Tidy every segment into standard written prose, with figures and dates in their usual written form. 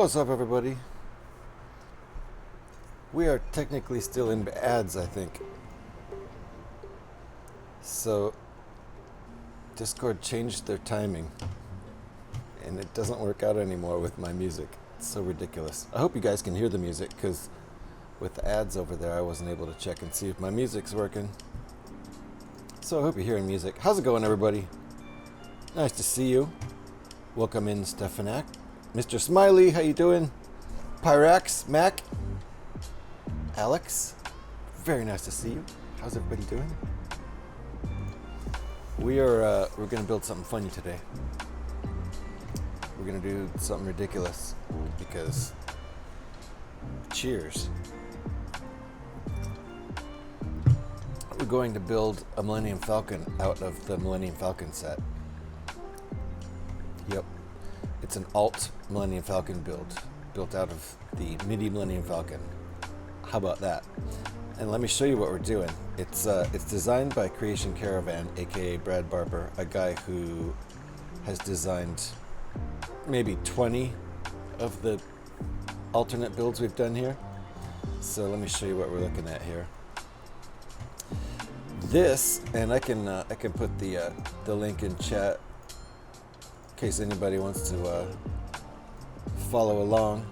What's up, everybody? We are technically still in ads, I think. So, Discord changed their timing, and it doesn't work out anymore with my music. It's so ridiculous. I hope you guys can hear the music, because with the ads over there, I wasn't able to check and see if my music's working. So I hope you're hearing music. How's it going, everybody? Nice to see you. Welcome in, Stefanak. Mr. Smiley, how you doing? Pyrax, Mac, Alex, very nice to see you. How's everybody doing? We're gonna build something funny today. We're gonna do something ridiculous because cheers. We're going to build a Millennium Falcon out of the Millennium Falcon set. Yep. It's an alt Millennium Falcon built out of the MIDI Millennium Falcon. How about that? And let me show you what we're doing. It's designed by Creation Caravan, aka Brad Barber, a guy who has designed maybe 20 of the alternate builds we've done here. So let me show you what we're looking at here. This, and I can put the link in chat in case anybody wants to follow along.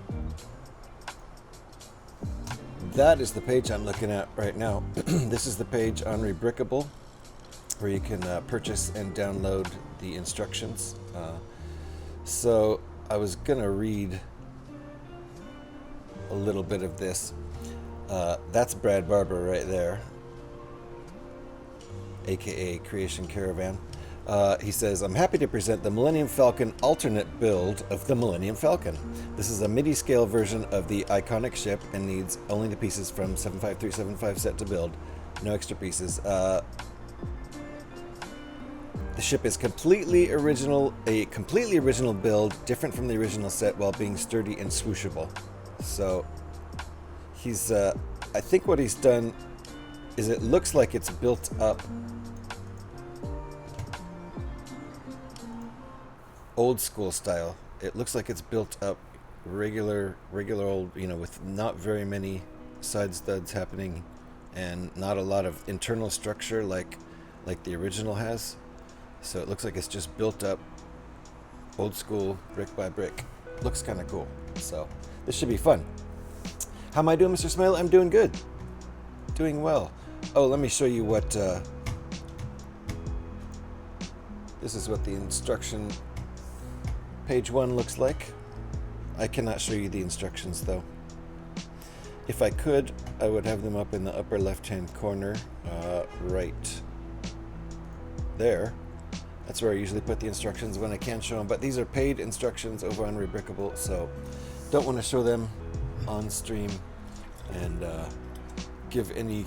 That is the page I'm looking at right now. This is the page on Rebrickable, where you can purchase and download the instructions. So I was gonna read a little bit of this. That's Brad Barber right there, aka Creation Caravan. He says, I'm happy to present the Millennium Falcon alternate build of the Millennium Falcon. This is a MIDI scale version of the iconic ship and needs only the pieces from 75375 set to build. No extra pieces. The ship is a completely original build, different from the original set while being sturdy and swooshable. So he's, I think what he's done is it looks like it's built up old school style. It looks like it's built up regular old, with not very many side studs happening and not a lot of internal structure like the original has. So it looks like it's just built up old school, brick by brick. Looks kind of cool. So this should be fun. How am I doing, Mr. Smile? I'm doing good. Doing well. Oh, let me show you what this is what the instruction page 1 looks like. I cannot show you the instructions though. If I could, I would have them up in the upper left hand corner, right there. That's where I usually put the instructions when I can show them, but these are paid instructions over on Rebrickable, so don't want to show them on stream and give any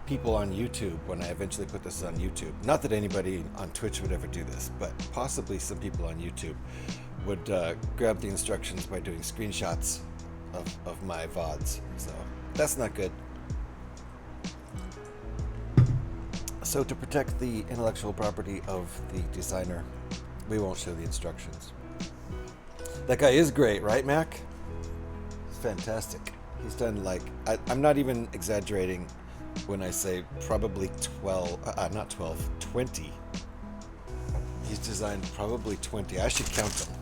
people on YouTube when I eventually put this on YouTube. Not that anybody on Twitch would ever do this, but possibly some people on YouTube would grab the instructions by doing screenshots of my VODs. So that's not good. So to protect the intellectual property of the designer, we won't show the instructions. That guy is great, right, Mac? It's fantastic. He's done I'm not even exaggerating when I say probably 20. He's designed probably 20. I should count them.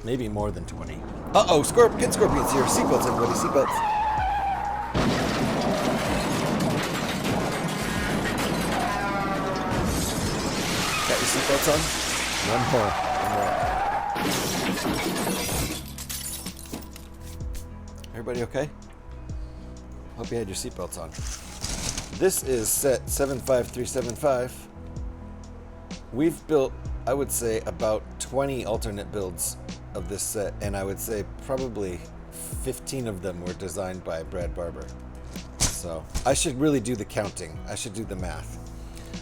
Maybe more than 20. Uh-oh, Scorpions here. Seatbelts, everybody, seatbelts. Got your seatbelts on? One more. Everybody okay? Hope you had your seatbelts on. This is set 75375. We've built, I would say, about 20 alternate builds of this set, and I would say probably 15 of them were designed by Brad Barber. So I should really do the counting. I should do the math.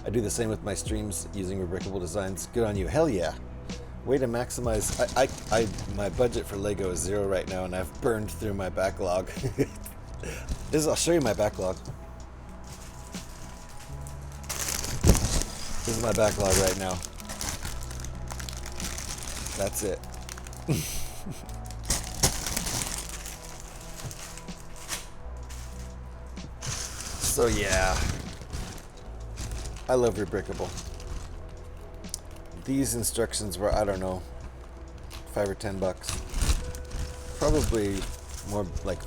I do the same with my streams using Rebrickable designs. Good on you. Hell yeah. Way to maximize. My budget for Lego is 0 right now, and I've burned through my backlog. I'll show you my backlog. This is my backlog right now. That's it. So yeah, I love Rebrickable. These instructions were, I don't know, $5 or $10. Probably more like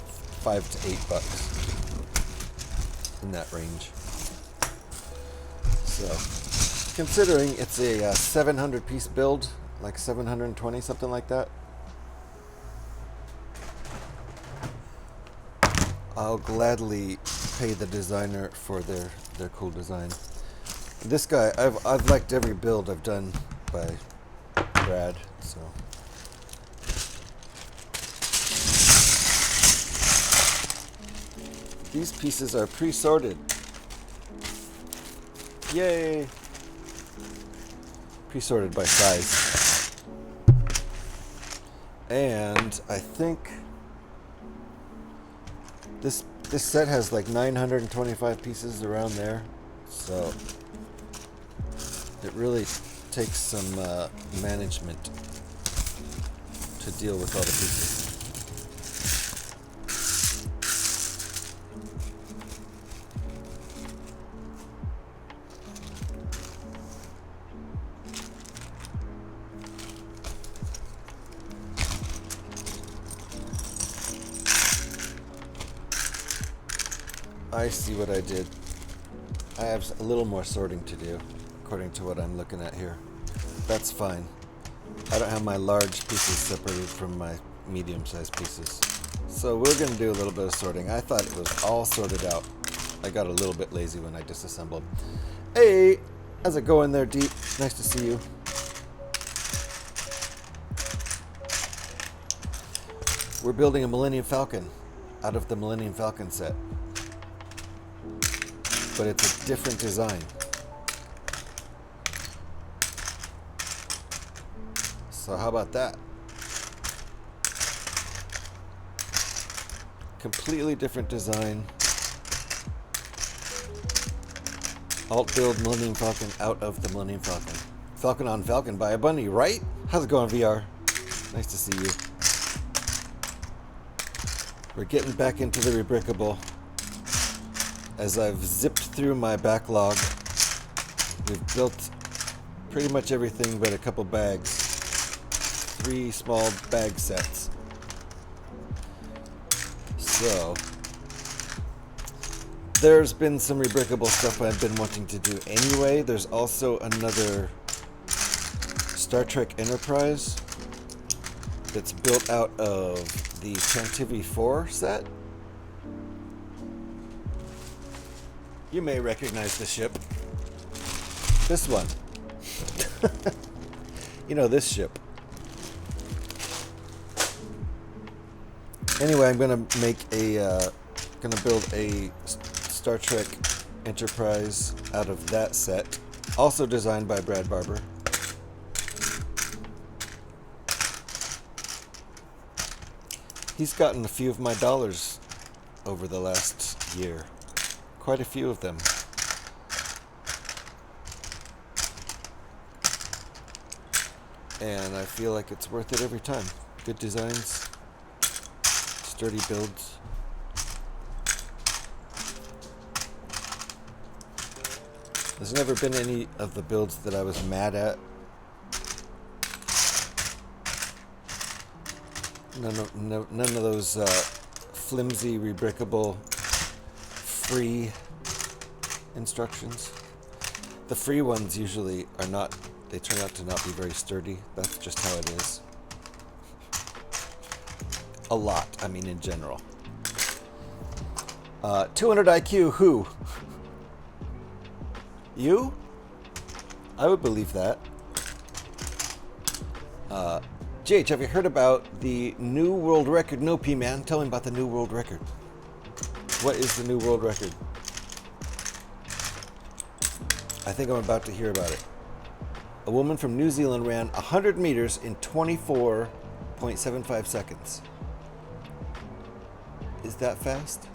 $5 to $8 in that range. So, considering it's a 700 piece build, like 720, something like that, I'll gladly pay the designer for their cool design. This guy, I've liked every build I've done by Brad, so. These pieces are pre-sorted. Yay! Pre-sorted by size. And I think this set has like 925 pieces around there, so it really takes some management to deal with all the pieces. I see what I did. I have a little more sorting to do, according to what I'm looking at here. That's fine. I don't have my large pieces separated from my medium-sized pieces. So we're going to do a little bit of sorting. I thought it was all sorted out. I got a little bit lazy when I disassembled. Hey! How's it going there, Deep? Nice to see you. We're building a Millennium Falcon out of the Millennium Falcon set. But it's a different design. So how about that? Completely different design. Alt build Millennium Falcon out of the Millennium Falcon. Falcon on Falcon by a bunny, right? How's it going, VR? Nice to see you. We're getting back into the Rebrickable. As I've zipped through my backlog, we've built pretty much everything but a couple bags. 3 small bag sets. So, there's been some Rebrickable stuff I've been wanting to do anyway. There's also another Star Trek Enterprise that's built out of the Tantivy 4 set. You may recognize the ship. This one. You know, this ship. Anyway, I'm gonna build a Star Trek Enterprise out of that set. Also designed by Brad Barber. He's gotten a few of my dollars over the last year. Quite a few of them. And I feel like it's worth it every time. Good designs, sturdy builds. There's never been any of the builds that I was mad at. None of those flimsy, rebrickable, free instructions. The free ones usually are not, they turn out to not be very sturdy. That's just how it is. A lot, I mean in general. 200 IQ, who? You? I would believe that. GH, have you heard about the new world record? No, P-Man, tell me about the new world record. What is the new world record? I think I'm about to hear about it. A woman from New Zealand ran 100 meters in 24.75 seconds. Is that fast?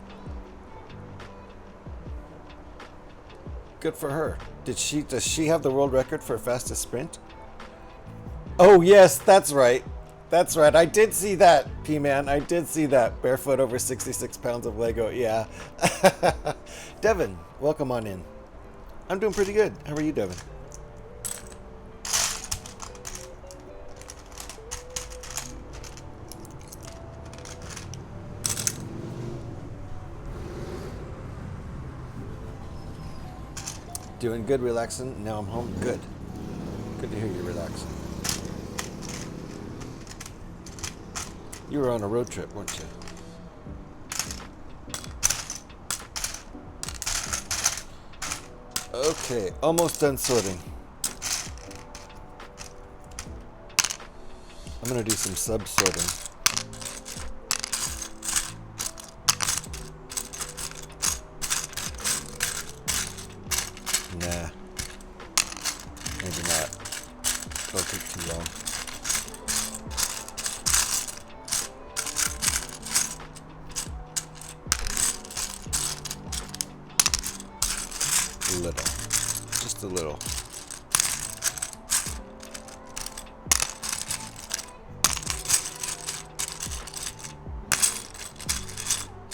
Good for her. Does she have the world record for fastest sprint? Oh yes, that's right. That's right. I did see that, P-Man. I did see that. Barefoot over 66 pounds of Lego. Yeah. Devin, welcome on in. I'm doing pretty good. How are you, Devin? Doing good, relaxing. Now I'm home. Good. Good to hear you relaxing. You were on a road trip, weren't you? Okay, almost done sorting. I'm gonna do some sub-sorting. Nah. Maybe not. It'll take too long. A little. Just a little.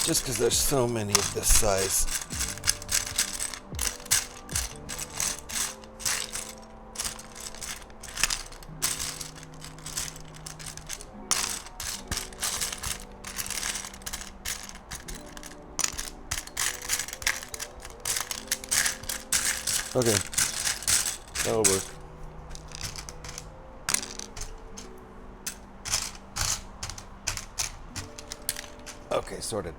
Just because there's so many of this size. Okay, that'll work. Okay, sorted.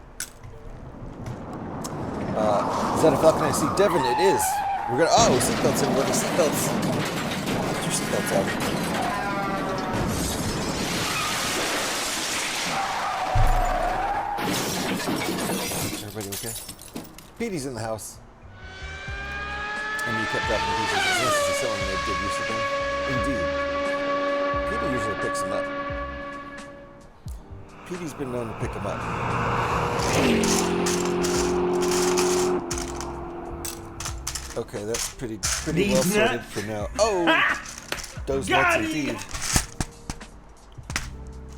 Is that a Falcon I see? Devin, it is. We're gonna. Oh, seatbelts, everybody. Seatbelts. Get your seatbelts out. Everybody okay? Petey's in the house. And you kept dropping pieces. It's nice to see someone made good use of them. Indeed. Petey usually picks them up. Petey's been known to pick them up. Okay, that's pretty well sorted for now. Oh! Those nuts indeed.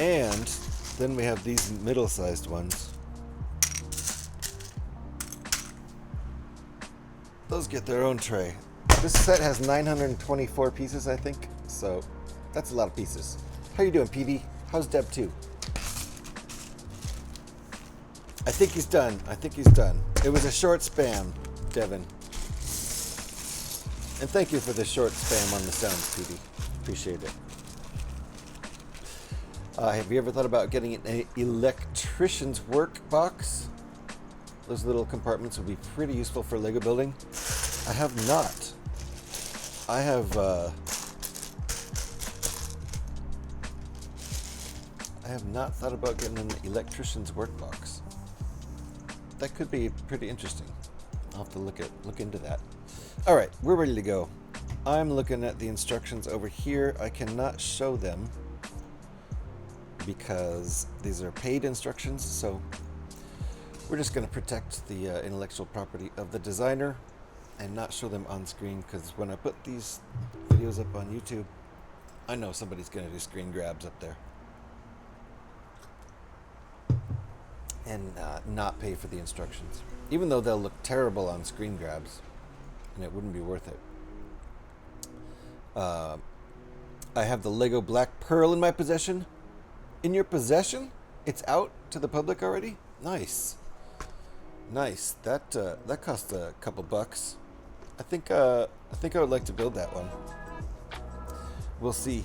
And then we have these middle-sized ones. Those get their own tray. This set has 924 pieces, I think. So that's a lot of pieces. How you doing, Petey? How's Deb 2? I think he's done. I think he's done. It was a short spam, Devin. And thank you for the short spam on the sounds, Petey. Appreciate it. Have you ever thought about getting an electrician's workbox? Those little compartments would be pretty useful for Lego building. I have not. I have not thought about getting an electrician's workbox. That could be pretty interesting. I'll have to look into that. All right, we're ready to go. I'm looking at the instructions over here. I cannot show them because these are paid instructions, so we're just going to protect the intellectual property of the designer and not show them on screen, because when I put these videos up on YouTube, I know somebody's going to do screen grabs up there and not pay for the instructions, even though they'll look terrible on screen grabs and it wouldn't be worth it. I have the Lego Black Pearl in my possession. In your possession? It's out to the public already? Nice. Nice. That cost a couple bucks. I think I would like to build that one. We'll see.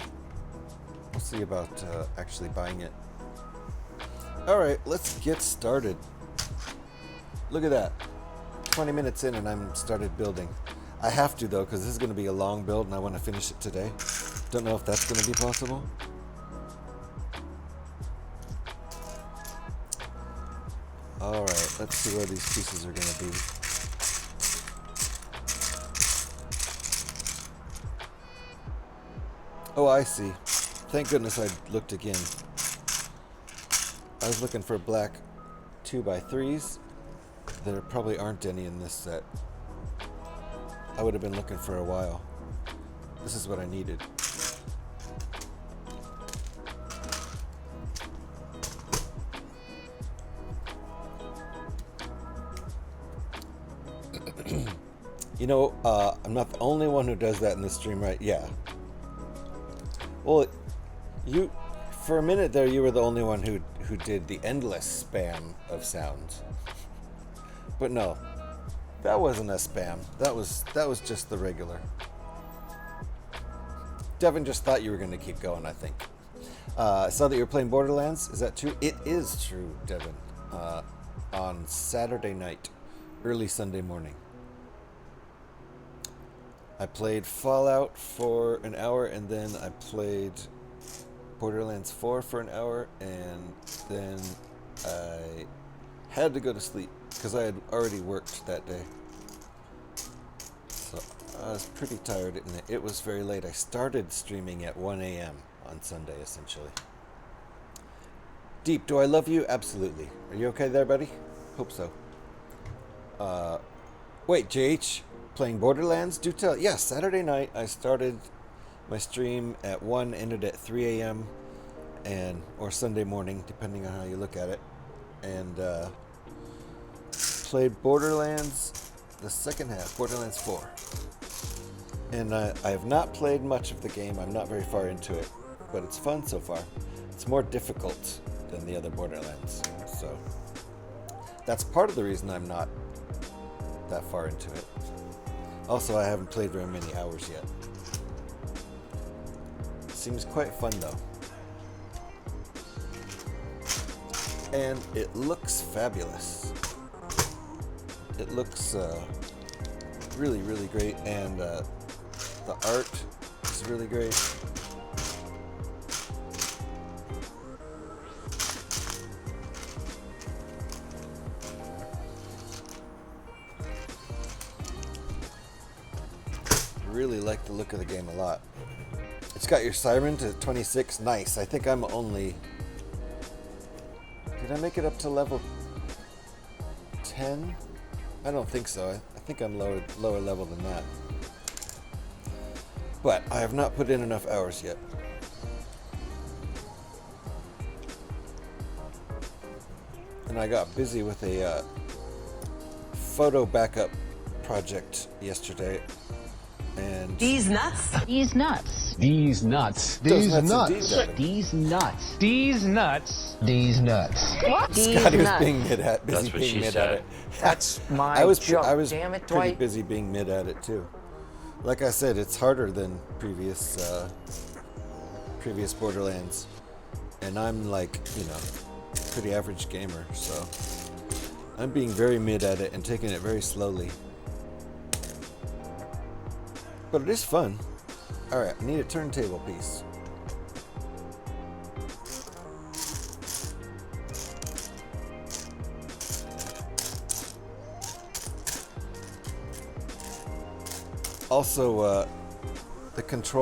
We'll see about actually buying it. All right, let's get started. Look at that. 20 minutes in and I'm started building. I have to though, because this is going to be a long build and I want to finish it today. Don't know if that's going to be possible. All right, let's see where these pieces are going to be. Oh, I see. Thank goodness I looked again. I was looking for black 2x3s. There probably aren't any in this set. I would have been looking for a while. This is what I needed. You know, I'm not the only one who does that in the stream, right? Yeah. Well, you, for a minute there, you were the only one who did the endless spam of sounds. But no, that wasn't a spam. That was just the regular. Devin just thought you were going to keep going, I think. I saw that you were playing Borderlands. Is that true? It is true, Devin. On Saturday night, early Sunday morning. I played Fallout for an hour, and then I played Borderlands 4 for an hour, and then I had to go to sleep because I had already worked that day. So I was pretty tired, and it was very late. I started streaming at 1 a.m. on Sunday, essentially. Deep, do I love you? Absolutely. Are you okay there, buddy? Hope so. Wait, JH, playing Borderlands? Do tell. Yeah, Saturday night I started my stream at 1, ended at 3 a.m. or Sunday morning, depending on how you look at it. And played Borderlands, the second half, Borderlands 4. And I have not played much of the game. I'm not very far into it, but it's fun so far. It's more difficult than the other Borderlands, so that's part of the reason I'm not that far into it. Also, I haven't played very many hours yet. Seems quite fun though. And it looks fabulous. It looks really, really great, and the art is really great. Really like the look of the game a lot. It's got your siren to 26. Nice. I think I'm only... Did I make it up to level 10? I don't think so. I think I'm lower level than that. But I have not put in enough hours yet. And I got busy with a photo backup project yesterday. And These nuts? These nuts. These nuts. These These nuts. nuts. These nuts. These nuts. These nuts. These Scotty was nuts. being busy That's what being she mid said. at it. That's my I was joke. I was Damn it, pretty Dwight. busy being mid at it too. Like I said, it's harder than previous Borderlands, and I'm like, you know, pretty average gamer, so I'm being very mid at it and taking it very slowly. But it is fun. All right, I need a turntable piece. Also,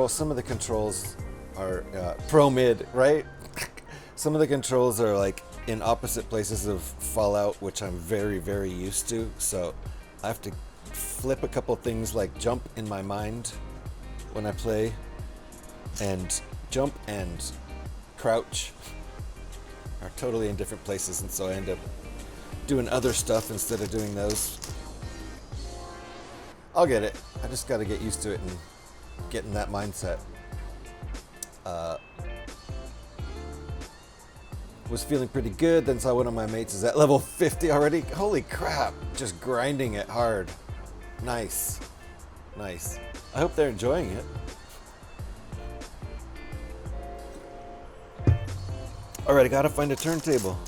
some of the controls are pro mid, right? Some of the controls are like in opposite places of Fallout, which I'm very, very used to. So I have to flip a couple things, like jump in my mind when I play, and jump and crouch are totally in different places, and so I end up doing other stuff instead of doing those. I'll get it. I just got to get used to it and get in that mindset. Was feeling pretty good, then saw one of my mates is at level 50 already. Holy crap, just grinding it hard. Nice. Nice. I hope they're enjoying it. Alright, I gotta find a turntable.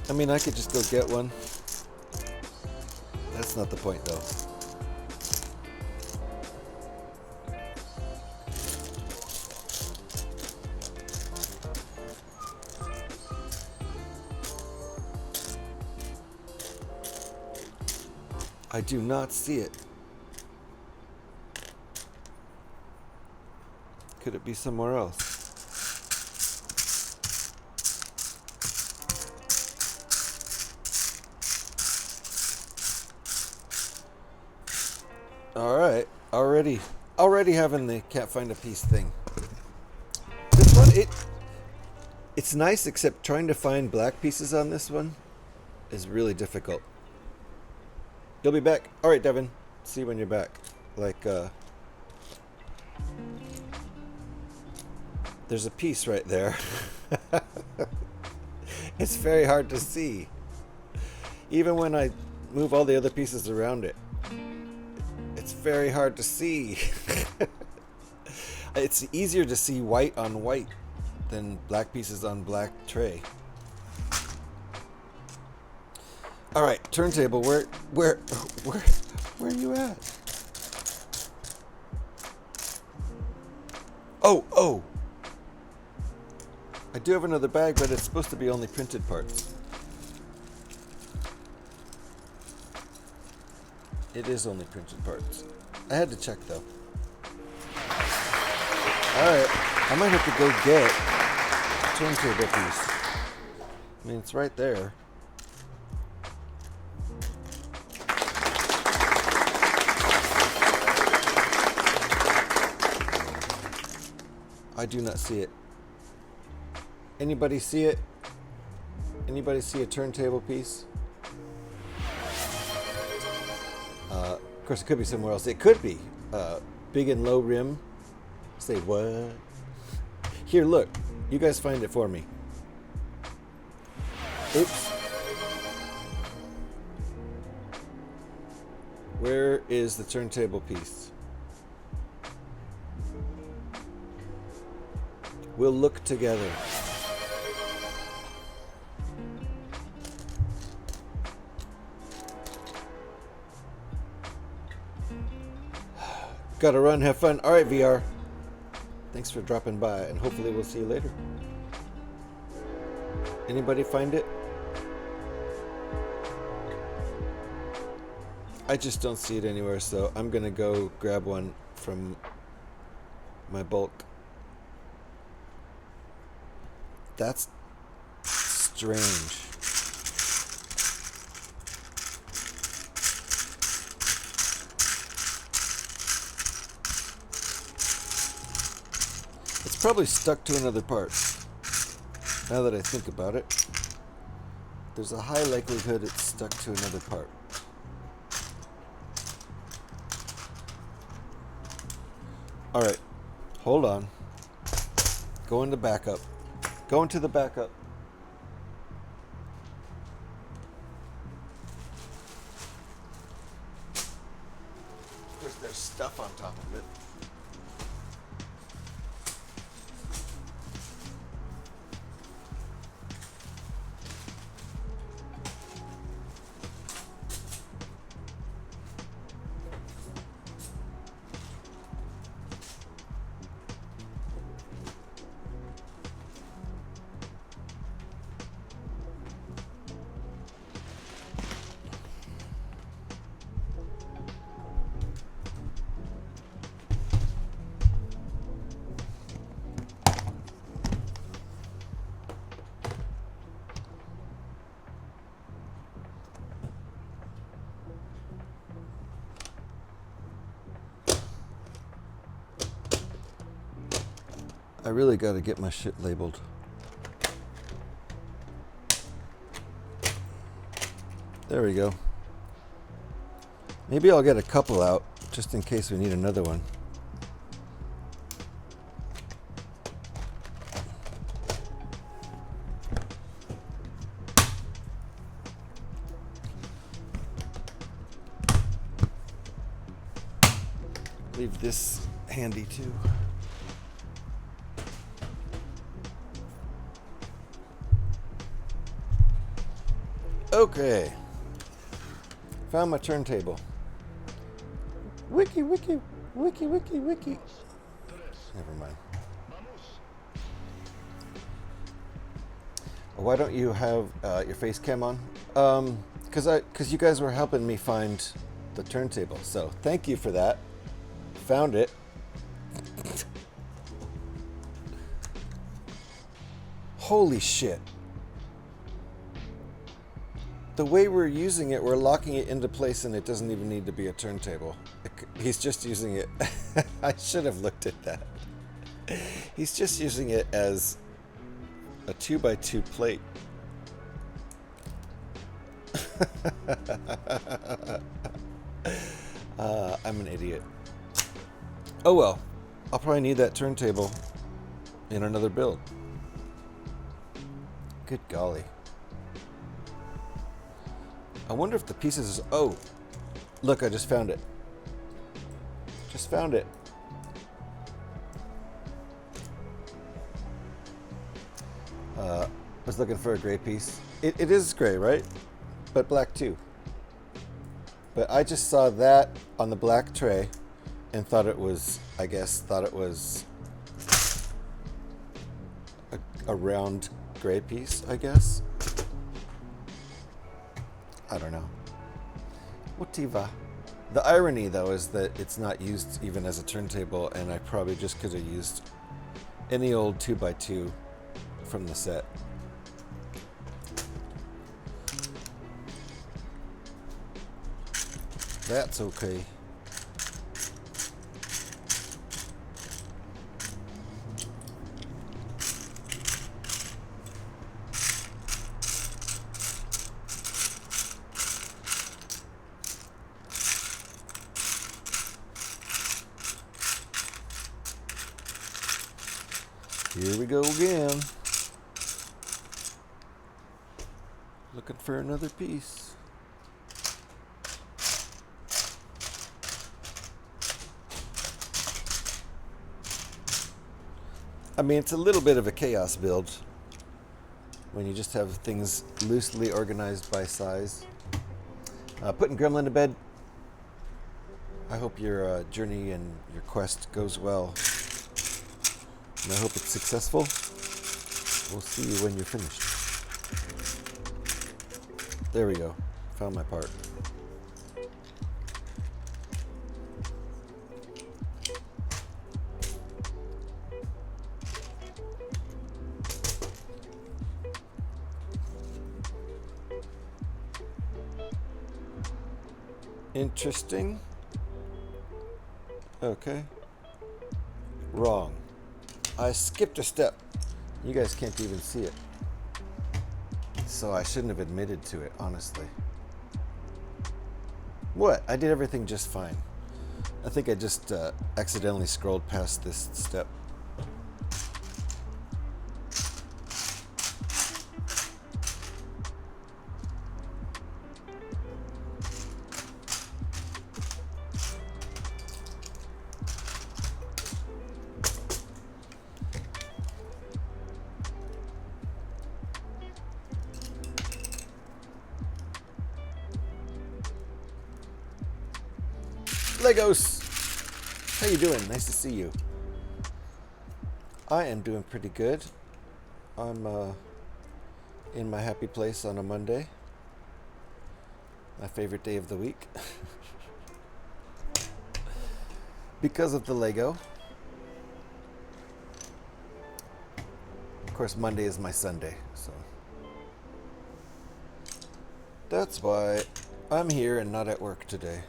I mean, I could just go get one. That's not the point though. I do not see it. Could it be somewhere else? All right, already having the can't find a piece thing. This one, it's nice, except trying to find black pieces on this one is really difficult. You'll be back. All right, Devin. see when you're back. Like, there's a piece right there. It's very hard to see. Even when I move all the other pieces around it, it's very hard to see. It's easier to see white on white than black pieces on black tray. All right, turntable. Where are you at? Oh. I do have another bag, but it's supposed to be only printed parts. It is only printed parts. I had to check though. Alright, I might have to go get a turntable piece. I mean, it's right there. I do not see it. Anybody see it? Anybody see a turntable piece? Of course, it could be somewhere else. It could be big and low rim. Say what? Here, look. You guys find it for me. Oops. Where is the turntable piece? We'll look together. Gotta run, have fun. Alright, VR. Thanks for dropping by, and hopefully we'll see you later. Anybody find it? I just don't see it anywhere, so I'm gonna go grab one from my bulk. That's strange. It's probably stuck to another part. Now that I think about it, there's a high likelihood it's stuck to another part. Alright, hold on. Go into backup. Go into the backup. Of course, there's stuff on top of it. I really got to get my shit labeled. There we go. Maybe I'll get a couple out just in case we need another one. Leave this handy too. Okay, found my turntable. Wiki. Never mind. Why don't you have your face cam on? Because you guys were helping me find the turntable. So thank you for that. Found it. Holy shit. The way we're using it, we're locking it into place and it doesn't even need to be a turntable. He's just using it. I should have looked at that. He's just using it as a 2x2 plate. I'm an idiot. Oh well, I'll probably need that turntable in another build. Good golly. I wonder if the pieces... Oh, look, I just found it. Just found it. Was looking for a gray piece. It is gray, right? But black too. But I just saw that on the black tray and thought it was, I guess, a round gray piece, I guess. I don't know. Whatever. The irony, though, is that it's not used even as a turntable, and I probably just could have used any old 2x2 from the set. That's okay. Here we go again. Looking for another piece. I mean, it's a little bit of a chaos build when you just have things loosely organized by size. Putting Gremlin to bed. I hope your journey and your quest goes well. And I hope it's successful. We'll see you when you're finished. There we go. Found my part. Interesting. Okay. Wrong. I skipped a step. You guys can't even see it. So I shouldn't have admitted to it, honestly. What? I did everything just fine. I think I just accidentally scrolled past this step. Legos! How you doing? Nice to see you. I am doing pretty good. I'm in my happy place on a Monday. My favorite day of the week. Because of the Lego. Of course, Monday is my Sunday, so that's why I'm here and not at work today.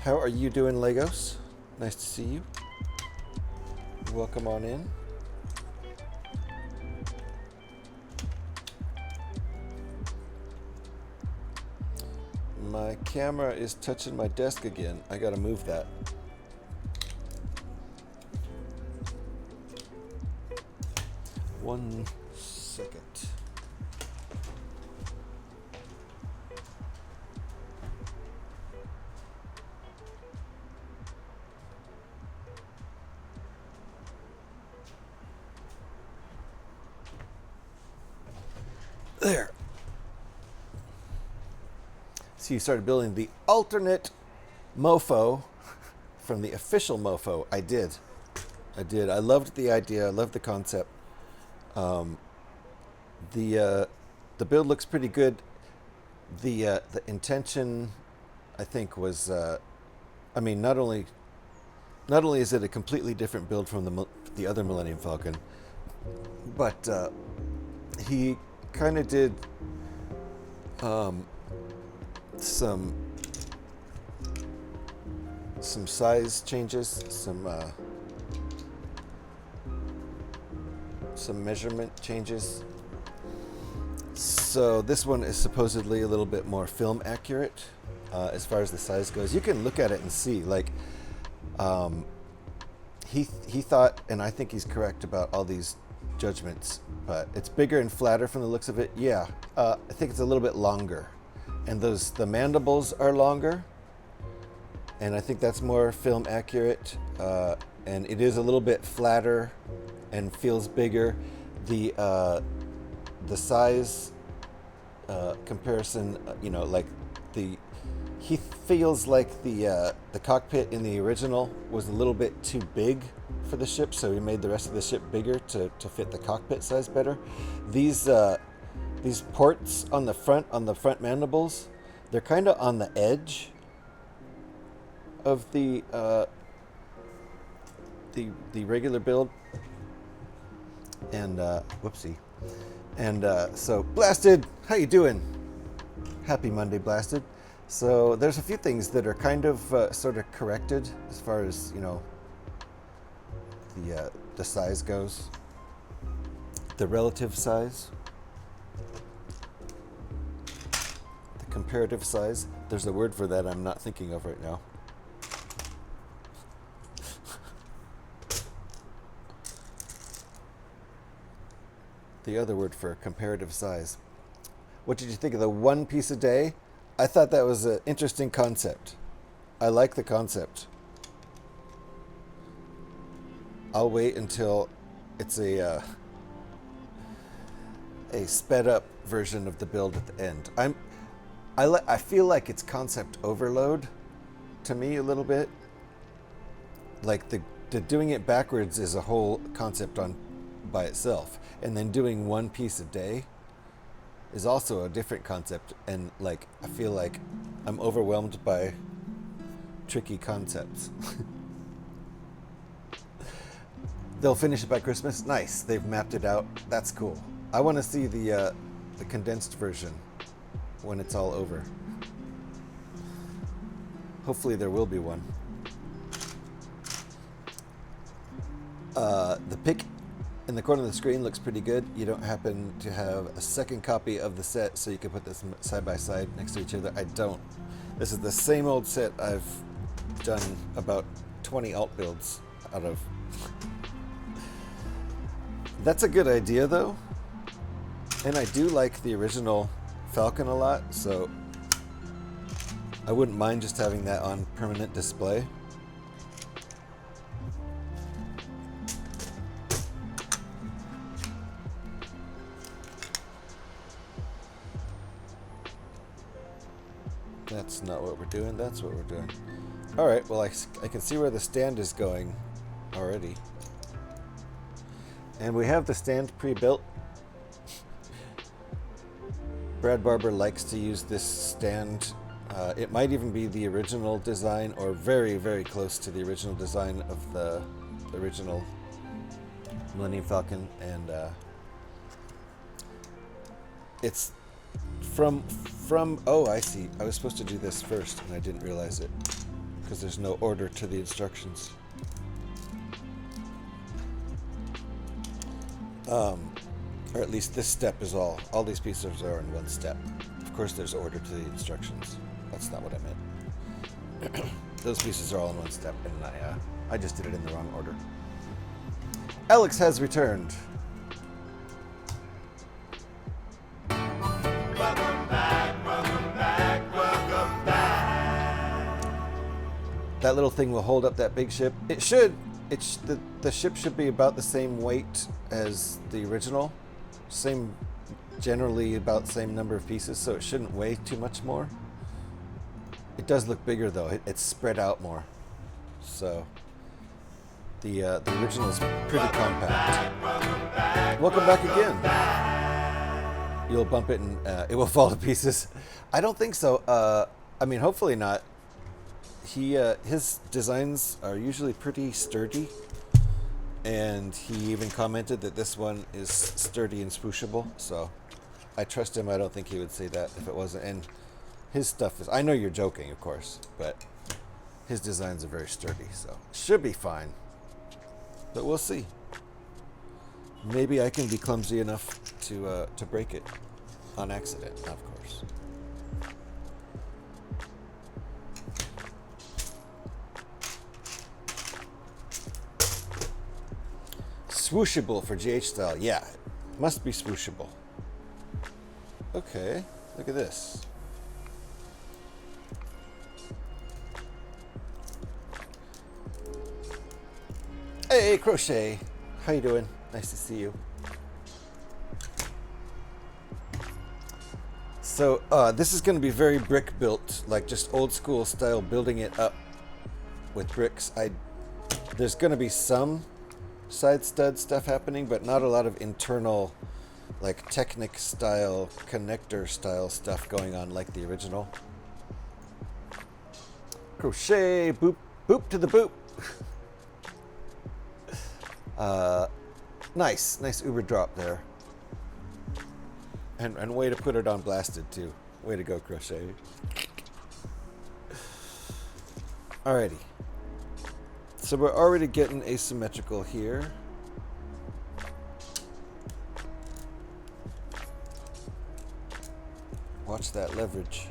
How are you doing, Legos? Nice to see you. Welcome on in. My camera is touching my desk again. I gotta move that. One second. There. So you started building the alternate mofo from the official mofo. I did. I loved the idea. I loved the concept. The build looks pretty good. The intention, I think, was. I mean, not only is it a completely different build from the other Millennium Falcon, but he kind of did some size changes, some measurement changes. So this one is supposedly a little bit more film accurate as far as the size goes. You can look at it and see, like, he thought, and I think he's correct about all these judgments, but it's bigger and flatter from the looks of it. Yeah, I think it's a little bit longer, and the mandibles are longer, and I think that's more film accurate, and it is a little bit flatter and feels bigger. The size comparison, you know, like he feels like the cockpit in the original was a little bit too big for the ship, so he made the rest of the ship bigger to fit the cockpit size better. These ports on the front mandibles, they're kind of on the edge of the regular build, and whoopsie, and so Blasted, how you doing? Happy Monday, Blasted. So there's a few things that are kind of sort of corrected as far as, you know, the size goes, the relative size, the comparative size. There's a word for that I'm not thinking of right now. The other word for comparative size. What did you think of the one piece a day? I thought that was an interesting concept. I like the concept. I'll wait until it's a sped up version of the build at the end. I feel like it's concept overload to me a little bit. Like the doing it backwards is a whole concept by itself, and then doing one piece a day is also a different concept, and like I feel like I'm overwhelmed by tricky concepts. They'll finish it by Christmas. Nice. They've mapped it out. That's cool. I want to see the condensed version when it's all over. Hopefully there will be one. The pic in the corner of the screen looks pretty good. You don't happen to have a second copy of the set so you can put this side by side next to each other? I don't. This is the same old set I've done about 20 alt builds out of. That's a good idea though. And I do like the original Falcon a lot, so I wouldn't mind just having that on permanent display. That's not what we're doing, that's what we're doing. Alright, well I can see where the stand is going already. And we have the stand pre-built. Brad Barber likes to use this stand. It might even be the original design, or very, very close to the original design of the original Millennium Falcon. And it's from oh, I see. I was supposed to do this first and I didn't realize it because there's no order to the instructions. Or at least this step is all these pieces are in one step. Of course there's order to the instructions. That's not what I meant. Those pieces are all in one step, and I just did it in the wrong order. Alex has returned. Welcome back, welcome back, welcome back. That little thing will hold up that big ship. It should. The ship should be about the same weight as the original. Generally about the same number of pieces, so it shouldn't weigh too much more. It does look bigger though. It's spread out more. So the original is pretty compact. Welcome back again. You'll bump it and it will fall to pieces. I don't think so. I mean, hopefully not. His designs are usually pretty sturdy, and he even commented that this one is sturdy and swooshable, so I trust him. I don't think he would say that if it wasn't. And his stuff is, I know you're joking, of course, but his designs are very sturdy, so should be fine. But we'll see. Maybe I can be clumsy enough to break it. On accident, of course. Swooshable for GH style. Yeah, must be swooshable. Okay, look at this. Hey, Crochet. How you doing? Nice to see you. So this is going to be very brick built, like just old school style, building it up with bricks. There's going to be some side stud stuff happening, but not a lot of internal, like Technic style, connector style stuff going on like the original. Crochet, boop, boop to the boop. Nice Uber drop there. And way to put it on blasted too. Way to go, Crochet. Alrighty. So we're already getting asymmetrical here. Watch that leverage.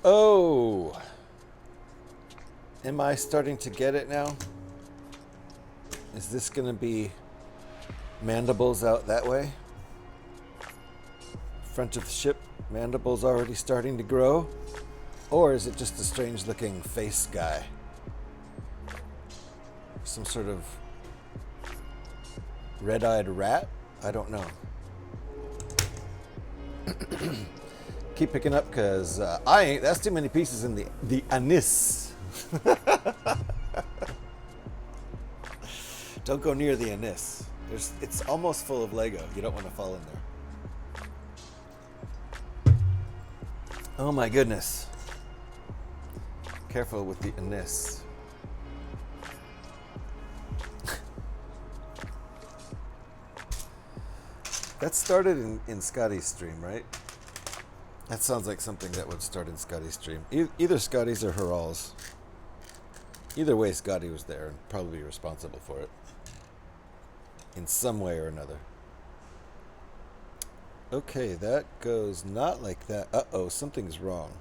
Oh, am I starting to get it now? Is this going to be mandibles out that way? Front of the ship, mandibles already starting to grow? Or is it just a strange looking face guy? Some sort of red-eyed rat? I don't know. Keep picking up because that's too many pieces in the anise. Don't go near the anise. It's almost full of Lego. You don't want to fall in there. Oh my goodness. Careful with the anise. That started in Scotty's stream, right? That sounds like something that would start in Scotty's stream. Either Scotty's or Heral's. Either way, Scotty was there and probably responsible for it. In some way or another. Okay, that goes not like that. Uh-oh, something's wrong.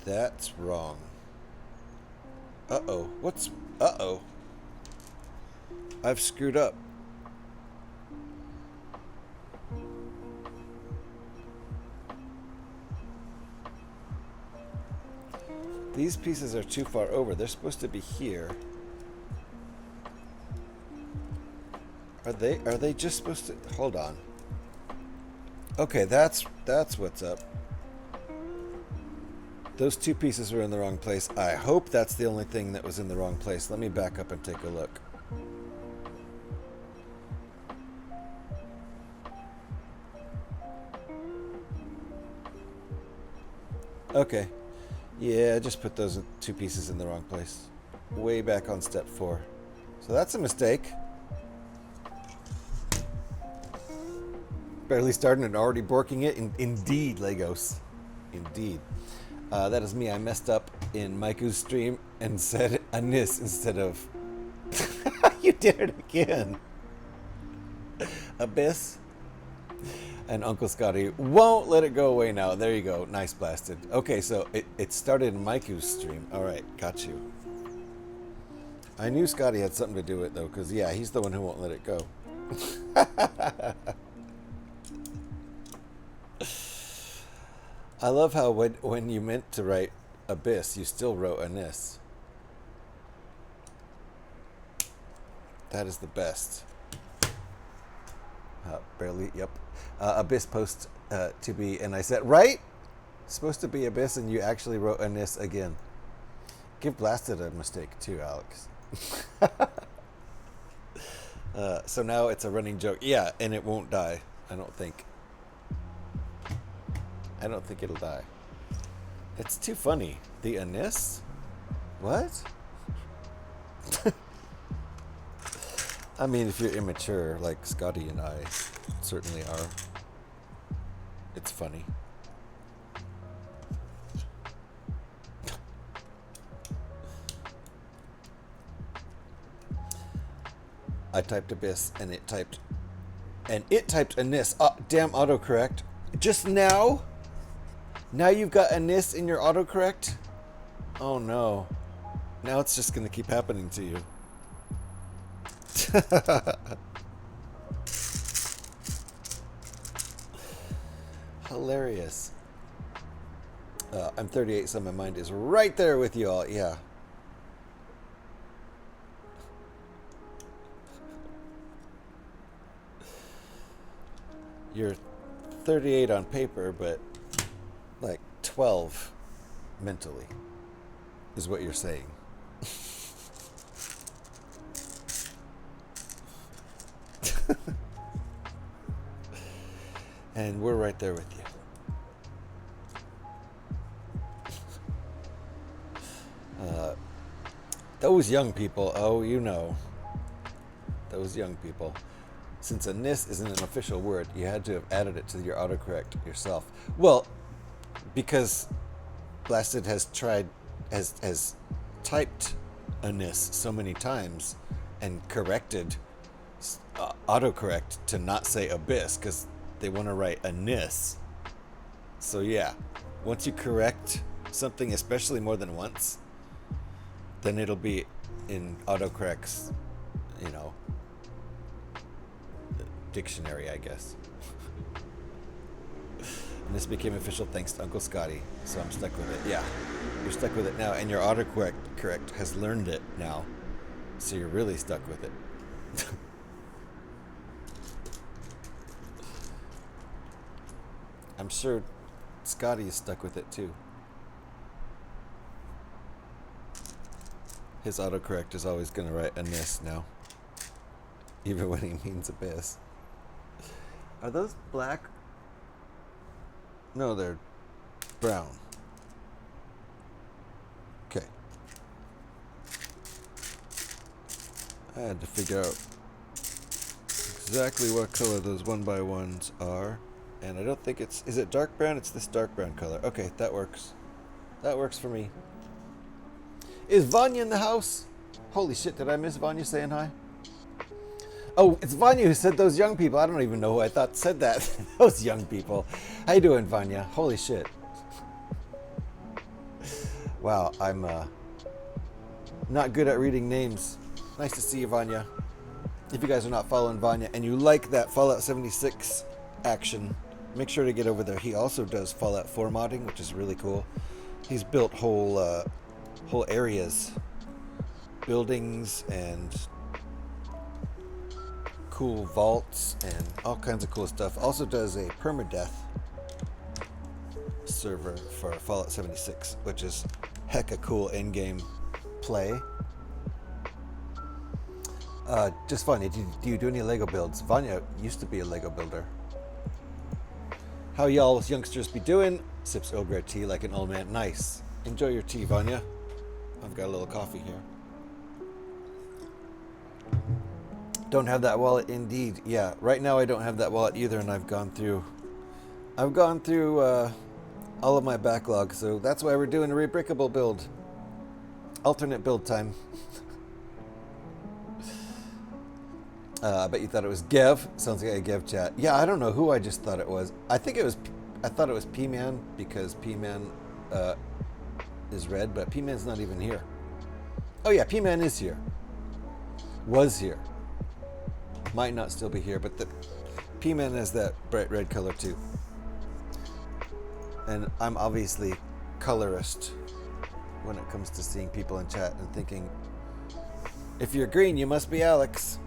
That's wrong. Uh-oh, uh-oh. I've screwed up. These pieces are too far over. They're supposed to be here. Are they just supposed to hold on? Okay, that's what's up. Those two pieces were in the wrong place. I hope that's the only thing that was in the wrong place. Let me back up and take a look. Okay. Yeah, I just put those two pieces in the wrong place. Way back on step 4. So that's a mistake. Barely starting and already borking it. Indeed, Legos. Indeed. That is me. I messed up in Maiku's stream and said Anis instead of... You did it again. Abyss. And Uncle Scotty won't let it go away now. There you go. Nice blasted. Okay, so it started in Maiku's stream. All right, got you. I knew Scotty had something to do with it, though, because, yeah, he's the one who won't let it go. I love how when you meant to write Abyss, you still wrote Anis. That is the best. Barely, yep. Abyss post to be, and I said, right? It's supposed to be Abyss, and you actually wrote Anis again. Give Blasted a mistake too, Alex. So now it's a running joke. Yeah, and it won't die, I don't think. I don't think it'll die. It's too funny. The Anis? What? I mean, if you're immature, like Scotty and I certainly are, it's funny. I typed abyss and it typed anis. Damn autocorrect. Just now? Now you've got anis in your autocorrect? Oh no. Now it's just gonna keep happening to you. Hilarious. I'm 38, so my mind is right there with you all. Yeah. You're 38 on paper, but like 12 mentally is what you're saying. And we're right there with you. Those young people, oh, you know. Those young people. Since a NIS isn't an official word, you had to have added it to your autocorrect yourself. Well, because Blasted has typed a NIS so many times and corrected autocorrect to not say abyss because they want to write a NIS. So yeah, once you correct something, especially more than once, then it'll be in autocorrect's, dictionary, I guess. And this became official thanks to Uncle Scotty, so I'm stuck with it. Yeah, you're stuck with it now, and your autocorrect has learned it now, so you're really stuck with it. I'm sure Scotty is stuck with it too. His autocorrect is always going to write a NIS now, even when he means abyss. Are those black? No, they're brown. Okay. I had to figure out exactly what color those 1x1s are. And I don't think is it dark brown? It's this dark brown color. Okay, that works. That works for me. Is Vanya in the house? Holy shit, did I miss Vanya saying hi? Oh, it's Vanya who said those young people. I don't even know who I thought said that. Those young people. How you doing, Vanya? Holy shit. Wow, I'm not good at reading names. Nice to see you, Vanya. If you guys are not following Vanya and you like that Fallout 76 action, make sure to get over there. He also does Fallout 4 modding, which is really cool. He's built whole areas, buildings, and cool vaults and all kinds of cool stuff. Also does a permadeath server for Fallout 76, which is hecka cool in-game play. Just funny, do you do any Lego builds? Vanya used to be a Lego builder. How y'all youngsters be doing? Sips Earl Grey tea like an old man. Nice. Enjoy your tea, Vanya. I've got a little coffee here. Don't have that wallet, indeed. Yeah, right now I don't have that wallet either, and I've gone through all of my backlog, so that's why we're doing a rebrickable build. Alternate build time. I bet you thought it was Gev. Sounds like a Gev chat. Yeah, I don't know who I just thought it was. I thought it was P-Man because P-Man is red, but P-Man's not even here. Oh yeah, P-Man is here. Was here. Might not still be here, but the P-Man has that bright red color too. And I'm obviously colorist when it comes to seeing people in chat and thinking, if you're green, you must be Alex.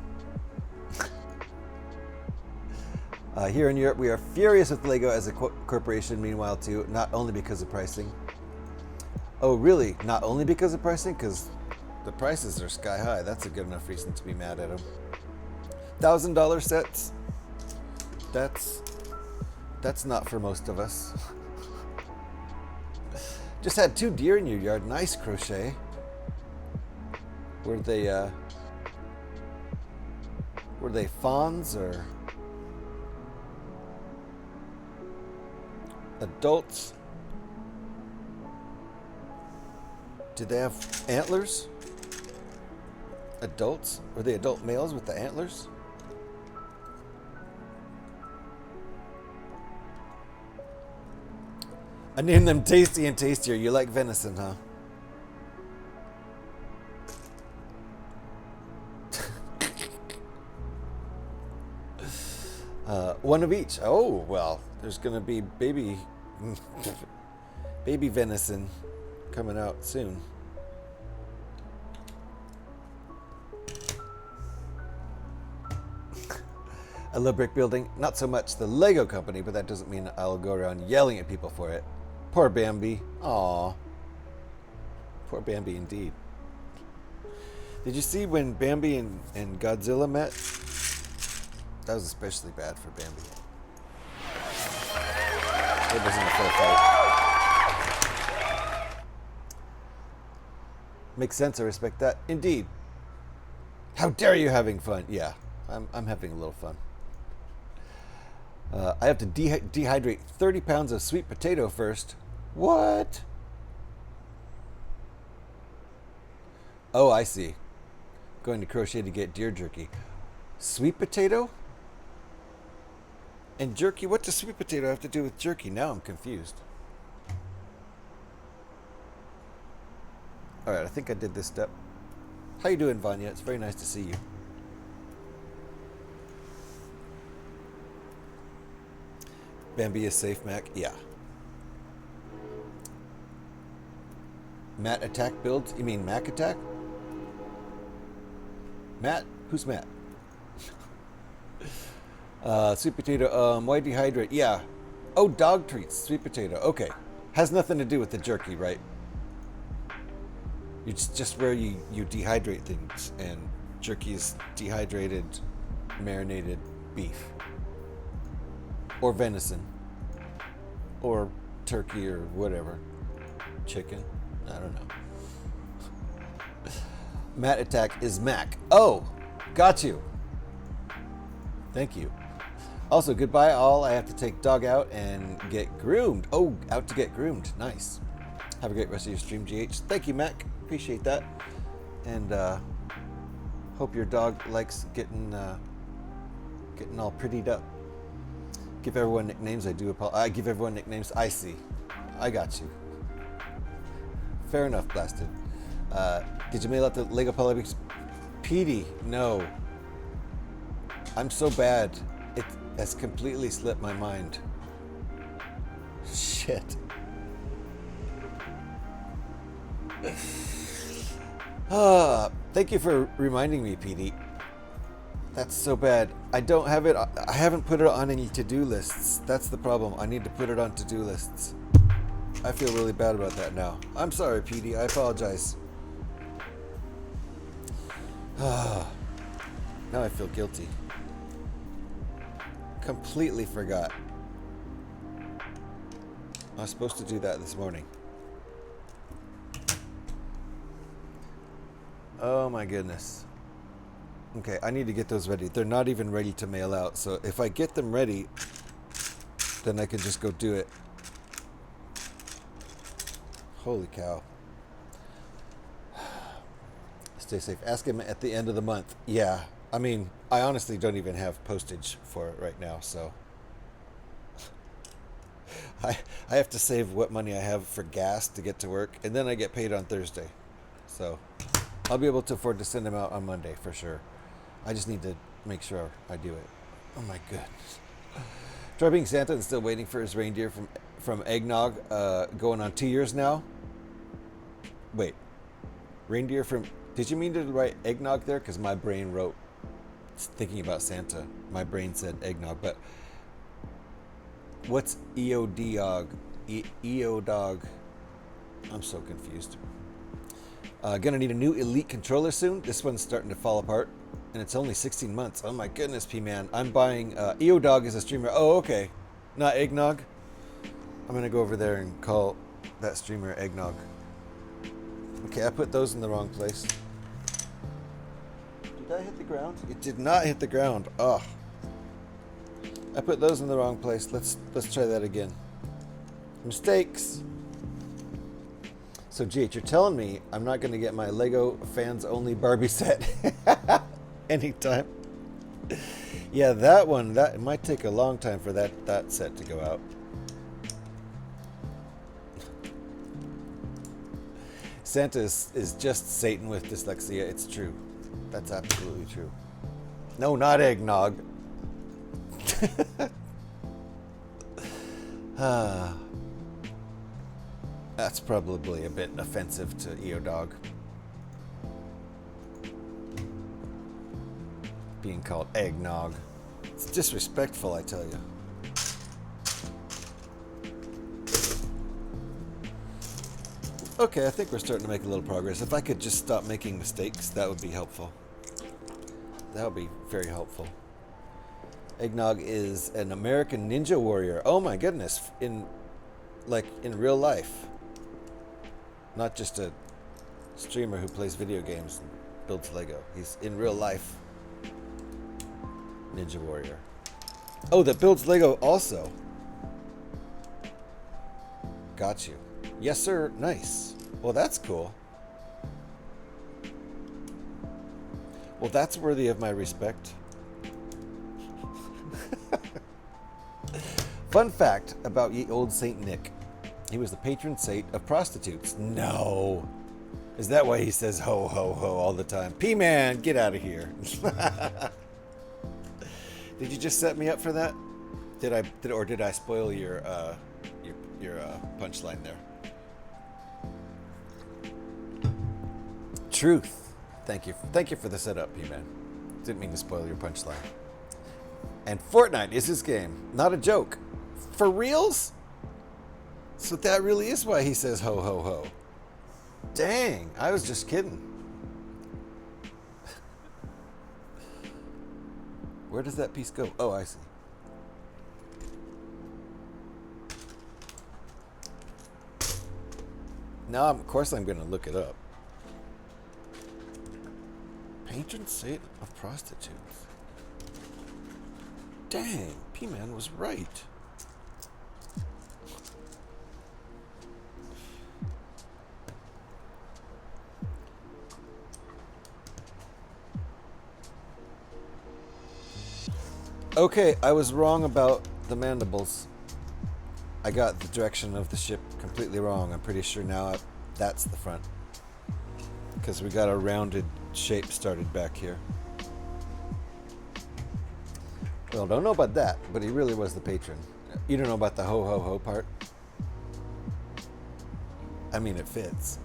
Here in Europe, we are furious with LEGO as a corporation, meanwhile, too, not only because of pricing. Oh, really? Not only because of pricing? Because the prices are sky high. That's a good enough reason to be mad at them. $1,000 sets? That's not for most of us. Just had 2 deer in your yard. Nice, Crochet. Were they fawns or adults? Did they have antlers? Adults? Were they adult males with the antlers? I named them Tasty and Tastier. You like venison, huh? One of each. Oh, well, there's going to be baby venison coming out soon. I love brick building. Not so much the Lego company, but that doesn't mean I'll go around yelling at people for it. Poor Bambi. Aw. Poor Bambi indeed. Did you see when Bambi and Godzilla met? That was especially bad for Bambi. It wasn't a fair fight. Makes sense, I respect that. Indeed. How dare you having fun? Yeah, I'm having a little fun. I have to dehydrate 30 pounds of sweet potato first. What? Oh, I see. Going to crochet to get deer jerky. Sweet potato? And jerky? What does sweet potato have to do with jerky? Now I'm confused. Alright, I think I did this step. How you doing, Vanya? It's very nice to see you. Bambi is safe, Mac? Yeah. Matt attack builds? You mean Mac attack? Matt? Who's Matt? Sweet potato, why dehydrate? Yeah. Oh, dog treats, sweet potato. Okay. Has nothing to do with the jerky, right? It's just where you dehydrate things, and jerky is dehydrated, marinated beef. Or venison. Or turkey or whatever. Chicken. I don't know. Matt attack is Mac. Oh, got you. Thank you. Also, goodbye all. I have to take dog out and get groomed. Oh, out to get groomed. Nice. Have a great rest of your stream, GH. Thank you, Mac. Appreciate that. And hope your dog likes getting all prettied up. Give everyone nicknames. I give everyone nicknames. I see. I got you. Fair enough, Blasted. Did you mail out the Lego Polybics? Petey, no. I'm so bad. It has completely slipped my mind. Shit. Thank you for reminding me, Petey. That's so bad. I don't have it. I haven't put it on any to-do lists. That's the problem. I need to put it on to-do lists. I feel really bad about that now. I'm sorry, Petey. I apologize. Now I feel guilty. Completely forgot. I was supposed to do that this morning. Oh my goodness. Okay, I need to get those ready. They're not even ready to mail out, so if I get them ready, then I can just go do it. Holy cow. Stay safe. Ask him at the end of the month. Yeah, I mean, I honestly don't even have postage for it right now, so I have to save what money I have for gas to get to work, and then I get paid on Thursday. So I'll be able to afford to send them out on Monday for sure. I just need to make sure I do it. Oh my goodness. Try being Santa and still waiting for his reindeer from Eggnog, going on 2 years now. Wait, reindeer from, did you mean to write Eggnog there? Because my brain wrote, thinking about Santa, my brain said Eggnog, but what's EODog? EODog. I'm so confused. Gonna need a new Elite controller soon. This one's starting to fall apart, and it's only 16 months. Oh my goodness, P-Man. I'm buying, EODog is a streamer. Oh, okay. Not Eggnog. I'm gonna go over there and call that streamer Eggnog. Okay, I put those in the wrong place. hit the ground? It did not hit the ground. Oh. I put those in the wrong place. Let's try that again. Mistakes. So, GH, you're telling me I'm not going to get my Lego fans only Barbie set anytime? Yeah, that one, it might take a long time for that set to go out. Santa is just Satan with dyslexia. It's true. That's absolutely true. No, not eggnog. That's probably a bit offensive to EODog. Being called eggnog. It's disrespectful, I tell you. Okay, I think we're starting to make a little progress. If I could just stop making mistakes, that would be helpful. That would be very helpful. Eggnog is an American ninja warrior. Oh my goodness. In real life. Not just a streamer who plays video games and builds Lego. He's in real life ninja warrior. Oh, that builds Lego also. Got you. Yes, sir. Nice. Well, that's cool. Well, that's worthy of my respect. Fun fact about ye old Saint Nick. He was the patron saint of prostitutes. No. Is that why he says ho, ho, ho all the time? P-Man, get out of here. Did you just set me up for that? Did I spoil your punchline there? Truth. Thank you for the setup, P-Man. Didn't mean to spoil your punchline. And Fortnite is his game. Not a joke. For reals? So that really is why he says ho, ho, ho. Dang, I was just kidding. Where does that piece go? Oh, I see. Now, of course, I'm going to look it up. Patron saint of prostitutes. Dang, P-Man was right. Okay, I was wrong about the mandibles. I got the direction of the ship completely wrong. I'm pretty sure now that's the front. Because we got a rounded shape started back here. Well, don't know about that, but he really was the patron. You don't know about the ho ho ho part? I mean, it fits.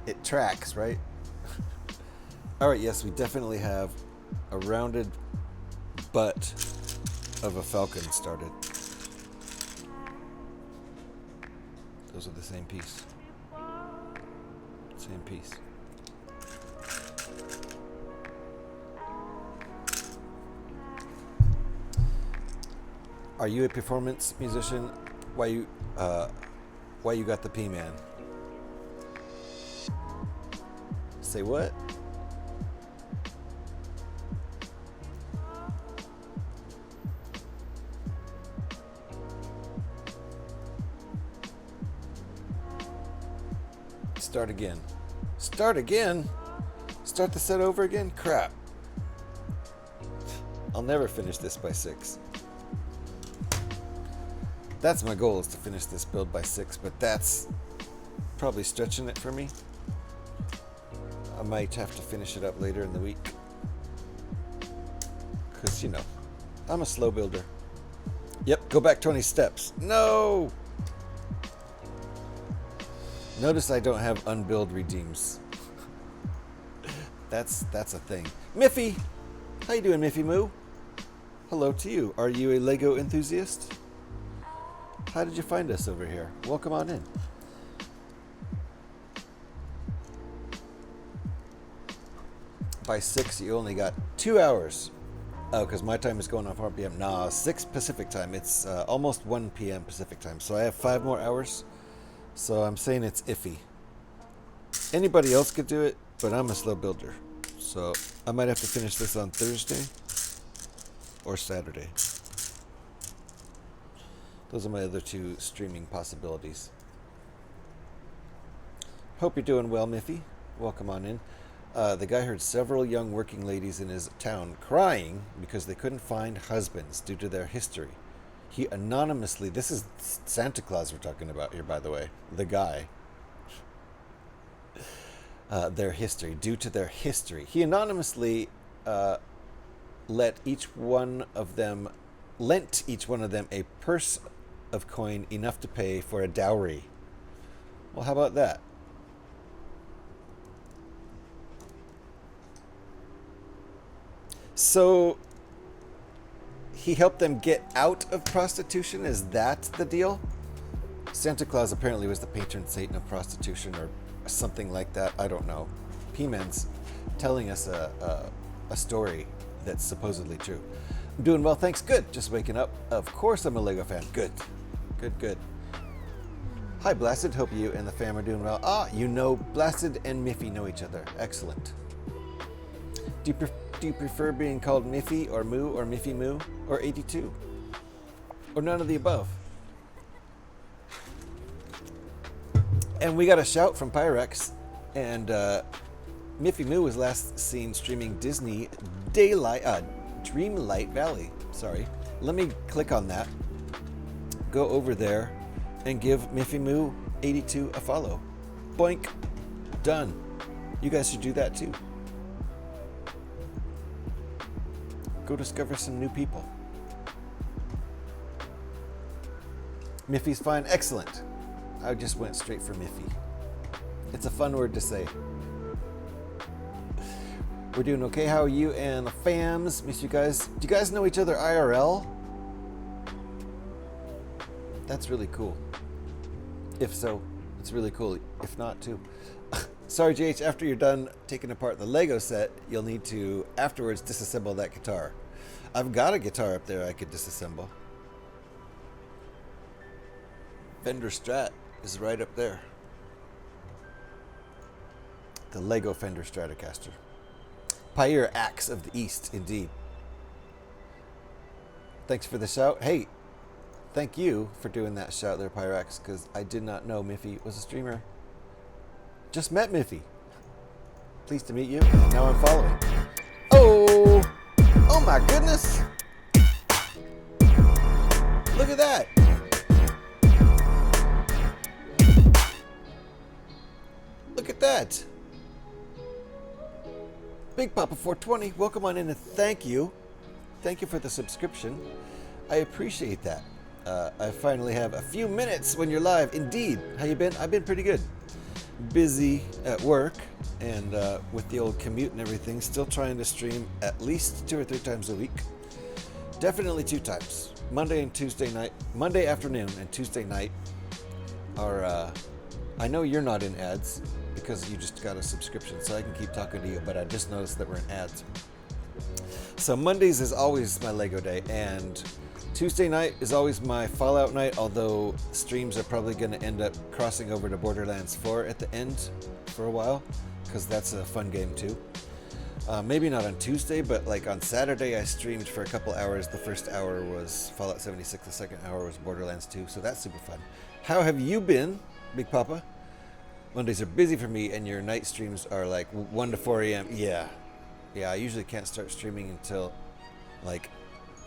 It tracks, right? Alright, yes, we definitely have a rounded butt of a falcon started. Those are the same piece. Same piece. Are you a performance musician? Why you got the P-Man? Say what? Start again. Start again? Start the set over again? Crap. I'll never finish this by 6. That's my goal, is to finish this build by 6, but that's probably stretching it for me. I might have to finish it up later in the week. Because, you know, I'm a slow builder. Yep, go back 20 steps. No! Notice I don't have unbuild redeems. That's a thing. Miffy! How you doing, Miffy Moo? Hello to you. Are you a Lego enthusiast? How did you find us over here? Welcome on in. By 6, you only got 2 hours. Oh, because my time is going on 4 p.m. Nah, 6 Pacific time. It's almost 1 p.m. Pacific time. So I have 5 more hours. So I'm saying it's iffy. Anybody else could do it, but I'm a slow builder. So I might have to finish this on Thursday or Saturday. Those are my other two streaming possibilities. Hope you're doing well, Miffy. Welcome on in. The guy heard several young working ladies in his town crying because they couldn't find husbands due to their history. He anonymously, this is Santa Claus we're talking about here, by the way, the guy. Their history, due to their history. He anonymously lent each one of them a purse of coin enough to pay for a dowry. Well, how about that? So he helped them get out of prostitution? Is that the deal? Santa Claus apparently was the patron saint of prostitution or something like that. I don't know. P-Man's telling us a story that's supposedly true. I'm doing well, thanks. Good. Just waking up. Of course I'm a Lego fan. Good. Good. Hi, Blasted. Hope you and the fam are doing well. You know Blasted and Miffy know each other. Excellent. Do you prefer being called Miffy or Moo or Miffy Moo or 82? Or none of the above? And we got a shout from Pyrex, and Miffy Moo was last seen streaming Disney Dreamlight Valley. Sorry. Let me click on that. Go over there and give Miffy Moo 82 a follow. Boink. Done. You guys should do that too. Go discover some new people. Miffy's fine. Excellent. I just went straight for Miffy. It's a fun word to say. We're doing okay. How are you and the fams? Miss you guys. Do you guys know each other IRL? That's really cool. If so, it's really cool. If not, too. Sorry, JH, after you're done taking apart the Lego set, you'll need to afterwards disassemble that guitar. I've got a guitar up there I could disassemble. Fender Strat is right up there. The Lego Fender Stratocaster. Pyre Axe of the East, indeed. Thanks for the shout. Hey, thank you for doing that shout there, Pyrax, because I did not know Miffy was a streamer. Just met Miffy. Pleased to meet you. Now I'm following. Oh my goodness. Look at that. Look at that. Big Papa 420, welcome on in and thank you. Thank you for the subscription. I appreciate that. I finally have a few minutes when you're live. Indeed. How you been? I've been pretty good. Busy at work and with the old commute and everything. Still trying to stream at least 2 or 3 times a week. Definitely 2 times. Monday and Tuesday night. Monday afternoon and Tuesday night are... I know you're not in ads because you just got a subscription, so I can keep talking to you, but I just noticed that we're in ads. So Mondays is always my Lego day, and Tuesday night is always my Fallout night, although streams are probably going to end up crossing over to Borderlands 4 at the end for a while, because that's a fun game too. Maybe not on Tuesday, but like on Saturday I streamed for a couple hours. The first hour was Fallout 76, the second hour was Borderlands 2, so that's super fun. How have you been, Big Papa? Mondays are busy for me, and your night streams are like 1 to 4 a.m. Yeah, I usually can't start streaming until like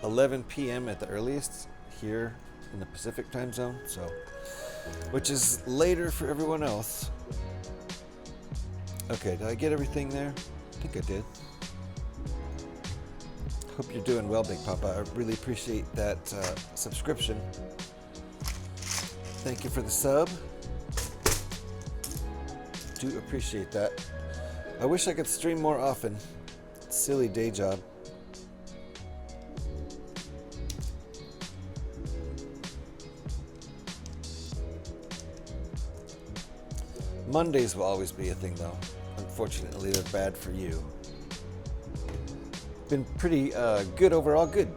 11 p.m. at the earliest here in the Pacific time zone, so which is later for everyone else. Okay, did I get everything there? I think I did. Hope you're doing well, Big Papa. I really appreciate that subscription. Thank you for the sub. Do appreciate that. I wish I could stream more often. Silly day job. Mondays will always be a thing though. Unfortunately, they're bad for you. Been pretty good overall, good.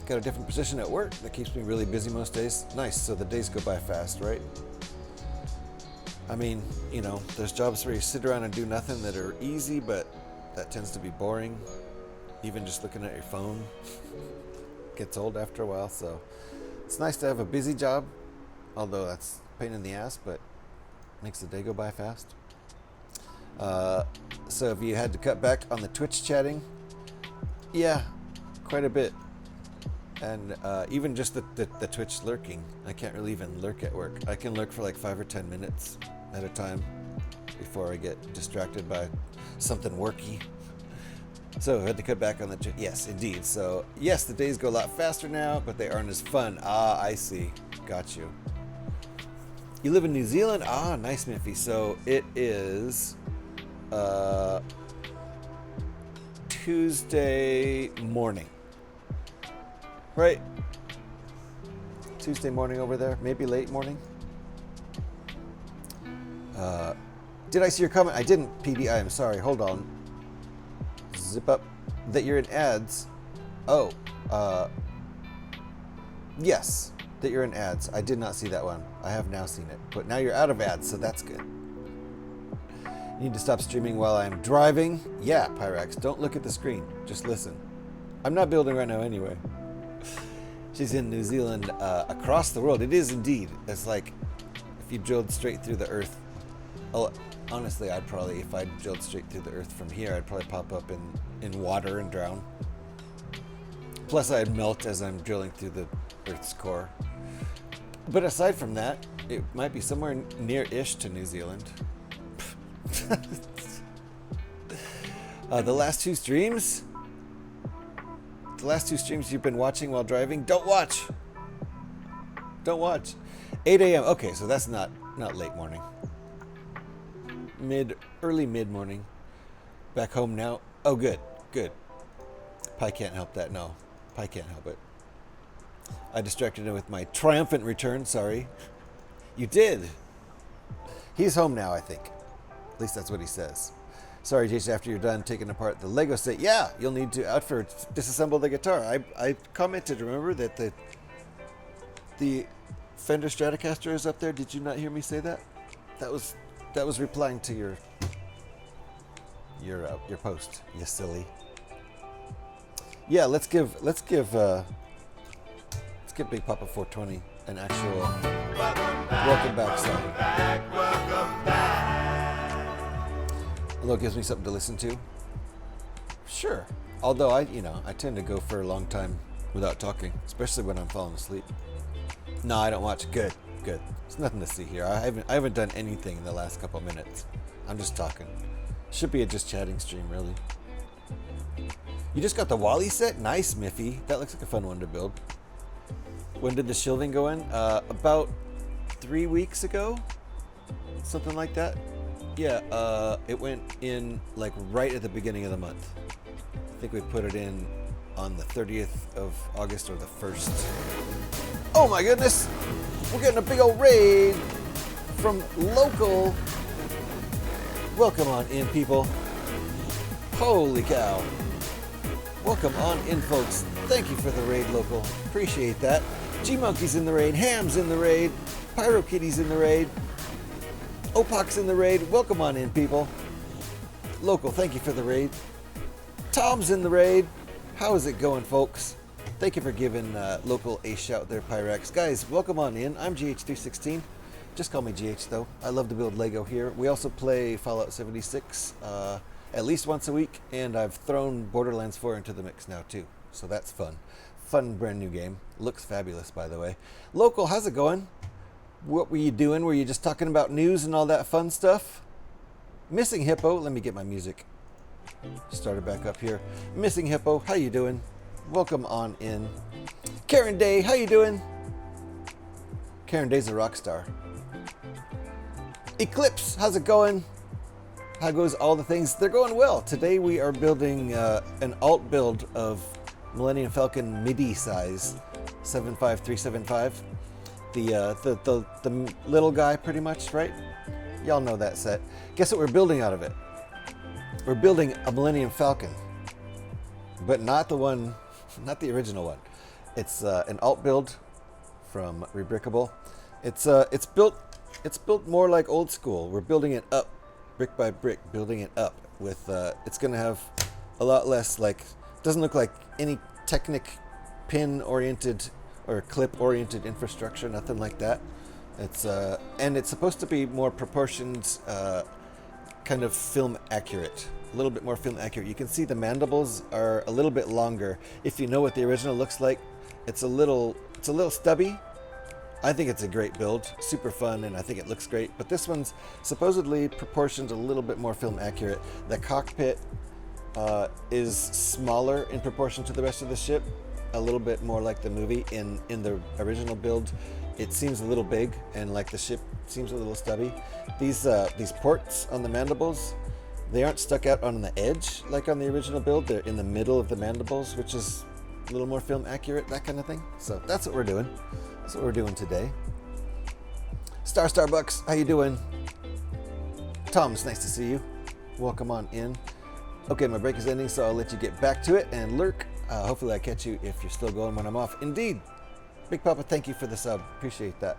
Got a different position at work that keeps me really busy most days. Nice, so the days go by fast, right? I mean, you know, there's jobs where you sit around and do nothing that are easy, but that tends to be boring. Even just looking at your phone gets old after a while, so it's nice to have a busy job, although that's a pain in the ass, but makes the day go by fast. So if you had to cut back on the Twitch chatting, yeah, quite a bit. And even just the Twitch lurking, I can't really even lurk at work. I can lurk for like 5 or 10 minutes at a time before I get distracted by something worky. So I had to cut back on the chat. Yes, indeed. So yes, the days go a lot faster now, but they aren't as fun. Ah, I see. Got you. You live in New Zealand? Ah, nice, Miffy. So it is Tuesday morning. Right? Tuesday morning over there. Maybe late morning. Did I see your comment? I didn't, PD. I am sorry. Hold on. Zip up. That you're in ads. Oh. Yes. That you're in ads. I did not see that one. I have now seen it. But now you're out of ads, so that's good. You need to stop streaming while I'm driving. Yeah, Pyrax. Don't look at the screen. Just listen. I'm not building right now anyway. She's in New Zealand, across the world. It is indeed. It's like if you drilled straight through the earth. Oh, honestly, I'd probably, if I drilled straight through the earth from here, I'd probably pop up in water and drown. Plus, I'd melt as I'm drilling through the Earth's core. But aside from that, it might be somewhere near-ish to New Zealand. The last two streams you've been watching while driving, don't watch. Don't watch. 8 a.m. Okay, so that's not late morning. Early mid morning. Back home now. Oh, good. Pi can't help that. No, Pi can't help it. I distracted him with my triumphant return. Sorry. You did. He's home now, I think. At least that's what he says. Sorry, Jason, after you're done taking apart the Lego set. Yeah, you'll need to disassemble the guitar. I commented, remember, that the Fender Stratocaster is up there. Did you not hear me say that? That was replying to your post, you silly. Yeah, let's give Big Papa 420 an actual welcome back song. Welcome back. Although it gives me something to listen to. Sure. Although I tend to go for a long time without talking, especially when I'm falling asleep. No, I don't watch. Good. There's nothing to see here. I haven't done anything in the last couple minutes. I'm just talking. Should be a just chatting stream, really. You just got the Wally set? Nice, Miffy. That looks like a fun one to build. When did the shelving go in? About 3 weeks ago? Something like that. Yeah, it went in like right at the beginning of the month. I think we put it in on the 30th of August or the 1st. Oh my goodness! We're getting a big old raid from local. Welcome on in, people. Holy cow. Welcome on in, folks. Thank you for the raid, local. Appreciate that. G-Monkey's in the raid. Ham's in the raid. Pyro Kitty's in the raid. Opak's in the raid. Welcome on in, people. Local, thank you for the raid. Tom's in the raid. How is it going, folks? Thank you for giving local a shout there, Pyrax. Guys, welcome on in. I'm GH316. Just call me GH, though. I love to build Lego here. We also play Fallout 76 at least once a week, and I've thrown Borderlands 4 into the mix now, too. So that's fun. Fun, brand new game. Looks fabulous, by the way. Local, how's it going? What were you doing? Were you just talking about news and all that fun stuff? Missing Hippo. Let me get my music started back up here. Missing Hippo, how you doing? Welcome on in. Karen Day, how you doing? Karen Day's a rock star. Eclipse, how's it going? How goes all the things? They're going well. Today we are building an alt build of Millennium Falcon MIDI size 75375. The little guy, pretty much, right? Y'all know that set. Guess what we're building out of it? We're building a Millennium Falcon, but not the one, not the original one. It's an alt build from Rebrickable. It's built more like old school. We're building it up, brick by brick, building it up. with it's going to have a lot less, like, doesn't look like any Technic pin oriented or clip oriented infrastructure, nothing like that. It's and it's supposed to be more proportioned, kind of film accurate, a little bit more film accurate. You can see the mandibles are a little bit longer. If you know what the original looks like, it's a little stubby. I think it's a great build, super fun, and I think it looks great. But this one's supposedly proportioned a little bit more film accurate. The cockpit is smaller in proportion to the rest of the ship, a little bit more like the movie. In the original build, it seems a little big, and like the ship seems a little stubby. These ports on the mandibles, they aren't stuck out on the edge like on the original build. They're in the middle of the mandibles, which is a little more film accurate, that kind of thing. So that's what we're doing. That's what we're doing today. Starbucks, how you doing? Tom, it's nice to see you. Welcome on in. Okay, my break is ending, so I'll let you get back to it and lurk. Hopefully I catch you if you're still going when I'm off. Indeed. Big Papa, thank you for the sub. Appreciate that.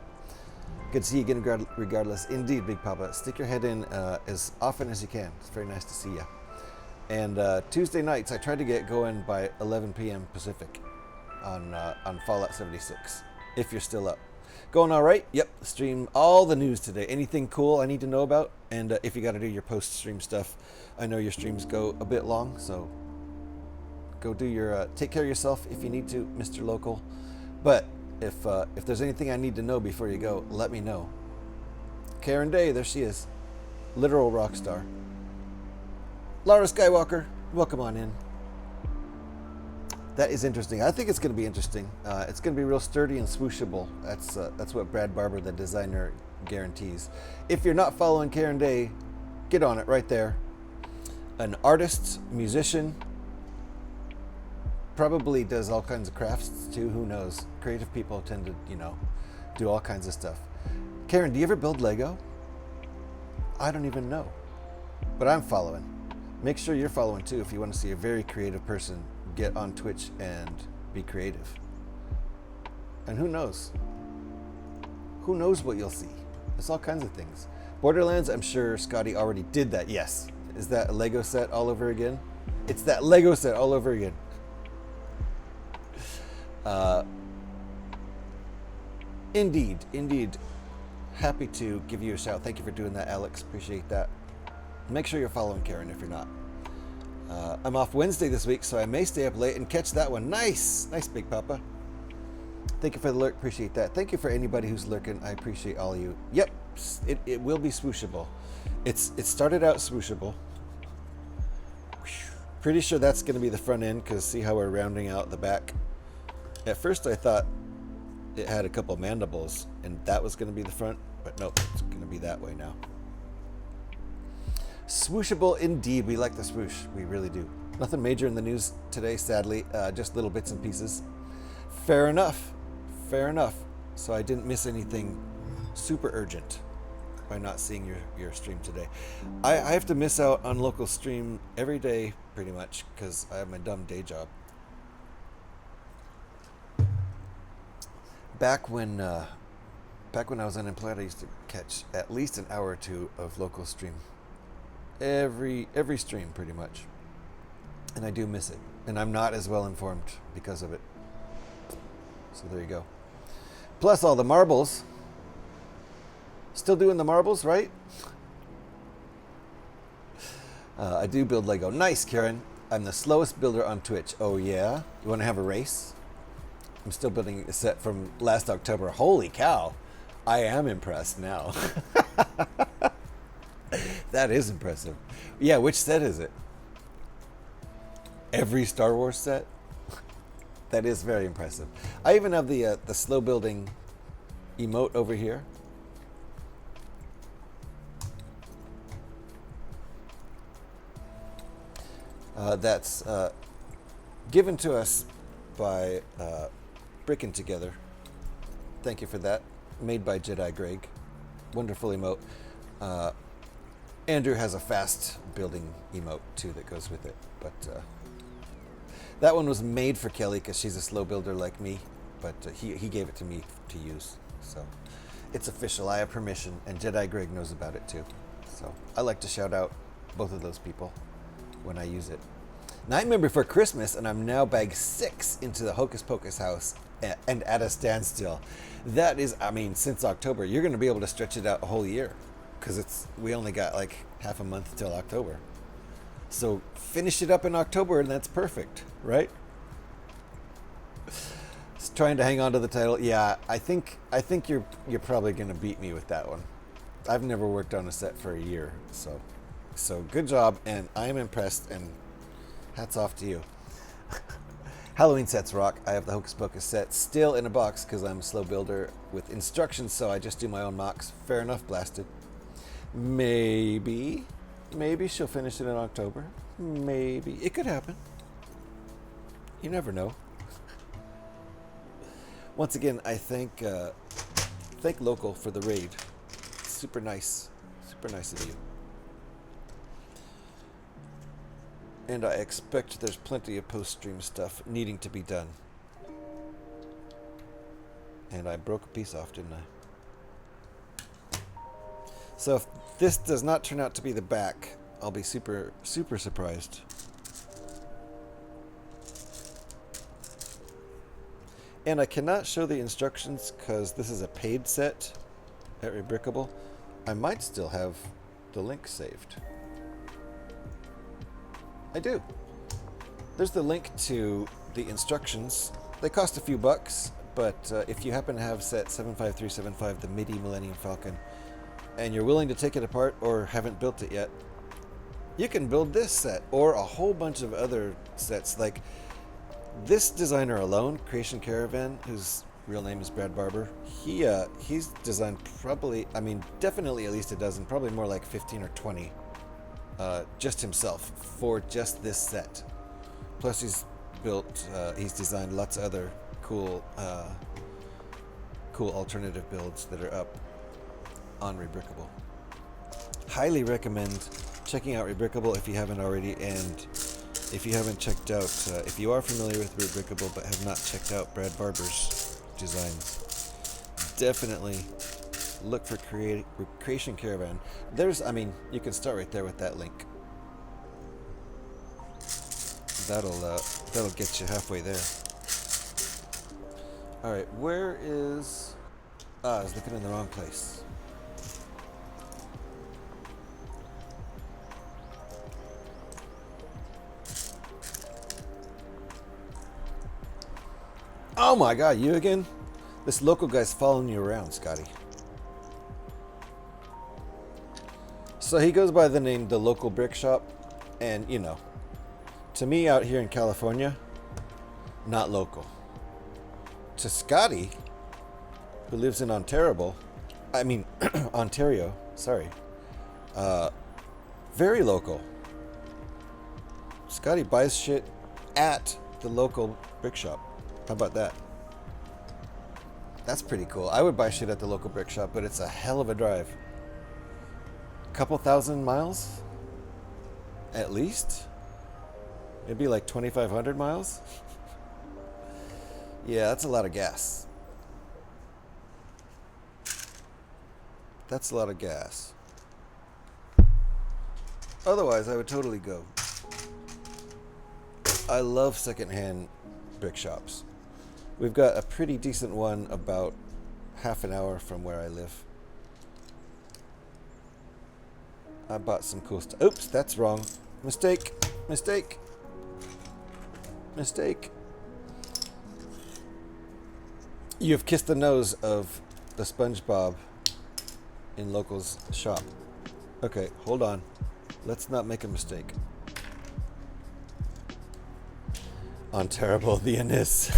Good to see you again regardless. Indeed, Big Papa. Stick your head in as often as you can. It's very nice to see you. And Tuesday nights, I try to get going by 11 p.m. Pacific on Fallout 76, if you're still up. Going all right? Yep. Stream all the news today. Anything cool I need to know about? And if you got to do your post-stream stuff, I know your streams go a bit long, so go do your take care of yourself if you need to, Mr. Local. But if there's anything I need to know before you go, let me know. Karen Day, there she is, literal rock star. Laura Skywalker, welcome on in. That is interesting. I think it's going to be interesting. It's going to be real sturdy and swooshable. That's what Brad Barber, the designer, guarantees. If you're not following Karen Day, get on it right there. An artist, musician, probably does all kinds of crafts too. Who knows? Creative people tend to, do all kinds of stuff. Karen, do you ever build Lego? I don't even know, but I'm following. Make sure you're following too if you want to see a very creative person get on Twitch and be creative. And who knows? Who knows what you'll see? There's all kinds of things. Borderlands, I'm sure Scotty already did that. Yes. Is that a Lego set all over again? It's that Lego set all over again. Indeed. Happy to give you a shout. Thank you for doing that, Alex. Appreciate that. Make sure you're following Karen if you're not. I'm off Wednesday this week, so I may stay up late and catch that one. Nice, Big Papa. Thank you for the lurk. Appreciate that. Thank you for anybody who's lurking. I appreciate all of you. Yep, it will be swooshable. It started out swooshable. Pretty sure that's going to be the front end, because see how we're rounding out the back. At first I thought it had a couple mandibles and that was going to be the front, but nope, it's going to be that way now. Swooshable indeed. We like the swoosh. We really do. Nothing major in the news today, sadly. Just little bits and pieces. Fair enough. So I didn't miss anything super urgent by not seeing your stream today. I have to miss out on local stream every day pretty much because I have my dumb day job. Back when I was unemployed, I used to catch at least an hour or two of local stream. Every stream pretty much. And I do miss it. And I'm not as well informed because of it. So there you go. Plus all the marbles. Still doing the marbles, right? I do build Lego. Nice, Karen. I'm the slowest builder on Twitch. Oh yeah? You want to have a race? I'm still building a set from last October. Holy cow. I am impressed now. That is impressive. Yeah, which set is it? Every Star Wars set? That is very impressive. I even have the slow building emote over here. That's given to us by Bricking Together. Thank you for that. Made by Jedi Greg. Wonderful emote. Andrew has a fast building emote too that goes with it, but that one was made for Kelly because she's a slow builder like me, but he gave it to me to use, so it's official. I have permission, and Jedi Greg knows about it too, so I like to shout out both of those people. when I use it. Nightmare Before Christmas, and I'm now bag 6 into the Hocus Pocus house and at a standstill. That is, I mean, since October, you're going to be able to stretch it out a whole year because we only got like half a month till October. So finish it up in October and that's perfect, right? Just trying to hang on to the title. Yeah, I think you're probably going to beat me with that one. I've never worked on a set for a year, so good job, and I'm impressed, and hats off to you. Halloween sets rock. I have the Hocus Pocus set still in a box because I'm a slow builder with instructions, so I just do my own mocks. Fair enough, blasted. Maybe she'll finish it in October. Maybe. It could happen. You never know. Once again, I thank Local for the raid. Super nice of you. And I expect there's plenty of post-stream stuff needing to be done. And I broke a piece off, didn't I? So if this does not turn out to be the back, I'll be super surprised. And I cannot show the instructions because this is a paid set at Rebrickable. I might still have the link saved. I do. There's the link to the instructions. They cost a few bucks, but if you happen to have set 75375, the MIDI Millennium Falcon, and you're willing to take it apart or haven't built it yet, you can build this set or a whole bunch of other sets. Like this designer alone, Creation Caravan, whose real name is Brad Barber, he's designed definitely at least a dozen, probably more like 15 or 20. Just himself for just this set. Plus he's designed lots of other cool alternative builds that are up on Rebrickable. Highly recommend checking out Rebrickable if you haven't already, and if you haven't checked out, if you are familiar with Rebrickable but have not checked out Brad Barber's designs, definitely look for Creation Caravan. You can start right there with that link. That'll get you halfway there. All right, where is? I was looking in the wrong place. Oh my God, you again? This local guy's following you around, Scotty. So he goes by the name The Local Brick Shop, and to me out here in California, not local. To Scotty, who lives in Ontario, sorry, very local. Scotty buys shit at the local brick shop. How about that? That's pretty cool. I would buy shit at the local brick shop, but it's a hell of a drive. Couple thousand miles at least, maybe like 2,500 miles. Yeah, that's a lot of gas. That's a lot of gas. Otherwise, I would totally go. I love secondhand brick shops. We've got a pretty decent one about half an hour from where I live. I bought some cool stuff. Oops, that's wrong. Mistake. You've kissed the nose of the SpongeBob in Local's shop. Okay, hold on. Let's not make a mistake. On Terrible the Anis.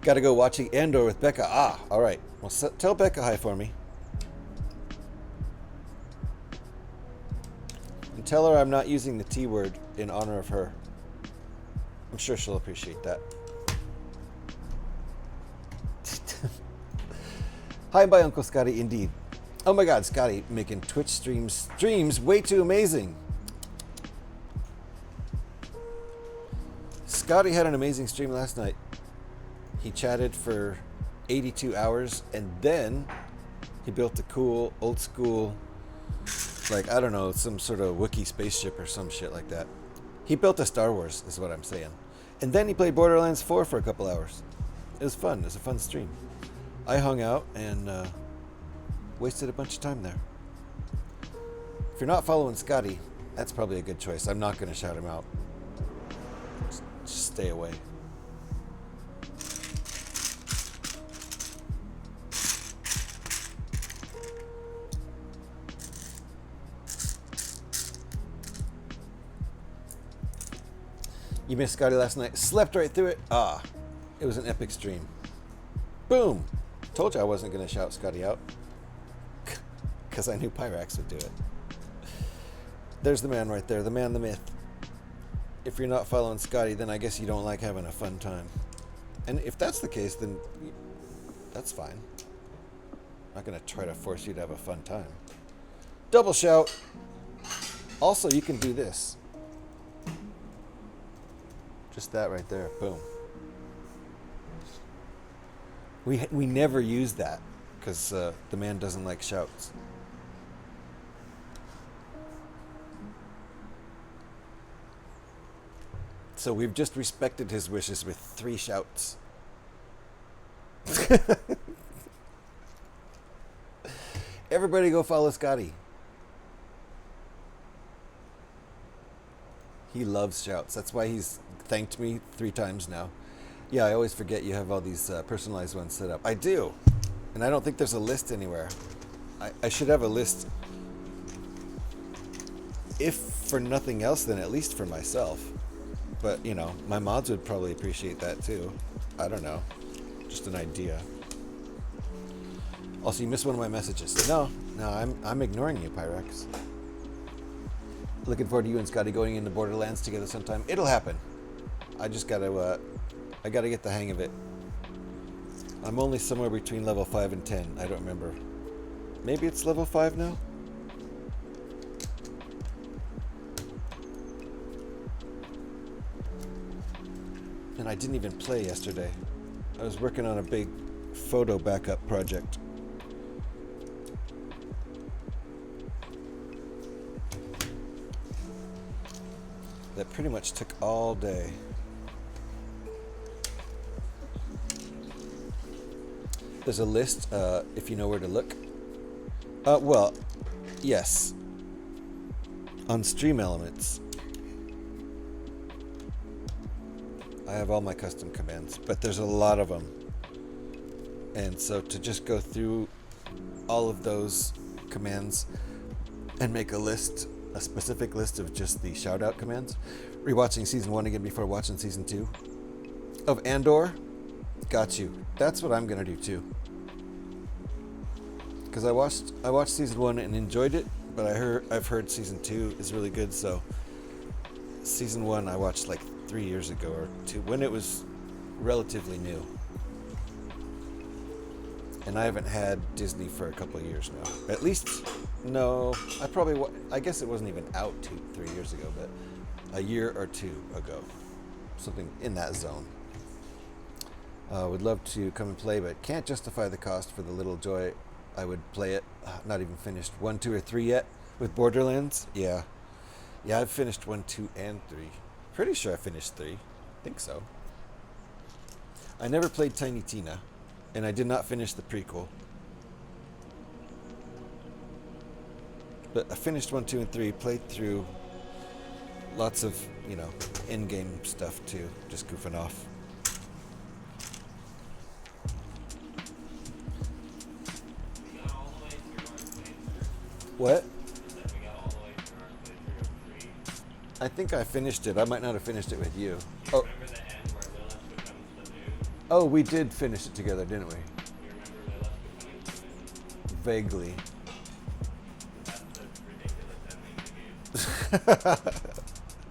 Gotta go watching Andor with Becca. All right. Well, tell Becca hi for me. And tell her I'm not using the T word in honor of her. I'm sure she'll appreciate that. Hi, by Uncle Scotty, indeed. Oh my God, Scotty making Twitch streams way too amazing. Scotty had an amazing stream last night. He chatted for 82 hours and then he built a cool, old school Like, I don't know, some sort of Wookiee spaceship or some shit like that. He built a StarWars, is what I'm saying. And then he played Borderlands 4 for a couple hours. It was fun. It was a fun stream. I hung out and wasted a bunch of time there. If you're not following Scotty, that's probably a good choice. I'm not going to shout him out. Just stay away. You missed Scotty last night. Slept right through it. It was an epic stream. Boom. Told you I wasn't going to shout Scotty out. Because I knew Pyrax would do it. There's the man right there. The man, the myth. If you're not following Scotty, then I guess you don't like having a fun time. And if that's the case, then that's fine. I'm not going to try to force you to have a fun time. Double shout. Also, you can do this. Just that right there. Boom. We never use that because the man doesn't like shouts. So we've just respected his wishes with 3 shouts. Everybody go follow Scotty. He loves shouts. That's why he's thanked me 3 times now. Yeah, I always forget you have all these personalized ones set up. I do. And I don't think there's a list anywhere. I should have a list. If for nothing else, then at least for myself. But, you know, my mods would probably appreciate that too. I don't know. Just an idea. Also, you missed one of my messages. No, I'm ignoring you, Pyrex. Looking forward to you and Scotty going into Borderlands together sometime. It'll happen. I just gotta, I gotta get the hang of it. I'm only somewhere between level 5 and 10. I don't remember. Maybe it's level 5 now? And I didn't even play yesterday. I was working on a big photo backup project. That pretty much took all day. There's a list, if you know where to look. Well, yes. On Stream Elements, I have all my custom commands, but there's a lot of them. And so to just go through all of those commands and make a list, a specific list of just the shout-out commands, rewatching Season 1 again before watching Season 2 of Andor, got you. That's what I'm going to do too. Because I watched Season 1 and enjoyed it, but I've heard Season 2 is really good, so Season 1 I watched like 3 years ago or 2, when it was relatively new. And I haven't had Disney for a couple of years now. At least, no, I guess it wasn't even out 2-3 years ago, but a year or 2 ago. Something in that zone. Would love to come and play, but can't justify the cost for the little joy I would play it. Not even finished 1, 2, or 3 yet with Borderlands. Yeah, I've finished 1, 2, and 3. Pretty sure I finished 3. Think so. I never played Tiny Tina, and I did not finish the prequel. But I finished 1, 2, and 3. Played through lots of, in-game stuff too. Just goofing off. What? I think I finished it. I might not have finished it with you. Oh. Oh, we did finish it together, didn't we? Vaguely.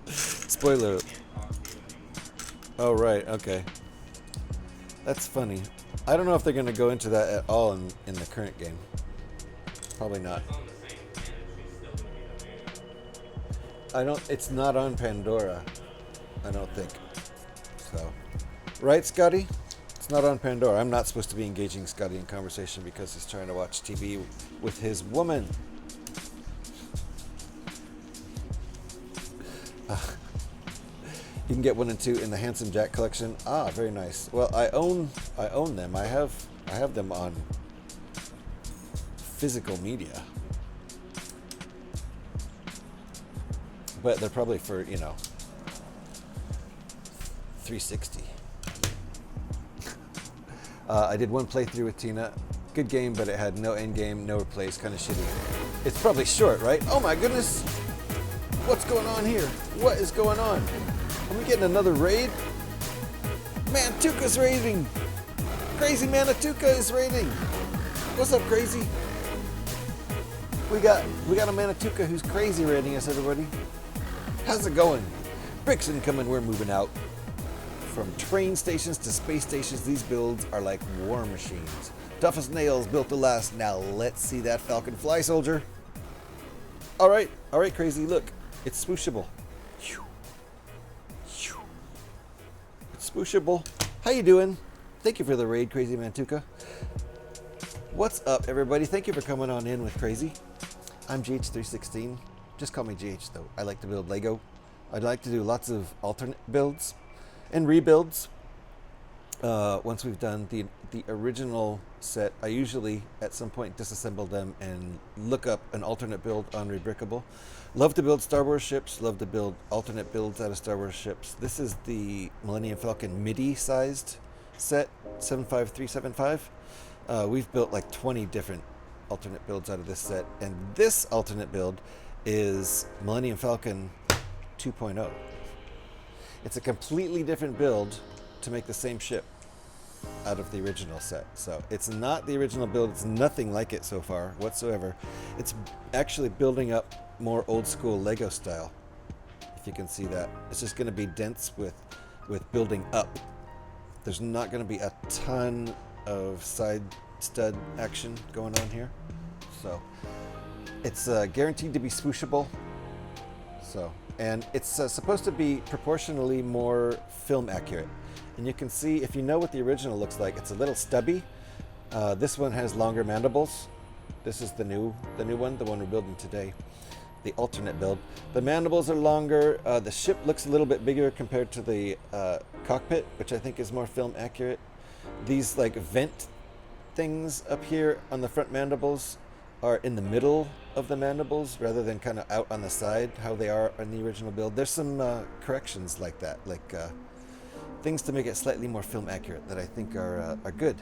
Spoiler. Oh, right. Okay. That's funny. I don't know if they're going to go into that at all in the current game. Probably not. It's not on Pandora, I don't think. So, right, Scotty? It's not on Pandora. I'm not supposed to be engaging Scotty in conversation because he's trying to watch TV with his woman. You can get 1 and 2 in the Handsome Jack collection. Ah, very nice. Well, I own them. I have them on physical media. But they're probably for, 360. I did one playthrough with Tina. Good game, but it had no end game, no replays, kind of shitty. It's probably short, right? Oh my goodness! What's going on here? What is going on? Are we getting another raid? Mantuka's raiding! Crazy Manatuka is raiding! What's up, Crazy? We got a Manatuka who's crazy raiding us, everybody. How's it going? Bricks incoming, we're moving out. From train stations to space stations, these builds are like war machines. Tough as nails, built to last. Now let's see that Falcon fly, soldier. All right, Crazy. Look, it's swooshable. It's swooshable. How you doing? Thank you for the raid, Crazy Mantuka. What's up, everybody? Thank you for coming on in with Crazy. I'm GH316. Just call me GH, though. I like to build Lego. I'd like to do lots of alternate builds and rebuilds. Once we've done the original set, I usually at some point disassemble them and look up an alternate build on Rebrickable. Love to build StarWars ships, love to build alternate builds out of StarWars ships. This is the Millennium Falcon MIDI sized set, 75375. We've built like 20 different alternate builds out of this set, and this alternate build is Millennium Falcon 2.0. It's a completely different build to make the same ship out of the original set. So it's not the original build. It's nothing like it so far whatsoever. It's actually building up more old school Lego style, if you can see that. It's just going to be dense with building up. There's not going to be a ton of side stud action going on here. So it's guaranteed to be swooshable. So, and it's supposed to be proportionally more film accurate. And you can see, if you know what the original looks like, it's a little stubby. This one has longer mandibles. This is the new one, the one we're building today, the alternate build. The mandibles are longer. The ship looks a little bit bigger compared to the cockpit, which I think is more film accurate. These like vent things up here on the front mandibles are in the middle of the mandibles rather than kind of out on the side, how they are in the original build. There's some corrections like that, like things to make it slightly more film accurate that I think are good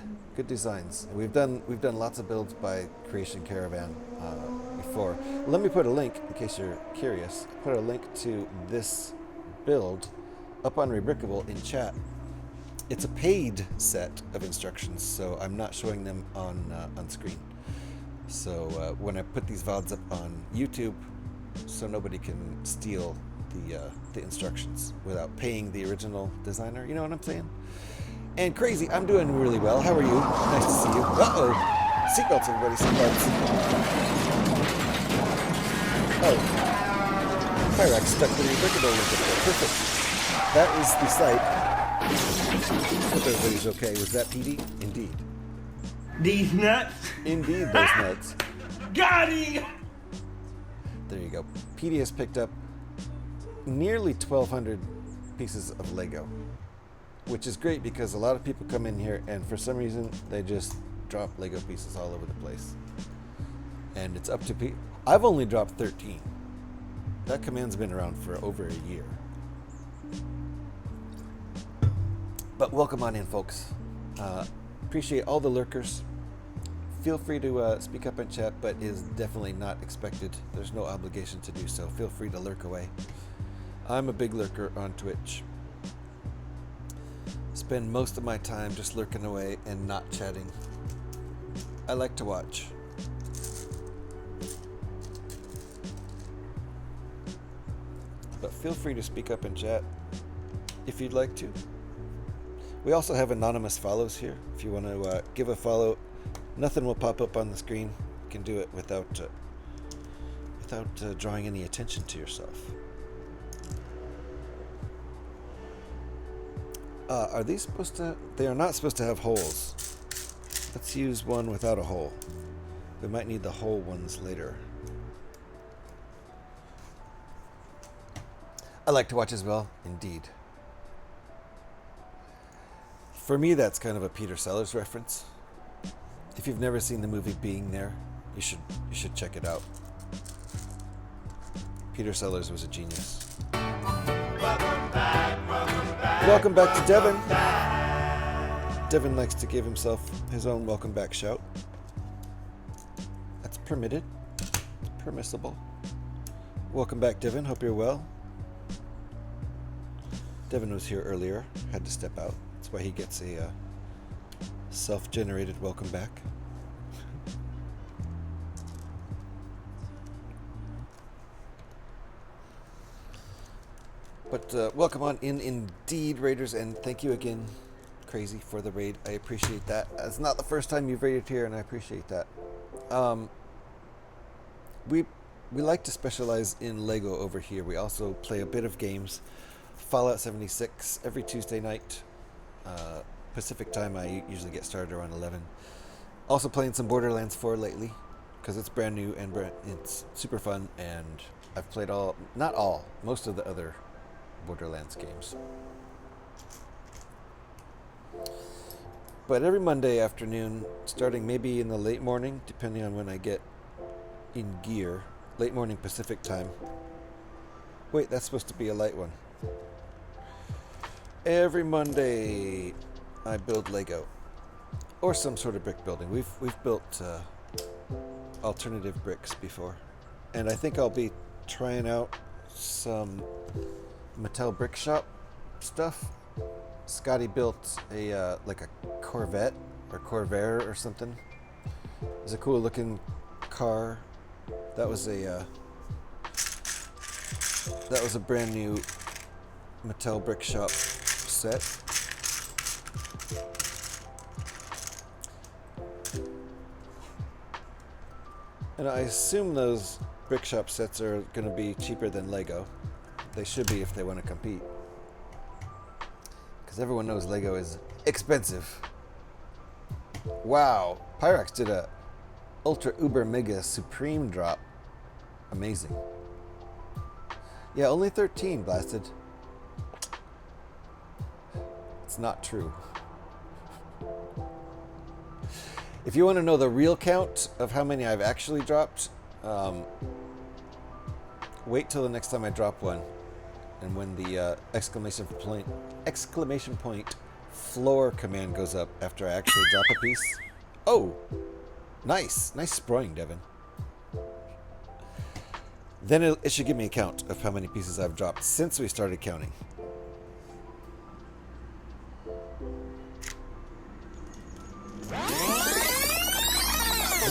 designs. And we've done lots of builds by Creation Caravan before. Let me put a link in case you're curious. Put a link to this build up on Rebrickable in chat. It's a paid set of instructions, so I'm not showing them on screen. So when I put these VODs up on YouTube, so nobody can steal the instructions without paying the original designer. You know what I'm saying? And Crazy, I'm doing really well. How are you? Nice to see you. Uh-oh. Seatbelts, everybody. Seatbelts. Oh. Pyrax stuck with your Brickbuilder link up there. Perfect. That is the site. Hope everybody's okay. Was that PD? Indeed. These nuts. Indeed, those nuts. Got him. There you go. PD has picked up nearly 1,200 pieces of Lego, which is great because a lot of people come in here and for some reason they just drop Lego pieces all over the place. And it's up to people. I've only dropped 13. That command's been around for over a year. But welcome on in, folks. Appreciate all the lurkers. Feel free to speak up in chat, but is definitely not expected. There's no obligation to do so. Feel free to lurk away. I'm a big lurker on Twitch. Spend most of my time just lurking away and not chatting. I like to watch. But feel free to speak up in chat if you'd like to. We also have anonymous follows here. If you want to give a follow, nothing will pop up on the screen. You can do it without drawing any attention to yourself. Are these supposed to? They are not supposed to have holes. Let's use one without a hole. We might need the hole ones later. I like to watch as well, indeed. For me, that's kind of a Peter Sellers reference. If you've never seen the movie Being There, you should check it out. Peter Sellers was a genius. Welcome back to Devin. Devin likes to give himself his own welcome back shout. That's permitted. It's permissible. Welcome back, Devin. Hope you're well. Devin was here earlier. Had to step out. That's why he gets a self-generated welcome back. But welcome on in indeed, Raiders, and thank you again, Crazy, for the raid. I appreciate that. It's not the first time you've raided here, and I appreciate that. We like to specialize in Lego over here. We also play a bit of games. Fallout 76 every Tuesday night, Pacific time. I usually get started around 11. Also playing some Borderlands 4 lately, because it's brand new and it's super fun, and I've played most of the other Borderlands games. But every Monday afternoon, starting maybe in the late morning, depending on when I get in gear, late morning Pacific time. Wait, that's supposed to be a light one. Every Monday, I build Lego, or some sort of brick building. We've built alternative bricks before, and I think I'll be trying out some Mattel Brick Shop stuff. Scotty built a like a Corvette or Corvair or something. It's a cool looking car. That was a brand new Mattel Brick Shop set. And I assume those Brick Shop sets are going to be cheaper than Lego. They should be if they want to compete. Because everyone knows Lego is expensive. Wow. Pyrex did a Ultra Uber Mega Supreme drop. Amazing. Yeah, only 13 blasted. It's not true. If you want to know the real count of how many I've actually dropped, wait till the next time I drop one. And when the exclamation point floor command goes up after I actually drop a piece. Oh, nice sproing, Devin. Then it should give me a count of how many pieces I've dropped since we started counting.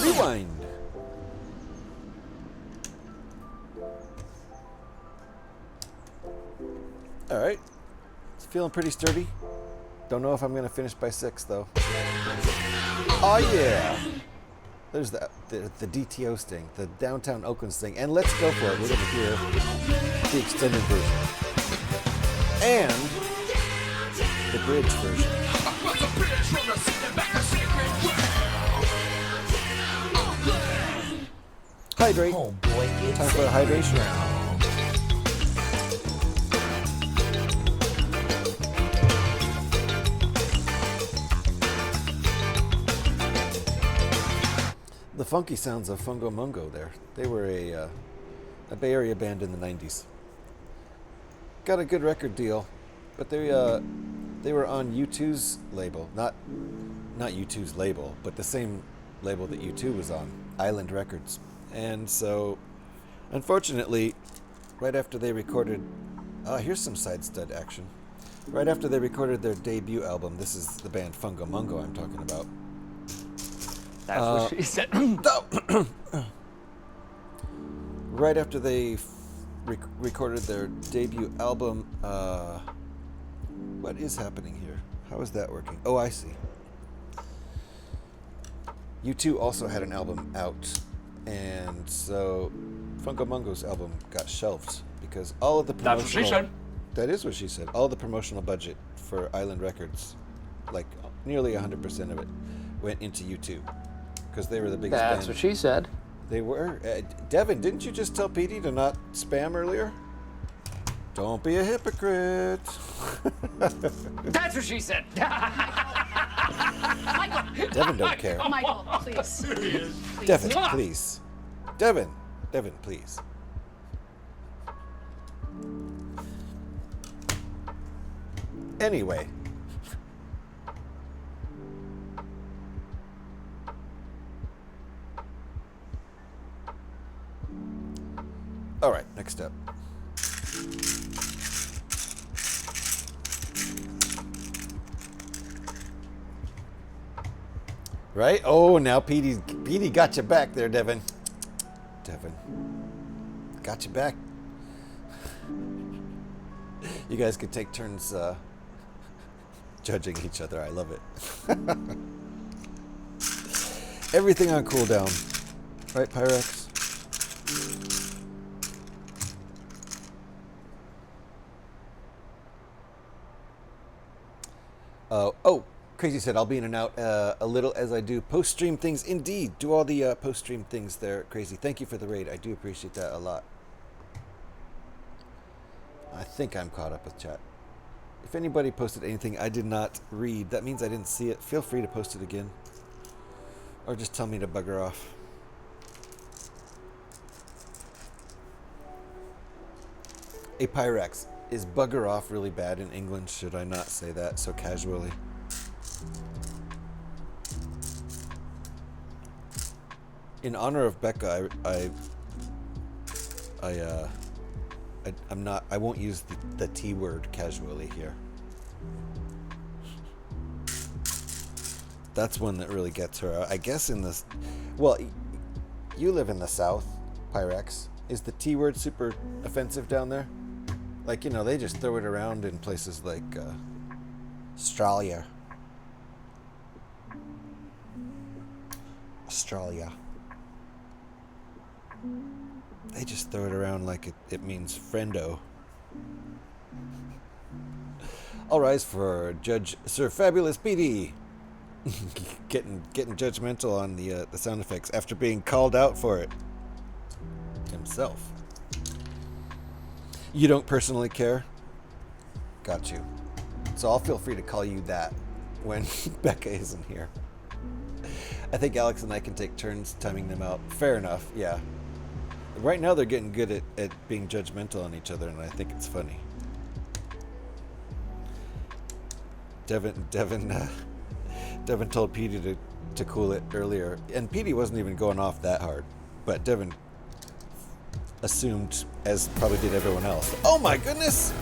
Rewind. All right, it's feeling pretty sturdy. Don't know if I'm gonna finish by 6 though. Oh yeah, there's the DTO sting, the downtown Oakland sting, and let's go for it. We're gonna hear the extended version and the bridge version. Hydrate. Oh boy, Time for a hydration. The funky sounds of Fungo Mungo there. They were a Bay Area band in the 90s. Got a good record deal, but they were on U2's label. Not U2's label, but the same label that U2 was on, Island Records. And so, unfortunately, right after they recorded... here's some side stud action. Right after they recorded their debut album, this is the band Fungo Mungo I'm talking about. That's what she said. Right after they recorded their debut album, what is happening here? How is that working? Oh, I see. U2 also had an album out, and so Funko Mungo's album got shelved because all of the promotional... That's what she said. That is what she said. All the promotional budget for Island Records, like nearly 100% of it, went into U2 because they were the biggest band. That's what she said. They were. Devin, didn't you just tell Petey to not spam earlier? Don't be a hypocrite. That's what she said. Devin don't care. Michael, please. Devin, please. Devin, please. Anyway. All right, next step. Right? Oh, now Petey got you back there, Devin. Devin. Got you back. You guys could take turns judging each other. I love it. Everything on cooldown. Right, Pyrex? Oh, Crazy said, I'll be in and out a little as I do post-stream things. Indeed, do all the post-stream things there, Crazy. Thank you for the raid. I do appreciate that a lot. I think I'm caught up with chat. If anybody posted anything I did not read, that means I didn't see it. Feel free to post it again. Or just tell me to bugger off. A Pyrex. Is bugger off really bad in England? Should I not say that so casually? In honor of Becca, I won't use the T word casually here. That's one that really gets her. I guess in this, well, you live in the South, Pyrex. Is the T word super offensive down there? Like, you know, they just throw it around in places like Australia. They just throw it around like it means friendo. All rise for Judge Sir Fabulous PD. getting judgmental on the sound effects after being called out for it himself. You don't personally care? Got you. So I'll feel free to call you that when Becca isn't here. I think Alex and I can take turns timing them out. Fair enough, yeah. Right now they're getting good at being judgmental on each other, and I think it's funny. Devin told Petey to cool it earlier, and Petey wasn't even going off that hard, but Devin assumed, as probably did everyone else. Oh my goodness!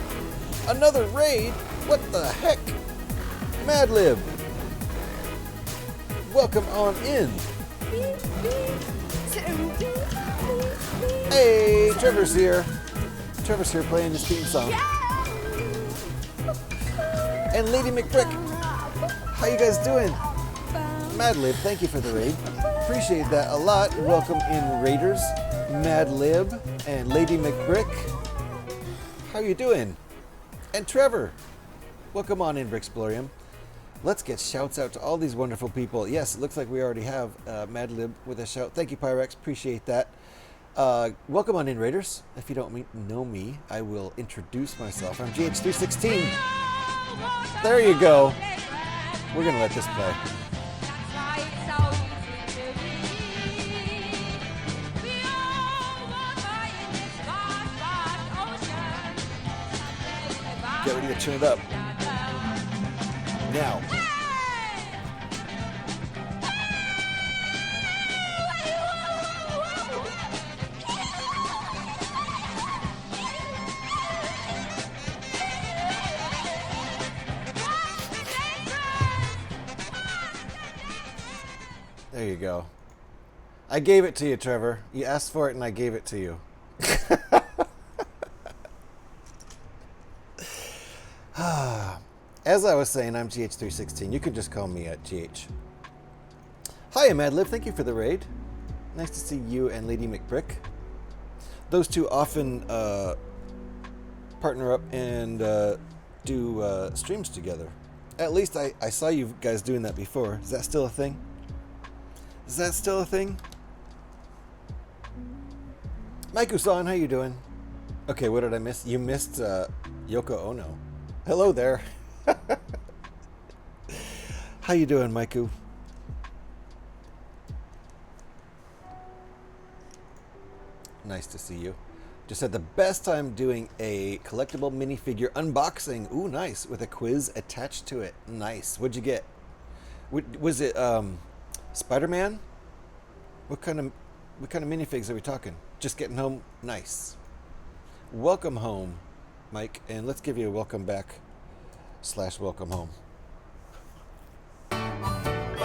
Another raid? What the heck? Madlib! Welcome on in! Hey, Trevor's here! Trevor's here playing his theme song. And Lady McBrick! How you guys doing? Madlib, thank you for the raid. Appreciate that a lot. Welcome in, Raiders. Madlib and Lady McBrick. How you doing? And Trevor. Welcome on in, Bricksplorium. Let's get shouts out to all these wonderful people. Yes, it looks like we already have Madlib with a shout. Thank you, Pyrex. Appreciate that. Welcome on in, Raiders. If you don't know me, I will introduce myself. I'm GH316. There you go. We're going to let this play. Get ready to turn it up. Now. There you go. I gave it to you, Trevor. You asked for it and I gave it to you. As I was saying, I'm GH316. You can just call me at GH. Hi, Madlib. Thank you for the raid. Nice to see you and Lady McBrick. Those two often partner up and do streams together. At least I saw you guys doing that before. Is that still a thing? Is that still a thing? Mike Usan, how you doing? Okay, what did I miss? You missed Yoko Ono. Hello there. How you doing, Maiku? Nice to see you. Just had the best time doing a collectible minifigure unboxing. Ooh, nice. With a quiz attached to it. Nice. What'd you get? Was it Spider-Man? What kind of minifigs are we talking? Just getting home? Nice. Welcome home, Mike. And let's give you a welcome back / welcome home. Welcome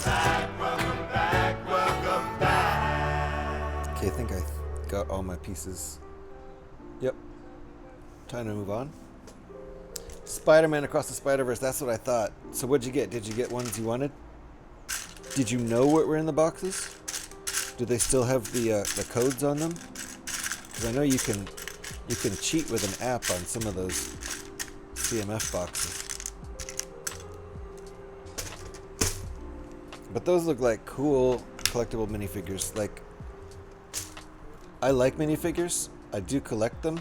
back, welcome back, welcome back. Okay, I think I got all my pieces. Yep. Time to move on. Spider-Man Across the Spider-Verse, that's what I thought. So what'd you get? Did you get ones you wanted? Did you know what were in the boxes? Do they still have the codes on them? Because I know you can cheat with an app on some of those CMF boxes. But those look like cool collectible minifigures. Like, I like minifigures. I do collect them.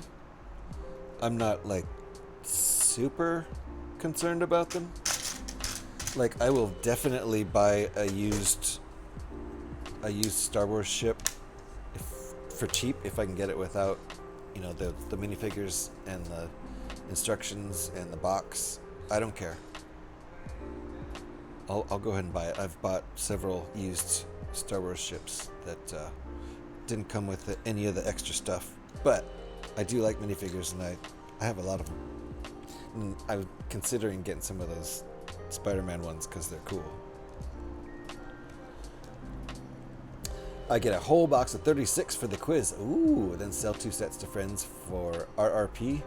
I'm not like super concerned about them. Like, I will definitely buy a used Star Wars ship for cheap if I can get it without, you know, the minifigures and the instructions and the box. I don't care. I'll go ahead and buy it. I've bought several used Star Wars ships that didn't come with any of the extra stuff, but I do like minifigures, and I have a lot of them. And I was considering getting some of those Spider-Man ones because they're cool. I get a whole box of 36 for the quiz. Ooh, then sell 2 sets to friends for RRP.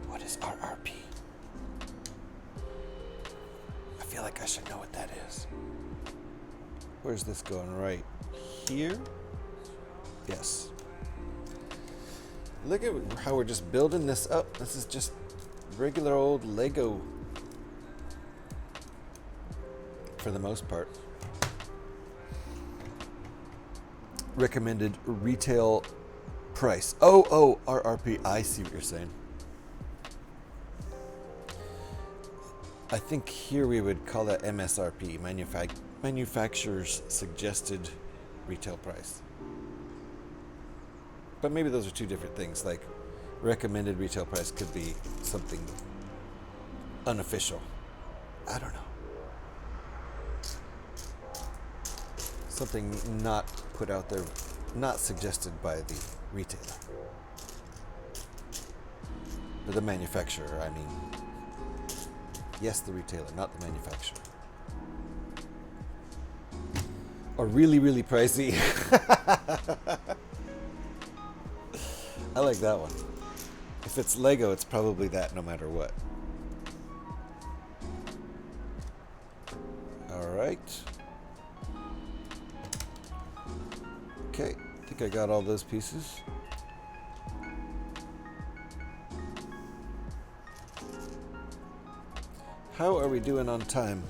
What is RRP? I feel like I should know what that is. Where's this going? Right here? Yes. Look at how we're just building this up. This is just regular old Lego for the most part. Recommended retail price. Oh, RRP. I see what you're saying. I think here we would call that MSRP, manufacturer's suggested retail price. But maybe those are two different things. Like, recommended retail price could be something unofficial. I don't know. Something not put out there, not suggested by the retailer. But the manufacturer, I mean. Yes, the retailer, not the manufacturer. Or really, really pricey. I like that one. If it's Lego, it's probably that no matter what. Alright. Okay, I think I got all those pieces. How are we doing on time?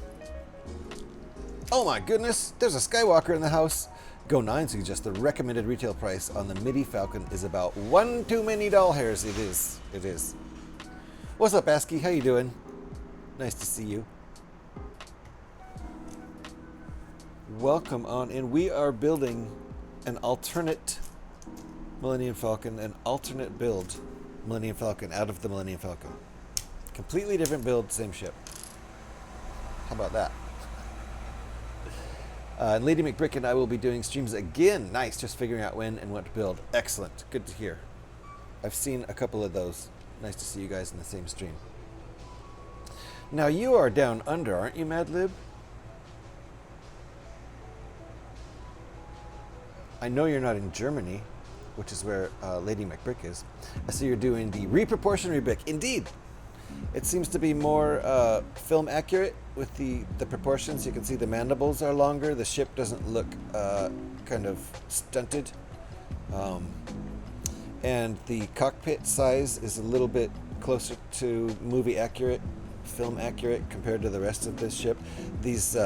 Oh my goodness, there's a Skywalker in the house. Go9 suggests the recommended retail price on the Millennium Falcon is about one too many doll hairs. It is. It is. What's up, ASCII? How you doing? Nice to see you. Welcome on in. We are building an alternate Millennium Falcon, an alternate build Millennium Falcon out of the Millennium Falcon. Completely different build, same ship. How about that? And Lady McBrick and I will be doing streams again. Nice, just figuring out when and what to build. Excellent, good to hear. I've seen a couple of those. Nice to see you guys in the same stream. Now you are down under, aren't you, Madlib? I know you're not in Germany, which is where Lady McBrick is. I see you're doing the reproportion rebrick. Indeed. It seems to be more film accurate with the proportions. You can see the mandibles are longer. The ship doesn't look kind of stunted. And the cockpit size is a little bit closer to movie accurate, film accurate compared to the rest of this ship. These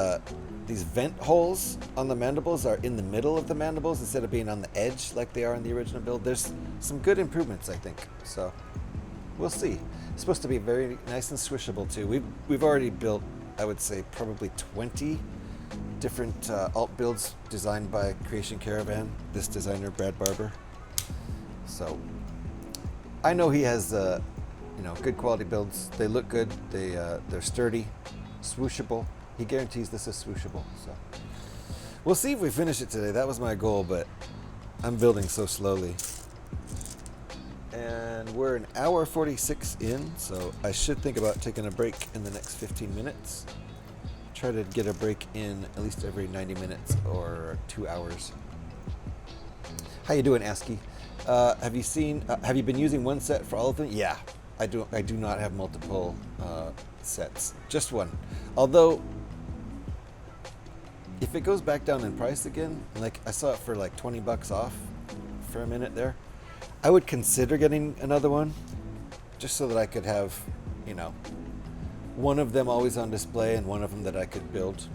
these vent holes on the mandibles are in the middle of the mandibles instead of being on the edge like they are in the original build. There's some good improvements, I think. So we'll see. It's supposed to be very nice and swishable too. We've already built, I would say, probably 20 different alt builds designed by Creation Caravan, this designer Brad Barber. So I know he has good quality builds. They look good. They're sturdy, swooshable. He guarantees this is swooshable. So we'll see if we finish it today. That was my goal, but I'm building so slowly. And we're an hour 46 in, so I should think about taking a break in the next 15 minutes. Try to get a break in at least every 90 minutes or 2 hours. How you doing, ASCII? Have you been using one set for all of them? Yeah, I do not have multiple sets, just one. Although, if it goes back down in price again, like I saw it for like 20 bucks off for a minute there, I would consider getting another one, just so that I could have, one of them always on display and one of them that I could build.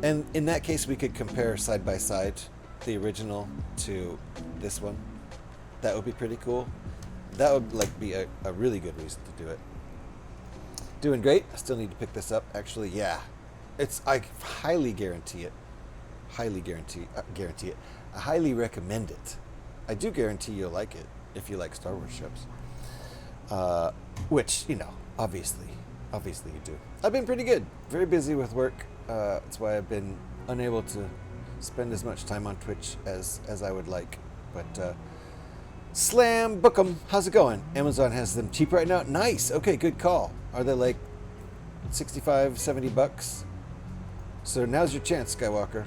And in that case, we could compare side by side the original to this one. That would be pretty cool. That would be a really good reason to do it. Doing great. I still need to pick this up. Actually, yeah. I highly guarantee it. Highly guarantee it. I highly recommend it. I do guarantee you'll like it if you like Star Wars ships. Which, obviously you do. I've been pretty good. Very busy with work. That's why I've been unable to spend as much time on Twitch as I would like. But slam, book 'em. How's it going? Amazon has them cheap right now. Nice. Okay, good call. Are they like 65, 70 bucks? So now's your chance, Skywalker.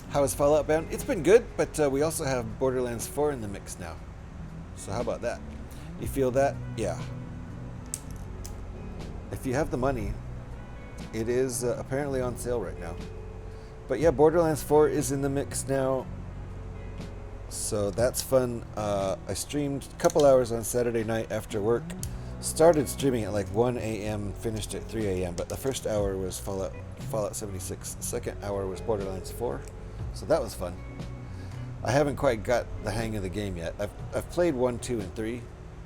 How is Fallout bound? It's been good, but we also have Borderlands 4 in the mix now. So how about that? You feel that? Yeah. If you have the money, it is apparently on sale right now. But yeah, Borderlands 4 is in the mix now. So that's fun. I streamed a couple hours on Saturday night after work. Started streaming at like 1 a.m., finished at 3 a.m., but the first hour was Fallout 76. The second hour was Borderlands 4. So that was fun. I haven't quite got the hang of the game yet. I've played 1, 2, and 3,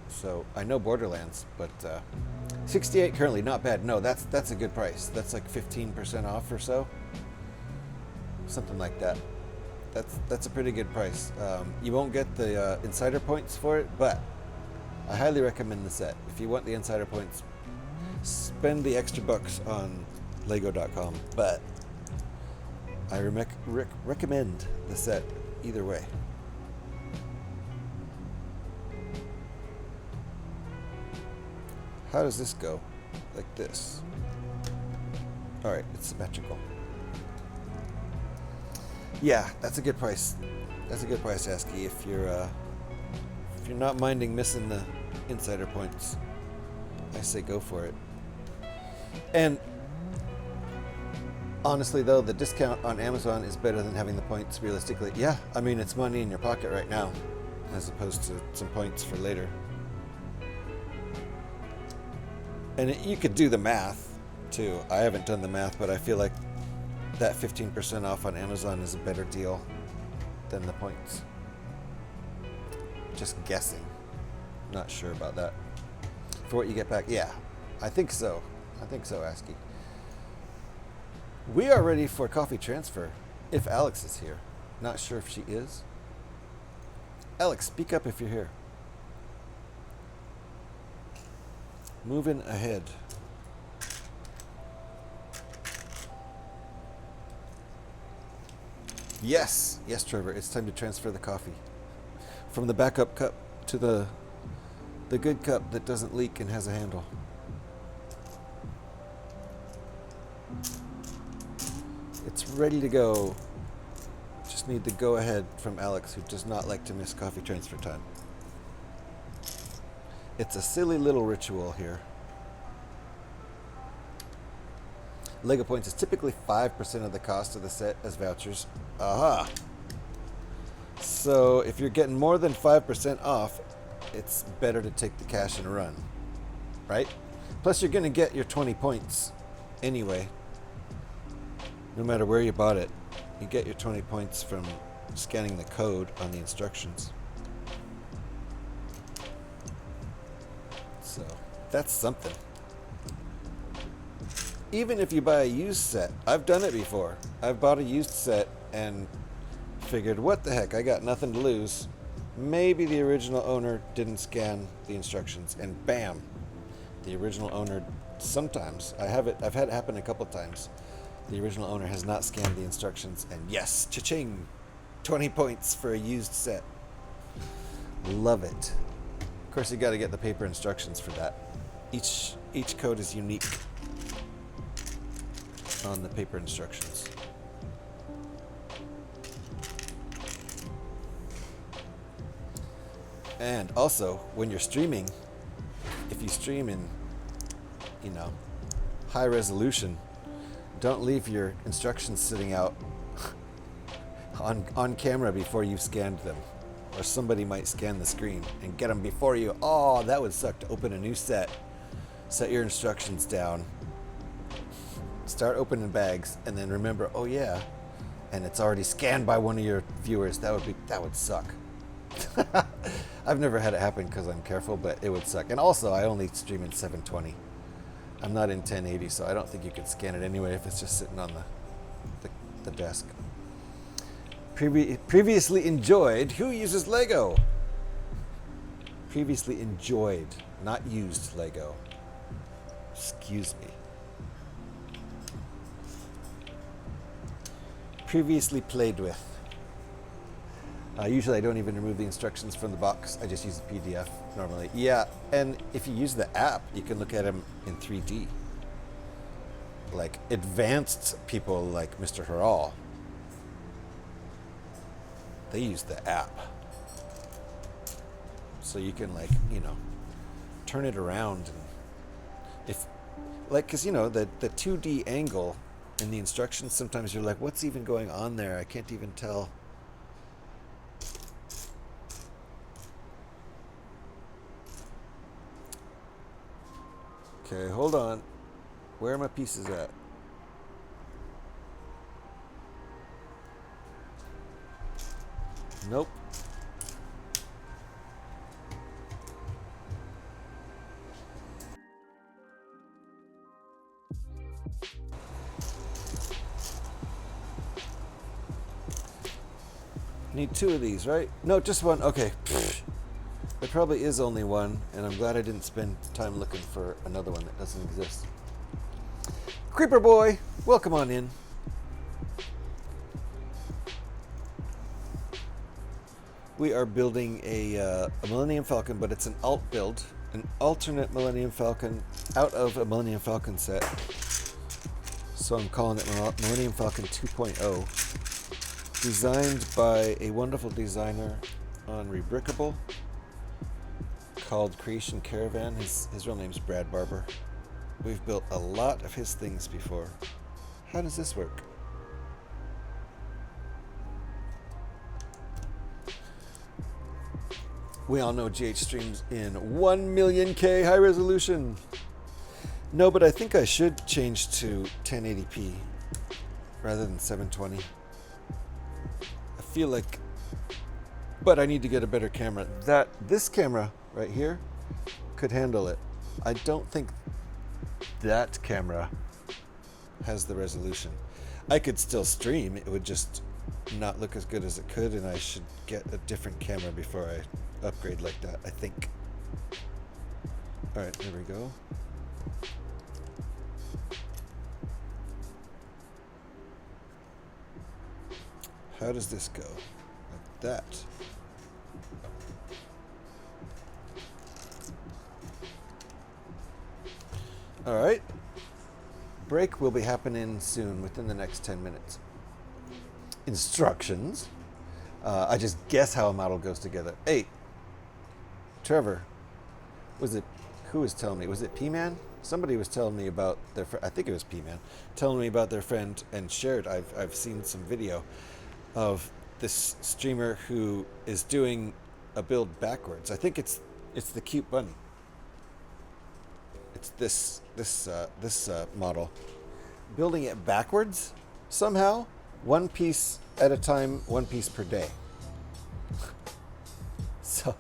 so I know Borderlands, but 68 currently, not bad. No, that's a good price. That's like 15% off or so. Something like that. That's a pretty good price. You won't get the insider points for it, but I highly recommend the set. If you want the insider points, spend the extra bucks on Lego.com. But I recommend the set either way. How does this go? Like this. Alright, it's symmetrical. Yeah, that's a good price. That's a good price, ASCII, if you're not minding missing the insider points. I say go for it. And honestly, though, the discount on Amazon is better than having the points, realistically. Yeah, I mean, it's money in your pocket right now, as opposed to some points for later. And you could do the math, too. I haven't done the math, but I feel like that 15% off on Amazon is a better deal than the points. Just guessing. Not sure about that. For what you get back, yeah, I think so. I think so, ASCII. We are ready for coffee transfer, if Alex is here. Not sure if she is. Alex, speak up if you're here. Moving ahead. Yes, Trevor, it's time to transfer the coffee. From the backup cup to the good cup that doesn't leak and has a handle. It's ready to go. Just need the go ahead from Alex, who does not like to miss coffee transfer time. It's a silly little ritual here. Lego points is typically 5% of the cost of the set as vouchers. Aha! So if you're getting more than 5% off, it's better to take the cash and run, right? Plus you're going to get your 20 points anyway No matter where you bought it, you get your 20 points from scanning the code on the instructions. So that's something. Even if you buy a used set, I've done it before. I've bought a used set and figured, what the heck, I got nothing to lose. Maybe the original owner didn't scan the instructions, and bam, the original owner, sometimes, I've had it happen a couple times. The original owner has not scanned the instructions, and yes, cha-ching, 20 points for a used set. Love it. Of course, you got to get the paper instructions for that. Each code is unique on the paper instructions. And also, when you're streaming, if you stream in, high resolution, don't leave your instructions sitting out on camera before you've scanned them. Or somebody might scan the screen and get them before you. Oh, that would suck to open a new set. Set your instructions down. Start opening bags, and then remember, oh yeah, and it's already scanned by one of your viewers. That would suck. I've never had it happen because I'm careful, but it would suck. And also, I only stream in 720. I'm not in 1080, so I don't think you could scan it anyway if it's just sitting on the desk. Previously enjoyed. Who uses Lego? Previously enjoyed, not used Lego. Excuse me. Previously played with. Usually I don't even remove the instructions from the box. I just use the PDF normally. Yeah, and if you use the app, you can look at them in 3D. Like advanced people like Mr. Harral, they use the app. So you can turn it around. And because the 2D angle in the instructions, sometimes you're like, what's even going on there? I can't even tell. Okay, hold on. Where are my pieces at? Nope. Need 2 of these, right? No, just one. Okay. There probably is only one, and I'm glad I didn't spend time looking for another one that doesn't exist. Creeper boy, welcome on in. We are building a Millennium Falcon, but it's an alt build, an alternate Millennium Falcon out of a Millennium Falcon set. So I'm calling it Millennium Falcon 2.0. Designed by a wonderful designer on Rebrickable called Creation Caravan. His real name's Brad Barber. We've built a lot of his things before. How does this work? We all know GH streams in 1,000,000K high resolution. No, but I think I should change to 1080p rather than 720. I feel like, but I need to get a better camera. This camera right here could handle it. I don't think that camera has the resolution. I could still stream. It would just not look as good as it could, and I should get a different camera before I upgrade like that, I think. All right, there we go. How does this go? Like that. All right. Break will be happening soon, within the next 10 minutes. Instructions. I just guess how a model goes together. Hey, Trevor, who was telling me? Was it P-Man? Somebody was telling me about their I think it was P-Man, telling me about their friend and shared. I've seen some video of this streamer who is doing a build backwards. I think it's the cute bunny. It's this model, building it backwards Somehow, one piece at a time, one piece per day. So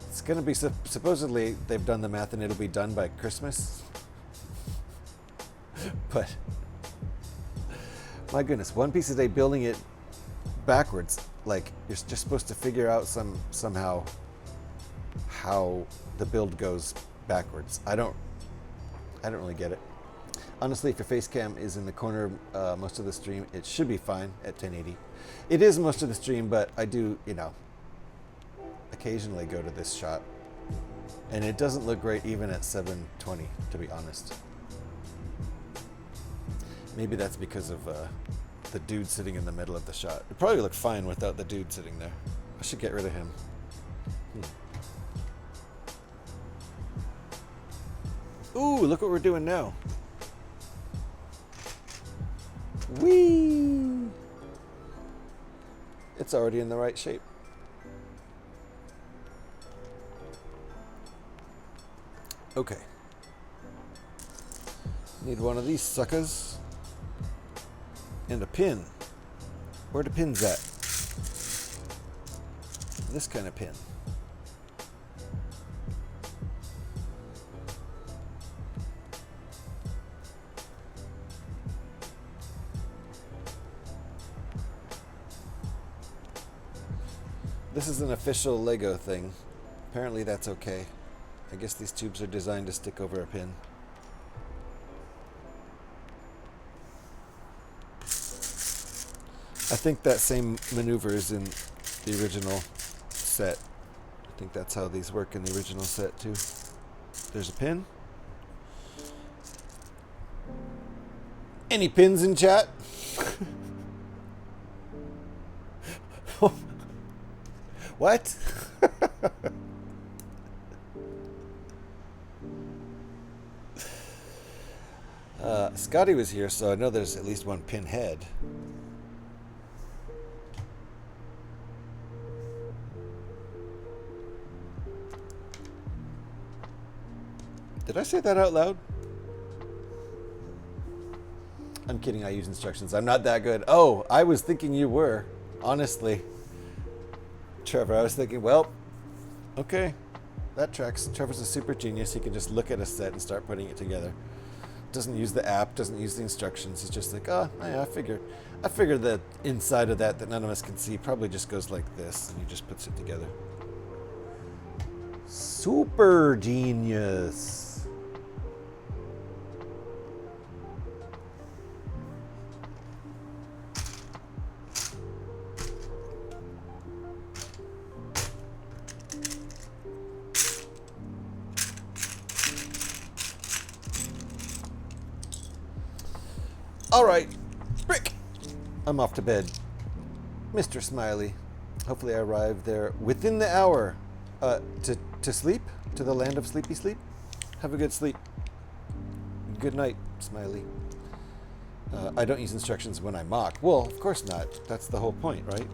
it's going to be, supposedly they've done the math and it'll be done by Christmas. But my goodness, one piece a day, building it backwards. Like, you're just supposed to figure out somehow how the build goes backwards. I don't really get it. Honestly, if your face cam is in the corner most of the stream, it should be fine at 1080. It is most of the stream, but I do, occasionally go to this shot. And it doesn't look great even at 720, to be honest. Maybe that's because of the dude sitting in the middle of the shot. It probably look fine without the dude sitting there. I should get rid of him. Ooh, look what we're doing now. Whee! It's already in the right shape. Okay. Need one of these suckers. And a pin. Where the pin's at? This kind of pin. This is an official Lego thing. Apparently that's okay. I guess these tubes are designed to stick over a pin. I think that same maneuver is in the original set. I think that's how these work in the original set too. There's a pin. Any pins in chat? What? Scotty was here, so I know there's at least one pinhead. Did I say that out loud? I'm kidding, I use instructions. I'm not that good. Oh, I was thinking you were. Honestly. Trevor, I was thinking, well, okay, that tracks. Trevor's a super genius. He can just look at a set and start putting it together. Doesn't use the app, doesn't use the instructions. He's just like, oh, yeah, I figured that inside of that none of us can see probably just goes like this, and he just puts it together. Super genius. All right, Brick. I'm off to bed. Mr. Smiley. Hopefully I arrive there within the hour to sleep, to the land of sleepy sleep. Have a good sleep. Good night, Smiley. I don't use instructions when I mock. Well, of course not. That's the whole point, right?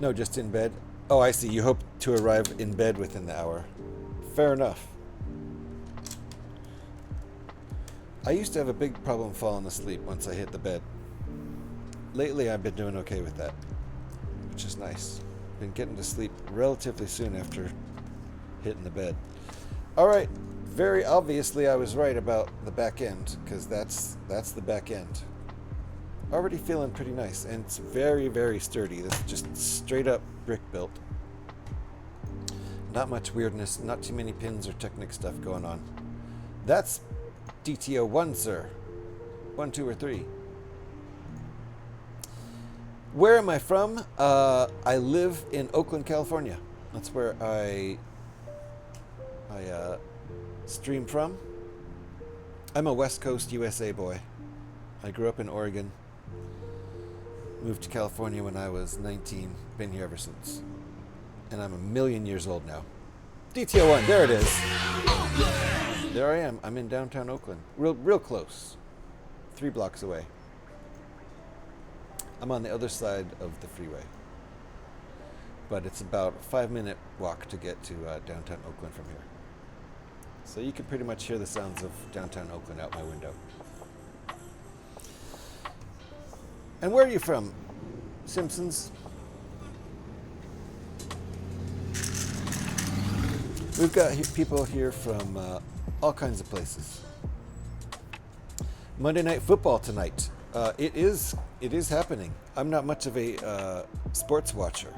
No, just in bed. Oh, I see. You hope to arrive in bed within the hour. Fair enough. I used to have a big problem falling asleep once I hit the bed. Lately, I've been doing okay with that, which is nice. Been getting to sleep relatively soon after hitting the bed. All right. Very obviously, I was right about the back end, because that's the back end. Already feeling pretty nice, and it's very, very sturdy. This is just straight up brick built. Not much weirdness, not too many pins or Technic stuff going on. That's DTO 1, sir. 1, 2, or 3. Where am I from? I live in Oakland, California. That's where I stream from. I'm a West Coast USA boy. I grew up in Oregon. Moved to California when I was 19. Been here ever since. And I'm 1,000,000 years old now. DTO 1, there it is. There I am. I'm in downtown Oakland. Real close. 3 blocks away. I'm on the other side of the freeway. but it's about a 5-minute walk to get to downtown Oakland from here. So you can pretty much hear the sounds of downtown Oakland out my window. And where are you from, Simpsons? We've got people here from all kinds of places. Monday Night Football tonight. It is happening. I'm not much of a sports watcher,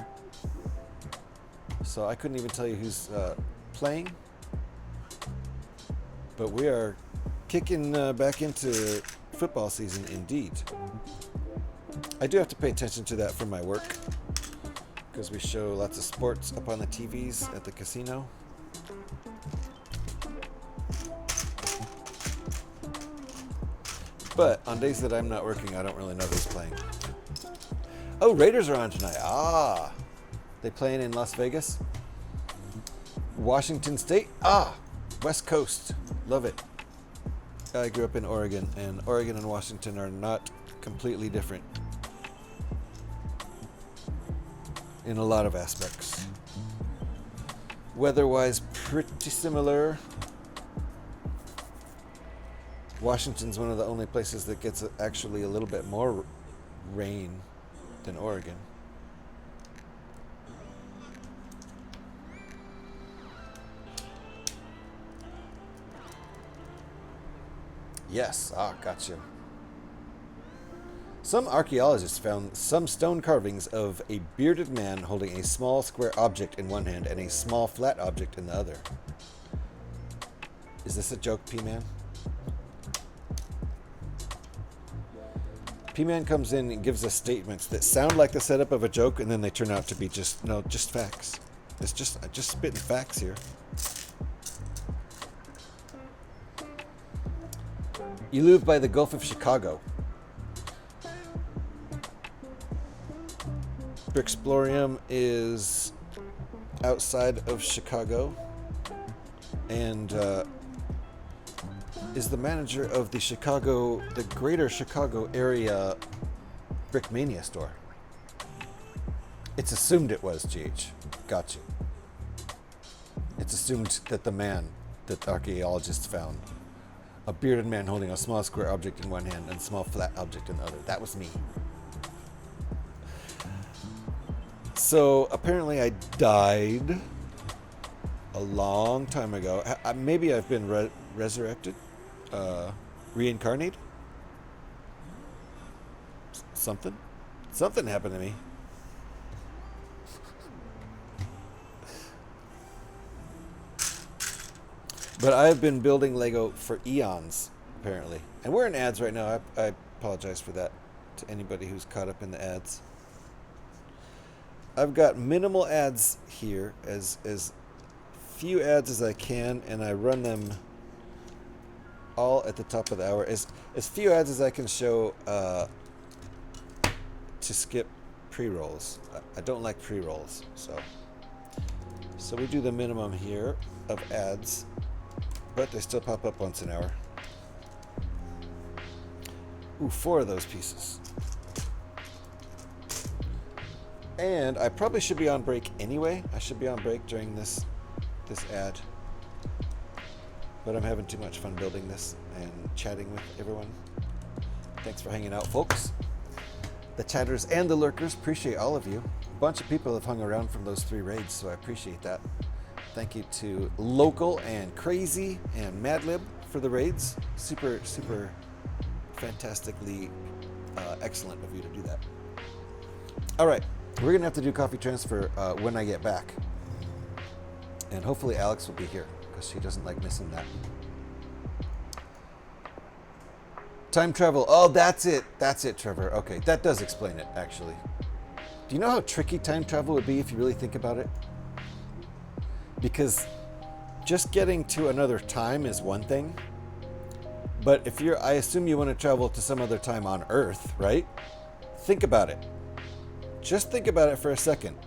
so I couldn't even tell you who's playing. But we are kicking back into football season indeed. I do have to pay attention to that for my work, because we show lots of sports up on the TVs at the casino. But on days that I'm not working, I don't really know who's playing. Oh, Raiders are on tonight. Ah, they playing in Las Vegas? Washington State? Ah, West Coast. Love it. I grew up in Oregon, and Oregon and Washington are not completely different in a lot of aspects. Weather-wise, pretty similar. Washington's one of the only places that gets actually a little bit more rain than Oregon. Yes, gotcha. Some archaeologists found some stone carvings of a bearded man holding a small square object in one hand and a small flat object in the other. Is this a joke, P-Man? P-Man comes in and gives us statements that sound like the setup of a joke, and then they turn out to be just facts. It's just spitting facts here. You live by the Gulf of Chicago. Brickbuilding is outside of Chicago, and is the manager of the Greater Chicago area Brickmania store. It's assumed it was GH. Got you. It's assumed that the man that the archaeologists found, a bearded man holding a small square object in one hand and a small flat object in the other. That was me. So apparently I died a long time ago. Maybe I've been resurrected. Reincarnated? Something happened to me. But I've been building Lego for eons, apparently. And we're in ads right now. I apologize for that to anybody who's caught up in the ads. I've got minimal ads here, as few ads as I can, and I run them all at the top of the hour. As few ads as I can show to skip pre-rolls. I don't like pre-rolls, so we do the minimum here of ads, but they still pop up once an hour. Ooh, 4 of those pieces. And I probably should be on break anyway. I should be on break during this ad. But I'm having too much fun building this and chatting with everyone. Thanks for hanging out, folks. The chatters and the lurkers, appreciate all of you. A bunch of people have hung around from those 3 raids, so I appreciate that. Thank you to Local and Crazy and Madlib for the raids. Super, super fantastically excellent of you to do that. All right, we're going to have to do coffee transfer when I get back. And hopefully Alex will be here, because she doesn't like missing that. Time travel. Oh, that's it. That's it, Trevor. Okay, that does explain it, actually. Do you know how tricky time travel would be if you really think about it? Because just getting to another time is one thing. But if I assume you want to travel to some other time on Earth, right? Think about it. Just think about it for a second.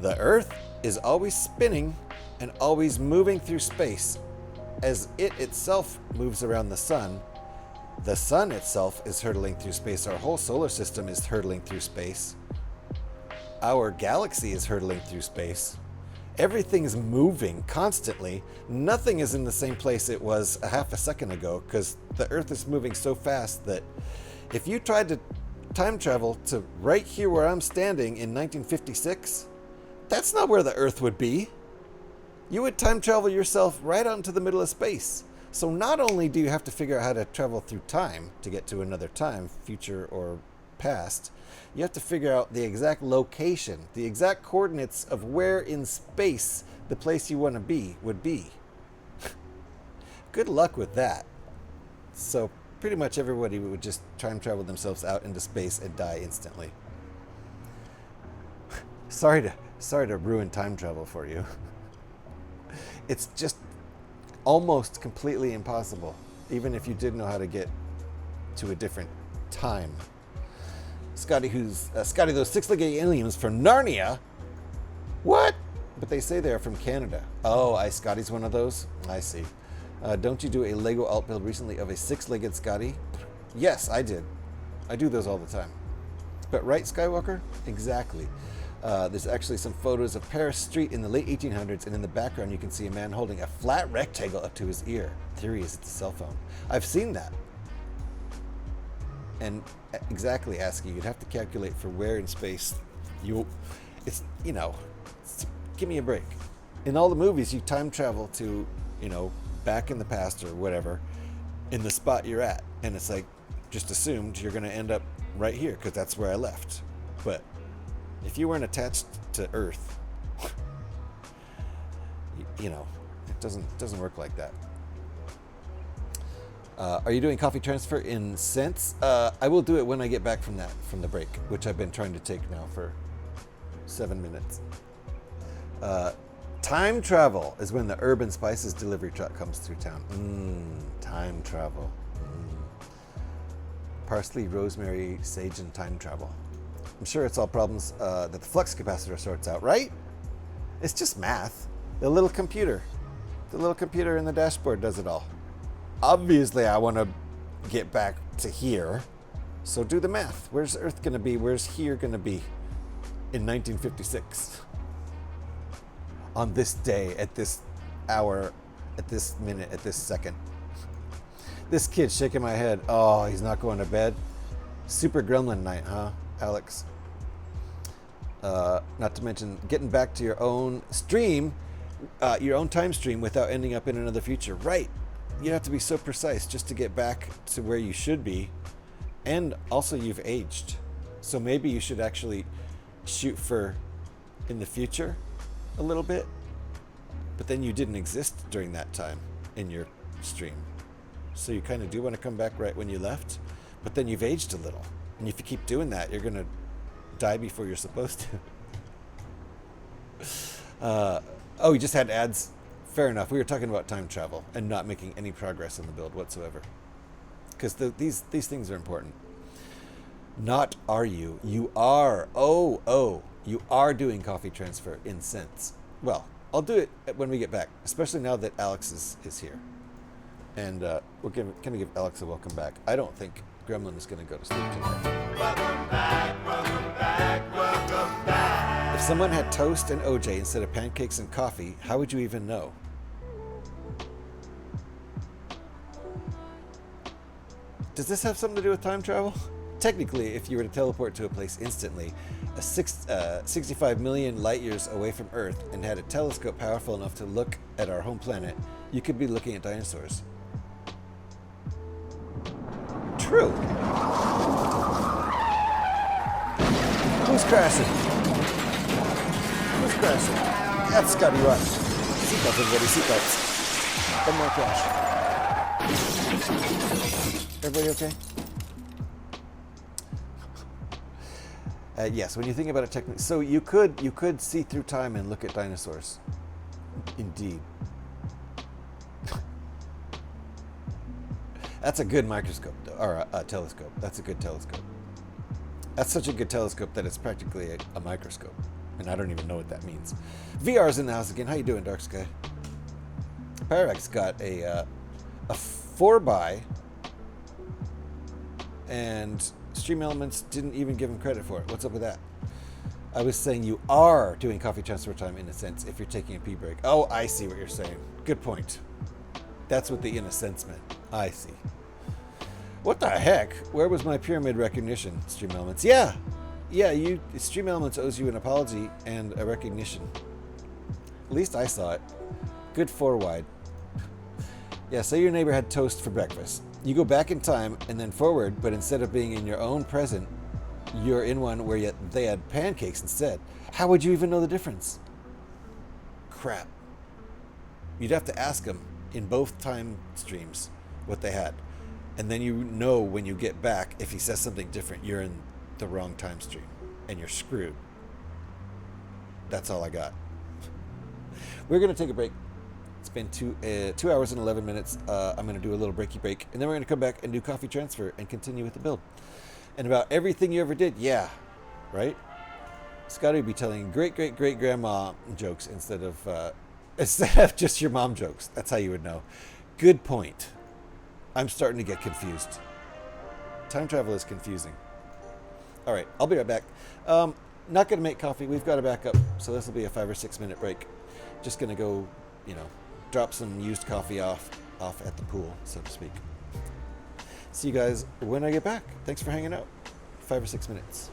The Earth is always spinning and always moving through space as it itself moves around the sun. The sun itself is hurtling through space. Our whole solar system is hurtling through space. our galaxy is hurtling through space. Everything's moving constantly. Nothing is in the same place it was a half a second ago because the Earth is moving so fast that if you tried to time travel to right here where I'm standing in 1956, that's not where the Earth would be. You would time travel yourself right out into the middle of space. So not only do you have to figure out how to travel through time to get to another time, future or past, you have to figure out the exact location, the exact coordinates of where in space the place you want to be would be. Good luck with that. So pretty much everybody would just time travel themselves out into space and die instantly. Sorry to ruin time travel for you. It's just almost completely impossible, even if you did know how to get to a different time. Scotty, those six-legged aliens from Narnia? What? But they say they're from Canada. Oh, Scotty's one of those? I see. Don't you do a Lego alt build recently of a six-legged Scotty? Yes, I did. I do those all the time. But right, Skywalker? Exactly. There's actually some photos of Paris Street in the late 1800s, and in the background you can see a man holding a flat rectangle up to his ear. Theory is it's a cell phone. I've seen that. And exactly, asking, you'd have to calculate for where in space give me a break. In all the movies, you time travel to, back in the past or whatever, in the spot you're at. And it's like, just assumed you're going to end up right here because that's where I left. But if you weren't attached to Earth, it doesn't work like that. Are you doing coffee transfer in cents? I will do it when I get back from the break, which I've been trying to take now for 7 minutes. Time travel is when the Urban Spices delivery truck comes through town. Time travel. Parsley, rosemary, sage, and time travel. I'm sure it's all problems that the flux capacitor sorts out, right? It's just math. The little computer in the dashboard does it all. Obviously, I want to get back to here, so do the math. Where's Earth going to be? Where's here going to be in 1956? On this day, at this hour, at this minute, at this second. This kid's shaking my head. Oh, he's not going to bed? Super gremlin night, huh, Alex? Not to mention getting back to your own stream, your own time stream without ending up in another future. Right. You have to be so precise just to get back to where you should be. And also you've aged. So maybe you should actually shoot for in the future a little bit. But then you didn't exist during that time in your stream. So you kind of do want to come back right when you left. But then you've aged a little. And if you keep doing that, you're going to die before you're supposed to. You just had ads. Fair enough. We were talking about time travel and not making any progress in the build whatsoever. Because these things are important. Not are you. You are. You are doing coffee transfer in cents. Well, I'll do it when we get back, especially now that Alex is here. And we're going to give Alex a welcome back. I don't think Gremlin is going to go to sleep tonight. Welcome back, welcome back, welcome back. If someone had toast and OJ instead of pancakes and coffee, how would you even know? Does this have something to do with time travel? Technically, if you were to teleport to a place instantly, 65 million light years away from Earth, and had a telescope powerful enough to look at our home planet, you could be looking at dinosaurs. True. Who's crashing? Who's crashing? That's Scotty Rock. Seatbelts, everybody, seatbelts. One more crash. Everybody okay? Yes, when you think about it technically, so you could see through time and look at dinosaurs. Indeed. That's a good microscope, or a telescope. That's a good telescope. That's such a good telescope that it's practically a microscope, and I don't even know what that means. VR's in the house again. How you doing, Dark Sky? Pyrex got a 4x, and Stream Elements didn't even give him credit for it. What's up with that? I was saying you are doing coffee transfer time in a sense if you're taking a pee break. Oh, I see what you're saying. Good point. That's what the in a sense meant. I see. What the heck? Where was my pyramid recognition, Stream Elements? Yeah, Stream Elements owes you an apology and a recognition. At least I saw it. Good 4-wide. Yeah, say your neighbor had toast for breakfast. You go back in time and then forward, but instead of being in your own present, you're in one where they had pancakes instead. How would you even know the difference? Crap. You'd have to ask them in both time streams what they had. And then you know when you get back, if he says something different, you're in the wrong time stream. And you're screwed. That's all I got. We're going to take a break. It's been 2 hours and 11 minutes. I'm going to do a little breaky break. And then we're going to come back and do coffee transfer and continue with the build. And about everything you ever did, yeah, right? Scotty would be telling great-great-great-grandma jokes instead of just your mom jokes. That's how you would know. Good point. I'm starting to get confused. Time travel is confusing. All right, I'll be right back. Not going to make coffee. We've got to back up. So this will be a 5 or 6 minute break. Just going to go, drop some used coffee off at the pool, so to speak. See you guys when I get back. Thanks for hanging out. 5 or 6 minutes.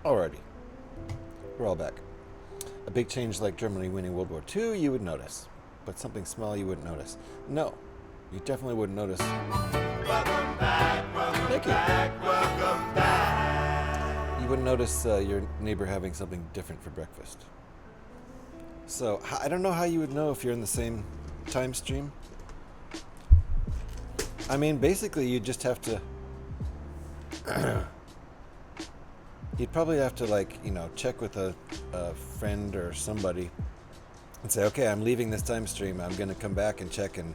Alrighty. We're all back. A big change like Germany winning World War II, you would notice. But something small you wouldn't notice. No, you definitely wouldn't notice. Welcome back, welcome Thank you. back, welcome back. You wouldn't notice your neighbor having something different for breakfast. So, I don't know how you would know if you're in the same time stream. I mean, basically, you just have to... You'd probably have to, like, you know, check with a friend or somebody and say, okay, I'm leaving this time stream. I'm going to come back and check, and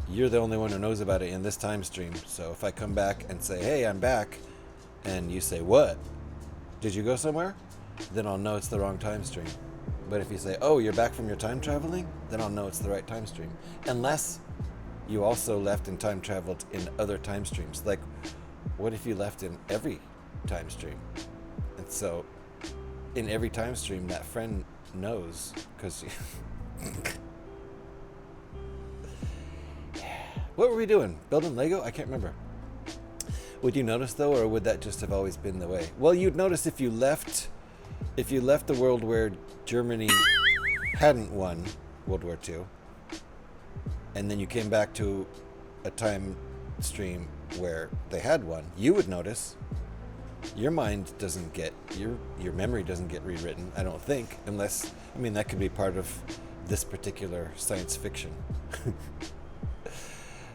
you're the only one who knows about it in this time stream. So if I come back and say, hey, I'm back, and you say, what? Did you go somewhere? Then I'll know it's the wrong time stream. But if you say, oh, you're back from your time traveling, then I'll know it's the right time stream. Unless you also left and time traveled in other time streams. Like, what if you left in every time stream? And so, in every time stream, that friend knows, because... What were we doing? Building Lego? I can't remember. Would you notice, though, or would that just have always been the way? Well, you'd notice if you left the world where Germany hadn't won World War II, and then you came back to a time stream where they had won, you would notice. Your mind doesn't get, your memory doesn't get rewritten, I don't think, unless, I mean, that could be part of this particular science fiction.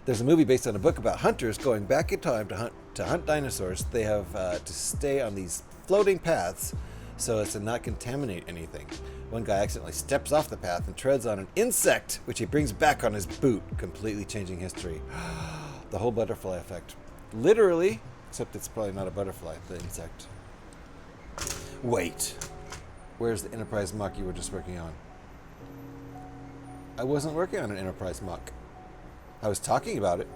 There's a movie based on a book about hunters going back in time to hunt dinosaurs. They have to stay on these floating paths so as to not contaminate anything. One guy accidentally steps off the path and treads on an insect, which he brings back on his boot, completely changing history. The whole butterfly effect. Literally, except it's probably not a butterfly, the insect. Wait. Where's the Enterprise mock you were just working on? I wasn't working on an Enterprise mock. I was talking about it.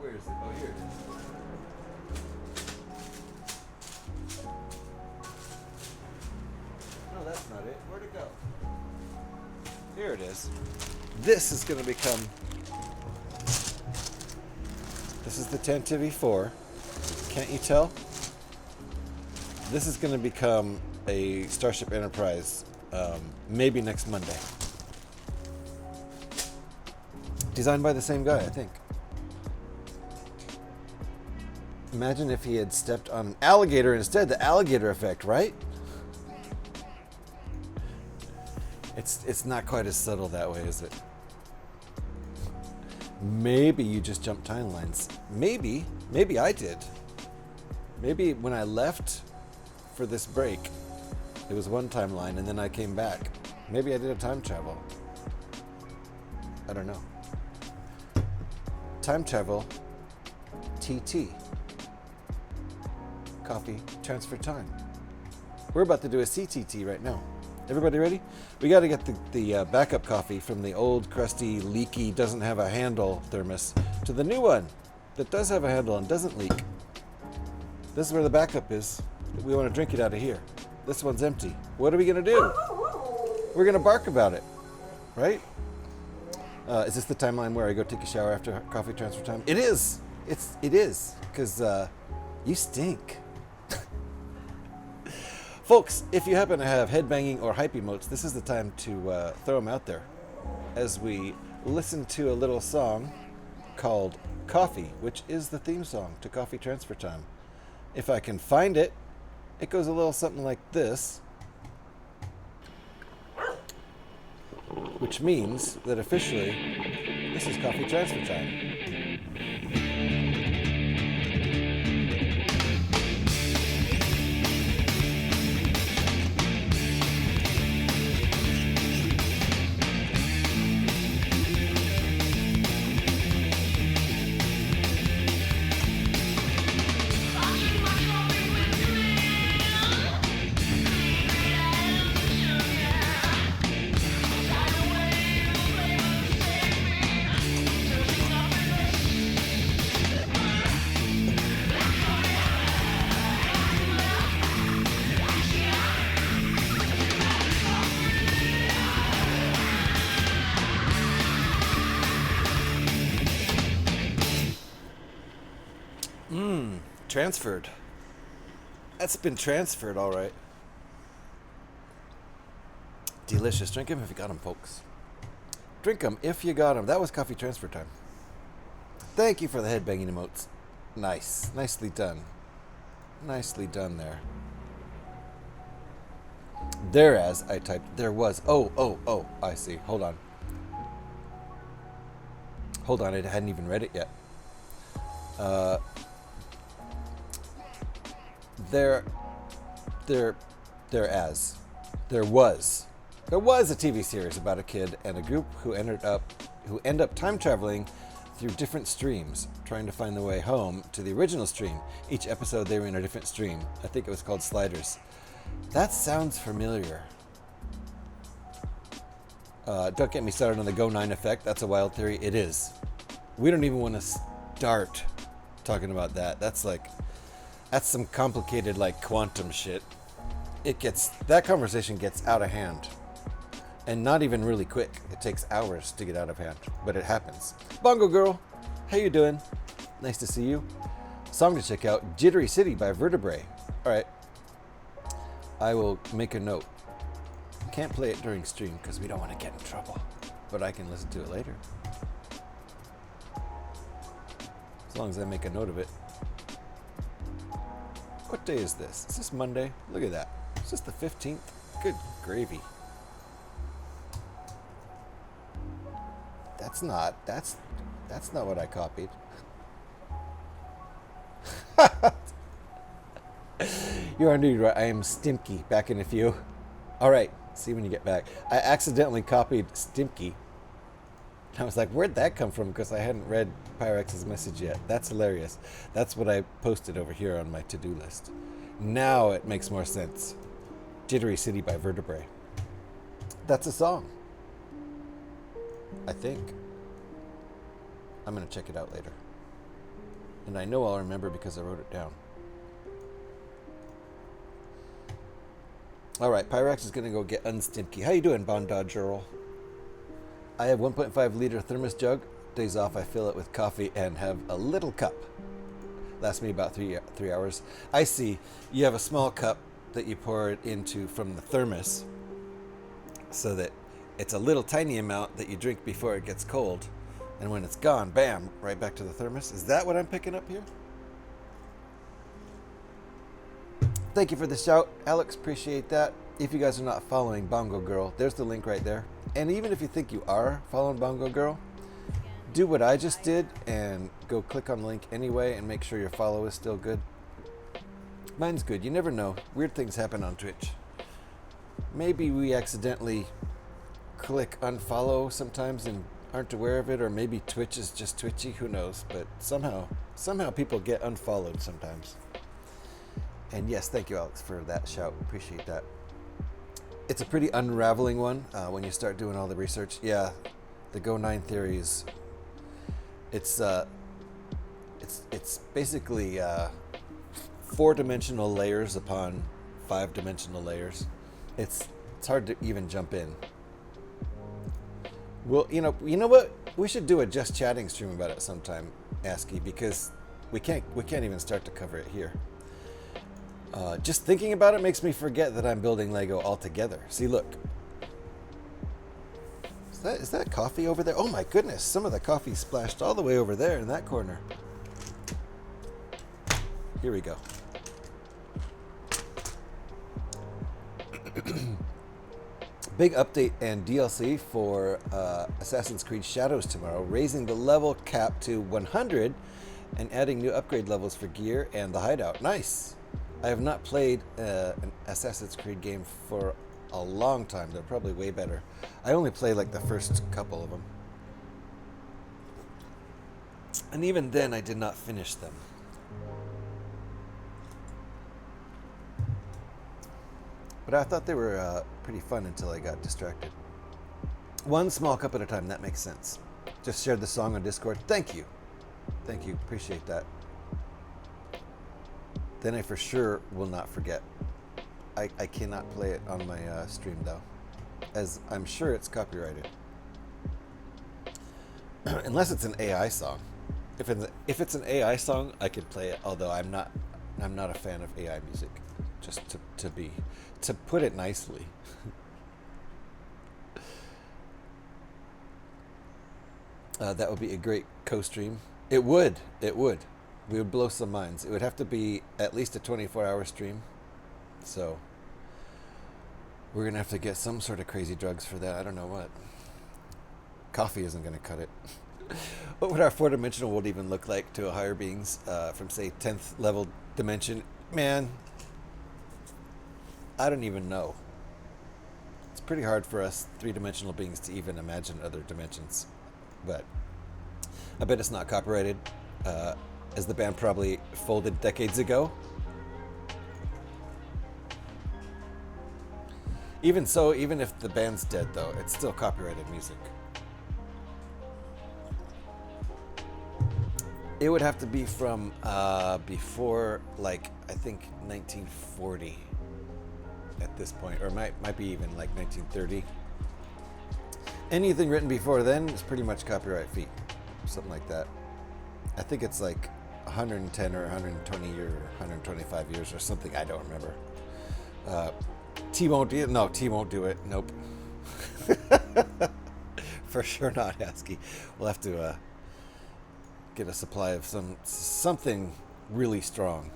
Where is it? Oh, here it is. No, that's not it. Where'd it go? Here it is. This is going to become... This is the Tantivy 4. Can't you tell? This is going to become a Starship Enterprise maybe next Monday. Designed by the same guy, I think. Imagine if he had stepped on an alligator instead, the alligator effect, right? It's not quite as subtle that way, is it? Maybe you just jumped timelines. Maybe I did. Maybe when I left for this break, it was one timeline and then I came back. Maybe I did a time travel. I don't know. Time travel, TT. Coffee, transfer time. We're about to do a CTT right now. Everybody ready? We got to get the backup coffee from the old, crusty, leaky, doesn't have a handle thermos to the new one that does have a handle and doesn't leak. This is where the backup is. We want to drink it out of here. This one's empty. What are we going to do? We're going to bark about it, right? Is this the timeline where I go take a shower after coffee transfer time? It is. It is, because you stink. Folks, if you happen to have headbanging or hype emotes, this is the time to throw them out there as we listen to a little song called Coffee, which is the theme song to Coffee Transfer Time. If I can find it, it goes a little something like this, which means that officially, this is Coffee Transfer Time. Transferred. That's been transferred, all right. Delicious. Drink 'em if you got 'em, folks. Drink 'em if you got 'em. That was coffee transfer time. Thank you for the headbanging emotes. Nice. Nicely done. Nicely done there. Thereas I typed, there was. Oh, I see. Hold on. Hold on, I hadn't even read it yet. There was a TV series about a kid and a group who end up time traveling through different streams, trying to find the way home to the original stream. Each episode they were in a different stream. I think it was called Sliders. That sounds familiar. Don't get me started on the Go 9 effect. That's a wild theory. It is. We don't even want to start talking about that. That's some complicated quantum shit. That conversation gets out of hand. And not even really quick. It takes hours to get out of hand, but it happens. Bongo Girl, how you doing? Nice to see you. Song to check out, Jittery City by Vertebrae. All right. I will make a note. Can't play it during stream because we don't want to get in trouble, but I can listen to it later. As long as I make a note of it. What day is this? Is this Monday? Look at that. Is this the 15th? Good gravy. That's not what I copied. You are new, right? I am Stimky. Back in a few. All right. See you when you get back. I accidentally copied Stimky. I was like, where'd that come from? Because I hadn't read Pyrex's message yet. That's hilarious. That's what I posted over here on my to-do list. Now it makes more sense. Jittery City by Vertebrae. That's a song. I think. I'm going to check it out later. And I know I'll remember because I wrote it down. All right, Pyrex is going to go get unstimky. How you doing, Bondage Earl? I have 1.5 liter thermos jug. Days off, I fill it with coffee and have a little cup. Lasts me about three hours. I see. You have a small cup that you pour it into from the thermos so that it's a little tiny amount that you drink before it gets cold. And when it's gone, bam, right back to the thermos. Is that what I'm picking up here? Thank you for the shout, Alex. Appreciate that. If you guys are not following Bongo Girl, there's the link right there. And even if you think you are following Bongo Girl, do what I just did and go click on the link anyway and make sure your follow is still good. Mine's good. You never know. Weird things happen on Twitch. Maybe we accidentally click unfollow sometimes and aren't aware of it, or maybe Twitch is just twitchy. Who knows? But somehow people get unfollowed sometimes. And yes, thank you, Alex, for that shout. Appreciate that. It's a pretty unraveling one when you start doing all the research. Yeah, the Go 9 theories. It's basically 4-dimensional layers upon 5-dimensional layers. It's hard to even jump in. Well, you know what? We should do a just chatting stream about it sometime, ASCII, because we can't even start to cover it here. Just thinking about it makes me forget that I'm building Lego altogether. See, look. Is that coffee over there? Oh my goodness, some of the coffee splashed all the way over there in that corner. Here we go. Big update and DLC for Assassin's Creed Shadows tomorrow, raising the level cap to 100 and adding new upgrade levels for gear and the hideout. Nice! I have not played an Assassin's Creed game for a long time. They're probably way better. I only played like the first couple of them. And even then I did not finish them. But I thought they were pretty fun until I got distracted. One small cup at a time, that makes sense. Just shared the song on Discord. Thank you. Thank you. Appreciate that. Then I for sure will not forget. I cannot play it on my stream though, as I'm sure it's copyrighted. Unless it's an AI song. If it's an AI song, I can play it. Although I'm not a fan of AI music. Just to put it nicely. That would be a great co-stream. It would. We would blow some minds. It would have to be at least a 24-hour stream. So we're going to have to get some sort of crazy drugs for that. I don't know what. Coffee isn't going to cut it. What would our four-dimensional world even look like to a higher beings from, say, 10th level dimension? Man, I don't even know. It's pretty hard for us three-dimensional beings to even imagine other dimensions. But I bet it's not copyrighted, as the band probably folded decades ago. Even so, even if the band's dead, though, it's still copyrighted music. It would have to be from before, like, I think 1940 at this point, or might be even like 1930. Anything written before then is pretty much copyright free, something like that. I think it's like 110 or 120 or 125 years or something. I don't remember. T won't do it. No, T won't do it. Nope. For sure not, ASCII. We'll have to get a supply of something really strong.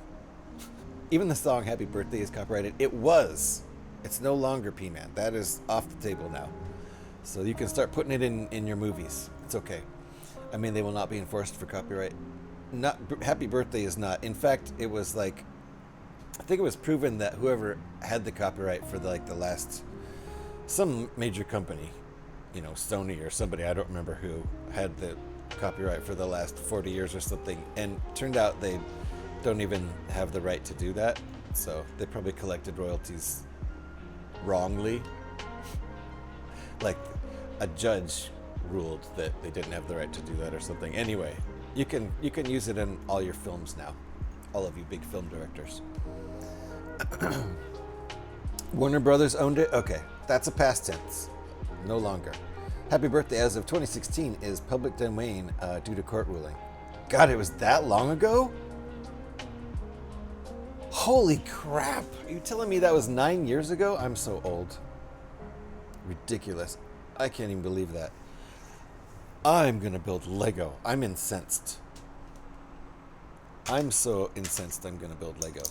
Even the song "Happy Birthday" is copyrighted. It was. It's no longer P-Man. That is off the table now. So you can start putting it in your movies. It's okay. I mean, they will not be enforced for copyright. Not Happy Birthday is not. In fact, it was like, I think it was proven that whoever had the copyright for the last, some major company, Sony or somebody, I don't remember who, had the copyright for the last 40 years or something. And turned out they don't even have the right to do that. So they probably collected royalties wrongly. Like a judge ruled that they didn't have the right to do that or something. Anyway, you can use it in all your films now. All of you big film directors. Warner Brothers owned it? Okay, that's a past tense. No longer. Happy Birthday as of 2016 is public domain due to court ruling. God, it was that long ago? Holy crap. Are you telling me that was 9 years ago? I'm so old. Ridiculous. I can't even believe that. I'm gonna build Lego. I'm incensed. I'm so incensed I'm gonna build Lego.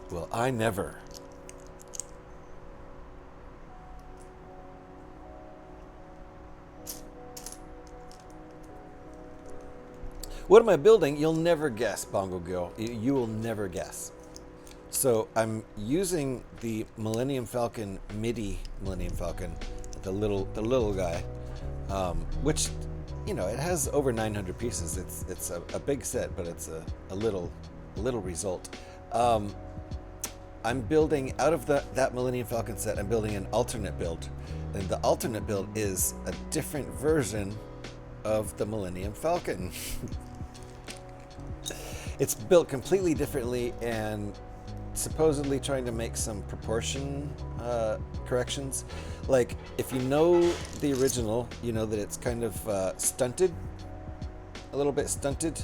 Well, I never. What am I building? You'll never guess, Bongo Girl. You will never guess. So I'm using the Millennium Falcon MIDI Millennium Falcon, the little guy, which, it has over 900 pieces. It's a big set, but it's a little result. I'm building out of that Millennium Falcon set. I'm building an alternate build, and the alternate build is a different version of the Millennium Falcon. It's built completely differently and supposedly trying to make some proportion corrections. Like, if you know the original, you know that it's kind of stunted, a little bit stunted,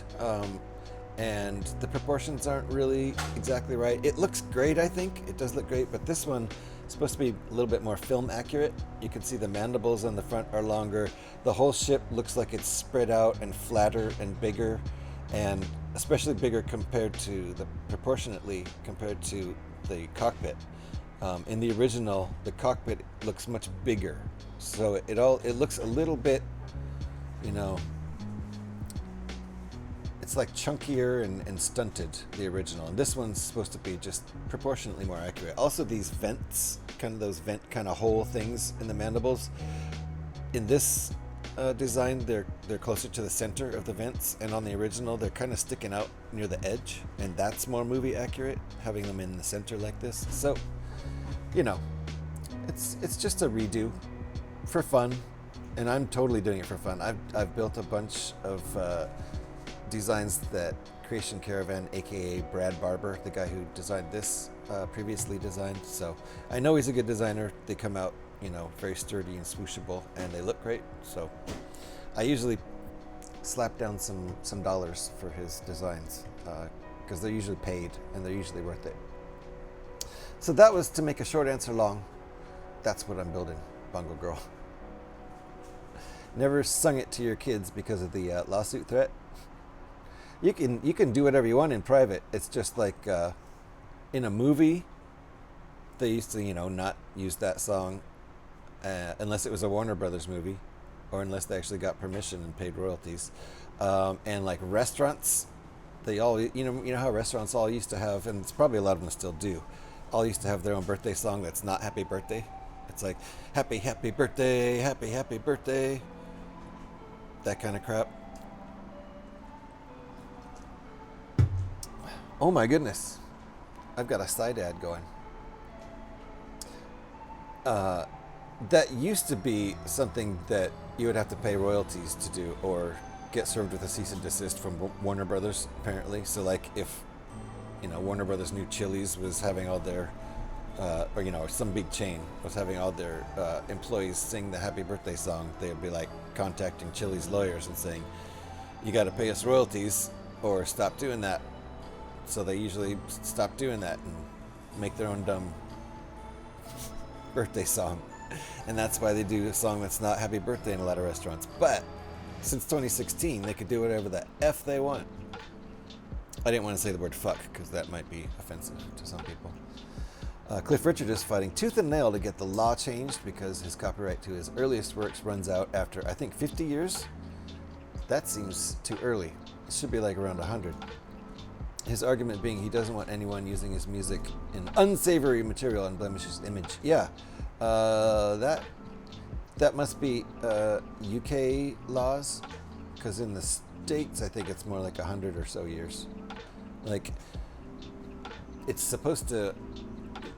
and the proportions aren't really exactly right. It looks great, I think. It does look great, but this one is supposed to be a little bit more film accurate. You can see the mandibles on the front are longer. The whole ship looks like it's spread out and flatter and bigger, and especially bigger proportionately compared to the cockpit. In the original, the cockpit looks much bigger, so it looks a little bit, it's like chunkier and stunted, the original, and this one's supposed to be just proportionately more accurate. Also, these vents, those vent hole things in the mandibles, in this design, they're closer to the center of the vents, and on the original they're kind of sticking out near the edge, and that's more movie accurate, having them in the center like this. So, it's just a redo for fun, and I'm totally doing it for fun. I've built a bunch of designs that Creation Caravan, aka Brad Barber, the guy who designed this, previously designed. So I know he's a good designer. They come out, you know, very sturdy and swooshable, and they look great. So I usually slap down some dollars for his designs because they're usually paid and they're usually worth it. So that was, to make a short answer long, that's what I'm building, Bongo Girl. Never sung it to your kids because of the lawsuit threat. You can do whatever you want in private. It's just like in a movie, they used to, you know, not use that song unless it was a Warner Brothers movie, or unless they actually got permission and paid royalties. And like restaurants, they all, you know how restaurants all used to have, and it's probably a lot of them still do, all used to have their own birthday song that's not Happy Birthday. It's like happy birthday, happy birthday, that kind of crap. Oh my goodness, I've got a side ad going. That used to be something that you would have to pay royalties to do, or get served with a cease and desist from Warner Brothers, apparently. So like if, you know, Warner Brothers knew Chili's was having all their, or, you know, some big chain was having all their employees sing the happy birthday song, they would be like contacting Chili's lawyers and saying, you got to pay us royalties or stop doing that. So they usually stop doing that and make their own dumb birthday song. And that's why they do a song that's not Happy Birthday in a lot of restaurants. But since 2016, they could do whatever the F they want. I didn't want to say the word fuck because that might be offensive to some people. Cliff Richard is fighting tooth and nail to get the law changed because his copyright to his earliest works runs out after, I think, 50 years. That seems too early. It should be like around 100. His argument being he doesn't want anyone using his music in unsavory material and blemish his image. Yeah, that must be UK laws, because in the States I think it's more like 100 or so years. Like, it's supposed to,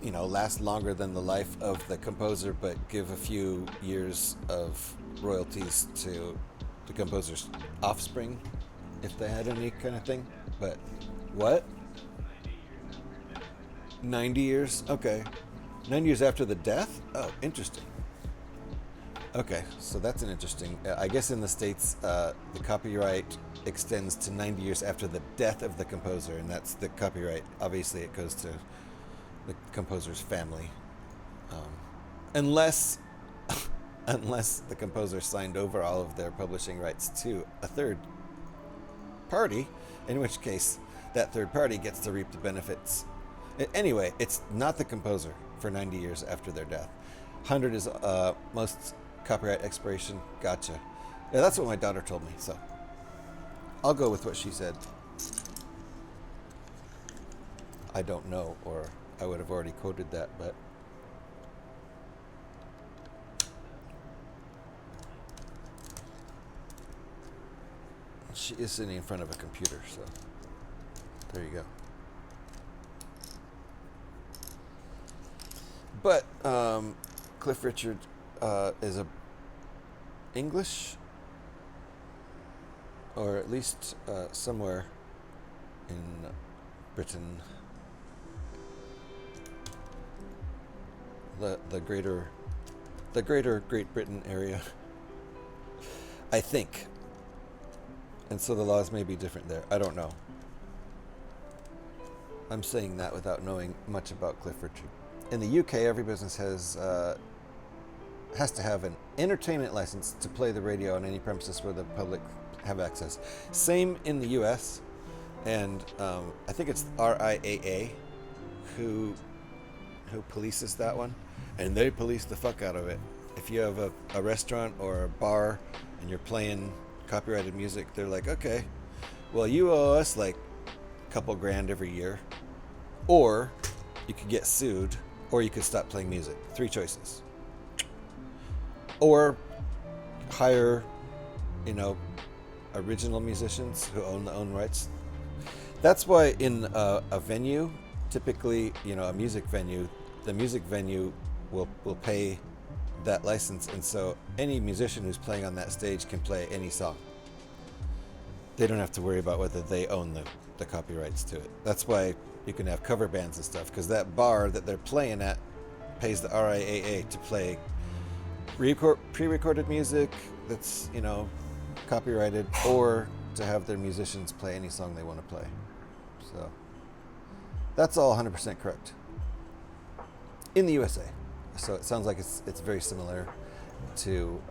you know, last longer than the life of the composer, but give a few years of royalties to the composer's offspring, if they had any kind of thing. But what? 90 years? Okay. 90 years after the death? Oh, interesting. Okay, so that's an interesting... I guess in the States, the copyright extends to 90 years after the death of the composer, and that's the copyright. Obviously, it goes to the composer's family. Unless the composer signed over all of their publishing rights to a third party, in which case that third party gets to reap the benefits. Anyway, it's not the composer for 90 years after their death. 100 is most copyright expiration. Gotcha. Yeah, that's what my daughter told me, so I'll go with what she said. I don't know, or I would have already quoted that, but she is sitting in front of a computer, so there you go. But Cliff Richard is a English, or at least somewhere in Britain, the greater Great Britain area, I think. And so the laws may be different there. I don't know. I'm saying that without knowing much about Cliff Richard. In the UK, every business has to have an entertainment license to play the radio on any premises where the public have access. Same in the US, and I think it's RIAA who polices that one, and they police the fuck out of it. If you have a restaurant or a bar and you're playing copyrighted music, they're like, okay, well, you owe us like a couple grand every year, or you could get sued, or you could stop playing music. 3 choices. Or hire, original musicians who own their own rights. That's why in a venue, typically, a music venue, the music venue will pay that license, and so any musician who's playing on that stage can play any song. They don't have to worry about whether they own the copyrights to it. That's why you can have cover bands and stuff, because that bar that they're playing at pays the RIAA to play pre-recorded music that's, you know, copyrighted, or to have their musicians play any song they want to play. So that's all 100% correct in the USA. So it sounds like it's very similar to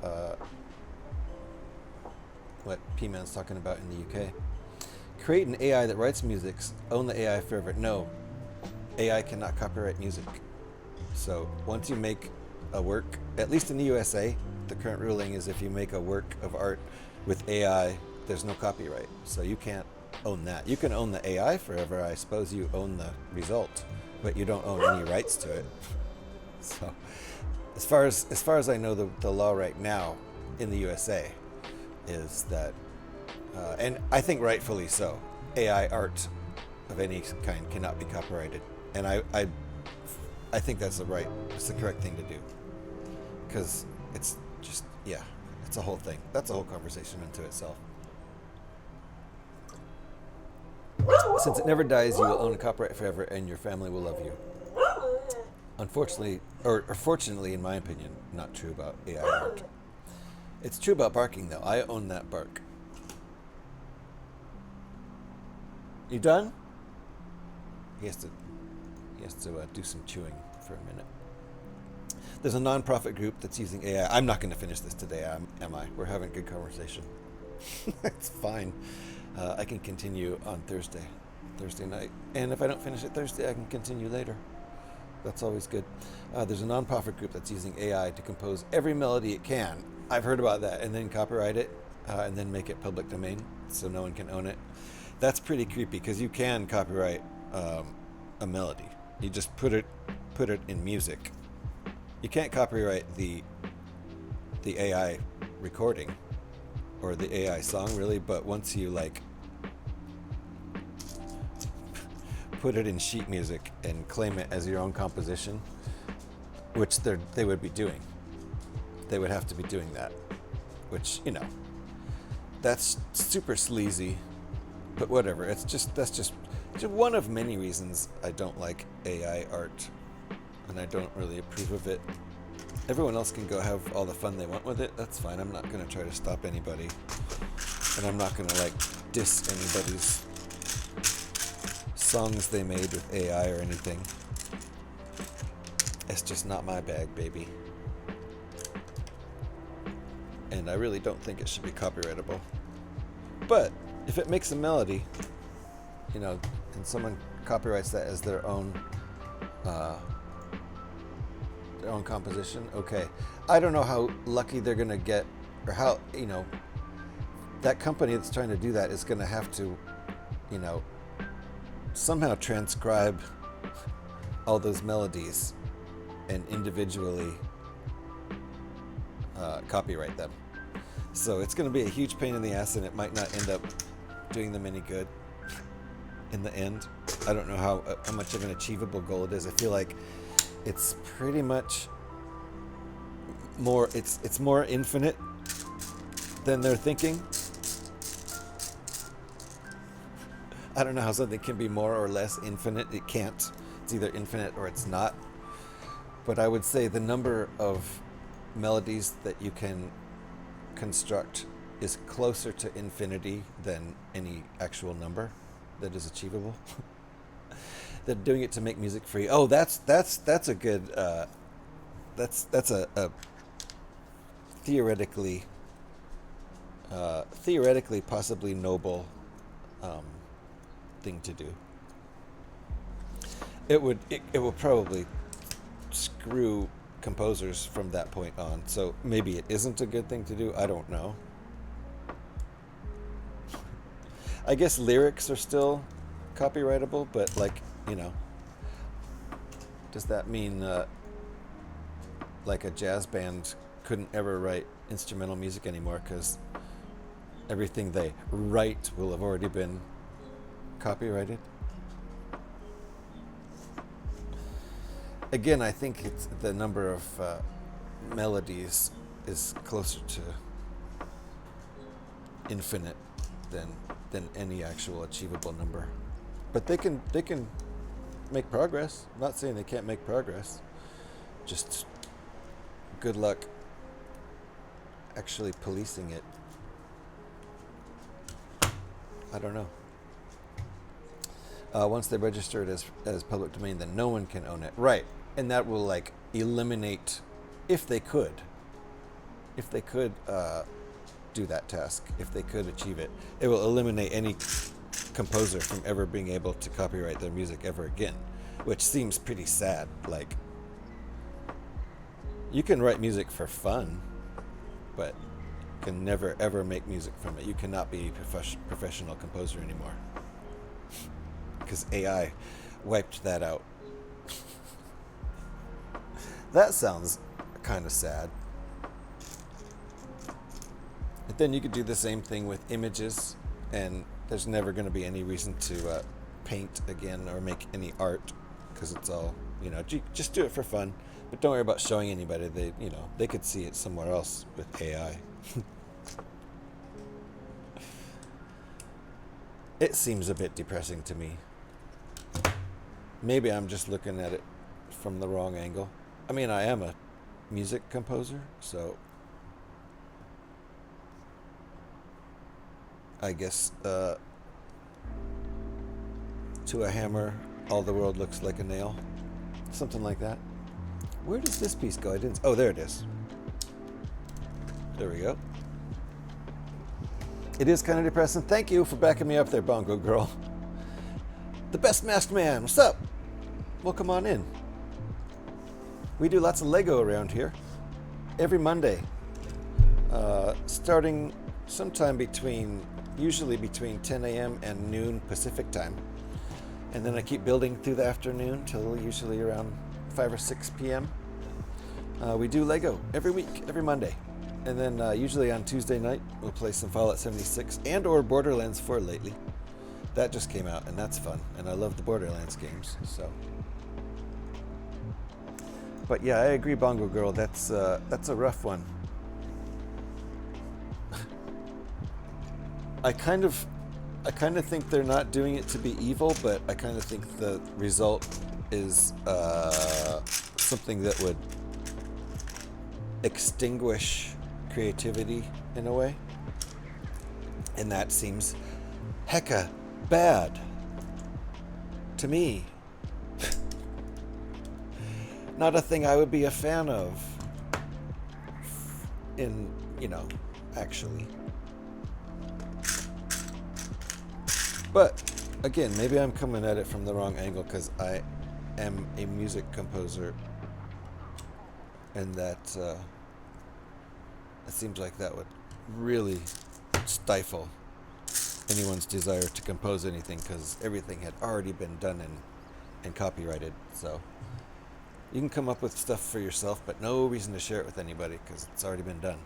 what P-Man's talking about in the UK. Create an AI that writes music, own the AI forever. No, AI cannot copyright music. So once you make a work, at least in the USA, the current ruling is if you make a work of art with AI, there's no copyright. So you can't own that. You can own the AI forever. I suppose you own the result, but you don't own any rights to it. So as far as I know, the law right now in the USA is that, and I think rightfully so, AI art of any kind cannot be copyrighted. And I think that's the correct thing to do. Because it's just, yeah, it's a whole thing. That's a whole conversation unto itself. Since it never dies, you will own copyright forever and your family will love you. Unfortunately, or fortunately, in my opinion, not true about AI art. It's true about barking, though. I own that bark. You done? He has to do some chewing for a minute. There's a non-profit group that's using AI. I'm not going to finish this today, am I? We're having a good conversation. It's fine. I can continue on Thursday night. And if I don't finish it Thursday, I can continue later. That's always good. There's a non-profit group that's using AI to compose every melody it can. I've heard about that. And then copyright it, and then make it public domain so no one can own it. That's pretty creepy because you can copyright a melody. You just put it in music. You can't copyright the AI recording or the AI song, really, but once you like put it in sheet music and claim it as your own composition, which they would be doing. They would have to be doing that, which, you know, that's super sleazy, but whatever. That's just one of many reasons I don't like AI art, and I don't really approve of it. Everyone else can go have all the fun they want with it. That's fine. I'm not going to try to stop anybody, and I'm not going to like diss anybody's songs they made with AI or anything. It's just not my bag, baby. And I really don't think it should be copyrightable. But if it makes a melody, you know, and someone copyrights that as their own composition, okay. I don't know how lucky they're gonna get, or how, you know, that company that's trying to do that is gonna have to, you know, somehow transcribe all those melodies and individually copyright them. So it's going to be a huge pain in the ass, and it might not end up doing them any good in the end. I don't know how much of an achievable goal it is. I feel like it's pretty much more, it's more infinite than they're thinking. I don't know how something can be more or less infinite. It can't. It's either infinite or it's not. But I would say the number of melodies that you can construct is closer to infinity than any actual number that is achievable. They're doing it to make music free. Oh, that's a good that's a theoretically possibly noble thing to do. It will probably screw composers from that point on, so maybe it isn't a good thing to do. I don't know. I guess lyrics are still copyrightable, but like, you know, does that mean like a jazz band couldn't ever write instrumental music anymore because everything they write will have already been copyrighted? Again, I think it's the number of melodies is closer to infinite than any actual achievable number. But they can make progress. I'm not saying they can't make progress. Just good luck actually policing it. I don't know. Once they register it as public domain, then no one can own it. Right. And that will like eliminate, if they could do that task, if they could achieve it, it will eliminate any composer from ever being able to copyright their music ever again, which seems pretty sad. Like, you can write music for fun, but you can never ever make music from it. You cannot be a professional composer anymore because AI wiped that out. That sounds kind of sad. But then you could do the same thing with images, and there's never going to be any reason to paint again or make any art, because it's all, you know, just do it for fun. But don't worry about showing anybody. They could see it somewhere else with AI. It seems a bit depressing to me. Maybe I'm just looking at it from the wrong angle. I mean, I am a music composer, so I guess to a hammer, all the world looks like a nail. Something like that. Where does this piece go? I didn't. Oh, there it is. There we go. It is kind of depressing. Thank you for backing me up there, Bongo Girl. The best masked man. What's up? Welcome on in. We do lots of Lego around here. Every Monday. Starting sometime usually between 10 a.m. and noon Pacific time. And then I keep building through the afternoon till usually around 5 or 6 p.m. We do Lego every week, every Monday. And then usually on Tuesday night, we'll play some Fallout 76 and or Borderlands 4 lately. That just came out, and that's fun. And I love the Borderlands games, so. But yeah, I agree, Bongo Girl. That's a rough one. I kind of think they're not doing it to be evil, but I kind of think the result is something that would extinguish creativity in a way, and that seems hecka bad to me. Not a thing I would be a fan of, actually. But again, maybe I'm coming at it from the wrong angle because I am a music composer, and that it seems like that would really stifle anyone's desire to compose anything, because everything had already been done and copyrighted. So you can come up with stuff for yourself, but no reason to share it with anybody because it's already been done.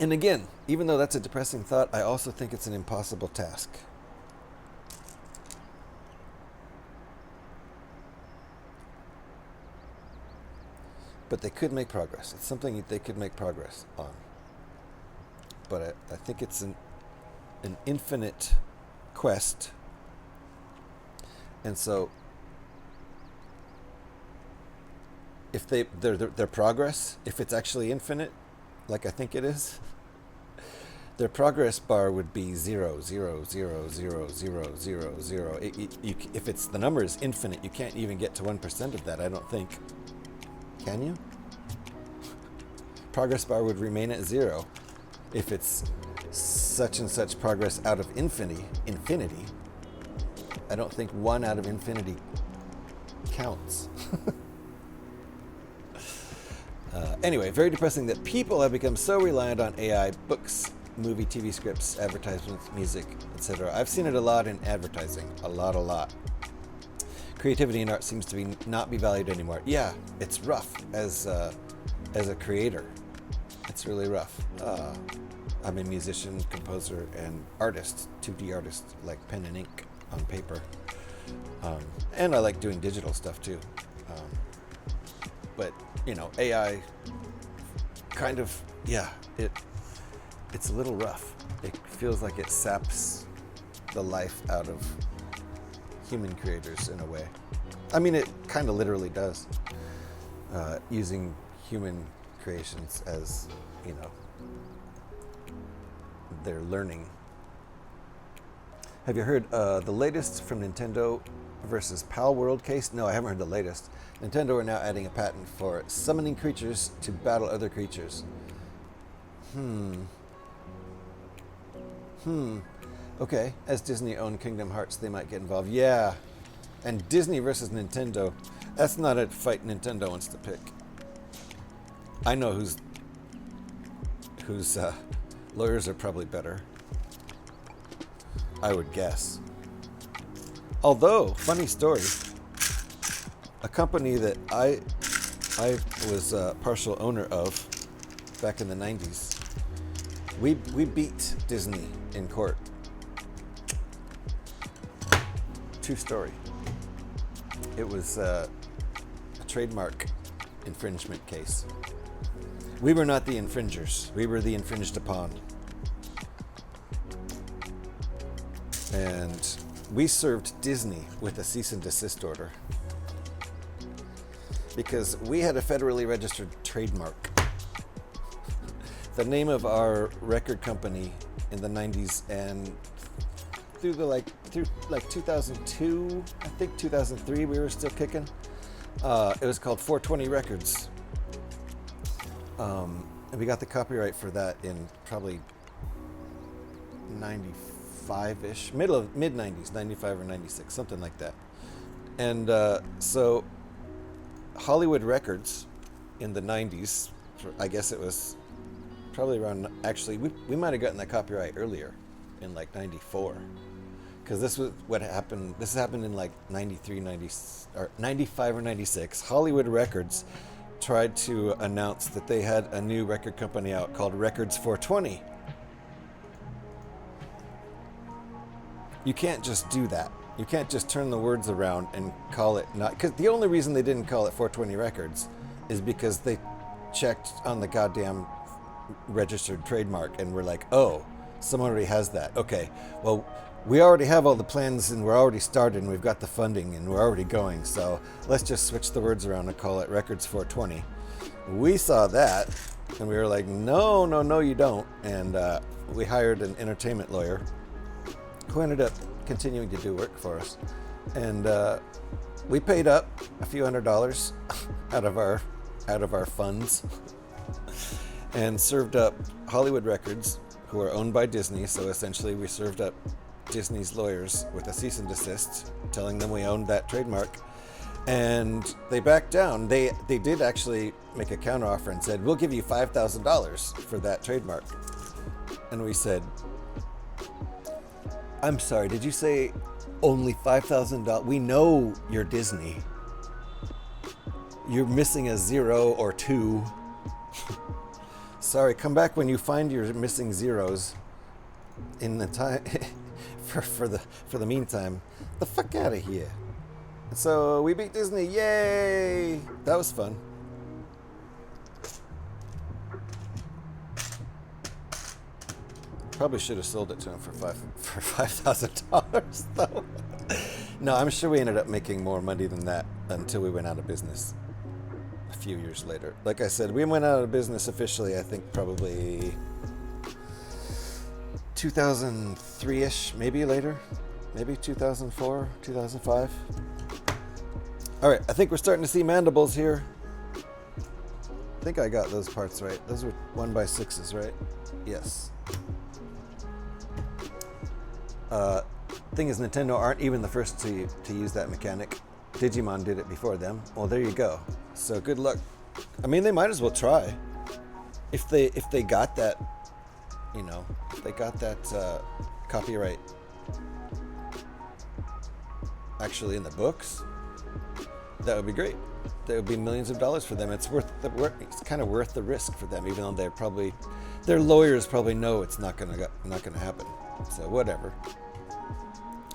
And again, even though that's a depressing thought, I also think it's an impossible task. But they could make progress. It's something that they could make progress on. But I think it's an infinite quest. And so if their progress, if it's actually infinite, like I think it is, their progress bar would be 0, 0, 0, 0, 0, 0, 0. If it's the number is infinite, you can't even get to 1% of that, I don't think. Can you? Progress bar would remain at 0. If it's such and such progress out of infinity, I don't think 1 out of infinity counts. Anyway, very depressing that people have become so reliant on AI, books, movie, TV scripts, advertisements, music, etc. I've seen it a lot in advertising, a lot. Creativity in art seems to not be valued anymore. Yeah, it's rough as a creator. It's really rough. I'm a musician, composer, and artist, 2D artist, like pen and ink on paper. And I like doing digital stuff too. But, AI kind of, it's a little rough. It feels like it saps the life out of human creators in a way. I mean, it kind of literally does. using human creations as, you know, their learning. Have you heard the latest from Nintendo versus Pal World case? No, I haven't heard the latest. Nintendo are now adding a patent for summoning creatures to battle other creatures. Okay, as Disney owned Kingdom Hearts, they might get involved. Yeah, and Disney versus Nintendo. That's not a fight Nintendo wants to pick. I know whose lawyers are probably better. I would guess. Although, funny story, a company that I was a partial owner of back in the 90s, we beat Disney in court. True story. It was a trademark infringement case. We were not the infringers. We were the infringed upon. And we served Disney with a cease and desist order because we had a federally registered trademark. The name of our record company in the 90s and through 2002, I think 2003, we were still kicking. It was called 420 Records. And we got the copyright for that in probably 95-ish, mid-90s, 95 or 96, something like that. And so Hollywood Records in the 90s, I guess it was probably around, actually, we might have gotten that copyright earlier in like 94. Because this was what happened. This happened in like 93, 90, or 95 or 96. Hollywood Records tried to announce that they had a new record company out called Records 420. You can't just do that. You can't just turn the words around and call it not. Because the only reason they didn't call it 420 Records is because they checked on the goddamn registered trademark and were like, oh, someone already has that. Okay, well, we already have all the plans and we're already started and we've got the funding and we're already going. So let's just switch the words around and call it Records 420. We saw that and we were like, no, you don't. And we hired an entertainment lawyer who ended up continuing to do work for us. And we paid up a few $100s out of our funds and served up Hollywood Records, who are owned by Disney. So essentially we served up Disney's lawyers with a cease and desist, telling them we owned that trademark, and they backed down. They did actually make a counteroffer and said, we'll give you $5,000 for that trademark. And we said, I'm sorry, did you say only $5,000? We know you're Disney. You're missing a 0 or 2. Sorry, come back when you find your missing zeros. In the time for the meantime, the fuck out of here. So we beat Disney, yay! That was fun. Probably should have sold it to him for $5,000 though. No, I'm sure we ended up making more money than that until we went out of business a few years later. Like I said, we went out of business officially, I think probably 2003-ish, maybe later, maybe 2004, 2005. All right, I think we're starting to see mandibles here. I think I got those parts right. Those were 1x6s, right? Yes. Thing is, Nintendo aren't even the first to use that mechanic. Digimon did it before them. Well, there you go. So good luck. I mean, they might as well try. If they got that, you know, if they got that copyright actually in the books, that would be great. That would be millions of dollars for them. It's kind of worth the risk for them, even though their lawyers probably know it's not gonna happen. So whatever.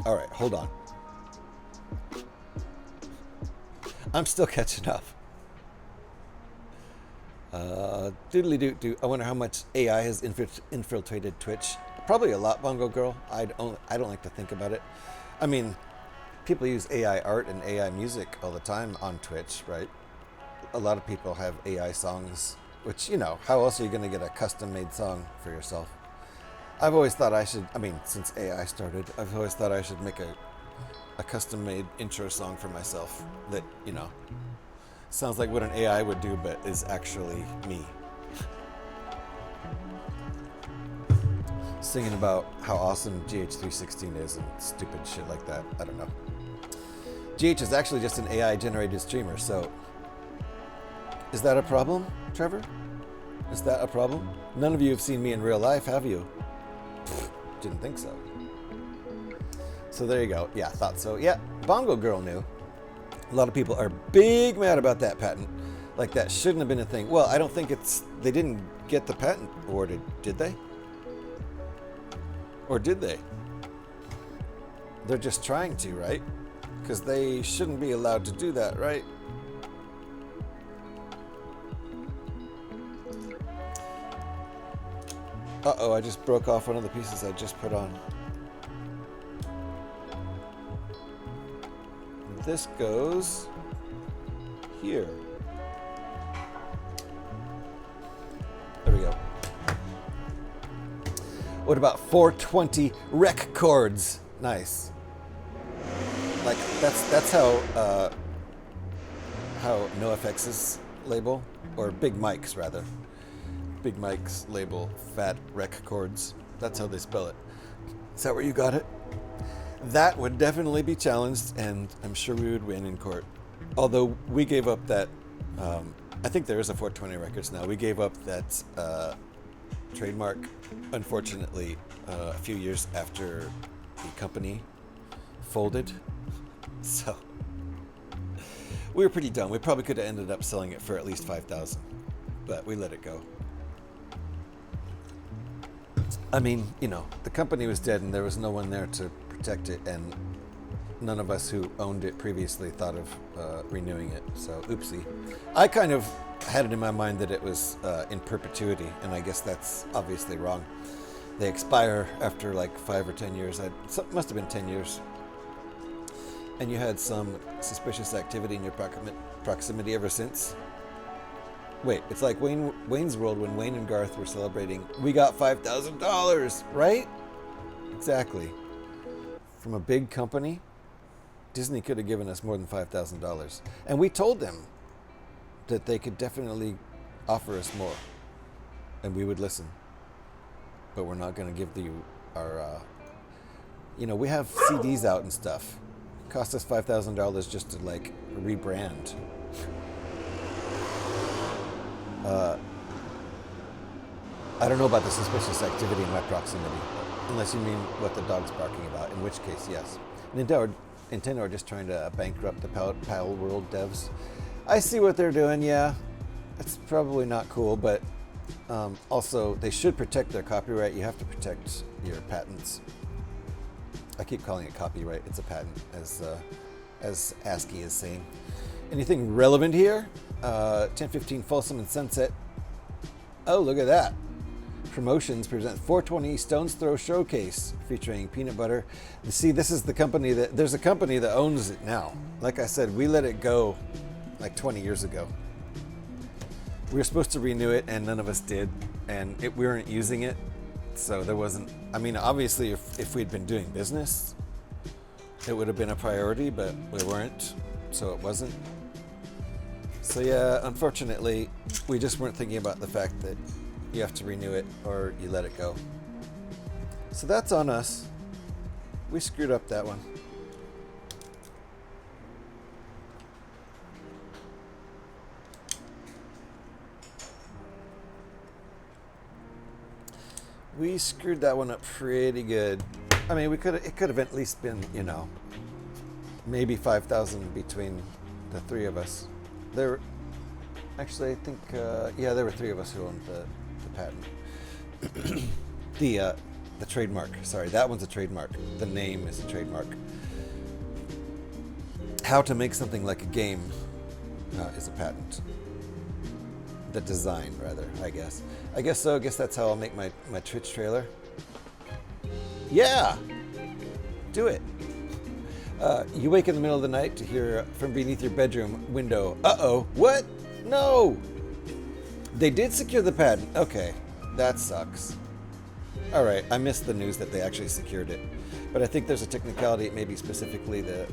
All right, hold on. I'm still catching up. Doodly-doo-doo. I wonder how much AI has infiltrated Twitch. Probably a lot, Bongo Girl. I don't like to think about it. I mean, people use AI art and AI music all the time on Twitch, right? a lot of people have AI songs, which, you know, how else are you going to get a custom-made song for yourself? I've always thought I should, I mean, since AI started, I've always thought I should make a custom-made intro song for myself that, you know, sounds like what an AI would do, but is actually me. Singing about how awesome GH316 is and stupid shit like that. I don't know. GH is actually just an AI-generated streamer, so... Is that a problem, Trevor? Is that a problem? None of you have seen me in real life, have you? Pfft, didn't think so. So there you go. Yeah, thought so. Yeah, Bongo Girl knew. A lot of people are big mad about that patent. Like that shouldn't have been a thing. Well, I don't think it's... They didn't get the patent awarded, did they? Or did they? They're just trying to, right? Because they shouldn't be allowed to do that, right? Uh-oh, I just broke off one of the pieces I just put on. This goes here. There we go. What about 420 rec chords? Nice. Like that's how NoFX's label, or Big Mike's rather. Big Mike's label fat rec chords. That's how they spell it. Is that where you got it? That would definitely be challenged, and I'm sure we would win in court. Although we gave up that. I think there is a 420 Records now. We gave up that trademark, unfortunately, a few years after the company folded. So we were pretty dumb. We probably could have ended up selling it for at least $5,000, but we let it go. I mean, you know, the company was dead and there was no one there to protect it, and none of us who owned it previously thought of renewing it. So oopsie. I kind of had it in my mind that it was in perpetuity, and I guess that's obviously wrong. They expire after like 5 or 10 years. It must have been 10 years. And you had some suspicious activity in your proximity ever since. Wait, it's like Wayne's World when Wayne and Garth were celebrating. We got $5,000, right? Exactly. From a big company, Disney could have given us more than $5,000. And we told them that they could definitely offer us more. And we would listen. But we're not going to give you our... you know, we have CDs out and stuff. It cost us $5,000 just to, like, rebrand. I don't know about the suspicious activity in my proximity, unless you mean what the dog's barking about, in which case, yes. Nintendo are just trying to bankrupt the Pal World devs. I see what they're doing, yeah. It's probably not cool, but also they should protect their copyright. You have to protect your patents. I keep calling it copyright. It's a patent, as ASCII is saying. Anything relevant here? 1015 Folsom and Sunset. Oh, look at that. Promotions present 420 Stone's Throw Showcase featuring peanut butter. You see, this is the company there's a company that owns it now. Like I said, we let it go like 20 years ago. We were supposed to renew it and none of us did, and we weren't using it, so there wasn't, I mean, obviously if we'd been doing business, it would have been a priority, but we weren't, so it wasn't. So yeah, unfortunately, we just weren't thinking about the fact that you have to renew it or you let it go. So that's on us. We screwed up that one. We screwed that one up pretty good. I mean, it could have at least been, you know, maybe 5,000 between the three of us. Actually, I think, yeah, there were three of us who owned the patent. The trademark. Sorry, that one's a trademark. The name is a trademark. How to make something like a game is a patent. The design, rather, I guess. I guess so. I guess that's how I'll make my Twitch trailer. Yeah! Do it. You wake in the middle of the night to hear from beneath your bedroom window, uh-oh, what? No! They did secure the patent. Okay, that sucks. Alright, I missed the news that they actually secured it. But I think there's a technicality, maybe specifically the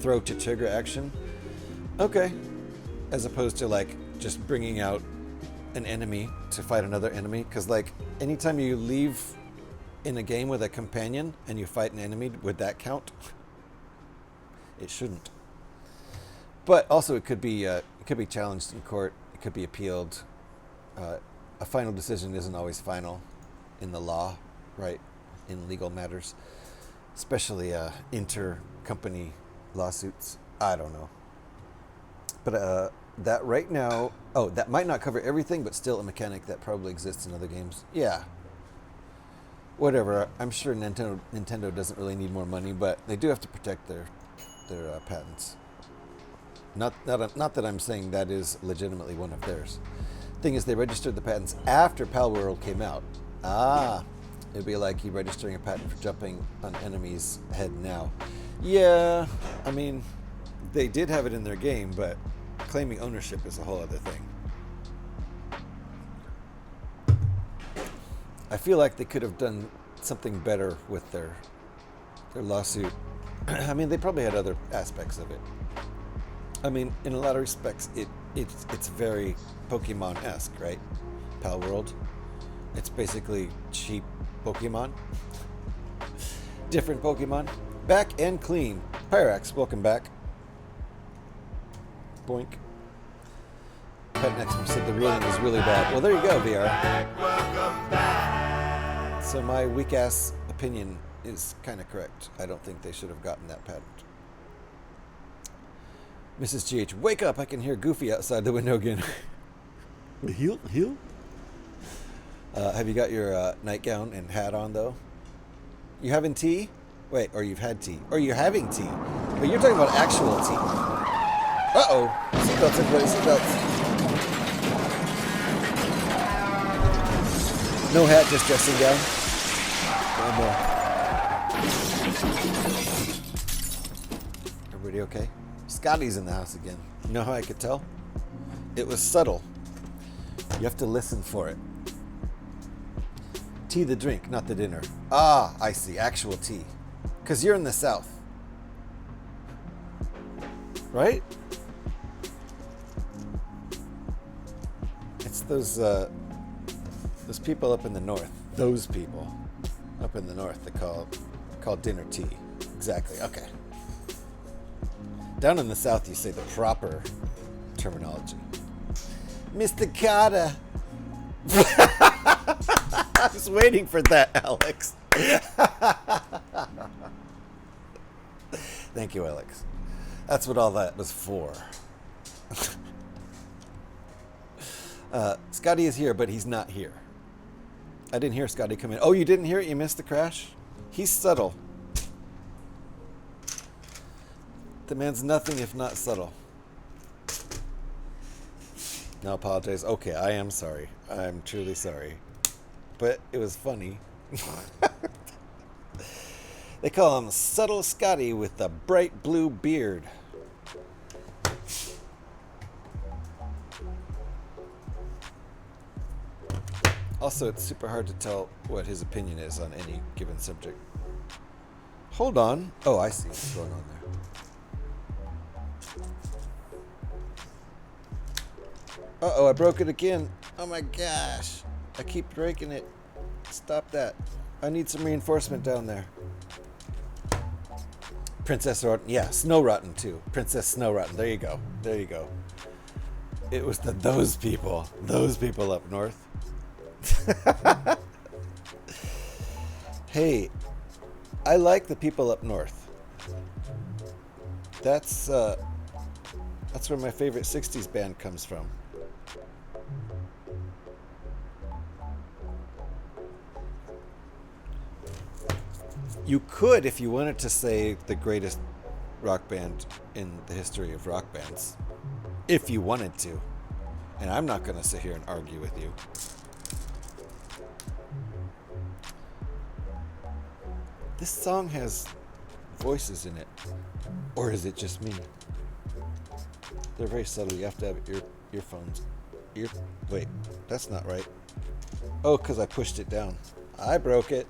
throw to trigger action. Okay. As opposed to, like, just bringing out an enemy to fight another enemy. Because, like, anytime you leave in a game with a companion and you fight an enemy, would that count? It shouldn't. But also it could be challenged in court. It could be appealed. A final decision isn't always final in the law, right? In legal matters, especially inter-company lawsuits. I don't know. But that right now, that might not cover everything, but still a mechanic that probably exists in other games. Yeah. Whatever. I'm sure Nintendo doesn't really need more money, but they do have to protect their patents. Not that I'm saying that is legitimately one of theirs. Thing is, they registered the patents after Pal World came out. It'd be like you registering a patent for jumping on enemy's head now. Yeah, I mean, they did have it in their game, but claiming ownership is a whole other thing. I feel like they could have done something better with their lawsuit. I mean, they probably had other aspects of it. I mean, in a lot of respects, it's very Pokemon-esque, right? Pal World. It's basically cheap Pokemon. Different Pokemon. Back and clean. Pyrax, welcome back. Boink. Pet next said the ruling was really bad. Well, there you go, VR. So my weak-ass opinion is kind of correct. I don't think they should have gotten that patent. Mrs. GH, wake up! I can hear Goofy outside the window again. Heel? Have you got your nightgown and hat on, though? You having tea? Wait, or you've had tea. Or you're having tea. But you're talking about actual tea. Uh-oh. Seatbelts, everybody, seatbelts. No hat, just dressing down. Everybody okay? Scotty's in the house again. You know how I could tell? It was subtle. You have to listen for it. Tea the drink, not the dinner. Ah, I see. Actual tea. Because you're in the South. Right? It's those people up in the North. Those people up in the North that call dinner tea. Exactly. Okay. Down in the South, you say the proper terminology. Mr. Carter. I was waiting for that, Alex. Thank you, Alex. That's what all that was for. Scotty is here, but he's not here. I didn't hear Scotty come in. Oh, you didn't hear it? You missed the crash? He's subtle. The man's nothing if not subtle. No, apologize. Okay, I am sorry. I'm truly sorry. But it was funny. They call him Subtle Scotty with the bright blue beard. Also, it's super hard to tell what his opinion is on any given subject. Hold on. Oh, I see what's going on there. Uh-oh, I broke it again. Oh my gosh. I keep breaking it. Stop that. I need some reinforcement down there. Princess Rotten. Yeah, Snow Rotten too. Princess Snow Rotten. There you go. There you go. It was those people. Those people up north. Hey, I like the people up north. That's where my favorite 60s band comes from. You could, if you wanted to say the greatest rock band in the history of rock bands, if you wanted to. And I'm not going to sit here and argue with you. This song has voices in it. Or is it just me? They're very subtle. You have to have Earphones. Wait, that's not right. Oh, because I pushed it down. I broke it.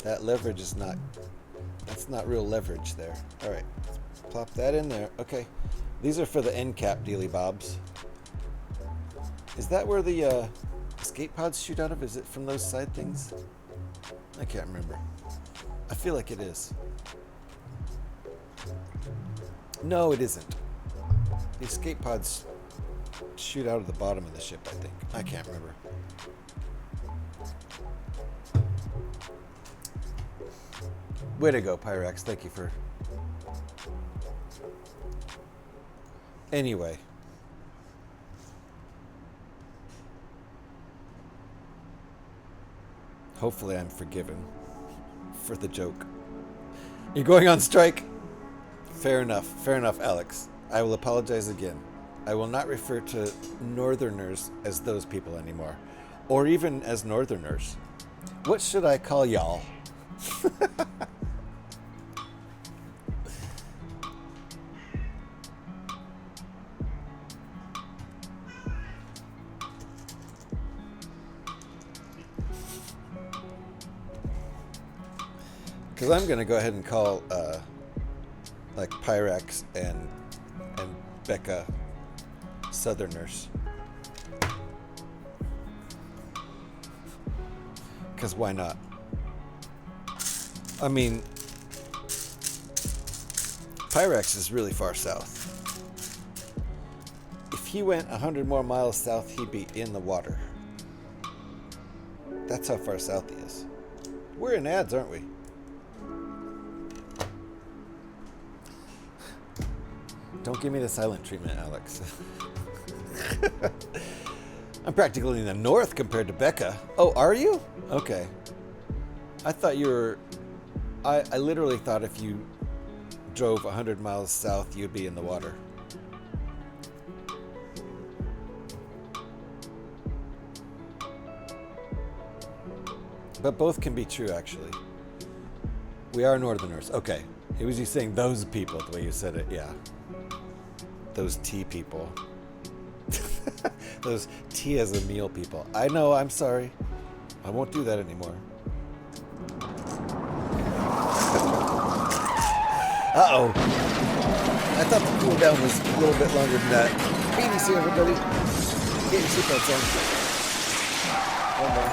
That leverage is not... That's not real leverage there. Alright, plop that in there. Okay. These are for the end cap dealy bobs. Is that where the escape pods shoot out of? Is it from those side things? I can't remember. I feel like it is. No, it isn't. The escape pods shoot out of the bottom of the ship, I think. I can't remember. Way to go, Pyrax. Thank you for... Anyway. Hopefully I'm forgiven for the joke. You're going on strike? Fair enough. Fair enough, Alex. I will apologize again. I will not refer to Northerners as those people anymore. Or even as Northerners. What should I call y'all? Because I'm going to go ahead and call like Pyrax and Becca Southerners. Because why not? I mean, Pyrax is really far south. If he went 100 more miles south, he'd be in the water. That's how far south he is. We're in ads, aren't we? Don't give me the silent treatment, Alex. I'm practically in the north compared to Becca. Oh, are you? Okay. I thought you were... I literally thought if you drove 100 miles south, you'd be in the water. But both can be true, actually. We are Northerners. Okay. It was you saying those people, the way you said it. Yeah. Those tea people. Those tea as a meal people. I know, I'm sorry. I won't do that anymore. Uh-oh. I thought the cooldown was a little bit longer than that. BBC, everybody. Get your seatbelts on. One more.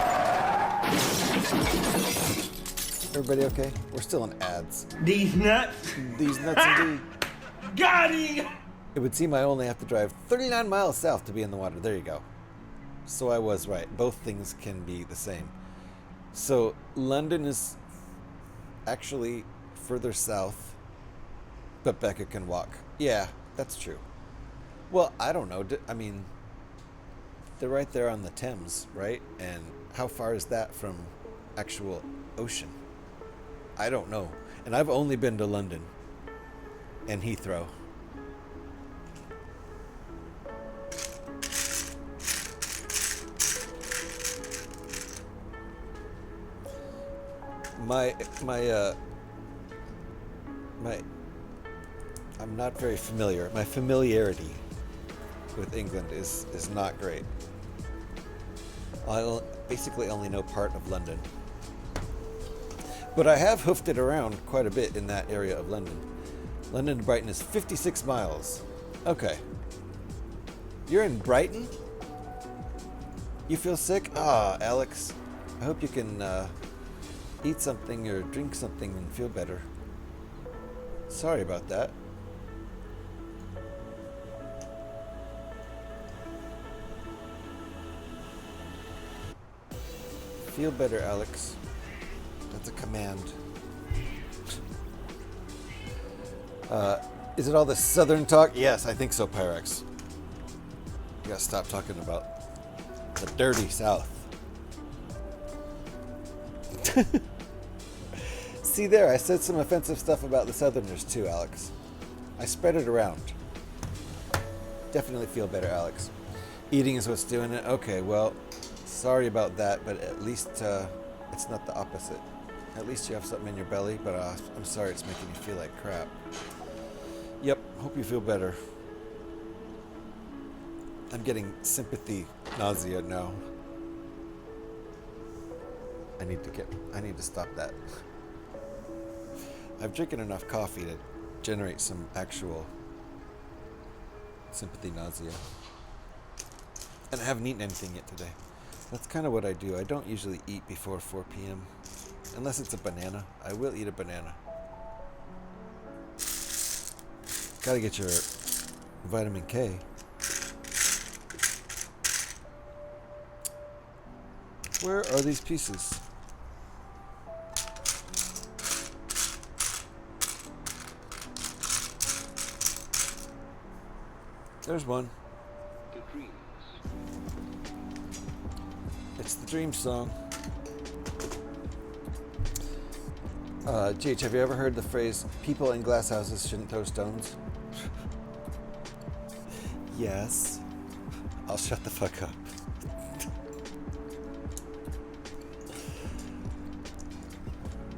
Everybody okay? We're still in ads. These nuts. These nuts indeed. Got him. It would seem I only have to drive 39 miles south to be in the water. There you go. So I was right. Both things can be the same. So London is actually further south, but Becca can walk. Yeah, that's true. Well, I don't know. I mean, they're right there on the Thames, right? And how far is that from actual ocean? I don't know. And I've only been to London and Heathrow. I'm not very familiar. My familiarity with England is not great. I basically only know part of London. But I have hoofed it around quite a bit in that area of London. London to Brighton is 56 miles. Okay. You're in Brighton? You feel sick? Ah, Alex. I hope you can eat something or drink something and feel better. Sorry about that. Feel better, Alex. That's a command. Is it all the southern talk? Yes, I think so, Pyrax. You gotta stop talking about the dirty south. See there, I said some offensive stuff about the Southerners too, Alex. I spread it around. Definitely feel better, Alex. Eating is what's doing it. Okay, well, sorry about that, but at least it's not the opposite. At least you have something in your belly, but I'm sorry it's making you feel like crap. Yep, hope you feel better. I'm getting sympathy nausea now. I need to stop that. I've drinking enough coffee to generate some actual sympathy nausea. And I haven't eaten anything yet today. That's kind of what I do. I don't usually eat before 4 p.m. Unless it's a banana. I will eat a banana. Gotta get your vitamin K. Where are these pieces? There's one. It's the Dream song. GH, have you ever heard the phrase, people in glass houses shouldn't throw stones? Yes. I'll shut the fuck up.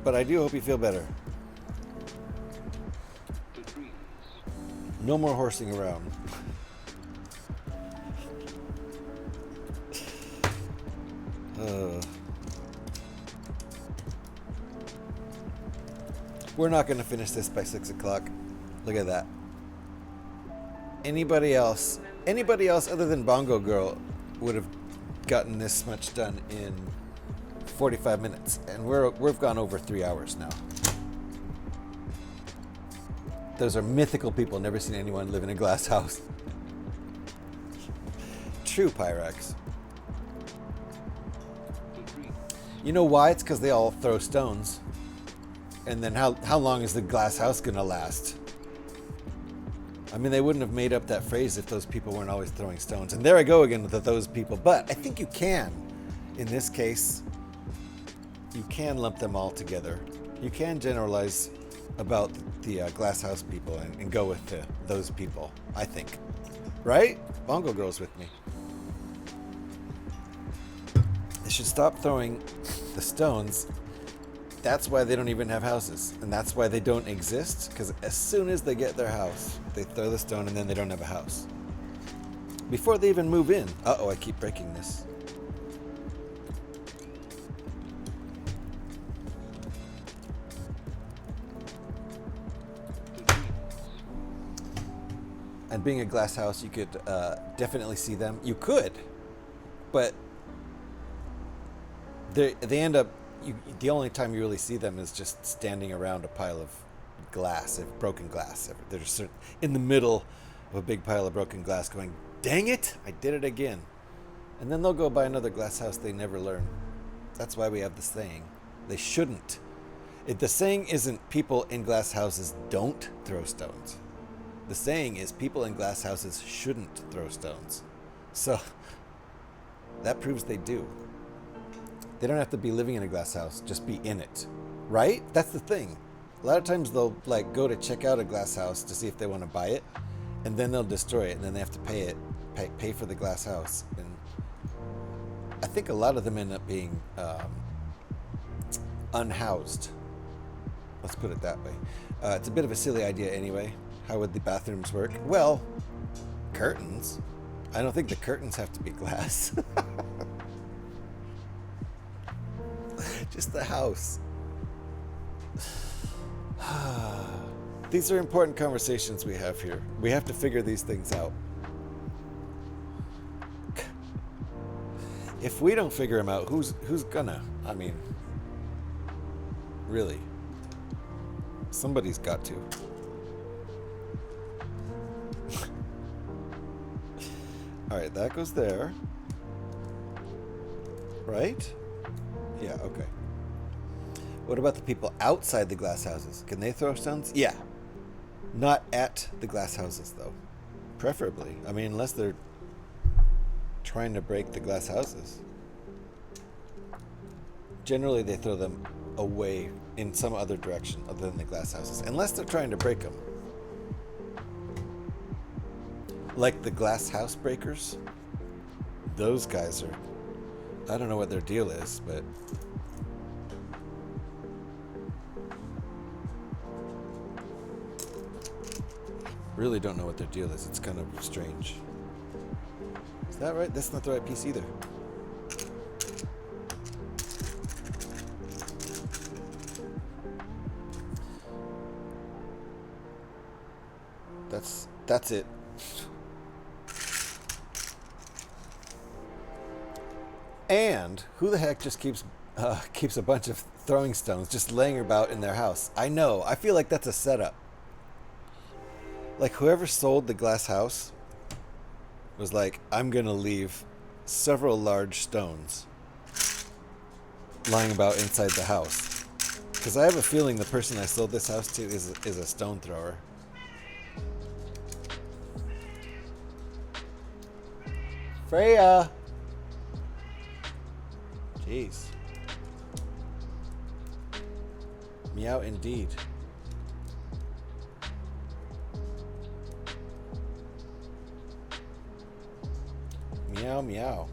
But I do hope you feel better. No more horsing around. We're not going to finish this by 6 o'clock. Look at that. Anybody else other than Bongo Girl would have gotten this much done in 45 minutes. And we've gone over 3 hours now. Those are mythical people. Never seen anyone live in a glass house. True, Pyrex. You know why? It's because they all throw stones. And then how long is the glass house going to last? I mean, they wouldn't have made up that phrase if those people weren't always throwing stones. And there I go again with those people. But I think you can. In this case, you can lump them all together. You can generalize about the glass house people and go with those people, I think. Right? Bongo Girl's with me. They should stop throwing the stones. That's why they don't even have houses. And that's why they don't exist. Because as soon as they get their house, they throw the stone and then they don't have a house. Before they even move in. Uh-oh, I keep breaking this. And being a glass house, you could definitely see them. You could. But they end up... the only time you really see them is just standing around a pile of glass, of broken glass. They're just in the middle of a big pile of broken glass going, dang it, I did it again. And then they'll go buy another glass house they never learn. That's why we have the saying. They shouldn't. The saying isn't people in glass houses don't throw stones. The saying is people in glass houses shouldn't throw stones. So that proves they do. They don't have to be living in a glass house, just be in it. Right? That's the thing. A lot of times they'll go to check out a glass house to see if they want to buy it, and then they'll destroy it, and then they have to pay for the glass house. And I think a lot of them end up being unhoused. Let's put it that way. It's a bit of a silly idea anyway. How would the bathrooms work? Well, curtains. I don't think the curtains have to be glass. Just the house. These are important conversations we have here. We have to figure these things out. If we don't figure them out, who's gonna? I mean, really. Somebody's got to. Alright, that goes there. Right? Yeah, okay. What about the people outside the glass houses? Can they throw stones? Yeah. Not at the glass houses, though. Preferably. I mean, unless they're trying to break the glass houses. Generally, they throw them away in some other direction other than the glass houses. Unless they're trying to break them. Like the glass house breakers. Those guys are... I don't know what their deal is, but... really don't know what their deal is. It's kind of strange. that right? That's not the right piece either. That's it. And who the heck just keeps a bunch of throwing stones just laying about in their house? I know. I feel like that's a setup. Like whoever sold the glass house was like, I'm gonna leave several large stones lying about inside the house. Because I have a feeling the person I sold this house to is a stone thrower. Freya! Jeez. Meow indeed. Meow meow.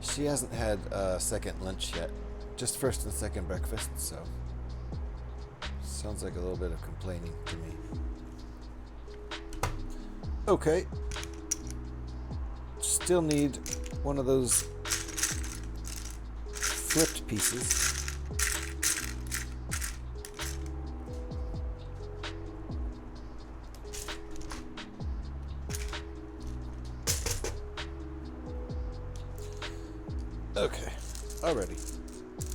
She hasn't had a second lunch yet. Just first and second breakfast, so sounds like a little bit of complaining to me. Okay. Still need one of those flipped pieces. Okay, alrighty.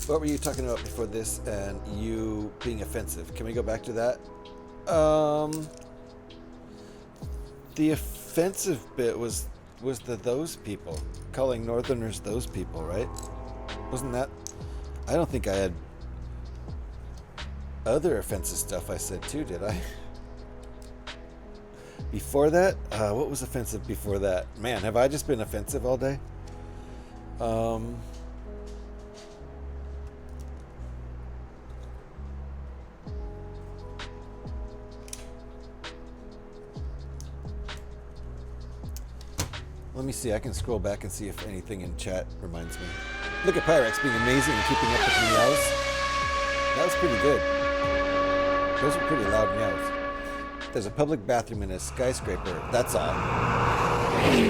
What were you talking about before this and you being offensive? Can we go back to that? The offensive bit was the those people. Calling Northerners those people, right? Wasn't that... I don't think I had other offensive stuff I said too, did I? Before that? What was offensive before that? Man, have I just been offensive all day? Let me see. I can scroll back and see if anything in chat reminds me. Look at Pyrex being amazing and keeping up with the meows. That was pretty good. Those are pretty loud meows. There's a public bathroom in a skyscraper. That's all.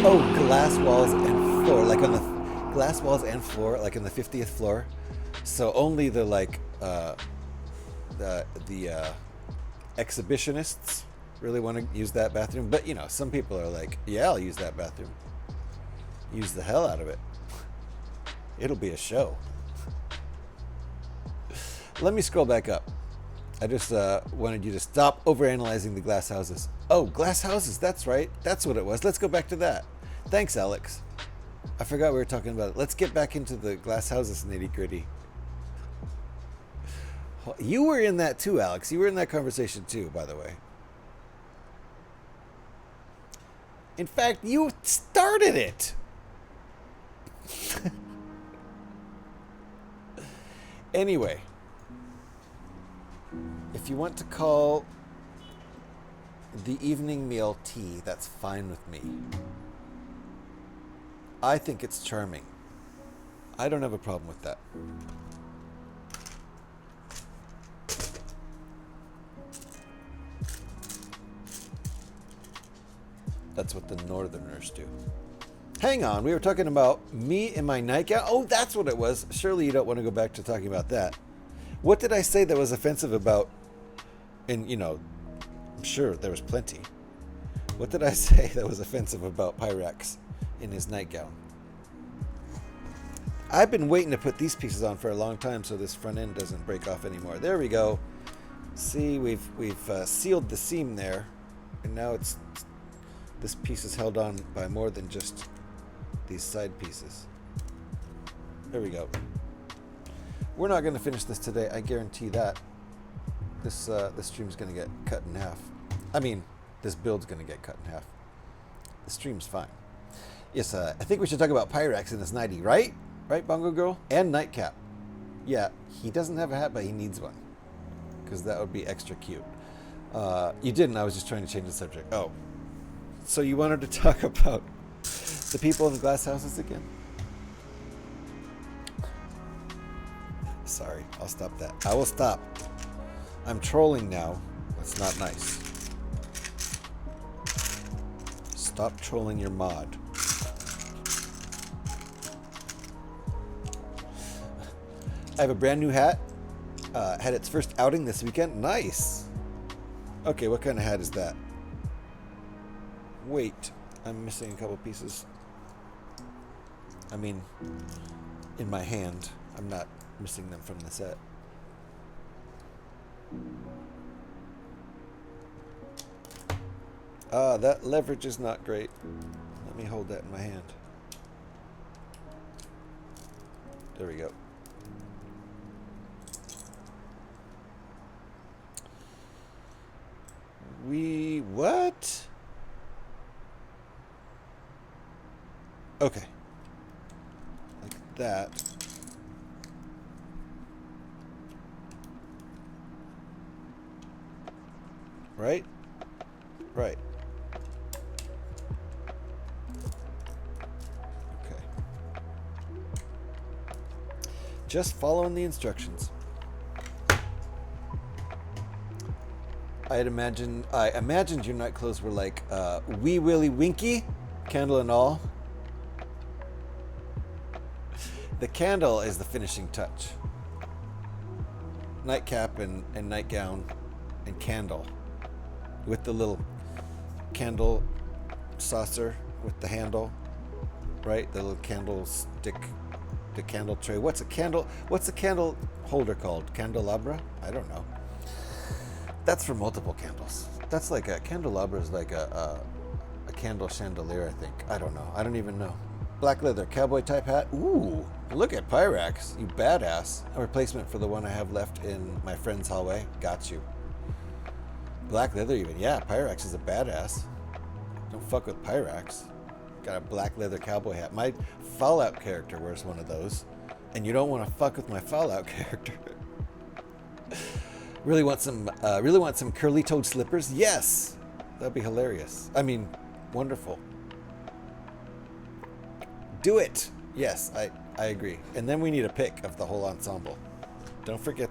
Oh, glass walls and floor, like on the glass walls and floor, like on the 50th floor. So only the the exhibitionists really want to use that bathroom. But you know, some people are like, yeah, I'll use that bathroom. Use the hell out of it. It'll be a show. Let me scroll back up. I just wanted you to stop overanalyzing the glass houses. Oh, glass houses, that's right. That's what it was. Let's go back to that. Thanks, Alex. I forgot we were talking about it. Let's get back into the glass houses nitty gritty. You were in that too, Alex. You were in that conversation too, by the way. In fact, you started it. Anyway, if you want to call the evening meal tea, that's fine with me. I think it's charming. I don't have a problem with that. That's what the Northerners do. Hang on, we were talking about me in my nightgown. Oh, that's what it was. Surely you don't want to go back to talking about that. What did I say that was offensive about? And, you know, I'm sure there was plenty. What did I say that was offensive about Pyrex in his nightgown? I've been waiting to put these pieces on for a long time so this front end doesn't break off anymore. There we go. See, we've sealed the seam there, and now this piece is held on by more than just these side pieces. There we go. We're not going to finish this today, I guarantee that. This stream's going to get cut in half. I mean, this build's going to get cut in half. The stream's fine. Yes, I think we should talk about Pyrex and his nightie, right? Right, Bongo Girl? And Nightcap. Yeah, he doesn't have a hat, but he needs one. Because that would be extra cute. You didn't, I was just trying to change the subject. Oh. So you wanted to talk about the people in the glass houses again? Sorry, I'll stop that. I will stop. I'm trolling now. That's not nice. Stop trolling your mod. I have a brand new hat. Had its first outing this weekend. Nice. Okay, what kind of hat is that? Wait, I'm missing a couple pieces. I mean, in my hand. I'm not missing them from the set. That leverage is not great. Let me hold that in my hand. There we go. What? Okay. Like that. Right? Right. Okay. Just following the instructions. I imagined your night clothes were like Wee Willie Winky, candle and all. The candle is the finishing touch. Nightcap and nightgown and candle. With the little candle saucer with the handle. Right? The little candle stick, the candle tray. What's a candle holder called? Candelabra? I don't know. That's for multiple candles. That's like a candelabra is like a candle chandelier, I think. I don't know. I don't even know. Black leather cowboy type hat. Ooh, look at Pyrax. You badass. A replacement for the one I have left in my friend's hallway. Got you. Black leather even. Yeah, Pyrax is a badass. Don't fuck with Pyrax. Got a black leather cowboy hat. My Fallout character wears one of those. And you don't want to fuck with my Fallout character. Really want some curly-toed slippers? Yes! That'd be hilarious. I mean, wonderful. Do it! Yes, I agree. And then we need a pic of the whole ensemble. Don't forget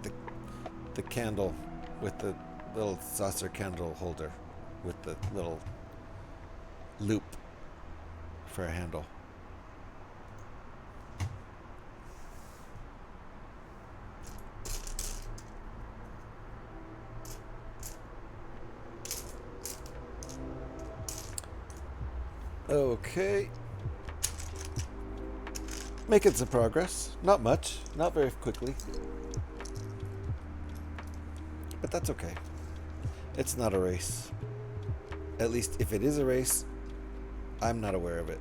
the candle with the little saucer candle holder with the little loop for a handle. Okay. Making some progress. Not much. Not very quickly. But that's okay. It's not a race. At least if it is a race, I'm not aware of it.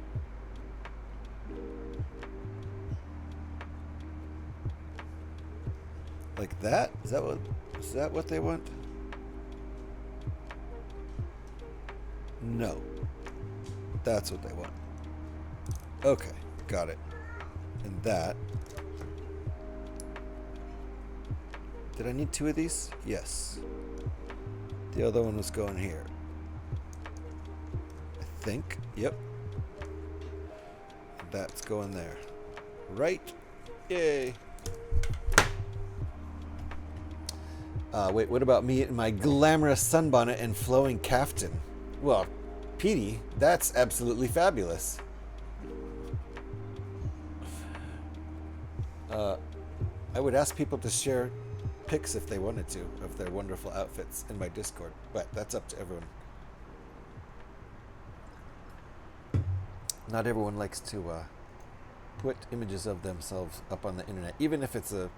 Like that? Is that what they want? No. That's what they want. Okay, got it. And that. Did I need two of these? Yes. The other one was going here. I think. Yep. That's going there. Right. Yay. Wait, what about me in my glamorous sunbonnet and flowing caftan? Well, Petey, that's absolutely fabulous. I would ask people to share pics if they wanted to of their wonderful outfits in my Discord, but that's up to everyone. Not everyone likes to put images of themselves up on the internet, even if it's a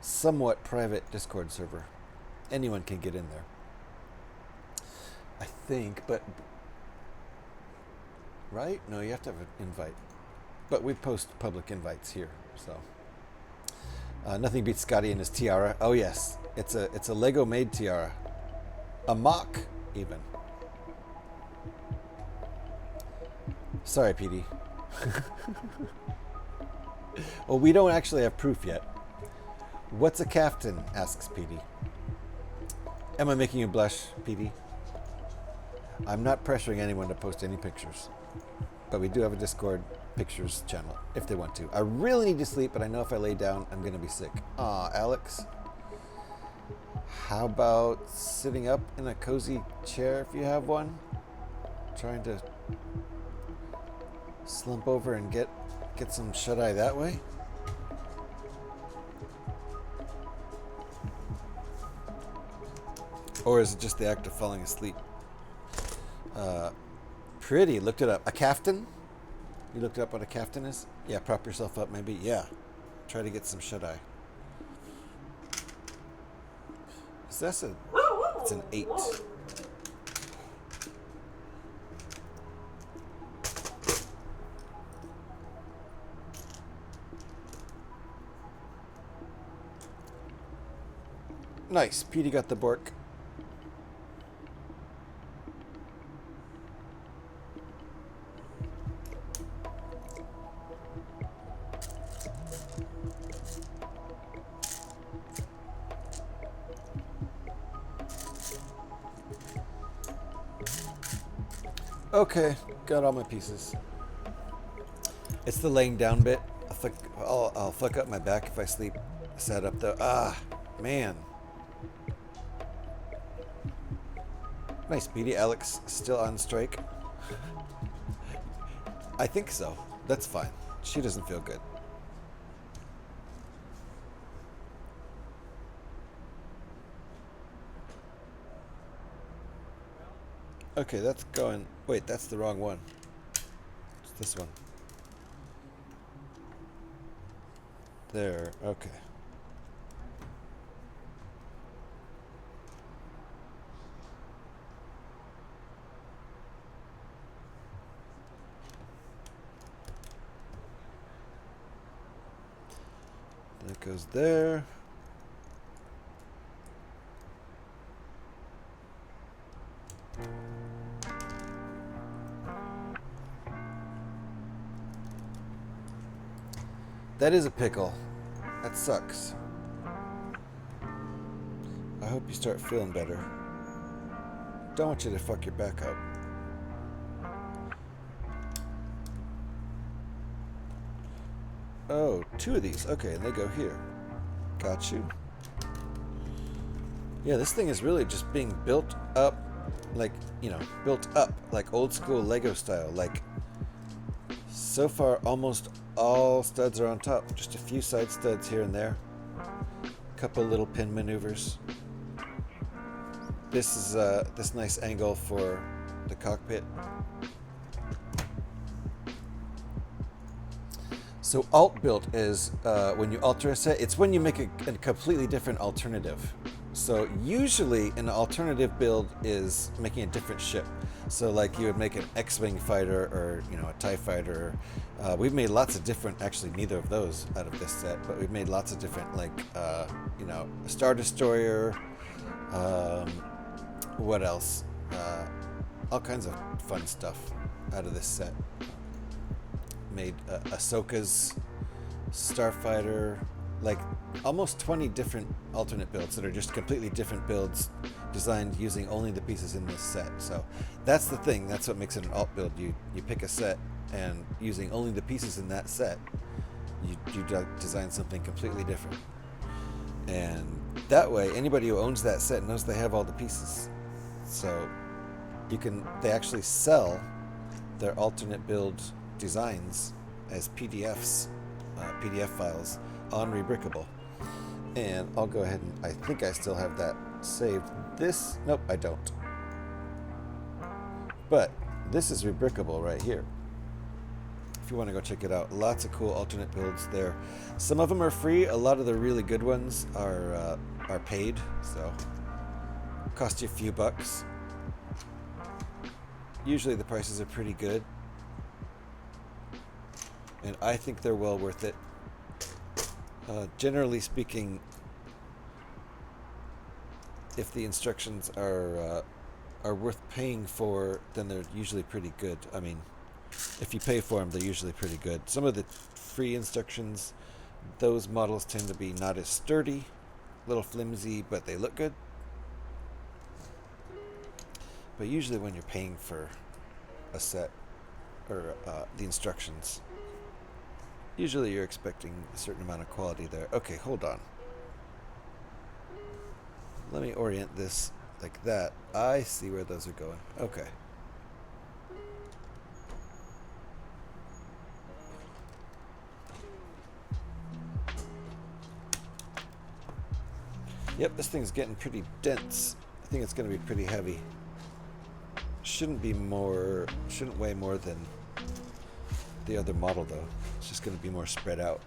somewhat private Discord server. Anyone can get in there, I think, but right? No, you have to have an invite. But we post public invites here, so nothing beats Scotty and his tiara. Oh yes, it's a Lego made tiara, a mock even. Sorry, PD. Well, we don't actually have proof yet. What's a caftan? Asks PD. Am I making you blush, PD? I'm not pressuring anyone to post any pictures, but we do have a Discord pictures channel if they want to. I really need to sleep, but I know if I lay down, I'm going to be sick. Aw, Alex. How about sitting up in a cozy chair if you have one? Trying to Slump over and get some shut-eye that way? Or is it just the act of falling asleep? Pretty. Looked it up. A caftan? You looked up what a caftan is? Yeah, prop yourself up maybe. Yeah. Try to get some shut-eye. So it's an 8. Nice. Petey got the Bork. Okay, got all my pieces. It's the laying down bit. I'll fuck up my back if I sleep sat up though. Ah, man. Nice, Petey. Alex still on strike? I think so. That's fine. She doesn't feel good. Okay, that's going... Wait, that's the wrong one. It's this one. There, okay. That goes there. That is a pickle. That sucks. I hope you start feeling better. Don't want you to fuck your back up. Oh, 2 of these. Okay, and they go here. Got you. Yeah, this thing is really just being built up like, built up like old school Lego style. Like, so far, almost all studs are on top. Just a few side studs here and there. A couple little pin maneuvers. This is this nice angle for the cockpit. So alt built is when you alter a set. It's when you make a completely different alternative. So usually an alternative build is making a different ship. So like you would make an X-Wing fighter or a TIE fighter. We've made lots of different, actually neither of those out of this set, but we've made lots of different like a Star Destroyer. What else? All kinds of fun stuff out of this set. Made Ahsoka's Starfighter, like almost 20 different alternate builds that are just completely different builds designed using only the pieces in this set. So that's the thing. That's what makes it an alt build. You pick a set and using only the pieces in that set, you design something completely different. And that way, anybody who owns that set knows they have all the pieces. So they actually sell their alternate build designs as PDFs, PDF files on Rebrickable. And I'll go ahead and I think I still have that saved. Nope, I don't. But this is Rebrickable right here. If you want to go check it out, lots of cool alternate builds there. Some of them are free. A lot of the really good ones are paid, so cost you a few bucks. Usually the prices are pretty good, and I think they're well worth it. Generally speaking, if the instructions are worth paying for, then they're usually pretty good. I mean, if you pay for them, they're usually pretty good. Some of the free instructions, those models tend to be not as sturdy, a little flimsy, but they look good. But usually when you're paying for a set or the instructions, usually you're expecting a certain amount of quality there. Okay, hold on. Let me orient this like that. I see where those are going. Okay. Yep, this thing's getting pretty dense. I think it's going to be pretty heavy. Shouldn't weigh more than the other model though. It's just going to be more spread out.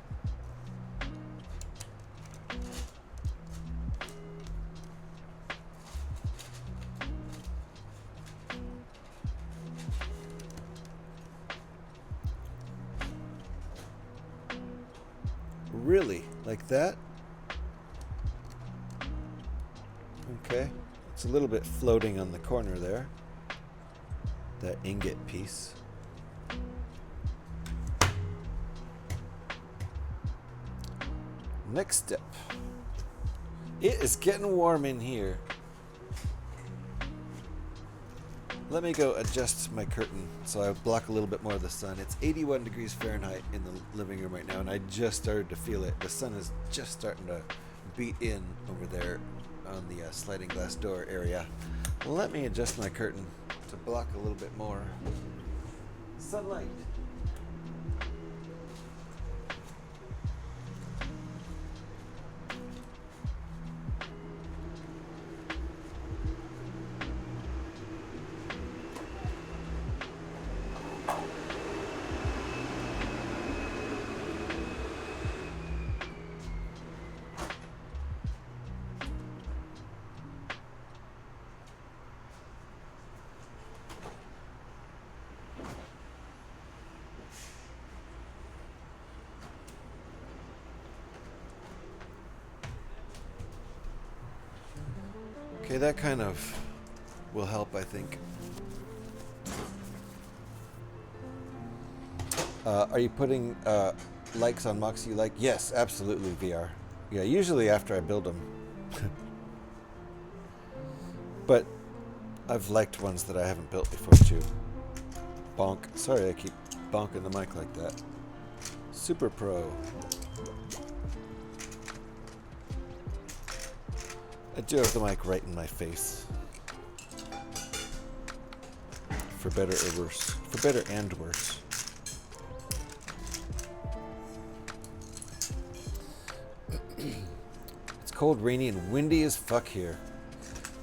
Really? Like that? Okay. It's a little bit floating on the corner there. That ingot piece. Next step. It is getting warm in here. Let me go adjust my curtain so I block a little bit more of the sun. It's 81 degrees Fahrenheit in the living room right now, and I just started to feel it. The sun is just starting to beat in over there on the sliding glass door area. Let me adjust my curtain to block a little bit more sunlight. Okay, that kind of will help, I think. Are you putting likes on mocks you like? Yes, absolutely, VR. Yeah, usually after I build them. But I've liked ones that I haven't built before too. Bonk. Sorry, I keep bonking the mic like that. Super Pro. I do have the mic right in my face. For better or worse. For better and worse. It's cold, rainy, and windy as fuck here.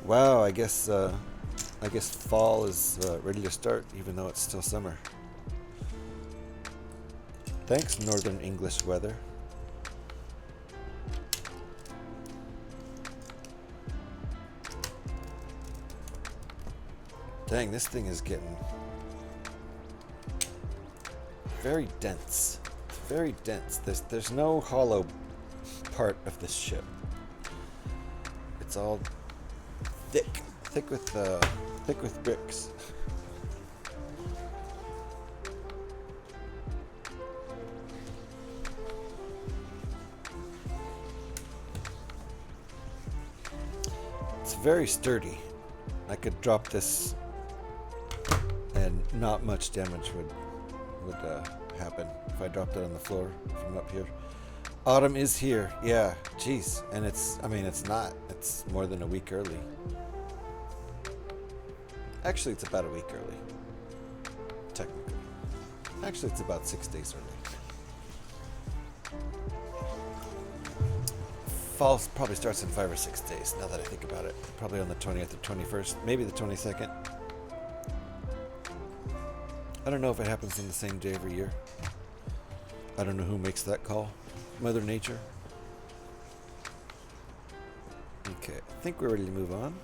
Wow, I guess fall is ready to start, even though it's still summer. Thanks, Northern English weather. Dang, this thing is getting very dense. It's very dense. There's no hollow part of this ship. It's all thick with bricks. It's very sturdy. I could drop this and not much damage would happen if I dropped it on the floor from up here. Autumn is here, yeah, jeez, and it's more than a week early. Actually, it's about a week early, technically. Actually, it's about 6 days early. Fall probably starts in 5 or 6 days, now that I think about it. Probably on the 20th or 21st, maybe the 22nd. I don't know if it happens on the same day every year. I don't know who makes that call. Mother Nature. Okay, I think we're ready to move on.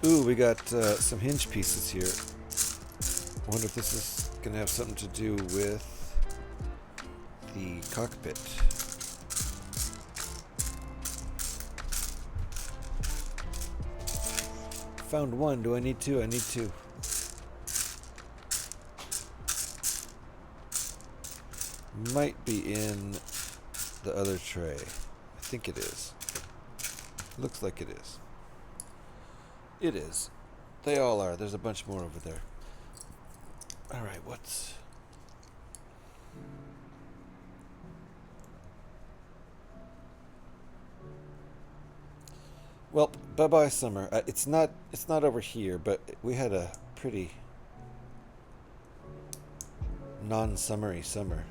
Ooh, we got some hinge pieces here. I wonder if this is going to have something to do with the cockpit. Found one. Do I need two? I need two. Might be in the other tray. I think it is. Looks like it is. It is. They all are. There's a bunch more over there. Alright, what's... Well, bye-bye summer. It's not over here, but we had a pretty non-summery summer.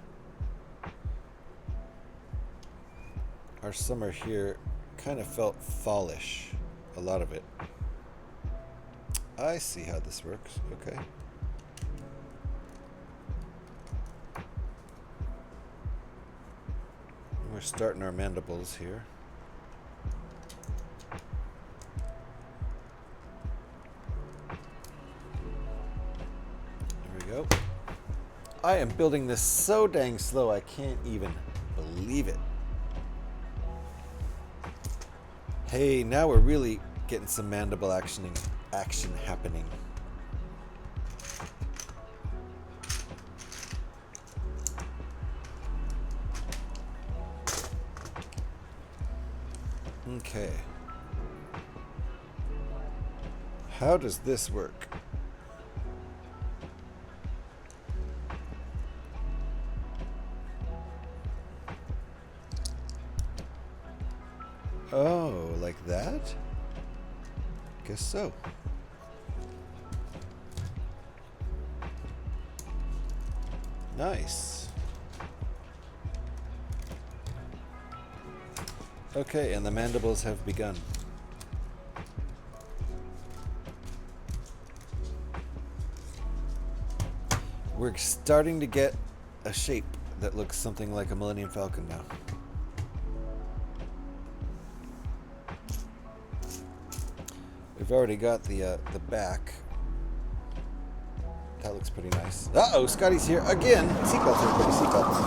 Our summer here kind of felt fallish, a lot of it. I see how this works. Okay. We're starting our mandibles here. There we go. I am building this so dang slow I can't even believe it. Hey, now we're really getting some mandible action happening. Okay. How does this work? Oh, like that? Guess so. Nice. Okay, and the mandibles have begun. We're starting to get a shape that looks something like a Millennium Falcon now. We've already got the back. That looks pretty nice. Uh-oh, Scotty's here again. Seatbelts, everybody, seatbelts.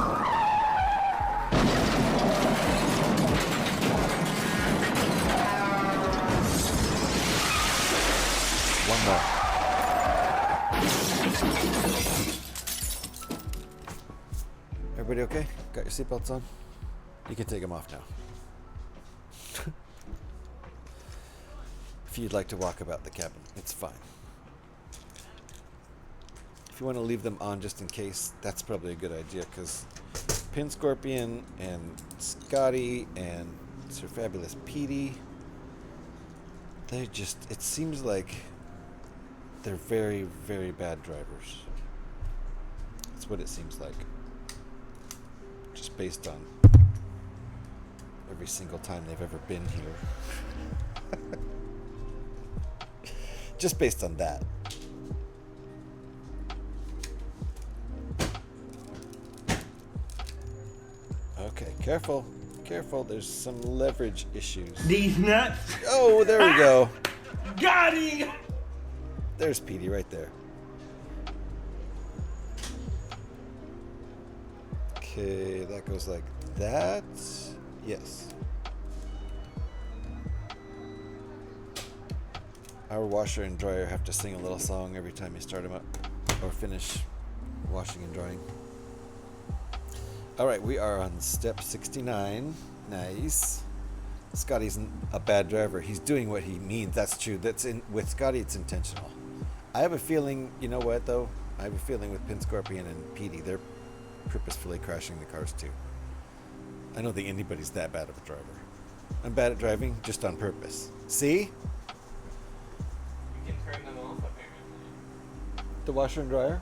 One more. Everybody okay? Got your seatbelts on? You can take them off now. If you'd like to walk about the cabin, it's fine. If you want to leave them on just in case, that's probably a good idea, because Pin Scorpion and Scotty and Sir Fabulous Petey, they just, it seems like they're very, very bad drivers. That's what it seems like. Just based on every single time they've ever been here. Just based on that. Okay, careful. Careful, there's some leverage issues. These nuts. Oh, there we go. Got him. There's Petey right there. Okay, that goes like that. Yes. Our washer and dryer have to sing a little song every time you start them up or finish washing and drying. All right, we are on step 69. Nice. Scotty's a bad driver. He's doing what he means. That's true. With Scotty, it's intentional. I have a feeling, you know what though? I have a feeling with Pin Scorpion and Petey, they're purposefully crashing the cars too. I don't think anybody's that bad of a driver. I'm bad at driving just on purpose. See? You can turn them off apparently. The washer and dryer?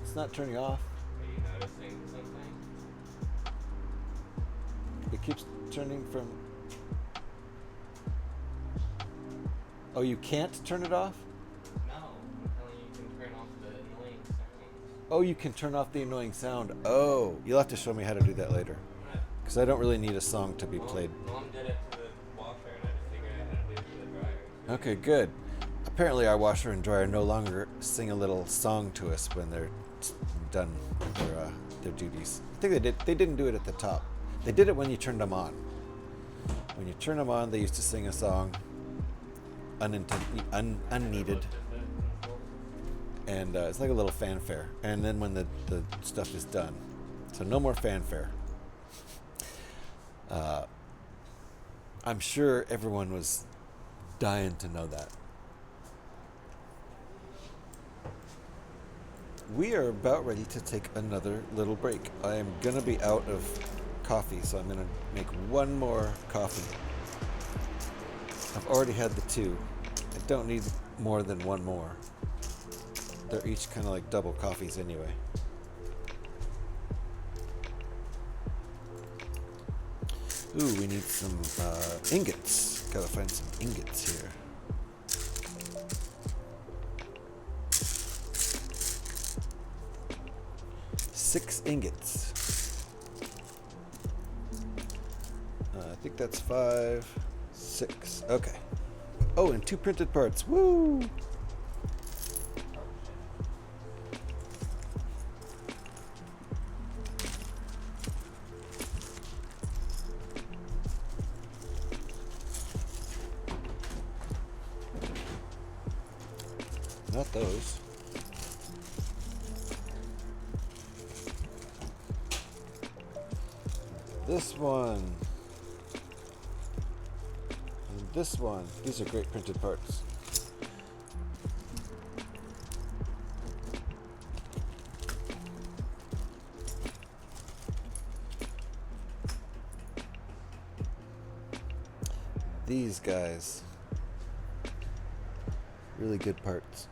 It's not turning off. Are you noticing something? It keeps turning from... Oh, you can't turn it off? No, I'm telling you, you can turn off the annoying sounds. Oh, you can turn off the annoying sound. Oh, you'll have to show me how to do that later. Because I don't really need a song to be played. Mom did it to the washer, and I just figured I had to do it to the dryer. Okay, good. Apparently our washer and dryer no longer sing a little song to us when they're done their duties. I think they didn't do it at the top. They did it when you turned them on. When you turn them on, they used to sing a song, unneeded. And it's like a little fanfare. And then when the stuff is done. So no more fanfare. I'm sure everyone was dying to know that. We are about ready to take another little break. I am going to be out of coffee, so I'm gonna make one more coffee. I've already had the 2. I don't need more than one more. They're each kind of like double coffees anyway. Ooh, we need some ingots. Gotta find some ingots here. Six ingots. I think that's 5, 6. Okay. Oh, and 2 printed parts. Woo! Not those. This one. And this one. These are great printed parts. These guys. Really good parts.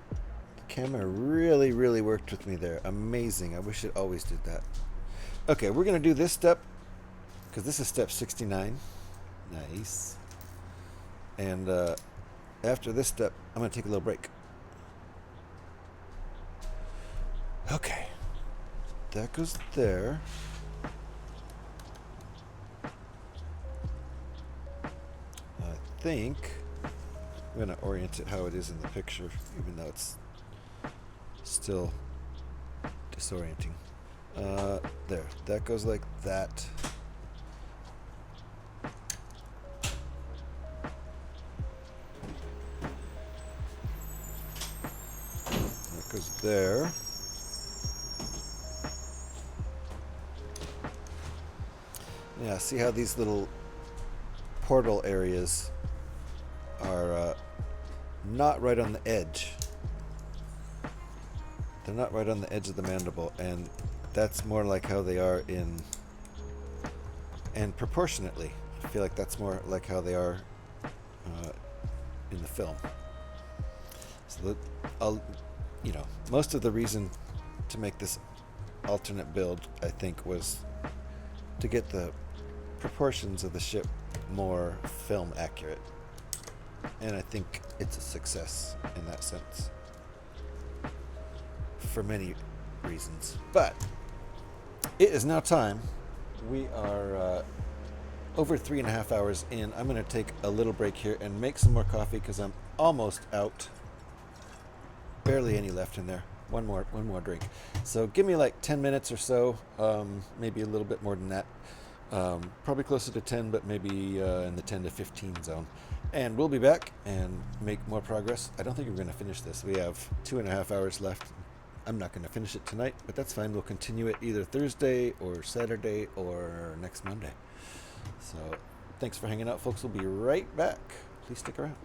The camera really worked with me there. Amazing. I wish it always did that. Okay, we're going to do this step because this is step 69. Nice. And after this step, I'm going to take a little break. Okay. That goes there. I think I'm going to orient it how it is in the picture, even though it's still disorienting. There. That goes like that. That goes there. Yeah, see how these little portal areas are not right on the edge. They're not right on the edge of the mandible, and that's more like how they are in, and proportionately, I feel like that's more like how they are in the film. So that most of the reason to make this alternate build, I think, was to get the proportions of the ship more film accurate. And I think it's a success in that sense. For many reasons. But it is now time. We are over 3.5 hours in. I'm going to take a little break here and make some more coffee because I'm almost out. Barely any left in there. One more drink. So give me like 10 minutes or so. Maybe a little bit more than that. Probably closer to 10, but maybe in the 10 to 15 zone. And we'll be back and make more progress. I don't think we're going to finish this. We have 2.5 hours left. I'm not going to finish it tonight, but that's fine. We'll continue it either Thursday or Saturday or next Monday. So thanks for hanging out, folks. We'll be right back. Please stick around.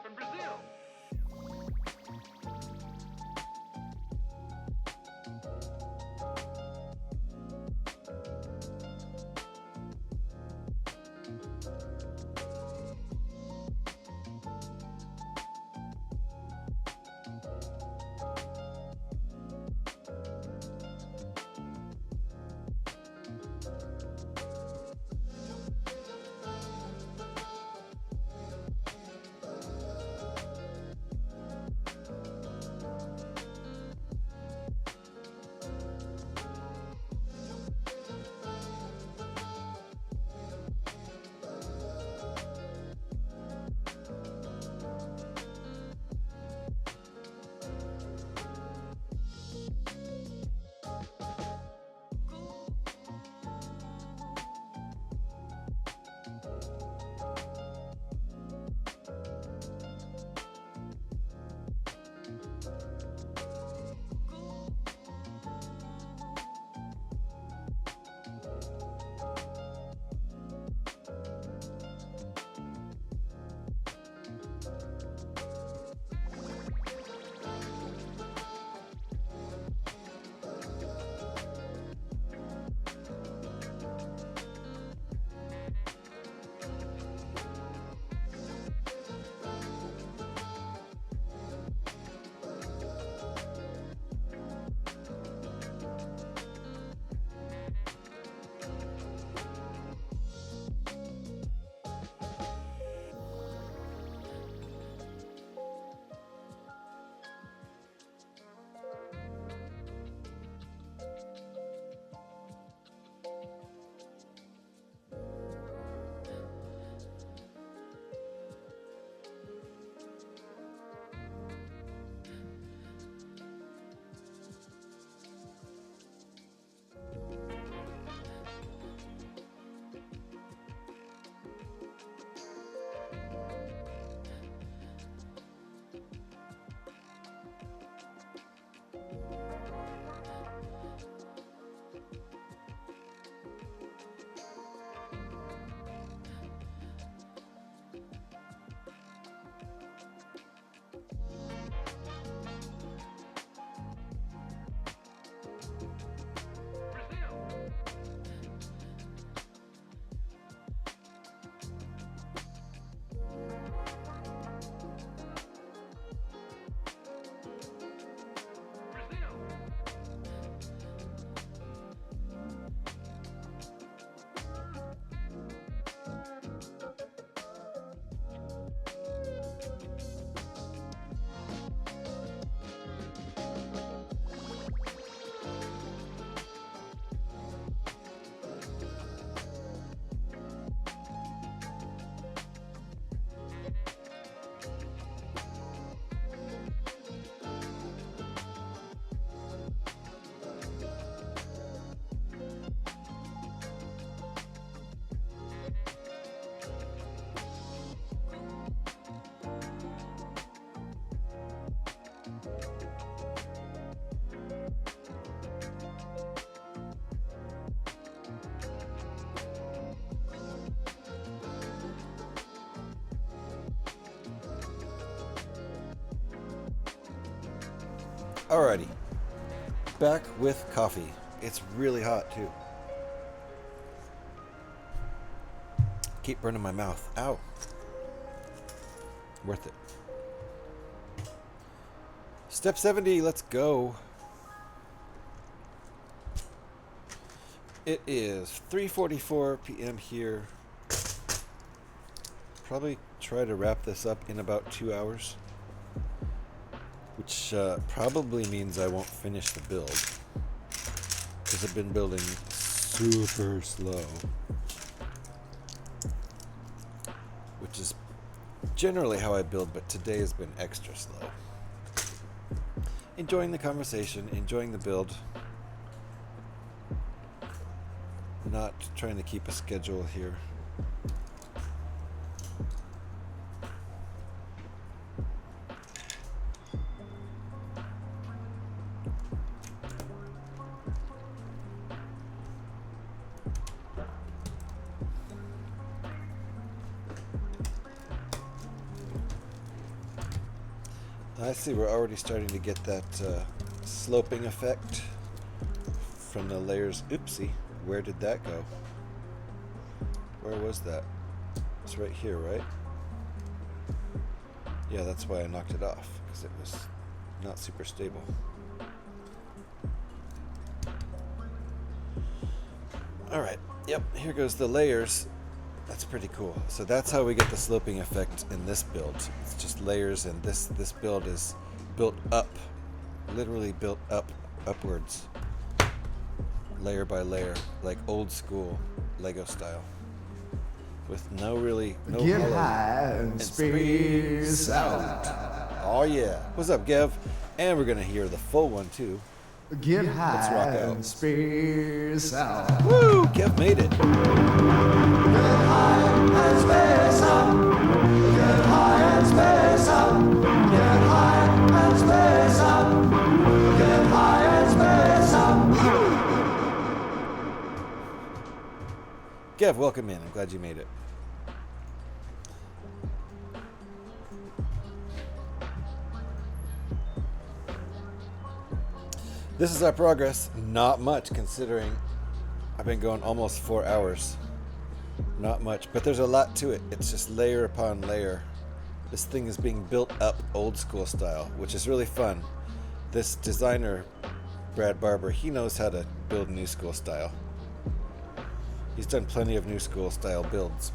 from Brazil. Alrighty, back with coffee. It's really hot too. Keep burning my mouth. Ow. Worth it. Step 70, let's go. It is 3:44 p.m. here. Probably try to wrap this up in about 2 hours. Which probably means I won't finish the build. Because I've been building super slow. Which is generally how I build, but today has been extra slow. Enjoying the conversation, enjoying the build. Not trying to keep a schedule here. I see we're already starting to get that sloping effect from the layers. Oopsie, where did that go? Where was that? It's right here, right? Yeah, that's why I knocked it off, because it was not super stable. Alright, yep, here goes the layers. That's pretty cool. So that's how we get the sloping effect in this build. It's just layers, and this build is built up, literally built up, upwards, layer by layer, like old school Lego style, with no Get hollow high and space out. Oh yeah. What's up, Gev? And we're gonna hear the full one too. Get rock high out. and space out. Woo! Kev made it. Gev, welcome in. I'm glad you made it. This is our progress. Not much, considering I've been going almost 4 hours. Not much, but there's a lot to it. It's just layer upon layer. This thing is being built up old school style, which is really fun. This designer, Brad Barber, he knows how to build new school style. He's done plenty of new school style builds,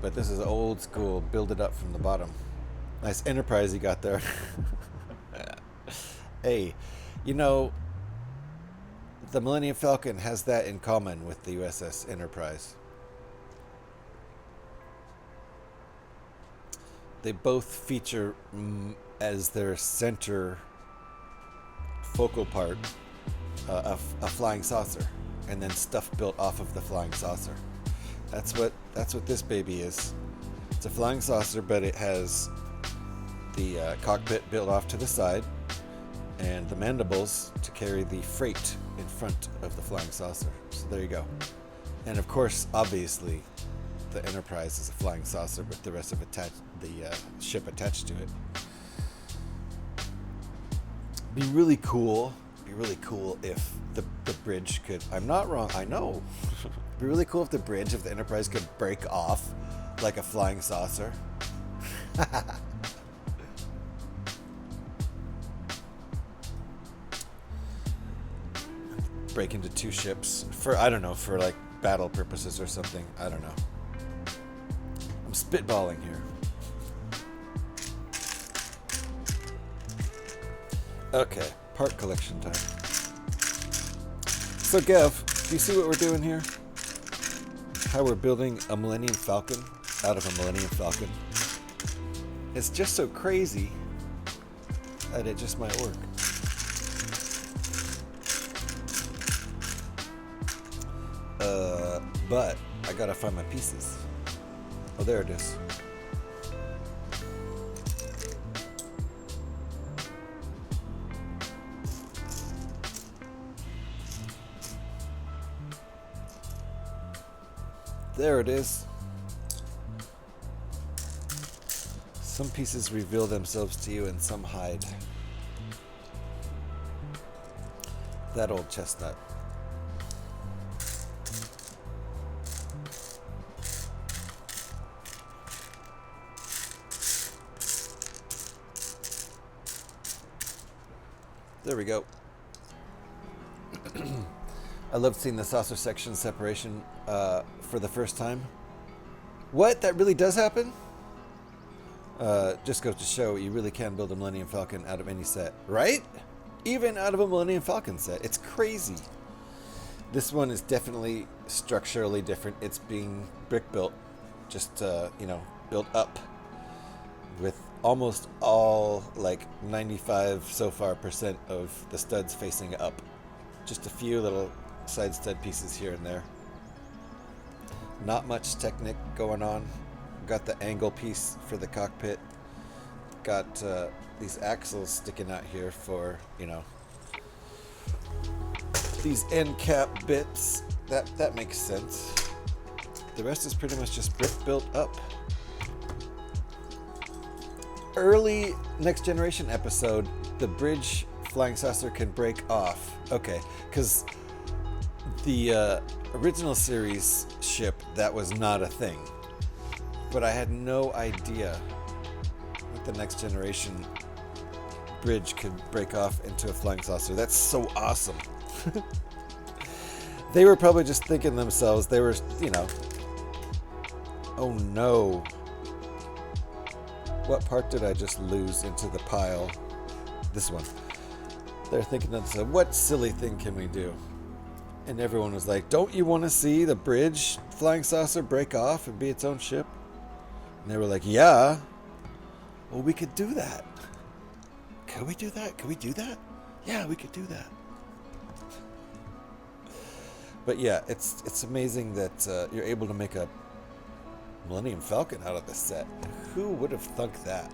but this is old school, build it up from the bottom. Nice enterprise he got there. Hey, you know, the Millennium Falcon has that in common with the USS Enterprise. They both feature as their center focal part a flying saucer, and then stuff built off of the flying saucer. That's what this baby is. It's a flying saucer, but it has the cockpit built off to the side, and the mandibles to carry the freight in front of the flying saucer. So there you go. And of course, obviously, the Enterprise is a flying saucer with the rest of the ship attached to it. Be really cool if the bridge could, I'm not wrong, I know. Be really cool if the bridge of the Enterprise could break off like a flying saucer. Break into two ships for, I don't know, for like battle purposes or something. I don't know. I'm spitballing here. Okay, part collection time. So Gev, do you see what we're doing here? How we're building a Millennium Falcon out of a Millennium Falcon. It's just so crazy that it just might work. But I gotta find my pieces. Oh, there it is. There it is. Some pieces reveal themselves to you and some hide. That old chestnut. There we go. I loved seeing the saucer section separation for the first time. What? That really does happen? Just goes to show you really can build a Millennium Falcon out of any set, right? Even out of a Millennium Falcon set. It's crazy. This one is definitely structurally different. It's being brick built, just built up with almost all, like 95 so far % of the studs facing up. Just a few little side stud pieces here and there. Not much Technic going on. Got the angle piece for the cockpit. Got these axles sticking out here for, these end cap bits. That makes sense. The rest is pretty much just brick built up. early Next Generation episode, the bridge flying saucer can break off. Okay, because the original series ship, that was not a thing. But I had no idea that the Next Generation bridge could break off into a flying saucer. That's so awesome. They were probably just thinking themselves, they were, you know, oh no. What part did I just lose into the pile? This one. They're thinking to themselves, what silly thing can we do? And everyone was like, don't you want to see the bridge flying saucer break off and be its own ship? And they were like, yeah. Well, we could do that. Can we do that? Can we do that? Yeah, we could do that. But yeah, it's amazing that you're able to make a Millennium Falcon out of the set. Who would have thunk that?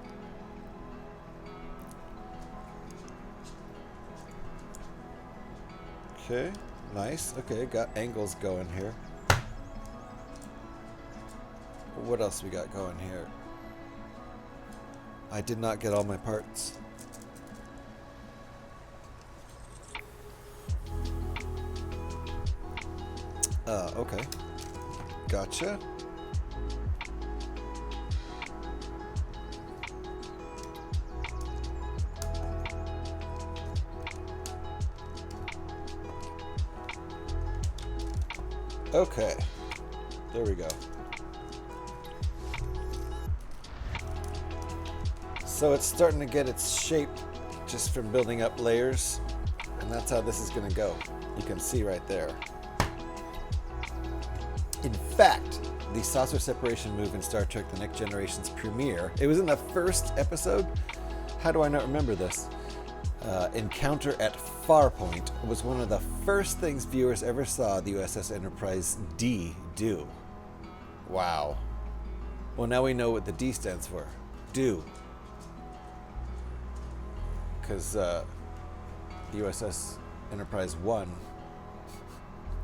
Okay, nice. Okay, got angles going here. What else we got going here? I did not get all my parts. Okay. Gotcha. Okay. There we go. So it's starting to get its shape just from building up layers, and that's how this is going to go. You can see right there. In fact, the saucer separation move in Star Trek The Next Generation's premiere, it was in the first episode. How do I not remember this? Encounter at Farpoint was one of the first things viewers ever saw the USS Enterprise D do. Wow. Well, now we know what the D stands for. Do. Because the USS Enterprise 1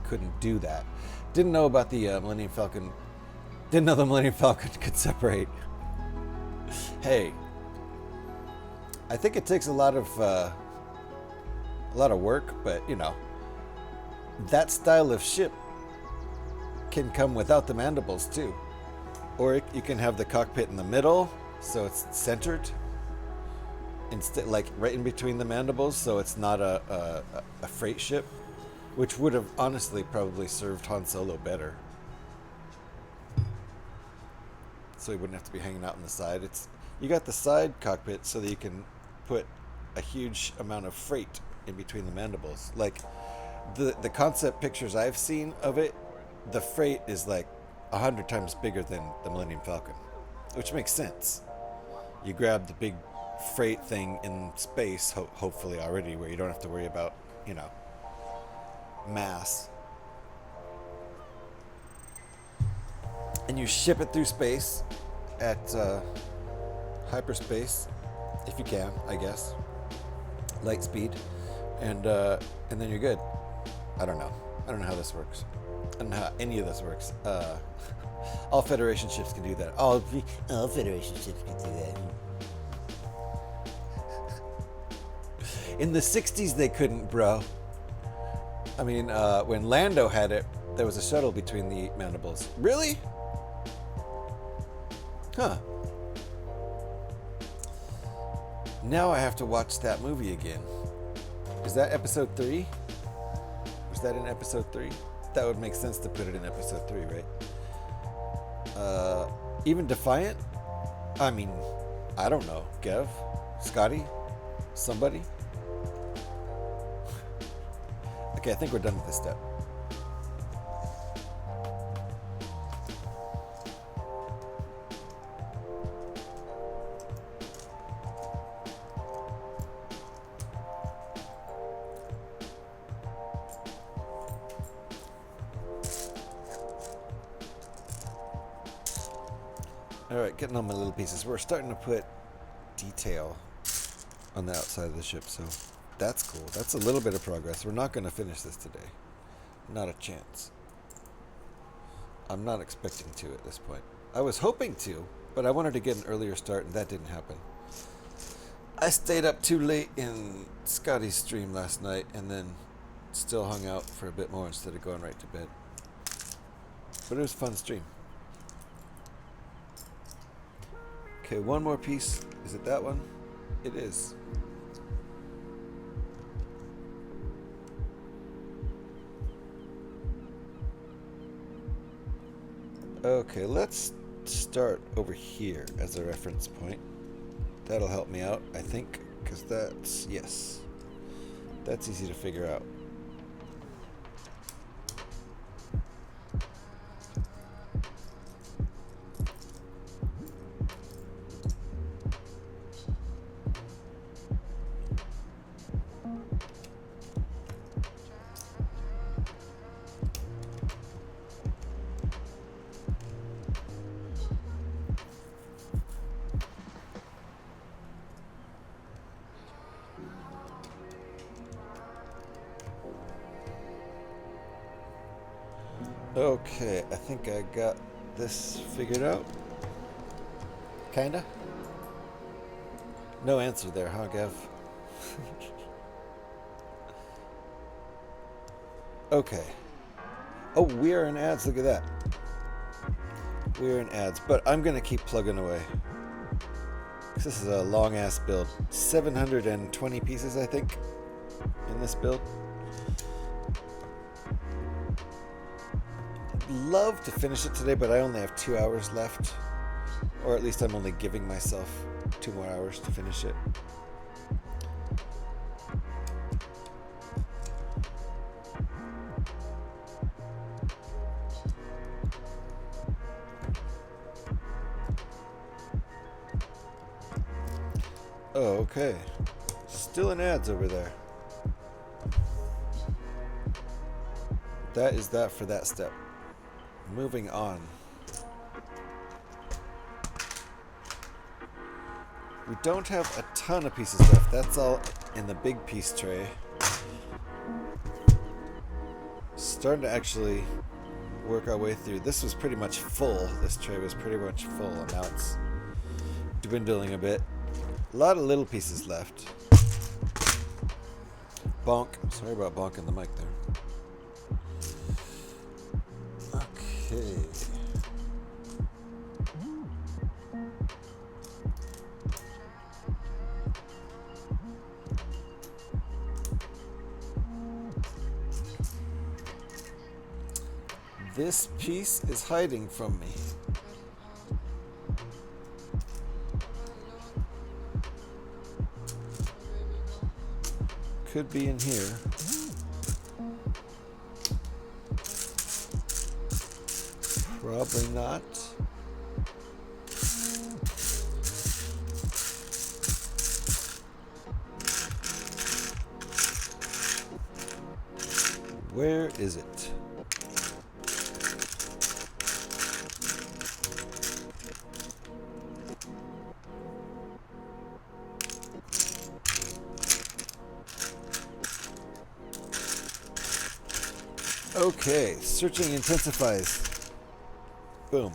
couldn't do that. Didn't know about the Millennium Falcon. Didn't know the Millennium Falcon could separate. Hey, I think it takes a lot of work, but you know, that style of ship can come without the mandibles too. Or you can have the cockpit in the middle, so it's centered, instead, like right in between the mandibles, so it's not a freight ship. Which would have honestly probably served Han Solo better. So he wouldn't have to be hanging out on the side. You got the side cockpit so that you can put a huge amount of freight in between the mandibles. Like the concept pictures I've seen of it, the freight is like 100 times bigger than the Millennium Falcon, which makes sense. You grab the big freight thing in space, hopefully already, where you don't have to worry about, you know, mass, and you ship it through space at hyperspace, if you can, I guess, light speed, and then you're good. I don't know how this works. I don't know how any of this works. All Federation ships can do that. All Federation ships can do that. In the 60s they couldn't, bro. I mean, when Lando had it, there was a shuttle between the mandibles. Really? Huh. Now I have to watch that movie again. Is that episode 3? Was that in episode 3? That would make sense to put it in episode 3, right? Even Defiant? I mean, I don't know. Gev? Scotty? Somebody? Okay, I think we're done with this step. Alright, getting on my little pieces. We're starting to put detail on the outside of the ship, so that's cool. That's a little bit of progress. We're not going to finish this today. Not a chance. I'm not expecting to at this point. I was hoping to, but I wanted to get an earlier start, and that didn't happen. I stayed up too late in Scotty's stream last night and then still hung out for a bit more instead of going right to bed. But it was a fun stream. Okay, one more piece. Is it that one? It is. Okay, let's start over here as a reference point. That'll help me out, I think, because that's, yes, that's easy to figure out. Okay, I think I got this figured out. Kinda? No answer there, huh, Gav? Okay. Oh, we are in ads, look at that. We're in ads, but I'm gonna keep plugging away. This is a long ass build. 720 pieces, I think, in this build. Love to finish it today, but I only have 2 hours left, or at least I'm only giving myself 2 more hours to finish it. Oh, okay. Still in ads over there. That is that for that step. Moving on. We don't have a ton of pieces left. That's all in the big piece tray. Starting to actually work our way through. This was pretty much full. This tray was pretty much full, and now it's dwindling a bit. A lot of little pieces left. Bonk. Sorry about bonking the mic there. Okay. This piece is hiding from me. Could be in here. Probably not. Where is it? Okay, searching intensifies. Boom.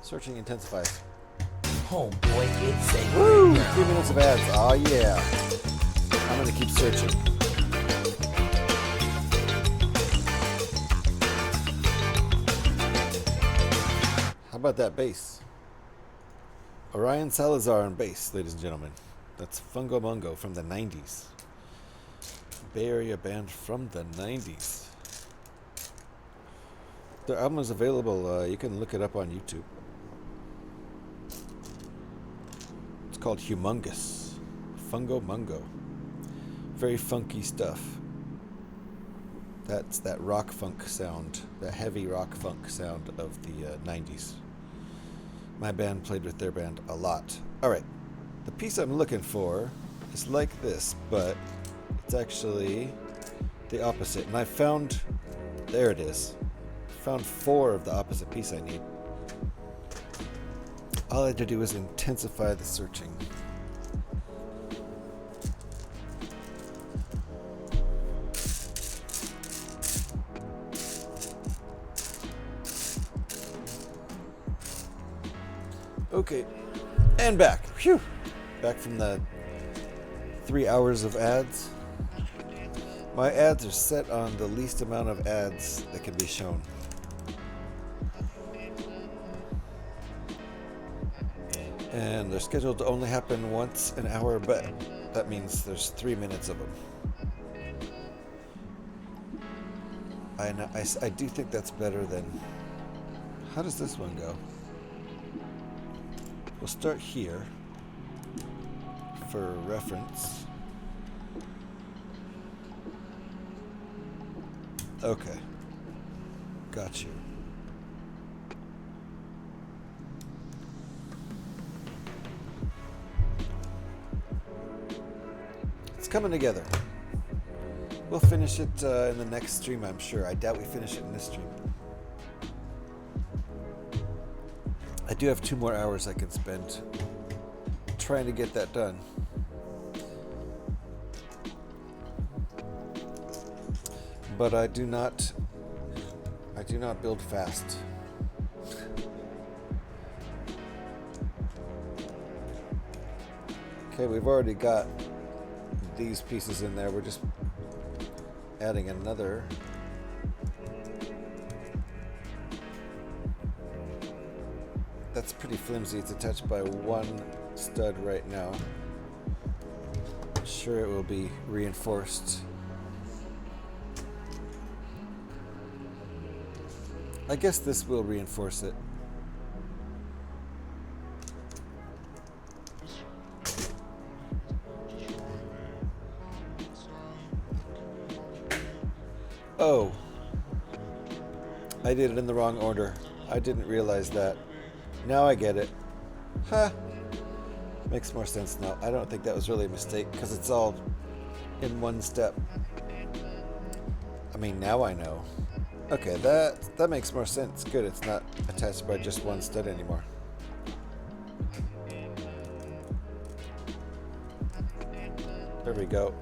Searching intensifies. Oh boy, it's a Woo! 3 minutes of ads. Oh yeah. I'm gonna keep searching. How about that bass? Orion Salazar on bass, ladies and gentlemen. That's Fungo Mungo from the 90s. Bay Area band from the 90s. Their album is available. You can look it up on YouTube. It's called Humongous. Fungo Mungo. Very funky stuff. That's that rock funk sound, that heavy rock funk sound of the 90s. My band played with their band a lot. Alright, the piece I'm looking for is like this, but it's actually the opposite. And I found, there it is. Found 4 of the opposite piece I need. All I had to do was intensify the searching. Okay, and back. Phew. Back from the 3 hours of ads. My ads are set on the least amount of ads that can be shown. And they're scheduled to only happen once an hour, but that means there's 3 minutes of them. I do think that's better than... How does this one go? We'll start here for reference. Okay. Got you. It's coming together. We'll finish it in the next stream, I'm sure. I doubt we finish it in this stream. I do have 2 more hours I can spend trying to get that done. But I do not build fast. Okay, we've already got these pieces in there. We're just adding another. That's pretty flimsy. It's attached by 1 stud right now. I'm sure it will be reinforced. I guess this will reinforce it. Oh. I did it in the wrong order. I didn't realize that. Now I get it. Huh. Makes more sense now. I don't think that was really a mistake because it's all in one step. I mean, now I know. Okay, that makes more sense. Good, it's not attached by just 1 stud anymore. There we go.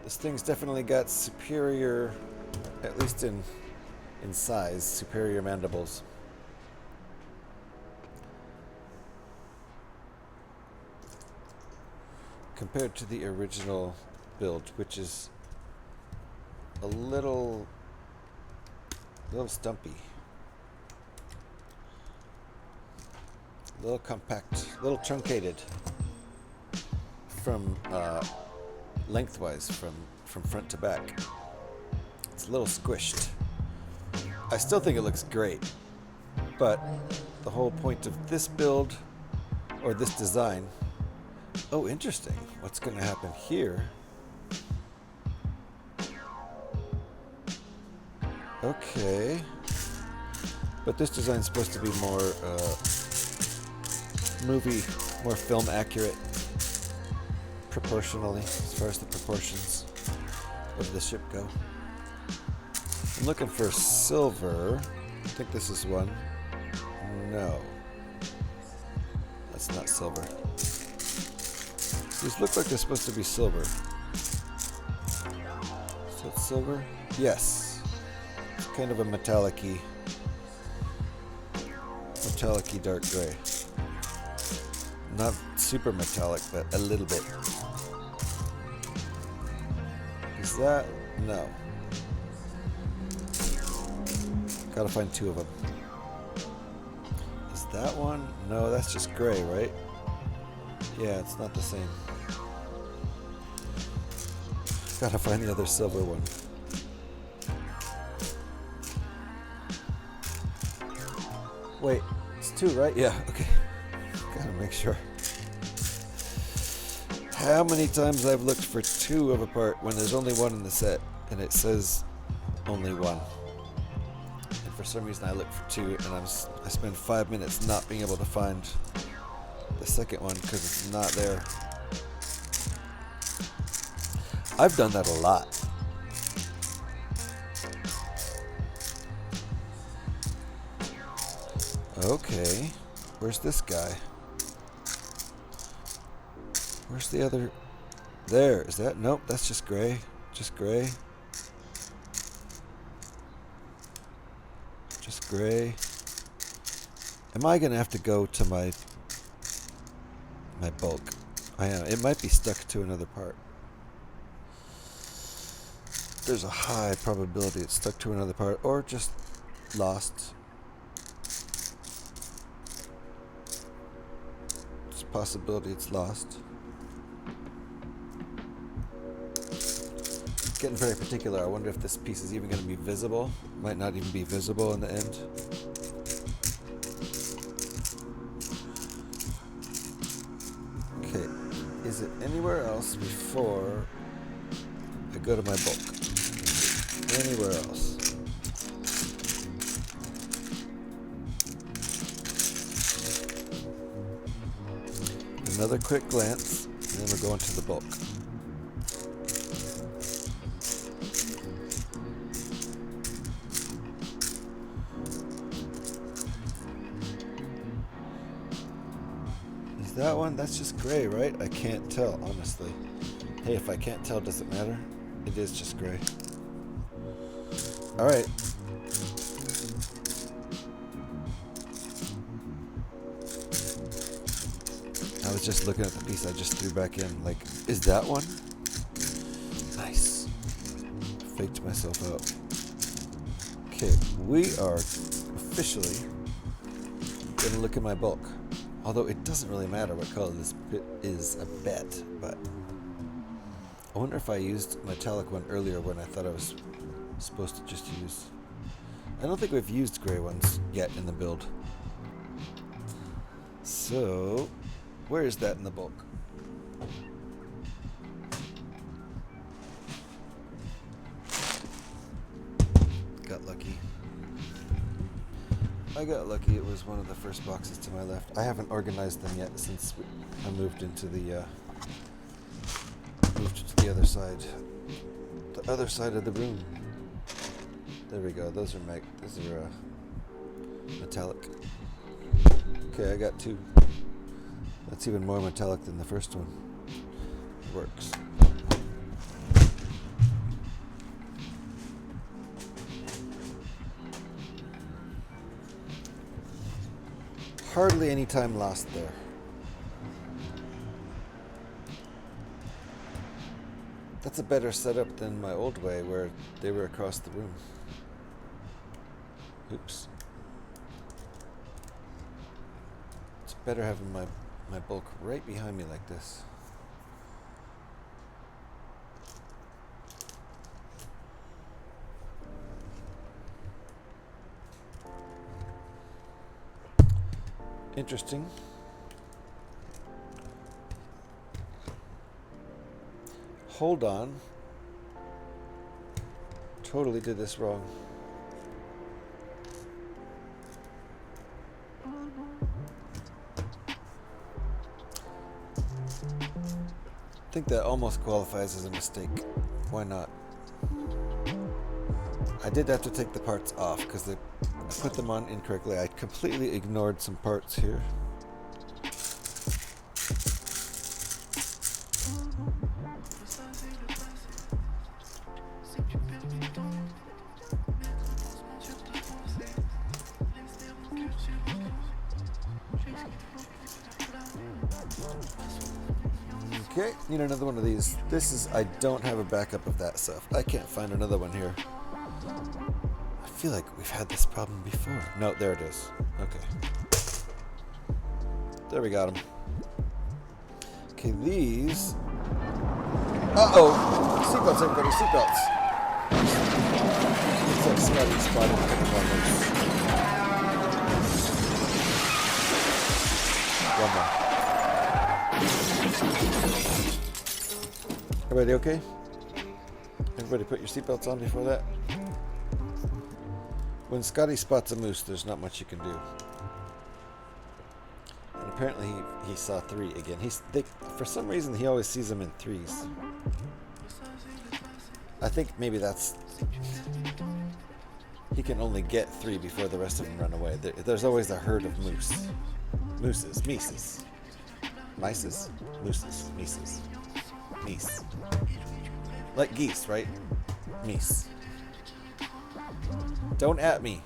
This thing's definitely got superior, at least in size, superior mandibles. Compared to the original build, which is a little stumpy, a little compact, a little truncated from lengthwise from front to back. It's a little squished. I still think it looks great, but the whole point of this build or this design. Oh, interesting. What's going to happen here? Okay. But this design's supposed to be more more film accurate proportionally, as far as the proportions of the ship go. I'm looking for silver. I think this is one. No. That's not silver. These look like they're supposed to be silver. Is that silver? Yes. It's kind of a metallic-y dark gray. Not super metallic, but a little bit. Is that? No. Gotta find 2 of them. Is that one? No, that's just gray, right? Yeah, it's not the same. Gotta find the other silver one. Wait, it's 2, right? Yeah, okay. Gotta make sure. How many times I've looked for 2 of a part when there's only 1 in the set, and it says only 1. And for some reason I look for 2, and I spend 5 minutes not being able to find the second one because it's not there. I've done that a lot. Okay, where's this guy? Where's the other? There, is that? Nope, that's just gray. Just gray. Just gray. Am I gonna have to go to my my bulk. I am. It might be stuck to another part. There's a high probability it's stuck to another part or just lost. It's a possibility it's lost. Getting very particular. I wonder if this piece is even going to be visible. Might not even be visible in the end. Okay, is it anywhere else before I go to my bulk? Anywhere else? Another quick glance, and then we're going to the bulk. Is that one? That's just gray, right? I can't tell, honestly. Hey, if I can't tell, does it matter? It is just gray. Alright. I was just looking at the piece I just threw back in. Like, is that one? Nice. Faked myself out. Okay, we are officially going to look at my bulk. Although it doesn't really matter what color this bit is, a bet, but I wonder if I used metallic one earlier when I thought I was supposed to just use. I don't think we've used gray ones yet in the build. So, where is that in the bulk? Got lucky. I got lucky. It was one of the first boxes to my left. I haven't organized them yet since I moved into the other side. The other side of the room. There we go. Those are metallic. Okay, I got two. That's even more metallic than the first one. Works. Hardly any time lost there. That's a better setup than my old way where they were across the room. Oops. It's better having my bulk right behind me like this. Interesting. Hold on. Totally did this wrong. I think that almost qualifies as a mistake. Why not? I did have to take the parts off because I put them on incorrectly. I completely ignored some parts here. Okay, need another one of these. I don't have a backup of that stuff. I can't find another one here. I feel like we've had this problem before. No, there it is. Okay. There we got them. Okay, these. Uh-oh! Seatbelts, everybody, seatbelts! Looks like Scotty spotted coming on loose. One more. Everybody okay? Everybody put your seatbelts on before that? When Scotty spots a moose, there's not much you can do. And apparently he saw 3 again. For some reason, he always sees them in 3s. I think maybe that's... He can only get 3 before the rest of them run away. There's always a herd of moose. Mooses. Mises. Mices? Mooses. Mises. Meese. Like geese, right? Meese. Don't at me.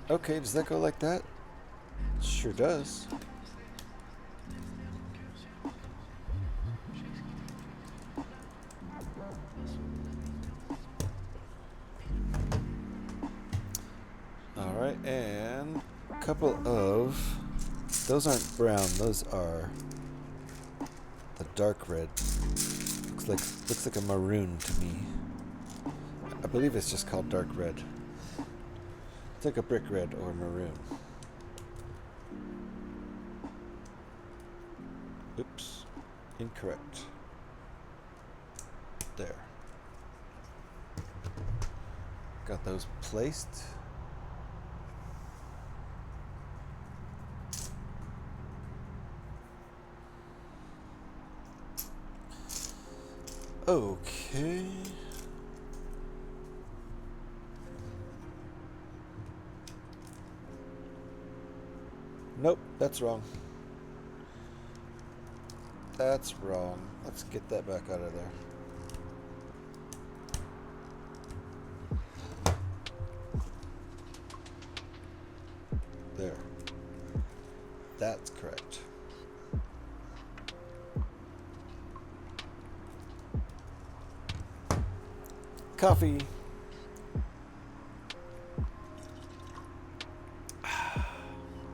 Okay, does that go like that? Sure does. Alright, and a couple of... Those aren't brown, those are the dark red. Looks like a maroon to me. I believe it's just called dark red. It's like a brick red or maroon. Oops. Incorrect. There. Got those placed. Okay. Nope, that's wrong. That's wrong. Let's get that back out of there. There. That's correct. Coffee.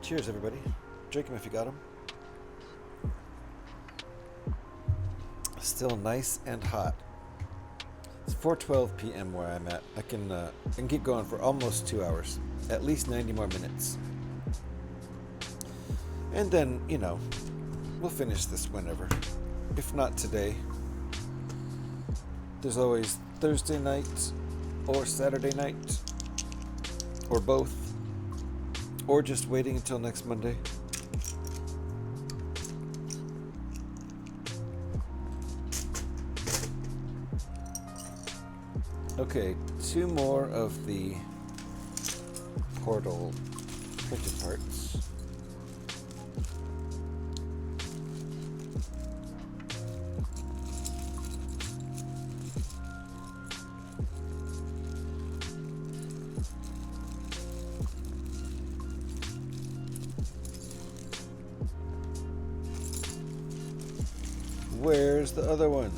Cheers, everybody. Drink them if you got them. Still nice and hot. It's 4:12 p.m. where I'm at. I can keep going for almost 2 hours, at least 90 more minutes, and then we'll finish this whenever. If not today, there's always Thursday night or Saturday night or both, or just waiting until next Monday. Okay, 2 more of the portal printed parts. Where's the other one?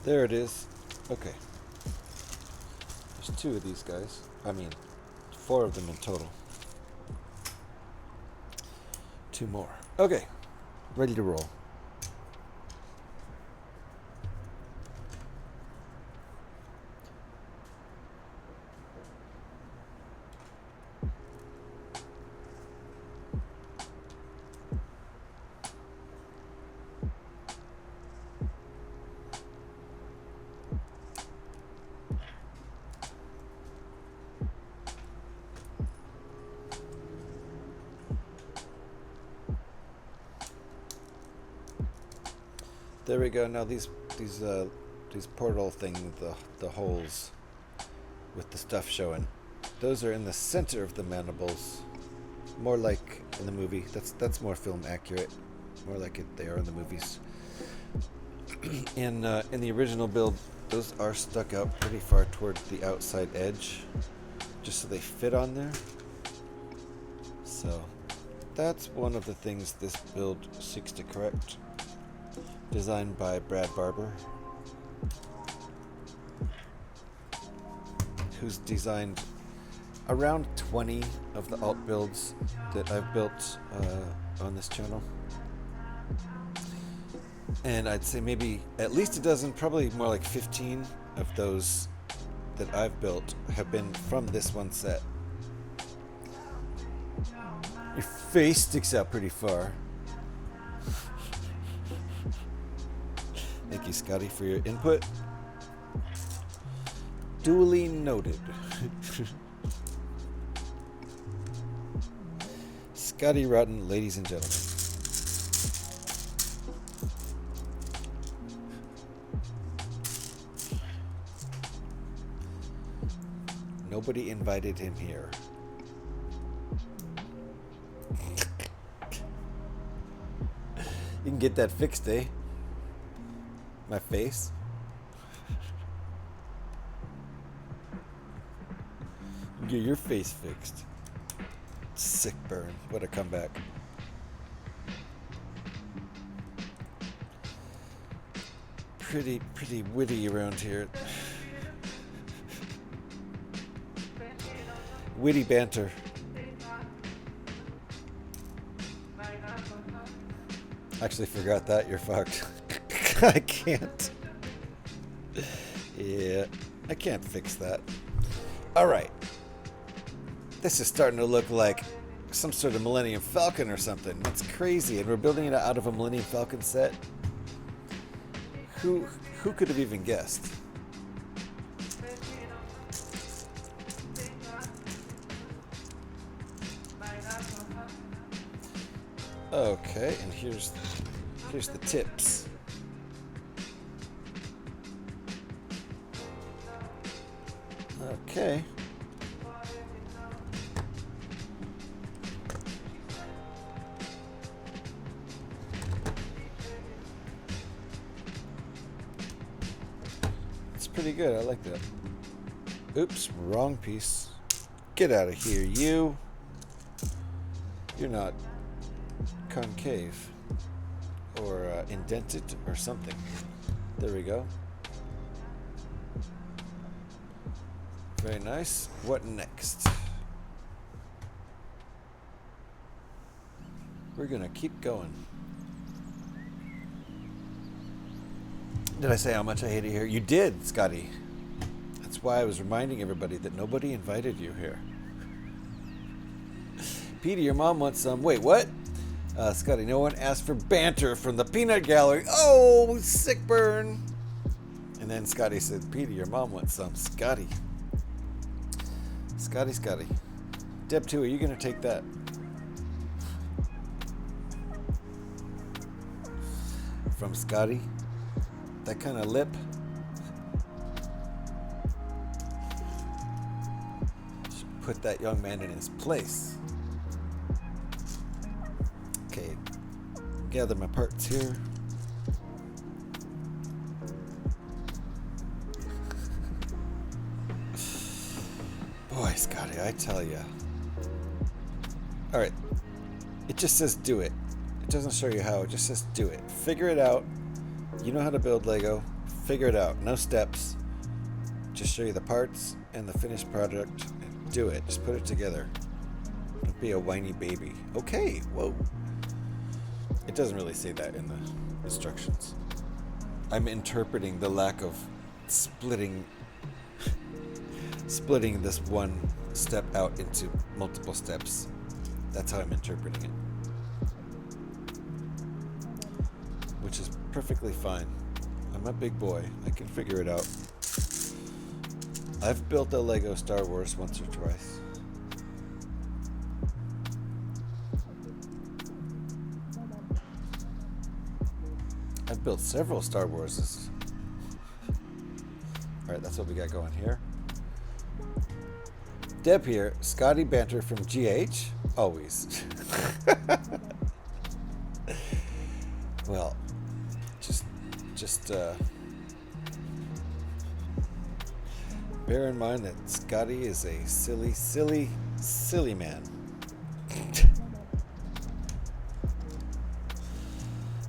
There it is. Okay. There's 2 of these guys. I mean, 4 of them in total. 2 more. Okay. Ready to roll. There we go. Now these portal thing, the holes with the stuff showing, those are in the center of the mandibles, more like in the movie. That's more film accurate, more like they are in the movies. In the original build, those are stuck out pretty far towards the outside edge, just so they fit on there. So that's one of the things this build seeks to correct. Designed by Brad Barber, who's designed around 20 of the alt builds that I've built on this channel. And I'd say maybe at least a dozen, probably more like 15 of those that I've built have been from this one set. Your face sticks out pretty far. Thank you, Scotty, for your input. Duly noted. Scotty Rotten, ladies and gentlemen. Nobody invited him here. You can get that fixed, eh? My face. Get your face fixed. Sick burn. What a comeback. Pretty witty around here. Witty banter. Actually forgot that. You're fucked. I can't. Yeah, I can't fix that. Alright. This is starting to look like some sort of Millennium Falcon or something. That's crazy. And we're building it out of a Millennium Falcon set. Who could have even guessed? Okay, and here's the tips. Okay. It's pretty good. I like that. Oops, wrong piece. Get out of here, you. You're not concave or indented or something. There we go. Very nice. What next? We're gonna keep going. Did I say how much I hate it here? You did, Scotty. That's why I was reminding everybody that nobody invited you here. Petey, your mom wants some. Wait, what? Scotty, no one asked for banter from the peanut gallery. Oh, sick burn. And then Scotty said, Petey, your mom wants some. Scotty. Scotty. Deb 2, are you going to take that? From Scotty? That kind of lip? Should put that young man in his place. Okay, gather my parts here. Boy, Scotty, I tell ya. Alright, it just says do it. It doesn't show you how, it just says do it. Figure it out. You know how to build Lego. Figure it out. No steps. Just show you the parts and the finished product. And do it. Just put it together. Don't be a whiny baby. Okay, whoa. It doesn't really say that in the instructions. I'm interpreting the lack of splitting this one step out into multiple steps. That's how I'm interpreting it. Which is perfectly fine. I'm a big boy. I can figure it out. I've built a Lego Star Wars once or twice. I've built several Star Warses. Alright, that's what we got going here. Deb here, Scotty banter from GH. Always. Well, just bear in mind that Scotty is a silly man.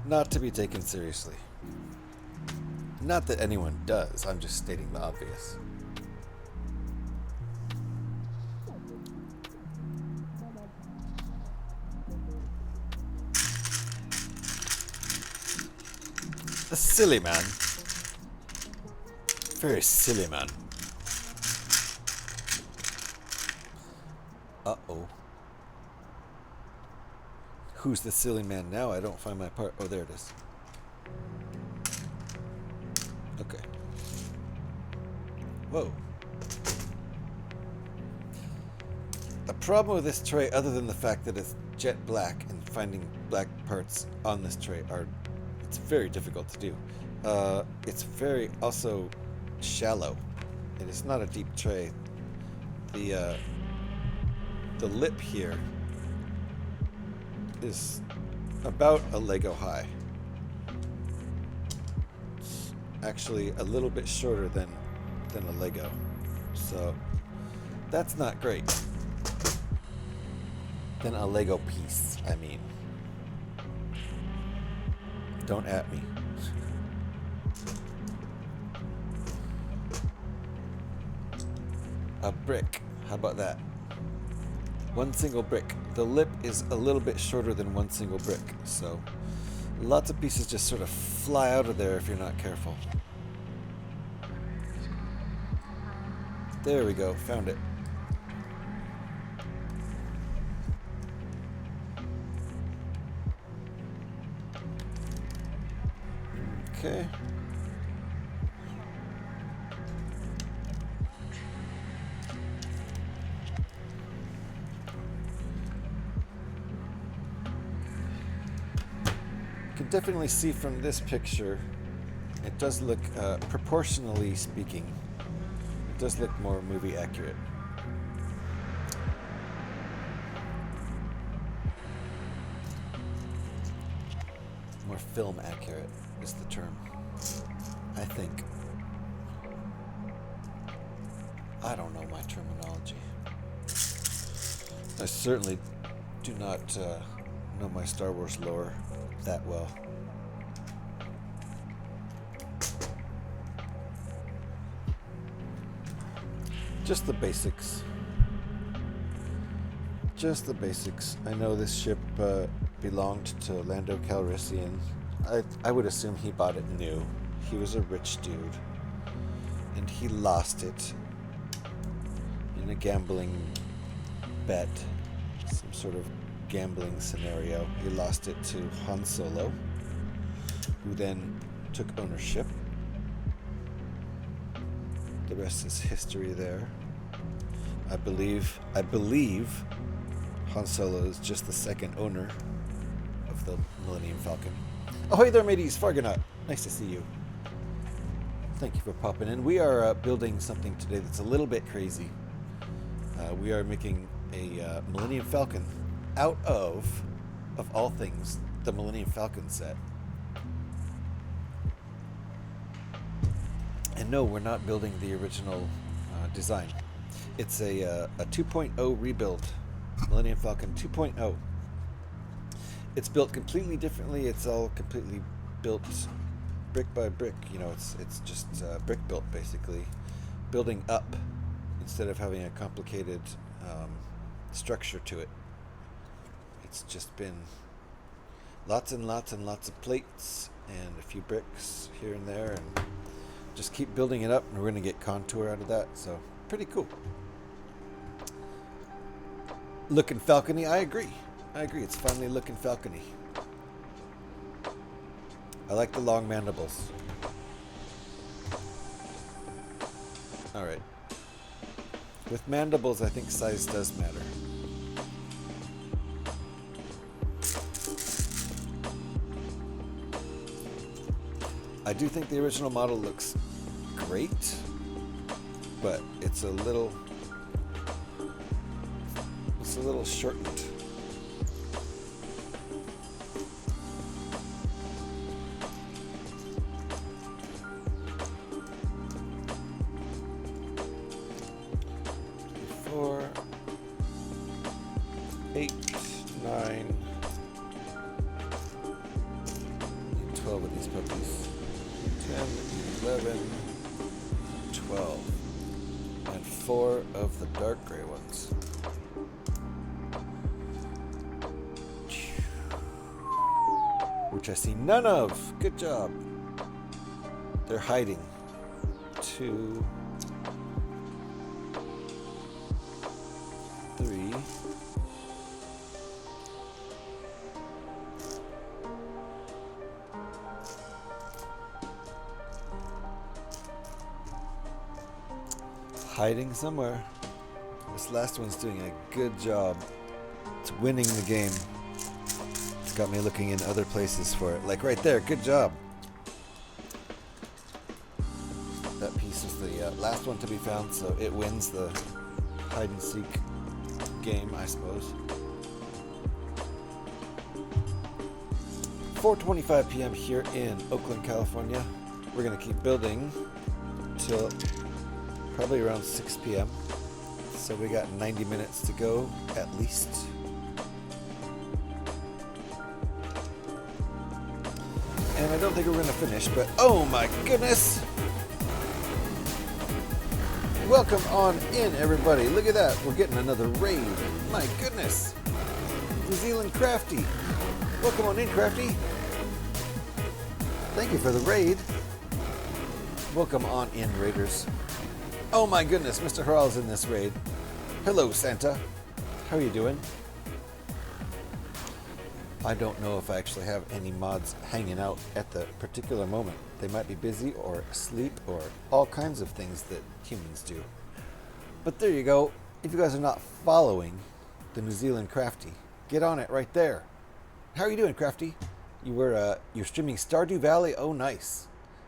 Not to be taken seriously. Not that anyone does, I'm just stating the obvious. A silly man. Very silly man. Uh-oh. Who's the silly man now? I don't find my part. Oh, there it is. Okay. Whoa. A problem with this tray, other than the fact that it's jet black and finding black parts on this tray it's very difficult to do. It's very also shallow. It is not a deep tray. The lip here is about a Lego high. It's actually a little bit shorter than a Lego. So that's not great. Than a Lego piece, I mean. Don't at me. A brick. How about that? One single brick. The lip is a little bit shorter than one single brick, so lots of pieces just sort of fly out of there if you're not careful. There we go, found it. Okay. You can definitely see from this picture, it does look, proportionally speaking, it does look more movie accurate. More film accurate is the term, I think. I don't know my terminology. I certainly do not know my Star Wars lore that well. Just the basics. Just the basics. I know this ship belonged to Lando Calrissian. I would assume he bought it new. He was a rich dude. And he lost it in a gambling bet. Some sort of gambling scenario. He lost it to Han Solo, who then took ownership. The rest is history there. I believe Han Solo is just the second owner of the Millennium Falcon. Ahoy there, mateys! Fargonaut, nice to see you. Thank you for popping in. We are building something today that's a little bit crazy. We are making a Millennium Falcon out of all things, the Millennium Falcon set. And no, we're not building the original design. It's a 2.0 rebuild, Millennium Falcon 2.0. It's built completely differently. It's all completely built brick by brick. You know, it's just brick built basically, building up instead of having a complicated structure to it. It's just been lots and lots and lots of plates and a few bricks here and there, and just keep building it up, and we're going to get contour out of that. So pretty cool. Looking falcony. I agree. It's finally looking falcony. I like the long mandibles. All right. With mandibles, I think size does matter. I do think the original model looks great, but it's a little shortened. Four, 8, 9, 12 of these puppies. 10, 11, 12, and 4 of the dark gray ones. Which I see none of. Good job. They're hiding. 2, 3, 'Hiding somewhere. This last one's doing a good job. It's winning the game. It's got me looking in other places for it. Like right there. Good job. That piece is the last one to be found, so it wins the hide and seek game, I suppose. 4:25 p.m. here in Oakland, California. We're going to keep building till probably around 6 p.m. So we got 90 minutes to go at least. And I don't think we're going to finish, but oh my goodness! Welcome on in, everybody. Look at that. We're getting another raid. My goodness. New Zealand Crafty. Welcome on in, Crafty. Thank you for the raid. Welcome on in, Raiders. Oh my goodness, Mr. Haral's in this raid. Hello, Santa. How are you doing? I don't know if I actually have any mods hanging out at the particular moment. They might be busy or asleep or all kinds of things that humans do. But there you go. If you guys are not following the New Zealand Crafty, get on it right there. How are you doing, Crafty? You're streaming Stardew Valley? Oh, nice.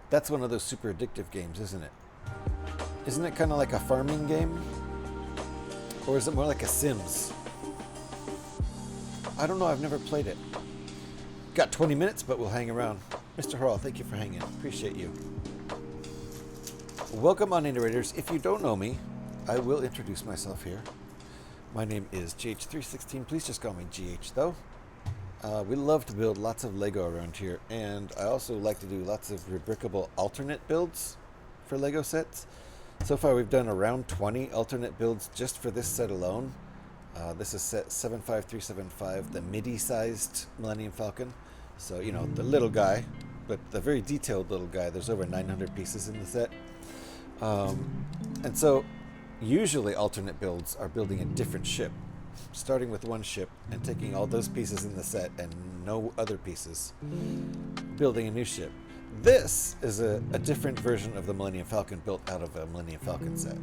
That's one of those super addictive games, isn't it? Isn't it kind of like a farming game? Or is it more like a Sims? I don't know. I've never played it. Got 20 minutes, but we'll hang around. Mr. Harrell, thank you for hanging. Appreciate you. Welcome on in, Raiders. If you don't know me, I will introduce myself here. My name is GH316. Please just call me GH, though. We love to build lots of Lego around here, and I also like to do lots of rebrickable alternate builds for Lego sets. So far, we've done around 20 alternate builds just for this set alone. This is set 75375, the MIDI-sized Millennium Falcon. So, you know, the little guy, but the very detailed little guy. There's over 900 pieces in the set. And so, usually alternate builds are building a different ship. Starting with one ship and taking all those pieces in the set and no other pieces. Building a new ship. This is a different version of the Millennium Falcon built out of a Millennium Falcon set.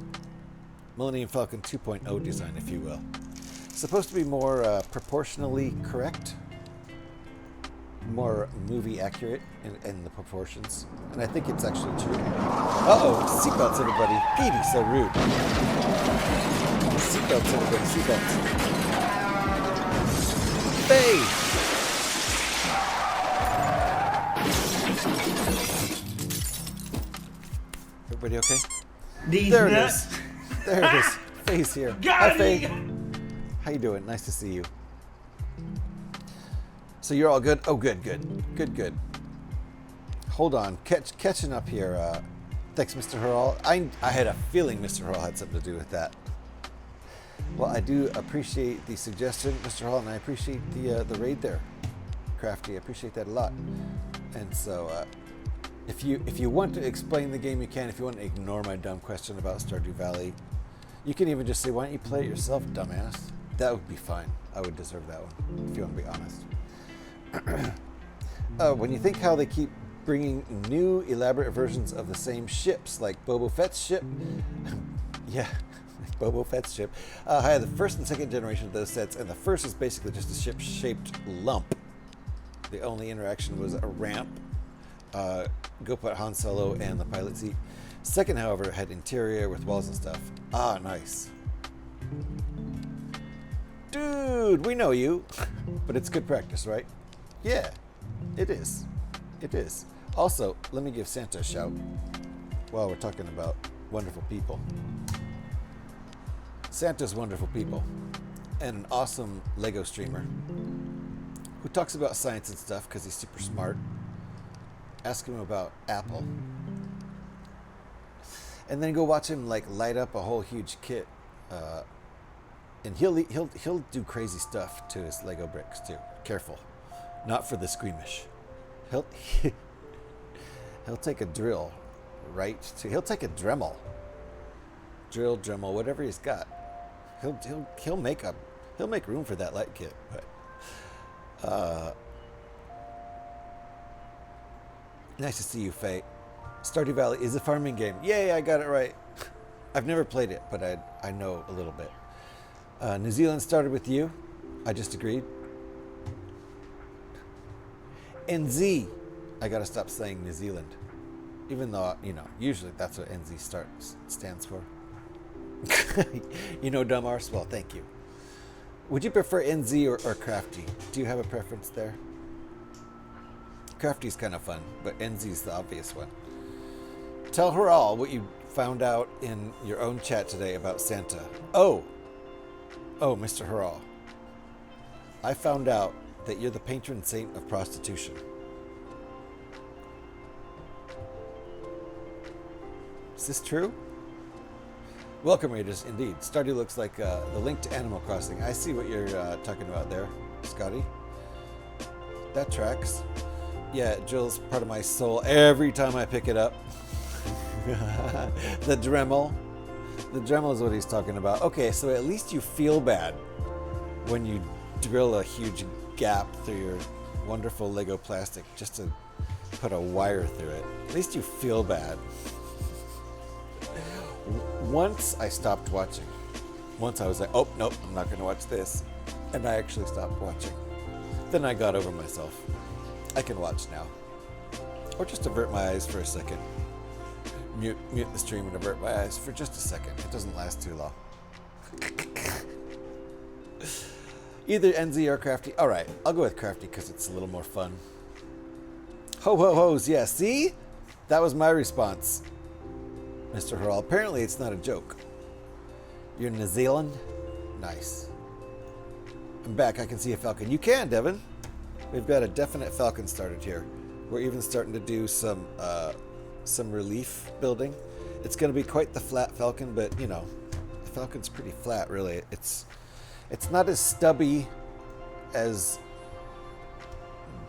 Millennium Falcon 2.0 design, if you will. Supposed to be more proportionally correct, more movie accurate in the proportions, and I think it's actually true. Uh-oh, seatbelts, everybody. Petey, so rude. Seatbelts, everybody, seatbelts. Hey! Everybody okay? These There it nuts. is. There it is. Faye's here. Got Hi, me. Faye. How you doing? Nice to see you. So you're all good? Oh, good. Good. Hold on. Catching up here. Thanks, Mr. Harrell. I had a feeling Mr. Harrell had something to do with that. Well, I do appreciate the suggestion, Mr. Hall, and I appreciate the raid there, Crafty. I appreciate that a lot. And so, if you want to explain the game, you can. If you want to ignore my dumb question about Stardew Valley, you can even just say, "Why don't you play it yourself, dumbass?" That would be fine. I would deserve that one, if you want to be honest. When you think how they keep bringing new, elaborate versions of the same ships, like Boba Fett's ship, yeah. Boba Fett's ship. I had the first and second generation of those sets, and the first is basically just a ship-shaped lump. The only interaction was a ramp. Go put Han Solo and the pilot seat. Second, however, had interior with walls and stuff. Ah, nice. Dude, we know you. But it's good practice, right? Yeah, it is. It is. Also, let me give Santa a shout while we're talking about wonderful people. Santa's wonderful people, and an awesome Lego streamer who talks about science and stuff because he's super smart. Ask him about Apple, and then go watch him like light up a whole huge kit, and he'll do crazy stuff to his Lego bricks too. Careful, not for the squeamish. He'll take a drill, right? He'll take a Dremel. Drill, Dremel, whatever he's got. He'll make room for that light kit, but nice to see you, Faye. Stardew Valley is a farming game. Yay, I got it right. I've never played it, but I know a little bit. New Zealand started with you. I just agreed. NZ. I gotta stop saying New Zealand, even though usually that's what NZ stands for. You know, dumb arse? Well, thank you. Would you prefer NZ or Crafty? Do you have a preference there? Crafty's kind of fun, but NZ's the obvious one. Tell her all what you found out in your own chat today about Santa. Oh, Mr. Harrell. I found out that you're the patron saint of prostitution. Is this true? Welcome, Raiders, indeed. Stardew looks like the link to Animal Crossing. I see what you're talking about there, Scotty. That tracks. Yeah, Jill's part of my soul every time I pick it up. The Dremel. The Dremel is what he's talking about. Okay, so at least you feel bad when you drill a huge gap through your wonderful Lego plastic just to put a wire through it. At least you feel bad. Once I stopped watching. Once I was like, oh, nope, I'm not going to watch this. And I actually stopped watching. Then I got over myself. I can watch now. Or just avert my eyes for a second. Mute the stream and avert my eyes for just a second. It doesn't last too long. Either NZ or Crafty. All right, I'll go with Crafty because it's a little more fun. Ho ho ho's, yeah. See? That was my response, Mr. Harrell. Apparently, it's not a joke. You're in New Zealand? Nice. I'm back. I can see a falcon. You can, Devin. We've got a definite falcon started here. We're even starting to do some relief building. It's going to be quite the flat falcon, but you know, the falcon's pretty flat, really. It's not as stubby as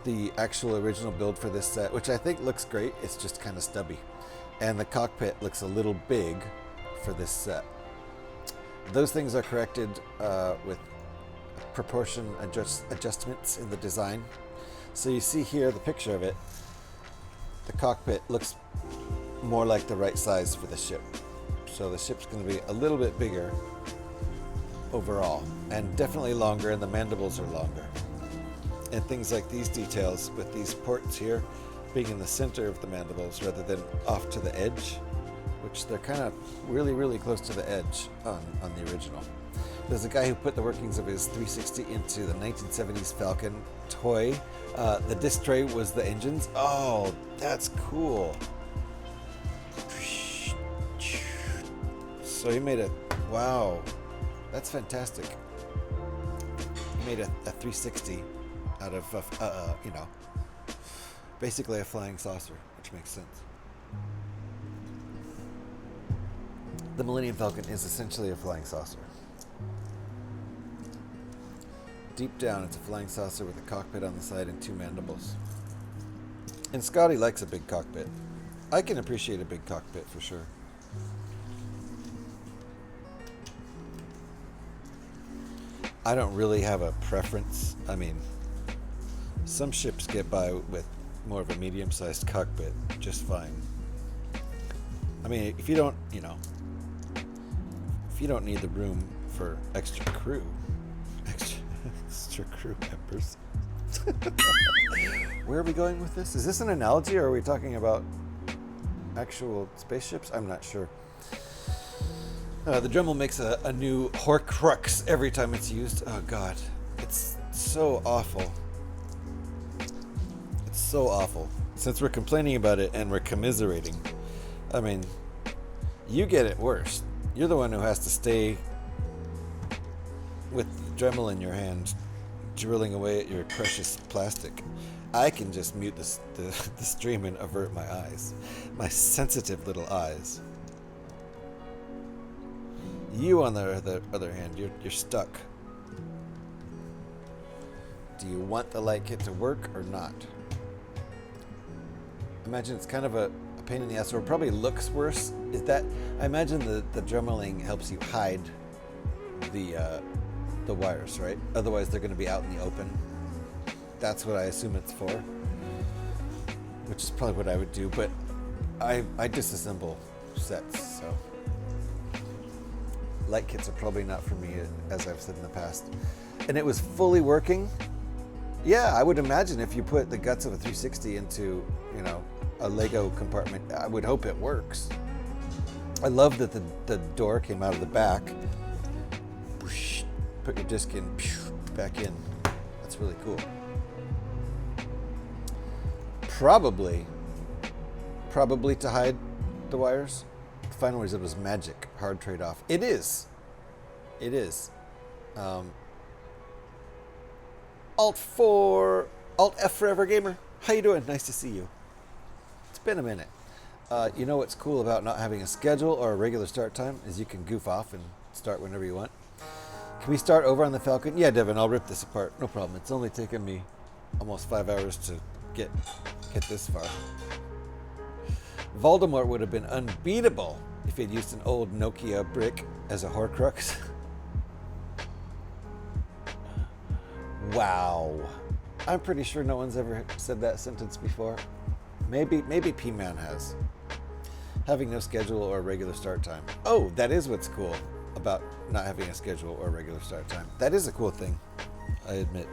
the actual original build for this set, which I think looks great. It's just kind of stubby. And the cockpit looks a little big for this set. Those things are corrected with proportion adjustments in the design. So you see here the picture of it. The cockpit looks more like the right size for the ship. So the ship's going to be a little bit bigger overall, and definitely longer, and the mandibles are longer. And things like these details with these ports here being in the center of the mandibles rather than off to the edge, which they're kind of really, really close to the edge on the original. There's a guy who put the workings of his 360 into the 1970s Falcon toy. The disc tray was the engines. Oh, that's cool. So he made a, wow, that's fantastic. He made a 360 out of, you know, basically a flying saucer, which makes sense. The Millennium Falcon is essentially a flying saucer. Deep down, it's a flying saucer with a cockpit on the side and two mandibles. And Scotty likes a big cockpit. I can appreciate a big cockpit for sure. I don't really have a preference. I mean, some ships get by with more of a medium-sized cockpit just fine. I mean, if you don't, you know, if you don't need the room for extra crew members. Where are we going with this? Is this an analogy, or are we talking about actual spaceships? I'm not sure. The Dremel makes a new Horcrux every time it's used. Oh god, it's so awful. It's so awful. Since we're complaining about it and we're commiserating, I mean, you get it worse. You're the one who has to stay with the Dremel in your hand, drilling away at your precious plastic. I can just mute the stream and avert my eyes. My sensitive little eyes. You, on the other hand, you're stuck. Do you want the light kit to work or not? Imagine it's kind of a pain in the ass, or it probably looks worse. Is that? I imagine the dremeling helps you hide the wires, right? Otherwise, they're going to be out in the open. That's what I assume it's for, which is probably what I would do. But I disassemble sets, so light kits are probably not for me, as I've said in the past. And it was fully working. Yeah, I would imagine if you put the guts of a 360 into, you know, a Lego compartment, I would hope it works. I love that the door came out of the back. Put your disc in, back in. That's really cool. Probably to hide the wires. The final result was magic. Hard trade-off. It is. It is. Alt F Forever Gamer. How you doing? Nice to see you. It's been a minute. You know what's cool about not having a schedule or a regular start time is you can goof off and start whenever you want. Can we start over on the Falcon? Yeah, Devin, I'll rip this apart. No problem. It's only taken me almost 5 hours to get this far. Voldemort would have been unbeatable if he'd used an old Nokia brick as a Horcrux. Wow. I'm pretty sure no one's ever said that sentence before. Maybe P-Man has. Having no schedule or regular start time. Oh, that is what's cool about not having a schedule or regular start time. That is a cool thing, I admit.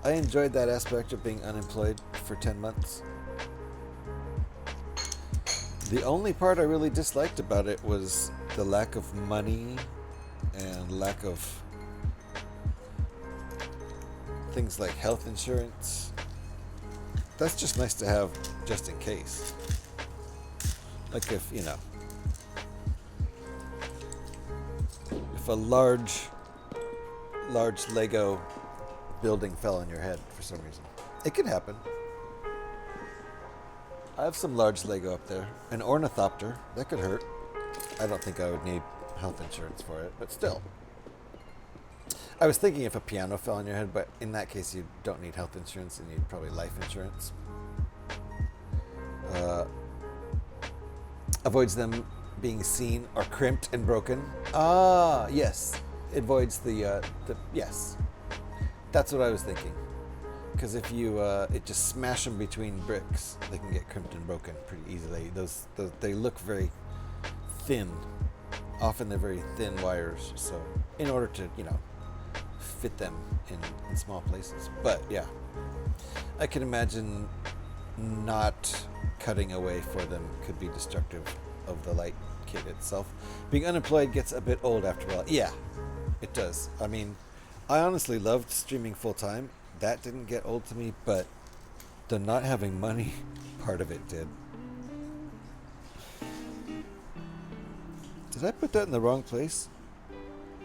I enjoyed that aspect of being unemployed for 10 months. The only part I really disliked about it was the lack of money and lack of things like health insurance. That's just nice to have just in case. Like if, you know, if a large Lego building fell on your head for some reason. It could happen. I have some large Lego up there. An ornithopter. That could hurt. I don't think I would need health insurance for it, but still. I was thinking if a piano fell on your head, but in that case you don't need health insurance, you need probably life insurance. Avoids them being seen or crimped and broken. Ah, yes. It avoids the yes. That's what I was thinking. Because if you just smash them between bricks, they can get crimped and broken pretty easily. Those they look very thin. Often they're very thin wires. So in order to, you know, fit them in small places. But yeah, I can imagine not cutting away for them could be destructive of the light kit itself. Being unemployed gets a bit old after a while. Yeah, it does. I mean, I honestly loved streaming full time. That didn't get old to me, but the not having money part of it did. Did I put that in the wrong place?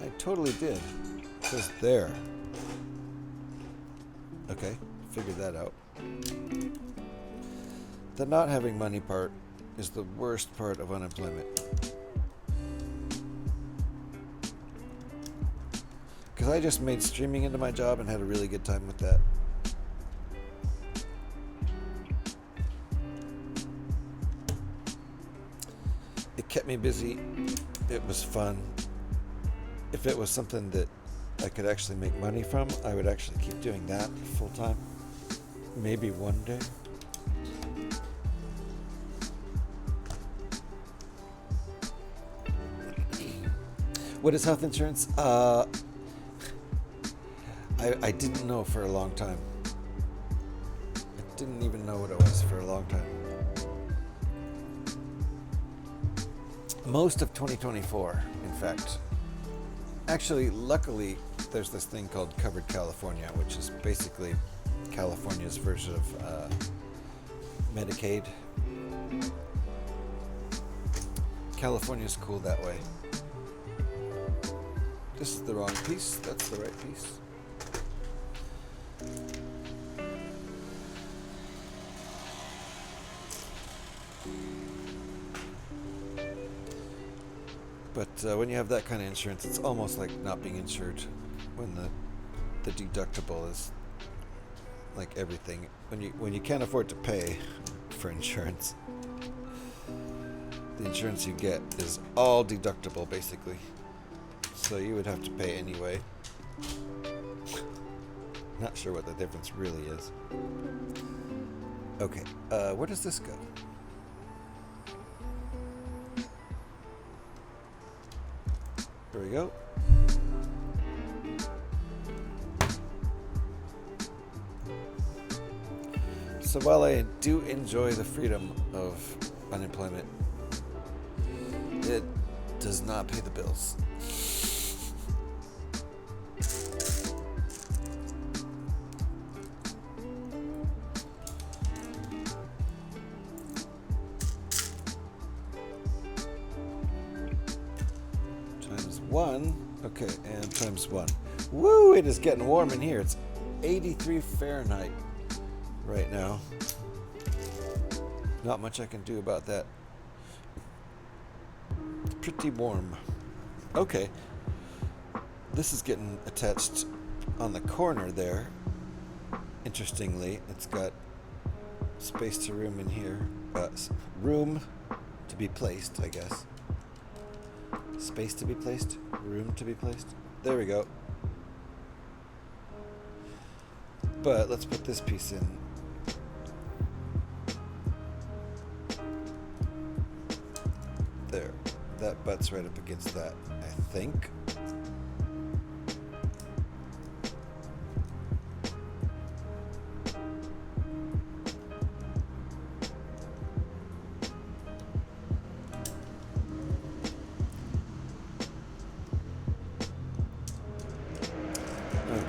I totally did. It says there. Okay, figured that out. The not having money part is the worst part of unemployment. Because I just made streaming into my job and had a really good time with that. It kept me busy. It was fun. If it was something that I could actually make money from, I would actually keep doing that full time. Maybe one day. What is health insurance? I didn't know for a long time. I didn't even know what it was for a long time. Most of 2024, in fact. Actually, luckily, there's this thing called Covered California, which is basically California's version of Medicaid. California's cool that way. This is the wrong piece. That's the right piece. But when you have that kind of insurance, it's almost like not being insured when the deductible is like everything. When you can't afford to pay for insurance, the insurance you get is all deductible basically. So you would have to pay anyway. Not sure what the difference really is. Okay, where does this go? There we go. So while I do enjoy the freedom of unemployment, it does not pay the bills. 1. Okay, and times 1. Woo! It is getting warm in here. It's 83 Fahrenheit right now. Not much I can do about that. It's pretty warm. Okay. This is getting attached on the corner there. Interestingly, it's got space to room in here. Room to be placed, I guess. Space to be placed? Room to be placed? There we go. But let's put this piece in. There. That butts right up against that, I think.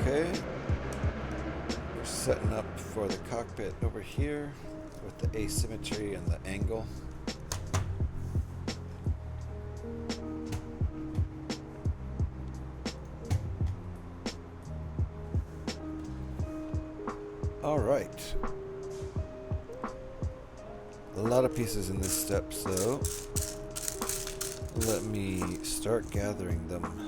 Okay, we're setting up for the cockpit over here with the asymmetry and the angle. All right, a lot of pieces in this step, so let me start gathering them.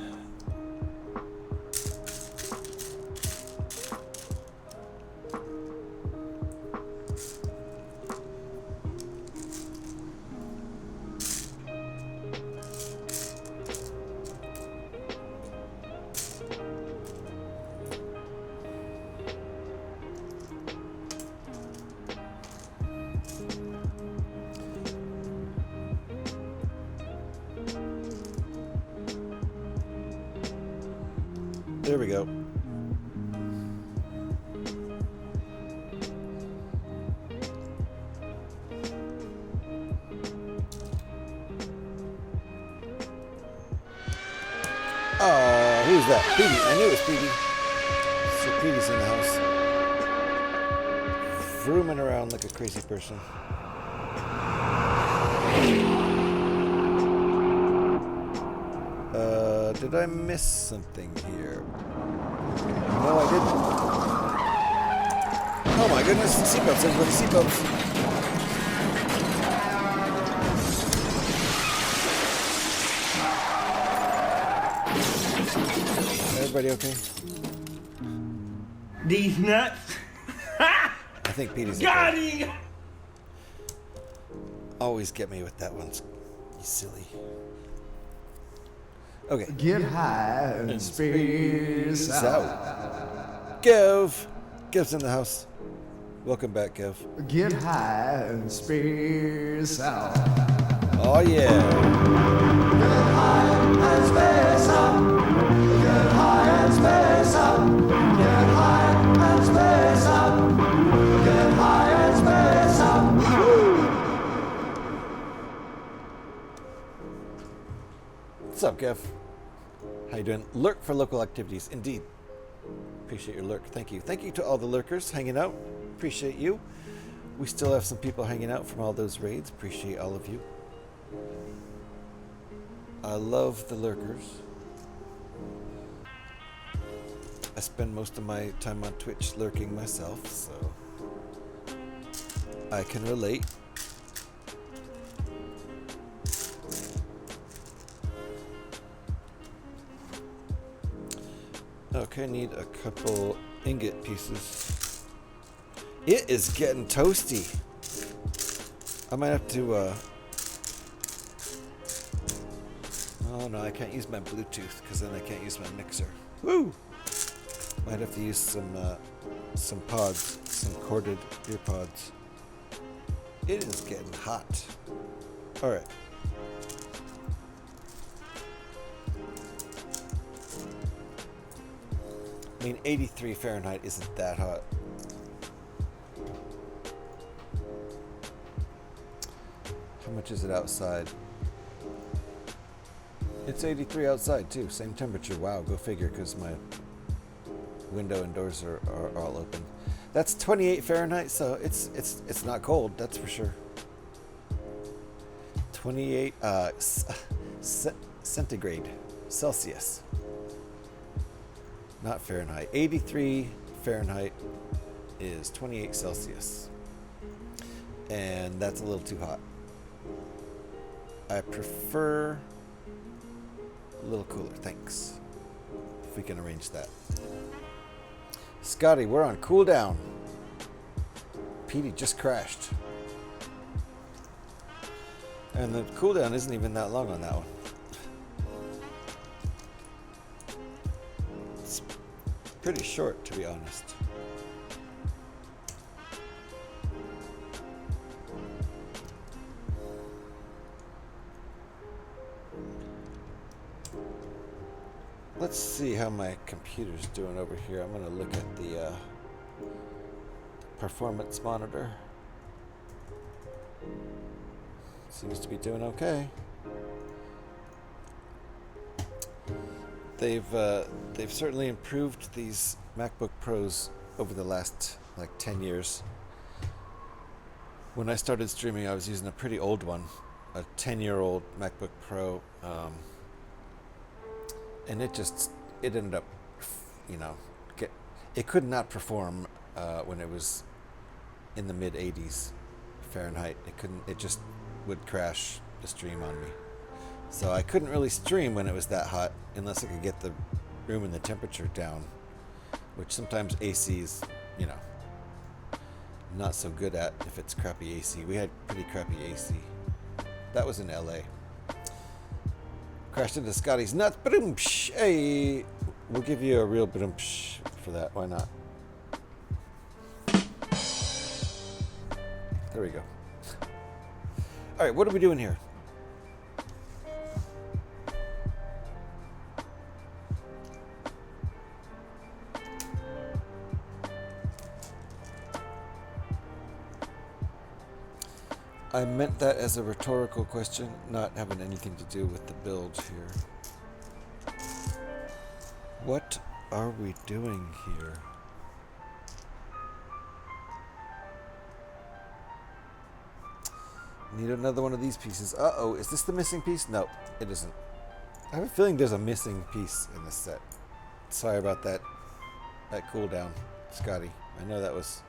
There we go. Oh, who's that? Petey. I knew it was Petey. So Petey's in the house. Vrooming around like a crazy person. Did I miss something here? No, I didn't. Oh my goodness, seatbelts, everybody, seatbelts. Everybody okay? These nuts. I think Petey's Got okay. him. Always get me with that one, you silly. Okay. Get high and space out. Gev! Gev's in the house. Welcome back, Gev. Get high and space out. Oh, yeah. Get high and space out. Get high and space out. Get high and space out. Get high and space out. What's up, Gev? How you doing? Lurk for local activities. Indeed. Appreciate your lurk. Thank you. Thank you to all the lurkers hanging out. Appreciate you. We still have some people hanging out from all those raids. Appreciate all of you. I love the lurkers. I spend most of my time on Twitch lurking myself, so I can relate. Okay, I need a couple ingot pieces. It is getting toasty. I might have to, oh no, I can't use my Bluetooth because then I can't use my mixer. Woo! Might have to use some pods, some corded ear pods. It is getting hot. All right. I mean, 83 Fahrenheit isn't that hot. How much is it outside? It's 83 outside too, same temperature. Wow, go figure, because my window and doors are all open. That's 28 Fahrenheit, so it's not cold, that's for sure. 28 centigrade. Celsius. Not Fahrenheit. 83 Fahrenheit is 28 Celsius. And that's a little too hot. I prefer a little cooler, thanks. If we can arrange that. Scotty, we're on cooldown. Petey just crashed. And the cooldown isn't even that long on that one. It's pretty short, to be honest. Let's see how my computer's doing over here. I'm going to look at the performance monitor. Seems to be doing okay. They've certainly improved these MacBook Pros over the last like 10 years. When I started streaming, I was using a pretty old one, a 10-year-old MacBook Pro. And it ended up, it could not perform when it was in the mid 80s Fahrenheit. It just would crash the stream on me. So I couldn't really stream when it was that hot unless I could get the room and the temperature down, which sometimes AC is, not so good at if it's crappy AC. We had pretty crappy AC. That was in LA. Crashed into Scotty's nuts. Ba-doom-psh. Hey, we'll give you a real ba-doom-psh for that. Why not? There we go. All right, what are we doing here? I meant that as a rhetorical question, not having anything to do with the build here. What are we doing here? Need another one of these pieces. Uh-oh, is this the missing piece? No, it isn't. I have a feeling there's a missing piece in this set. Sorry about that cooldown, Scotty. I know that was...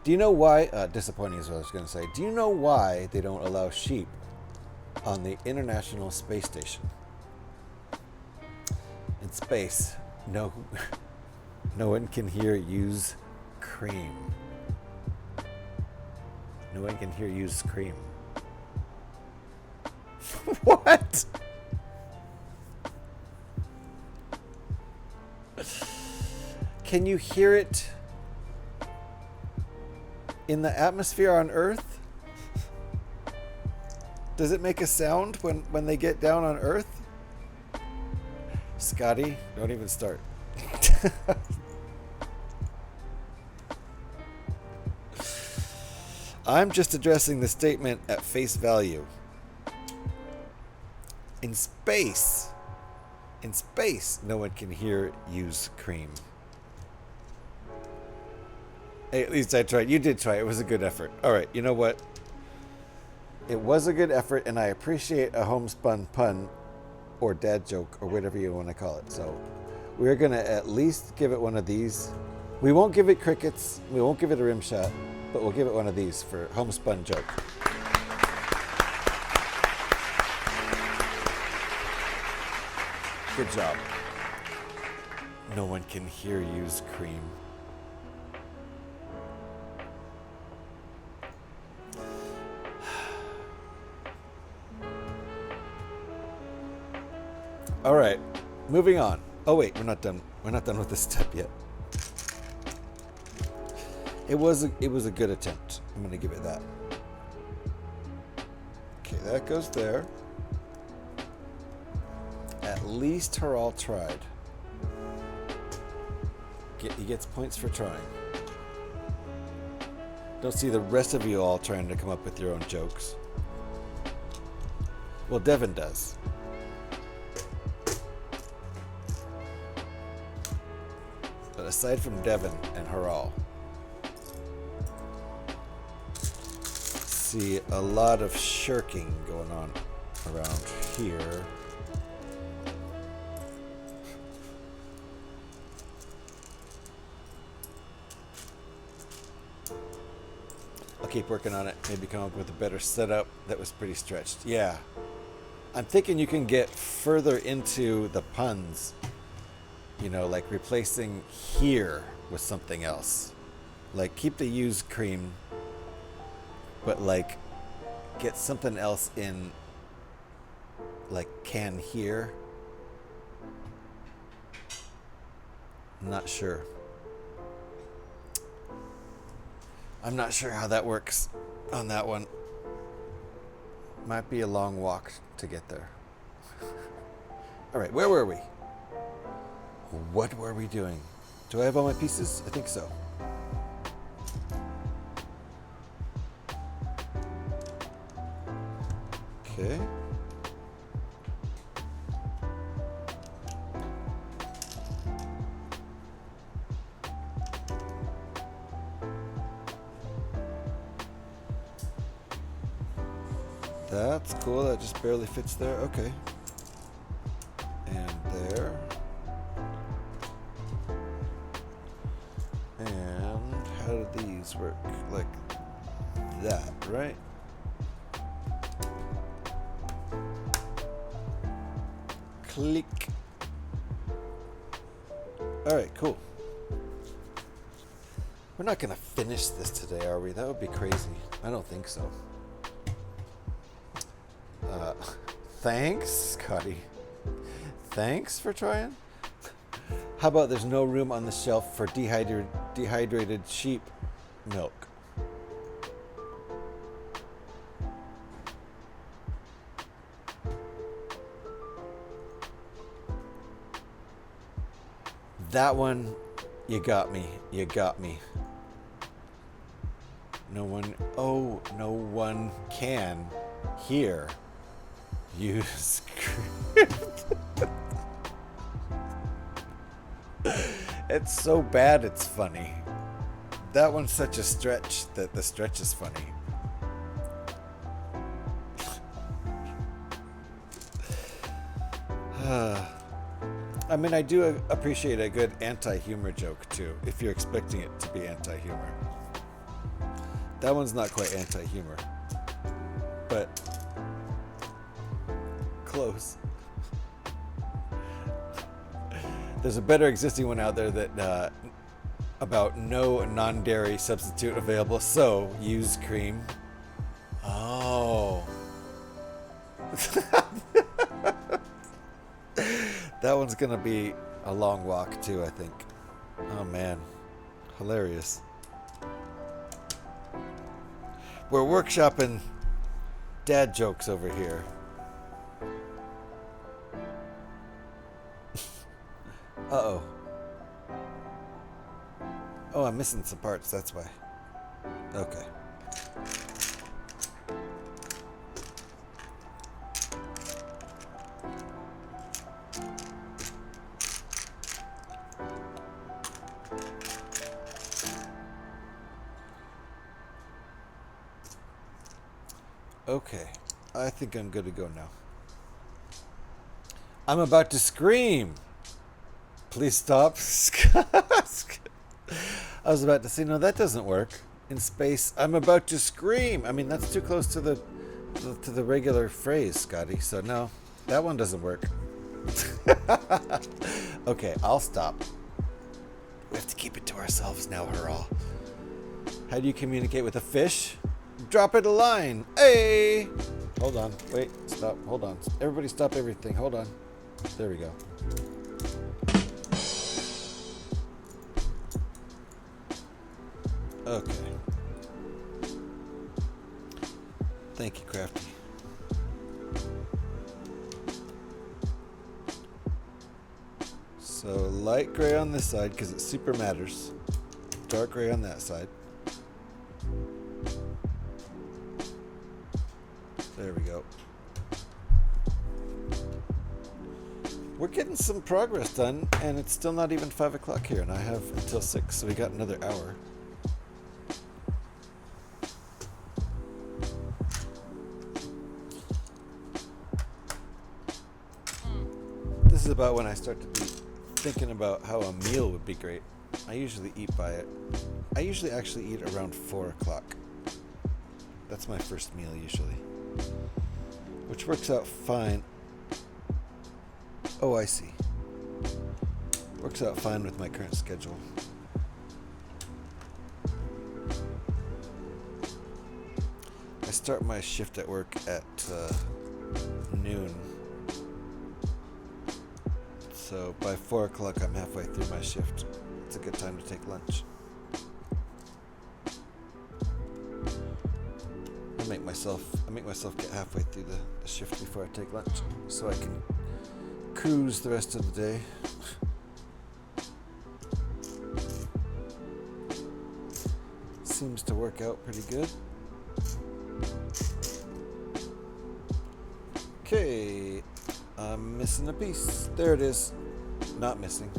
Do you know why, disappointing is what I was going to say, do you know why they don't allow sheep on the International Space Station? In space, no one can hear use cream. No one can hear you scream. What? Can you hear it in the atmosphere on Earth? Does it make a sound when they get down on Earth? Scotty, don't even start. I'm just addressing the statement at face value. In space, no one can hear use cream. Hey, at least I tried. You did try. It was a good effort. All right, you know what? It was a good effort, and I appreciate a homespun pun or dad joke or whatever you want to call it. So we're going to at least give it one of these. We won't give it crickets. We won't give it a rim shot. But we'll give it one of these for homespun joke. Good job. No one can hear use cream. All right, moving on. Oh wait, we're not done. We're not done with this step yet. It was a good attempt. I'm gonna give it that. Okay, that goes there. At least her all tried. He gets points for trying. Don't see the rest of you all trying to come up with your own jokes. Well, Devin does. But aside from Devin and her all, see a lot of shirking going on around here. keep working on it. Maybe come up with a better setup that was pretty stretched. Yeah. I'm thinking you can get further into the puns. You know, like replacing here with something else. Like keep the used cream, but like get something else in, like can here. I'm not sure. I'm not sure how that works on that one. Might be a long walk to get there. All right, where were we? What were we doing? Do I have all my pieces? I think so. Okay. That's cool. That just barely fits there. Okay. And there. And how do these work? Like that, right? Click. All right, cool. We're not going to finish this today, are we? That would be crazy. I don't think so. Thanks, Scotty. Thanks for trying. How about there's no room on the shelf for dehydrated sheep milk? That one, you got me. You got me. No one, oh, no one can hear you script. It's so bad it's funny. That one's such a stretch that the stretch is funny. I mean, I do appreciate a good anti-humor joke too, if you're expecting it to be anti-humor. That one's not quite anti-humor, but close. There's a better existing one out there that about no non-dairy substitute available, so use cream. Oh. That one's gonna be a long walk too, I think. Oh man, hilarious. We're workshopping dad jokes over here. Uh-oh. Oh, I'm missing some parts, that's why. Okay. Okay, I think I'm good to go now. I'm about to scream. Please stop. I was about to say, no, that doesn't work. In space, I'm about to scream. I mean, that's too close to the regular phrase, Scotty. So no, that one doesn't work. Okay, I'll stop. We have to keep it to ourselves now, hurrah. How do you communicate with a fish? Drop it a line. Hey! Hold on. Wait. Stop. Hold on. Everybody stop everything. Hold on. There we go. Okay. Thank you, Crafty. So light gray on this side because it super matters. Dark gray on that side. There we go. We're getting some progress done, and it's still not even 5 o'clock here, and I have until 6, so we got another hour. This is about when I start to be thinking about how a meal would be great. I usually eat by it. I usually actually eat around 4 o'clock. That's my first meal usually. Which works out fine. Oh, I see. Works out fine with my current schedule. I start my shift at work at noon. So by 4 o'clock I'm halfway through my shift. It's a good time to take lunch. I make myself get halfway through the shift before I take lunch so I can cruise the rest of the day. Seems to work out pretty good. Okay, I'm missing a piece. There it is. Not missing.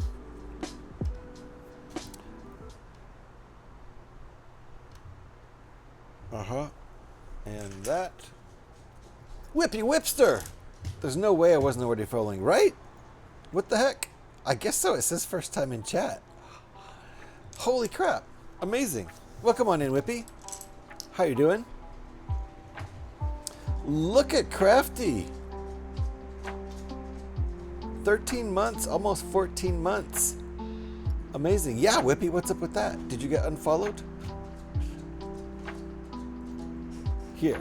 And that. Whippy Whipster! There's no way I wasn't already following, right? What the heck? I guess so. It says first time in chat. Holy crap. Amazing. Welcome on in, Whippy. How you doing? Look at Crafty. 13 months, almost 14 months. Amazing. Yeah, Whippy, what's up with that? Did you get unfollowed? Here.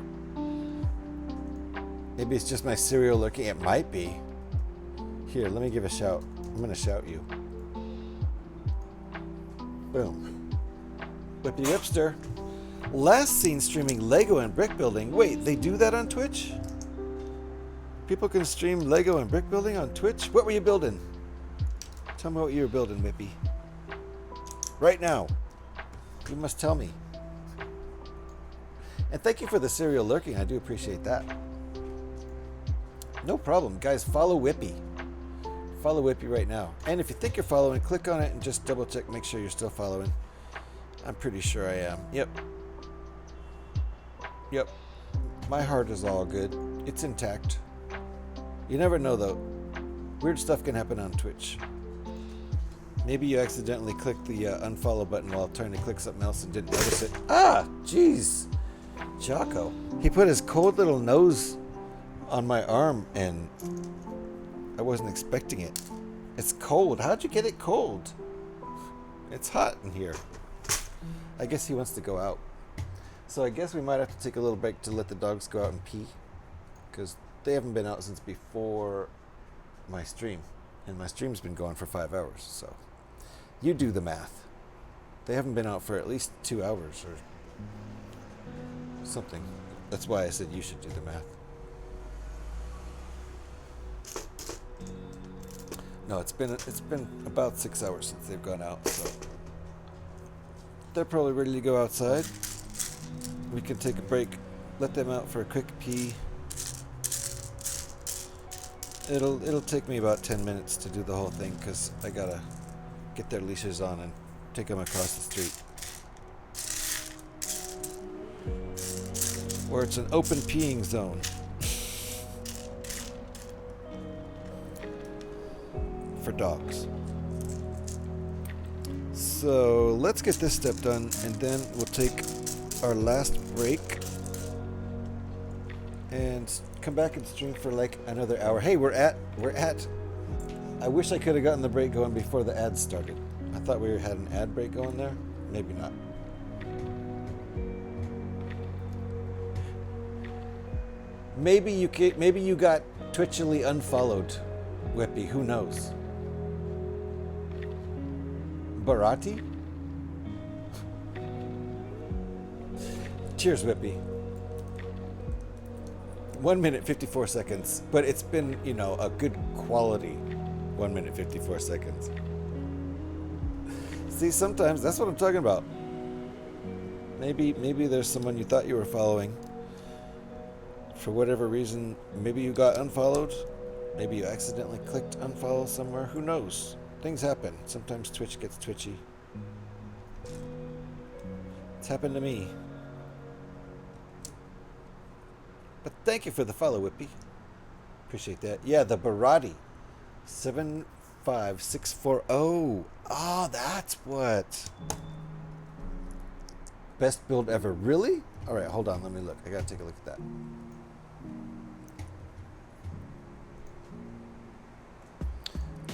Maybe it's just my serial lurking. It might be. Here, let me give a shout. I'm going to shout you. Boom. Whippy Whipster. Last seen streaming Lego and Brickbuilding. Wait, they do that on Twitch? People can stream Lego and Brickbuilding on Twitch? What were you building? Tell me what you were building, Whippy. Right now. You must tell me. And thank you for the serial lurking. I do appreciate that. No problem. Guys, follow Whippy. Follow Whippy right now. And if you think you're following, click on it and just double check. Make sure you're still following. I'm pretty sure I am. Yep. Yep. My heart is all good. It's intact. You never know, though. Weird stuff can happen on Twitch. Maybe you accidentally clicked the unfollow button while trying to click something else and didn't notice it. Ah, jeez. Jocko. He put his cold little nose on my arm and I wasn't expecting it. It's cold. How'd you get it cold? It's hot in here. I guess he wants to go out. So I guess we might have to take a little break to let the dogs go out and pee. Because they haven't been out since before my stream. And my stream's been going for 5 hours. So you do the math. They haven't been out for at least 2 hours or something. That's why I said you should do the math. No, it's been about 6 hours since they've gone out, so they're probably ready to go outside. We can take a break, let them out for a quick pee. It'll take me about 10 minutes to do the whole thing because I gotta get their leashes on and take them across the street. Where it's an open peeing zone. For dogs. So let's get this step done and then we'll take our last break and come back and stream for like another hour. Hey, we're at I wish I could have gotten the break going before the ads started. I thought we had an ad break going there. Maybe not. Maybe you got twitchily unfollowed, Whippy. Who knows? Barati? Cheers, Whippy. 1 minute 54 seconds, but it's been, a good quality 1 minute 54 seconds. See, sometimes that's what I'm talking about. Maybe there's someone you thought you were following. For whatever reason, maybe you got unfollowed. Maybe you accidentally clicked unfollow somewhere. Who knows? Things happen. Sometimes Twitch gets twitchy. It's happened to me. But thank you for the follow, Whippy. Appreciate that. Yeah, the Barati. 75640. Oh, that's what. Best build ever. Really? All right, hold on. Let me look. I gotta take a look at that.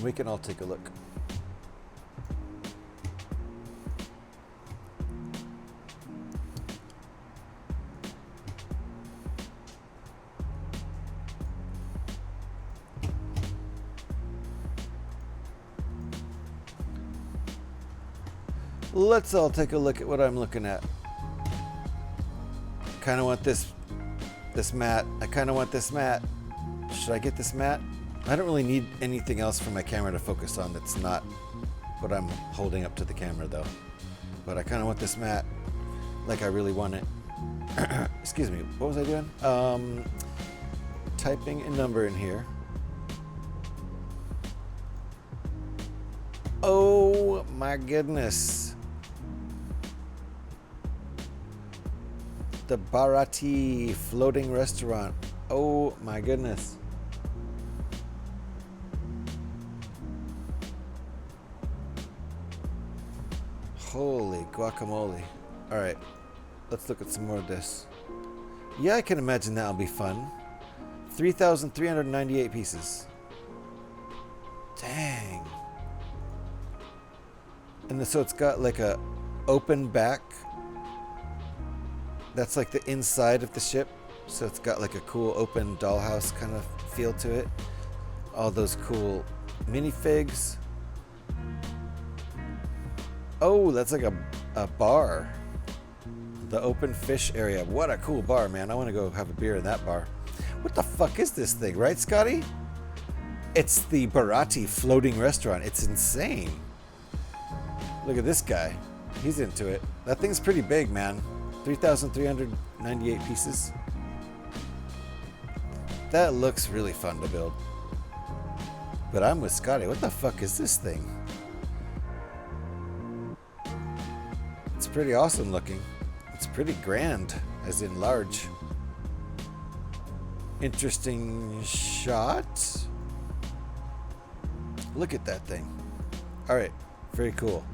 We can all take a look. Let's all take a look at what I'm looking at. Kind of want this mat. I kind of want this mat. Should I get this mat? I don't really need anything else for my camera to focus on that's not what I'm holding up to the camera though. But I kind of want this mat like I really want it. Excuse me, what was I doing? Typing a number in here. Oh my goodness. The Bharati floating restaurant. Oh my goodness. Holy guacamole. Alright, let's look at some more of this. Yeah, I can imagine that'll be fun. 3,398 pieces. Dang. And so it's got like a open back. That's like the inside of the ship. So it's got like a cool open dollhouse kind of feel to it. All those cool minifigs. Oh, that's like a bar. The open fish area. What a cool bar, man. I want to go have a beer in that bar. What the fuck is this thing, right, Scotty? It's the Bharati floating restaurant. It's insane. Look at this guy. He's into it. That thing's pretty big, man. 3,398 pieces. That looks really fun to build. But I'm with Scotty. What the fuck is this thing? It's pretty awesome looking. It's pretty grand, as in large. Interesting shot. Look at that thing. Alright, very cool.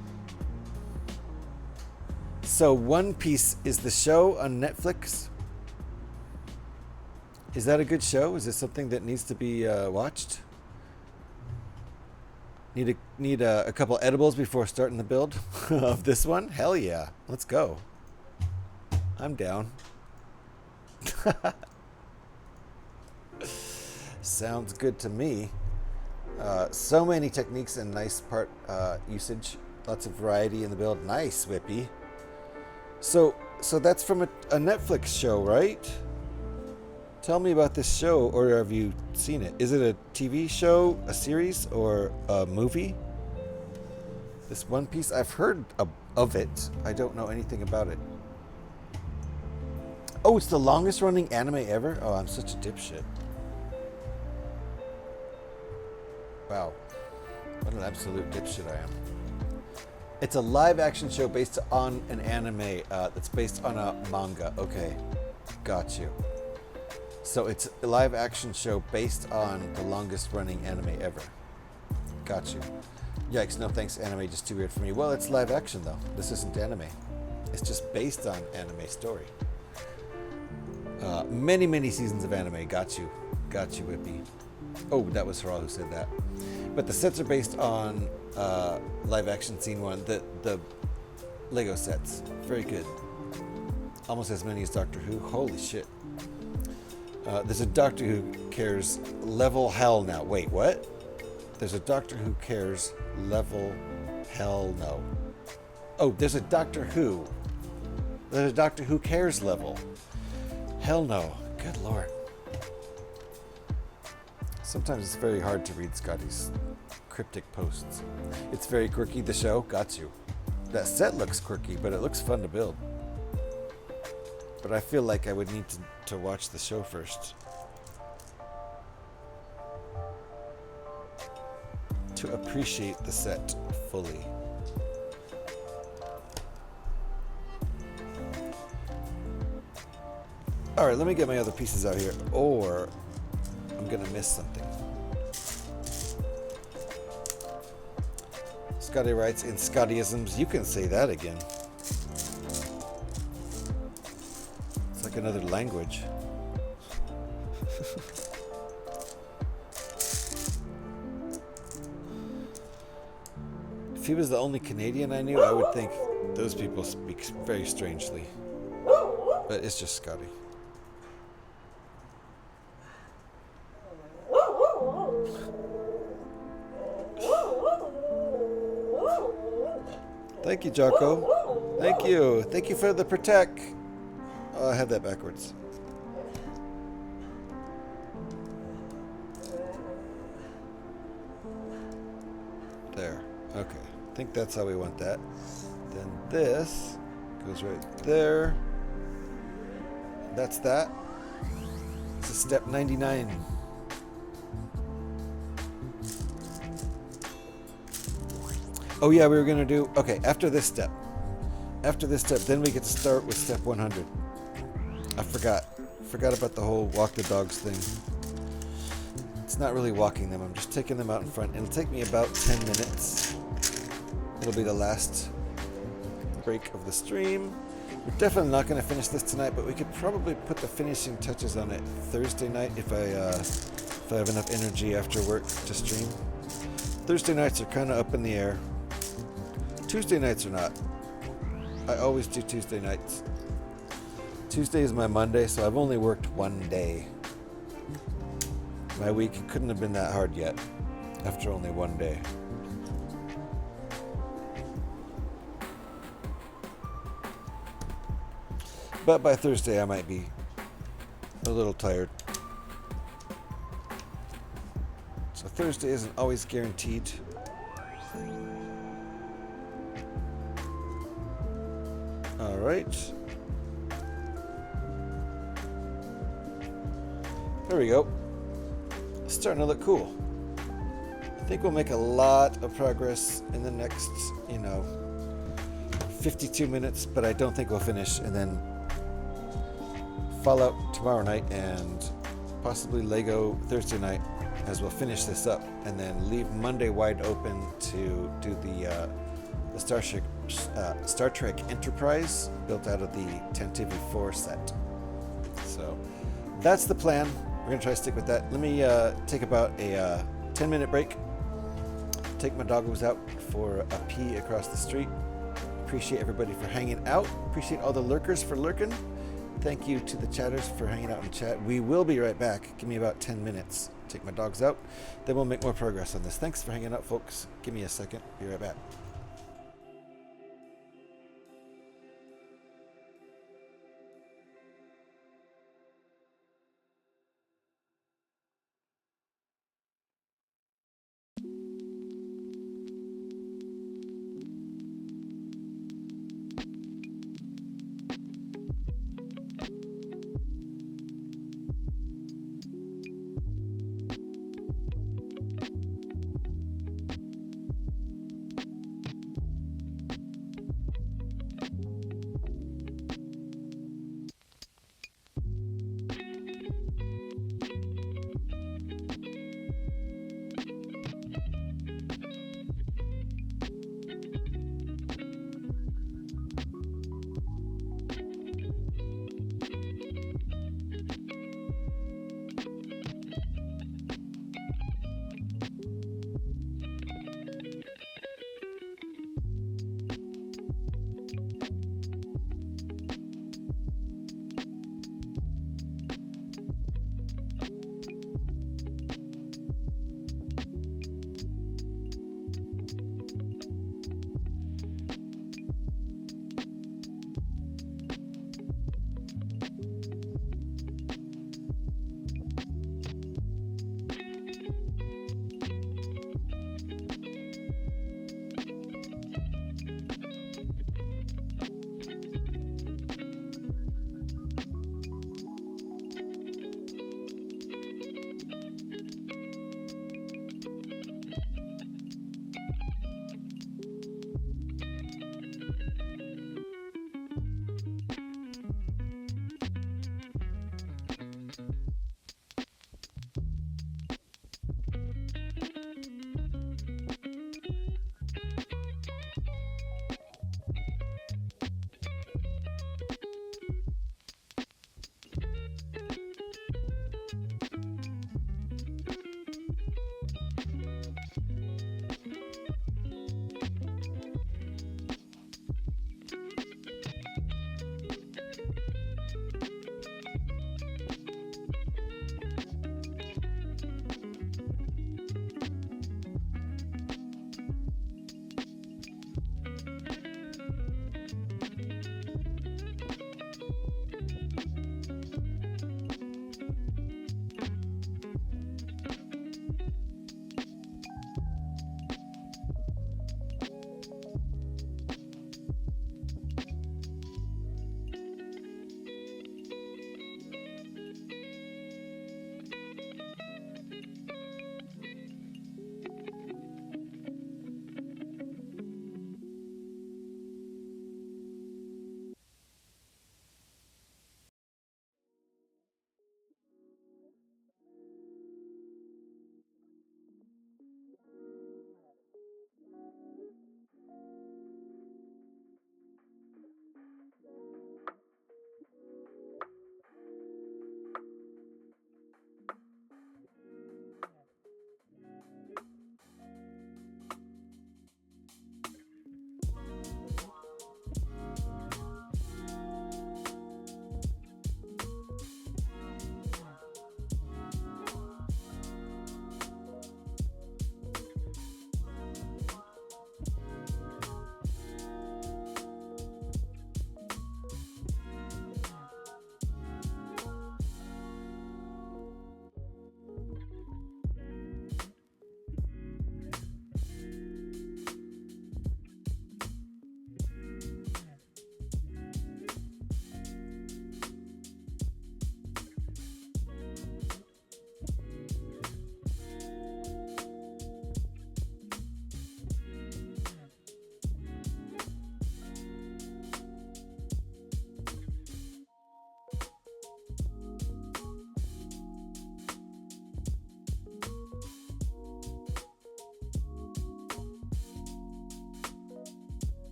So One Piece is the show on Netflix. Is that a good show? Is it something that needs to be watched? Need a couple edibles before starting the build of this one? Hell yeah. Let's go. I'm down. Sounds good to me. So many techniques and nice part usage. Lots of variety in the build. Nice, Whippy. So that's from a Netflix show, right? Tell me about this show, or have you seen it? Is it a TV show, a series, or a movie? This One Piece, I've heard of it. I don't know anything about it. Oh, it's the longest running anime ever? Oh, I'm such a dipshit. Wow. What an absolute dipshit I am. It's a live action show based on an anime that's based on a manga. Okay. Got you. So it's a live action show based on the longest running anime ever. Got you. Yikes, no thanks, anime, just too weird for me. Well, it's live action though. This isn't anime. It's just based on anime story. Many seasons of anime. Got you. Got you, Whippy. Oh, that was Haral who said that. But the sets are based on live action scene one, the Lego sets. Very good. Almost as many as Doctor Who. Holy shit. There's a Doctor Who cares level hell now. Wait, what? There's a Doctor Who cares level hell no. Oh, there's a Doctor Who. There's a Doctor Who cares level. Hell no. Good Lord. Sometimes it's very hard to read Scotty's cryptic posts. It's very quirky, the show. Got you. That set looks quirky, but it looks fun to build. But I feel like I would need to watch the show first to appreciate the set fully. All right, let me get my other pieces out here, or I'm gonna miss something. Scotty writes in Scottyisms. You can say that again. spoke another language. If he was the only Canadian I knew, I would think those people speak very strangely. But it's just Scotty. Thank you, Jocko. Thank you. Thank you for the protect. Oh, I have that backwards. There. Okay. I think that's how we want that. Then this goes right there. That's that. This is step 99. Oh yeah, we were gonna do, okay, after this step, then we get to start with step 100. I forgot about the whole walk the dogs thing. It's not really walking them, I'm just taking them out in front. It'll take me about 10 minutes. It'll be the last break of the stream. We're definitely not gonna finish this tonight, but we could probably put the finishing touches on it Thursday night if I have enough energy after work to stream. Thursday nights are kind of up in the air. Tuesday nights are not. I always do Tuesday nights. Tuesday is my Monday, so I've only worked one day. My week couldn't have been that hard yet, after only one day. But by Thursday I might be a little tired. So Thursday isn't always guaranteed. All right. There we go. It's starting to look cool. I think we'll make a lot of progress in the next, 52 minutes, but I don't think we'll finish, and then Fallout tomorrow night and possibly Lego Thursday night as we'll finish this up, and then leave Monday wide open to do the Star Trek Enterprise built out of the Tantivy 4 set. So that's the plan. We're going to try to stick with that. Let me take about a 10-minute break. Take my doggos out for a pee across the street. Appreciate everybody for hanging out. Appreciate all the lurkers for lurking. Thank you to the chatters for hanging out in chat. We will be right back. Give me about 10 minutes. Take my dogs out. Then we'll make more progress on this. Thanks for hanging out, folks. Give me a second. Be right back.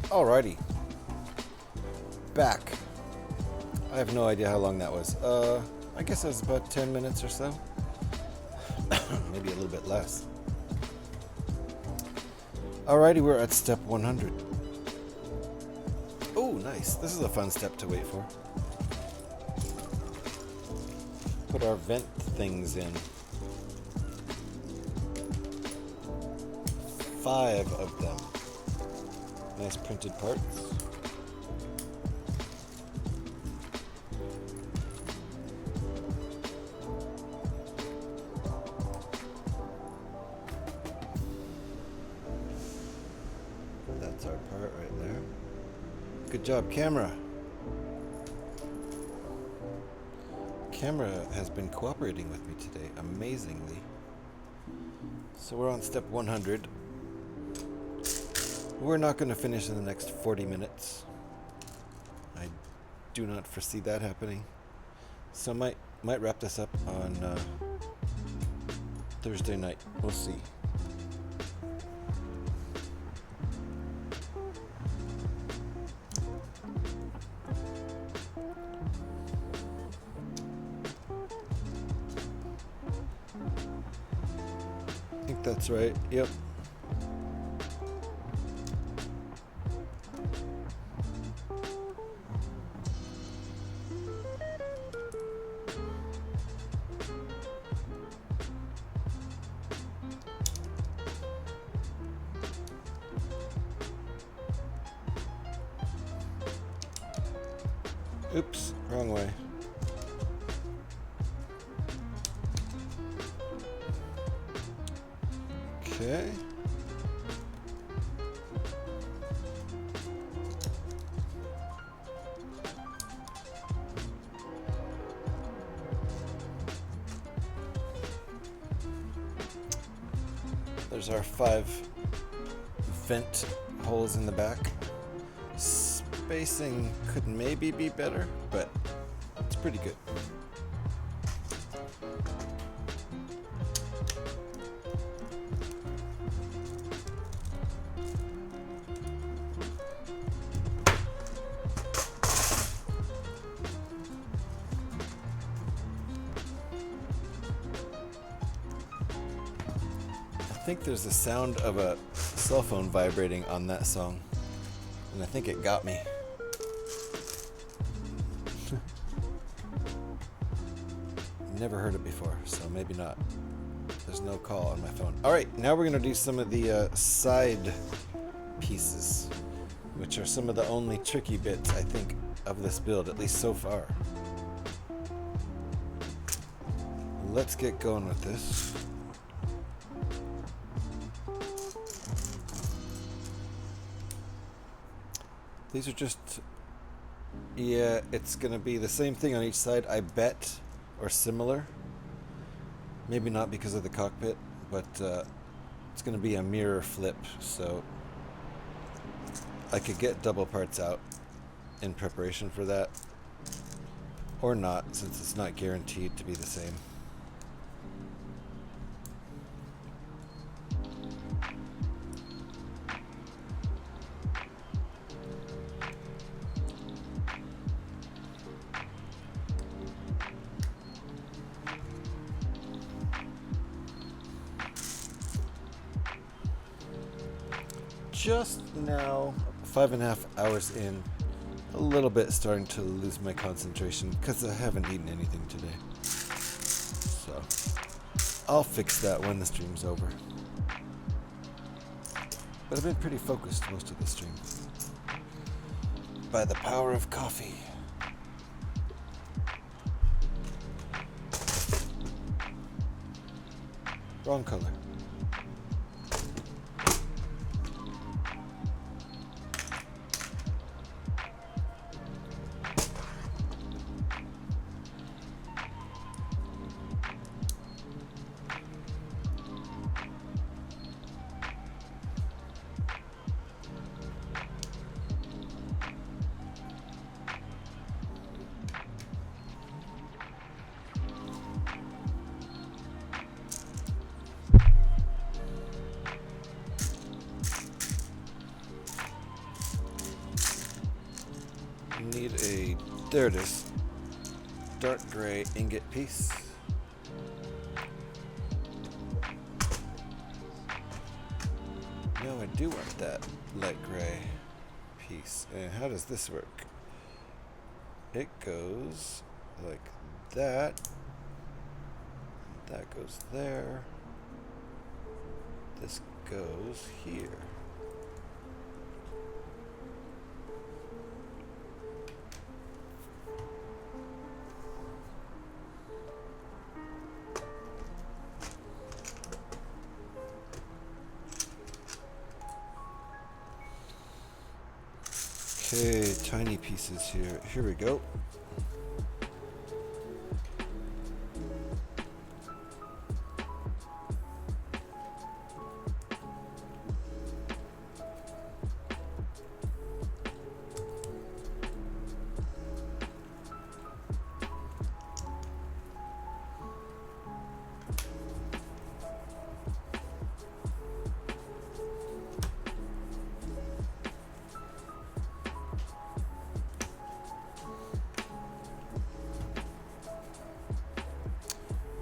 Alrighty. Back. I have no idea how long that was. I guess it was about 10 minutes or so. Maybe a little bit less. Alrighty, we're at step 100. Oh, nice. This is a fun step to wait for. Put our vent things in. 5 of them. Nice printed parts. That's our part right there. Good job, camera. Camera has been cooperating with me today, amazingly. So we're on step 100. We're not going to finish in the next 40 minutes. I do not foresee that happening. So might wrap this up on Thursday night. We'll see. I think that's right. Yep. Oops, wrong way. Okay. There's our 5 vent holes in the back. Spacing could maybe be better, but it's pretty good. I think there's the sound of a cell phone vibrating on that song, and I think it got me. Never heard it before, so maybe not. There's no call on my phone. Alright, now we're going to do some of the side pieces, which are some of the only tricky bits, I think, of this build, at least so far. Let's get going with this. These are just, yeah, it's going to be the same thing on each side, I bet. Or similar. Maybe not because of the cockpit, but it's going to be a mirror flip, so I could get double parts out in preparation for that. Or not, since it's not guaranteed to be the same. Just now, 5.5 hours in, a little bit starting to lose my concentration because I haven't eaten anything today. So, I'll fix that when the stream's over. But I've been pretty focused most of the stream. By the power of coffee. Wrong color. Need a, there it is, dark gray ingot piece. No, I do want that light gray piece. And how does this work? It goes like that. That goes there. This goes here. Okay, tiny pieces here. Here we go.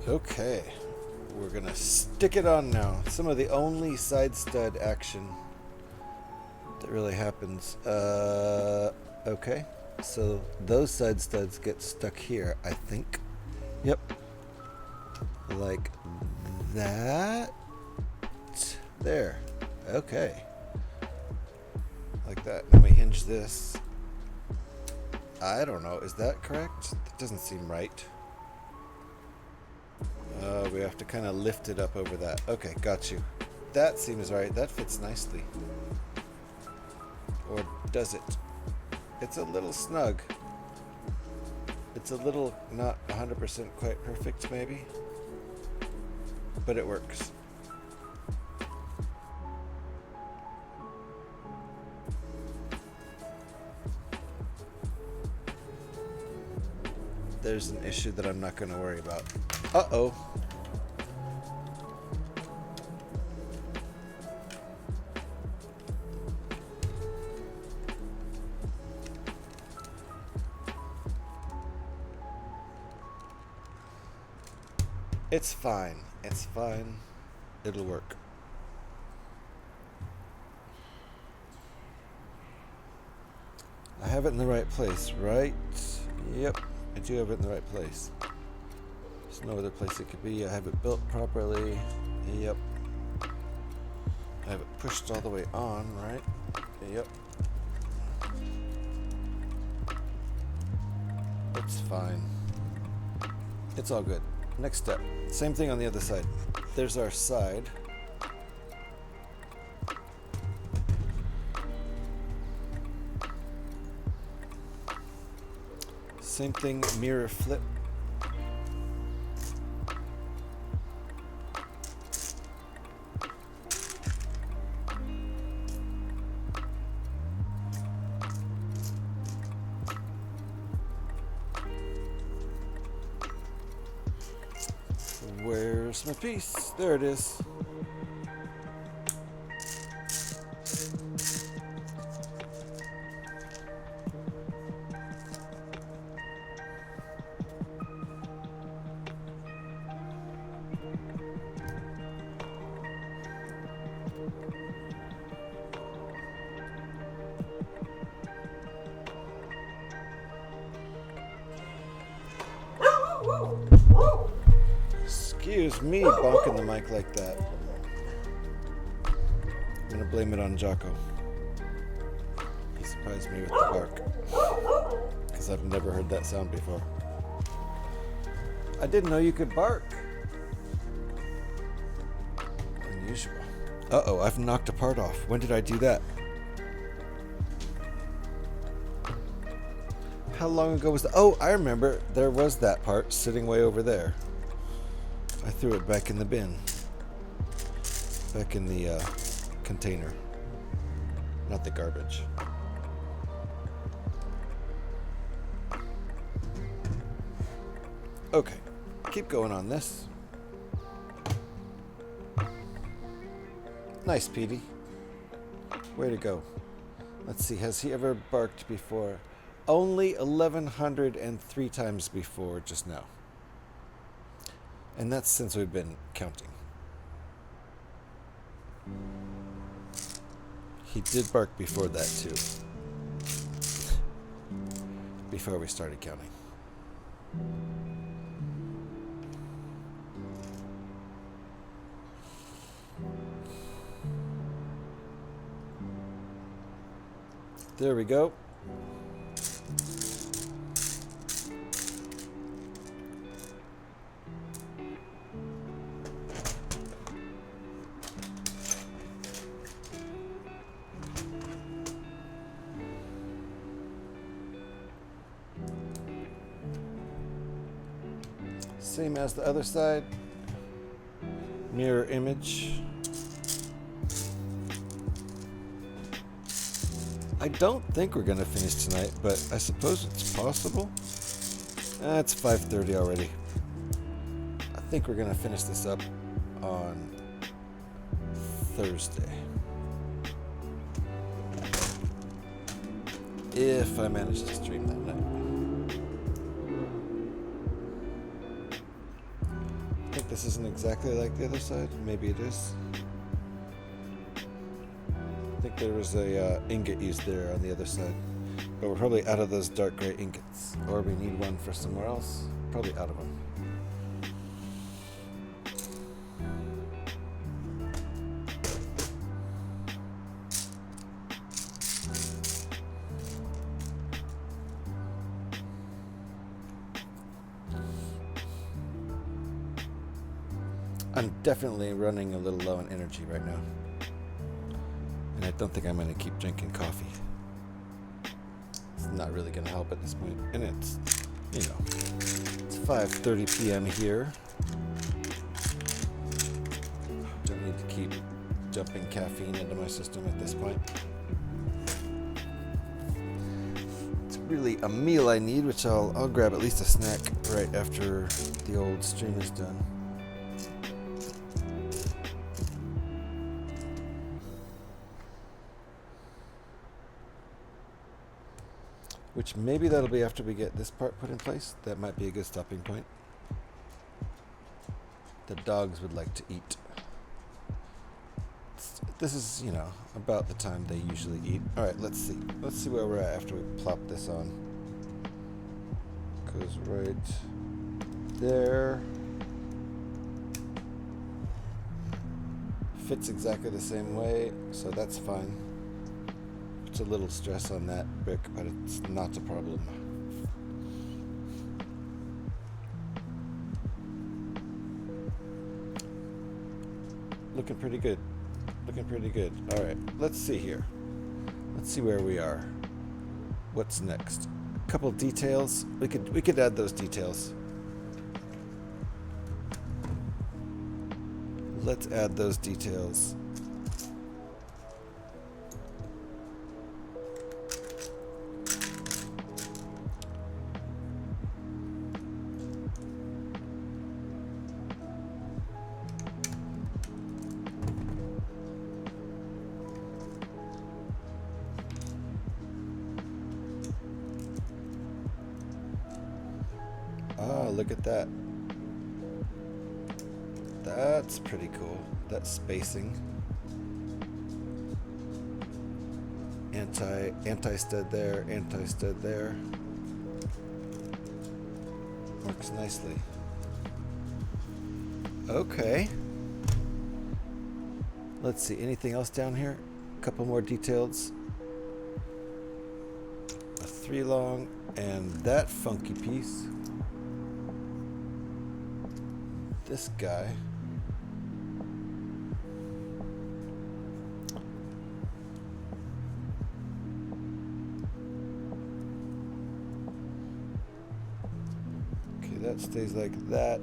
Okay, we're gonna stick it on now. Some of the only side stud action that really happens. Okay, so those side studs get stuck here, I think. Yep, like that. There. Okay, like that. Now we hinge this. I don't know. Is that correct? That doesn't seem right. We have to kind of lift it up over that. Okay, got you. That seems right. That fits nicely. Or does it? It's a little snug. It's a little not 100% quite perfect, maybe. But it works. There's an issue that I'm not going to worry about. Uh-oh. It's fine. It's fine. It'll work. I have it in the right place, right? Yep, I do have it in the right place. There's no other place it could be. I have it built properly. Yep. I have it pushed all the way on, right? Yep. It's fine. It's all good. Next step. Same thing on the other side. There's our side. Same thing, mirror flip. Where's my piece? There it is. Excuse me, bonking the mic like that. I'm gonna blame it on Jocko. He surprised me with the bark. Because I've never heard that sound before. I didn't know you could bark. Unusual. Uh-oh, I've knocked a part off. When did I do that? How long ago was that? Oh, I remember. There was that part sitting way over there. I threw it back in the bin. Back in the container. Not the garbage. Okay. Keep going on this. Nice, Petey. Way to go. Let's see. Has he ever barked before? Only 1,103 times before just now. And that's since we've been counting. He did bark before that too. Before we started counting. There we go. Same as the other side. Mirror image. I don't think we're going to finish tonight, but I suppose it's possible. It's 5:30 already. I think we're going to finish this up on Thursday. If I manage to stream that night. I think this isn't exactly like the other side. Maybe it is. I think there was a ingot used there on the other side. But we're probably out of those dark gray ingots. Or we need one for somewhere else. Probably out of them. I'm definitely running a little low on energy right now. And I don't think I'm going to keep drinking coffee. It's not really going to help at this point. And it's, you know, it's 5:30 p.m. here. Don't need to keep dumping caffeine into my system at this point. It's really a meal I need, which I'll grab at least a snack right after the old stream is done. Which maybe that'll be after we get this part put in place. That might be a good stopping point. The dogs would like to eat. This is, you know, about the time they usually eat. Alright, let's see. Let's see where we're at after we plop this on. Goes right there. Fits exactly the same way, so that's fine. It's a little stress on that brick, but it's not a problem. Looking pretty good. Looking pretty good. All right, let's see here. Let's see where we are. What's next? A couple details. We could add those details. Let's add those details. look at that. That's pretty cool. That spacing. Anti-stud there, anti-stud there. Works nicely. Okay. Let's see, anything else down here? A couple more details. A 3 long and that funky piece. This guy. Okay, that stays like that.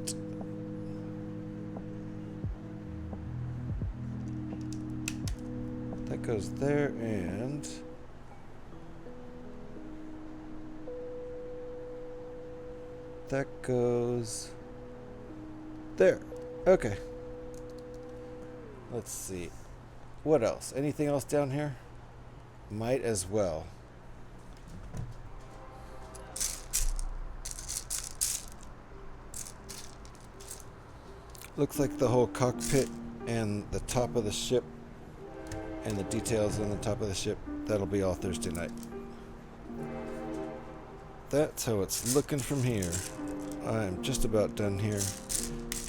That goes there, and that goes there. Okay. Let's see. What else? Anything else down here? Might as well. Looks like the whole cockpit and the top of the ship and the details on the top of the ship, that'll be all Thursday night. That's how it's looking from here. I'm just about done here.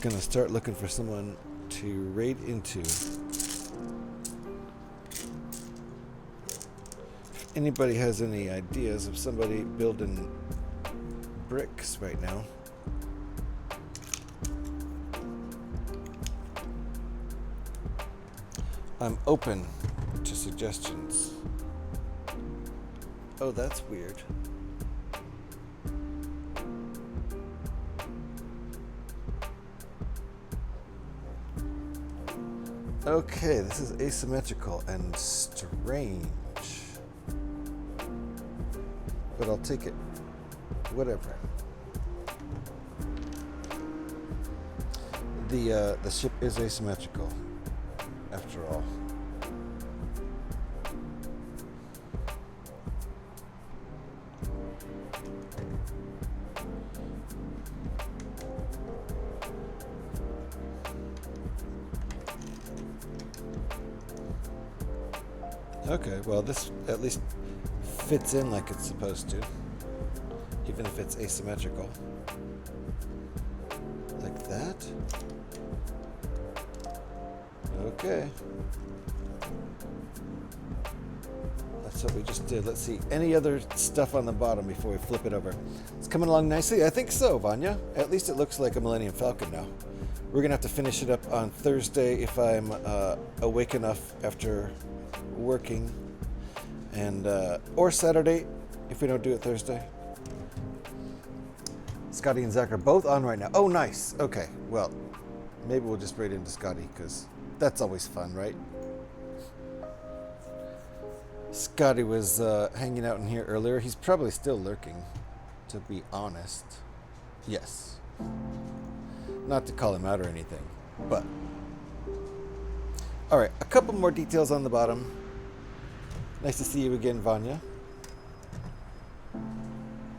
Gonna start looking for someone to raid into. If anybody has any ideas of somebody building bricks right now, I'm open to suggestions. Oh, that's weird. Okay, this is asymmetrical and strange. But I'll take it. Whatever. The ship is asymmetrical, after all. Okay, well this at least fits in like it's supposed to, even if it's asymmetrical. Like that? Okay. That's what we just did. Let's see, any other stuff on the bottom before we flip it over? It's coming along nicely. I think so, Vanya. At least it looks like a Millennium Falcon now. We're gonna have to finish it up on Thursday if I'm awake enough after working, and or Saturday if we don't do it Thursday. Scotty and Zach are both on right now. Oh, nice. Okay, well, maybe we'll just raid into Scotty because that's always fun, right? Scotty was hanging out in here earlier. He's probably still lurking, to be honest. Yes. Not to call him out or anything, but all right, a couple more details on the bottom. Nice to see you again, Vanya.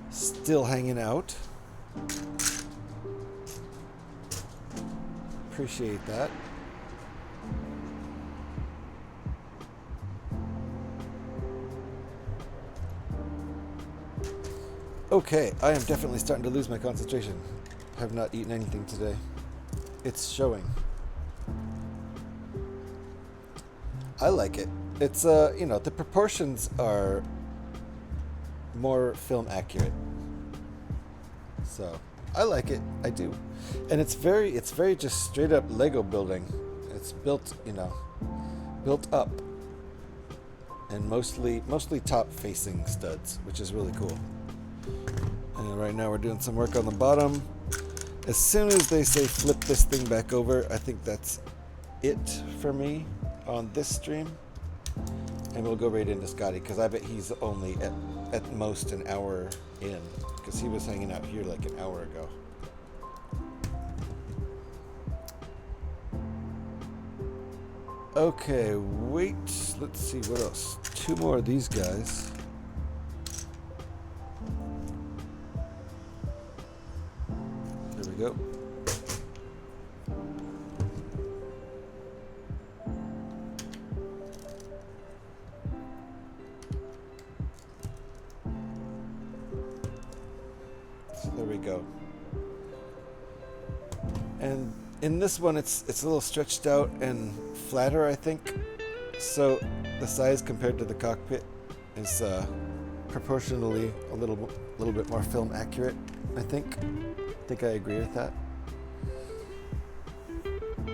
Still hanging out. Appreciate that. Okay, I am definitely starting to lose my concentration. I have not eaten anything today. It's showing. I like it. It's you know, the proportions are more film accurate. So, I like it. I do. And it's very just straight up Lego building. It's built, you know, built up. And mostly top facing studs, which is really cool. And right now we're doing some work on the bottom. As soon as they say flip this thing back over, I think that's it for me on this stream. And we'll go right into Scotty, because I bet he's only at most an hour in, because he was hanging out here like an hour ago. Okay, wait, let's see what else. 2 more of these guys. go. So there we go. And in this one, it's a little stretched out and flatter, I think. So the size compared to the cockpit is proportionally a little bit more film accurate, I think. I think I agree with that.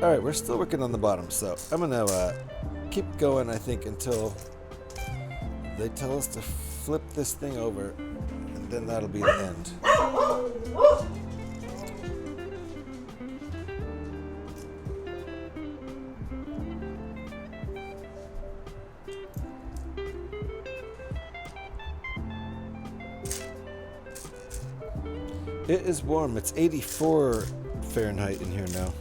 All right, we're still working on the bottom, so I'm gonna keep going, I think, until they tell us to flip this thing over, and then that'll be the end. It is warm. It's 84 Fahrenheit in here now.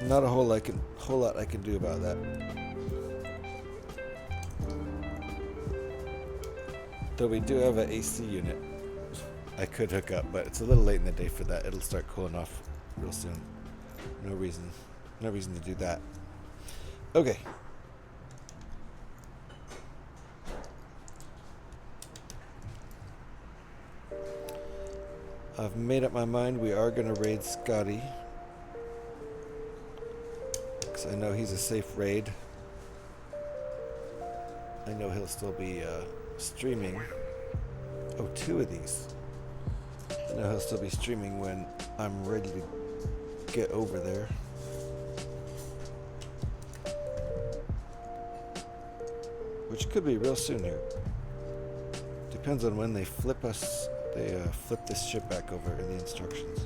Not a whole lot I can do about that. Though we do have an AC unit I could hook up, but it's a little late in the day for that. It'll start cooling off real soon. No reason to do that. Okay. I've made up my mind we are going to raid Scotty. Because I know he's a safe raid. I know he'll still be streaming. Oh, 2 of these. I know he'll still be streaming when I'm ready to get over there. Which could be real soon here. Depends on when they flip us. They flip this ship back over in the instructions.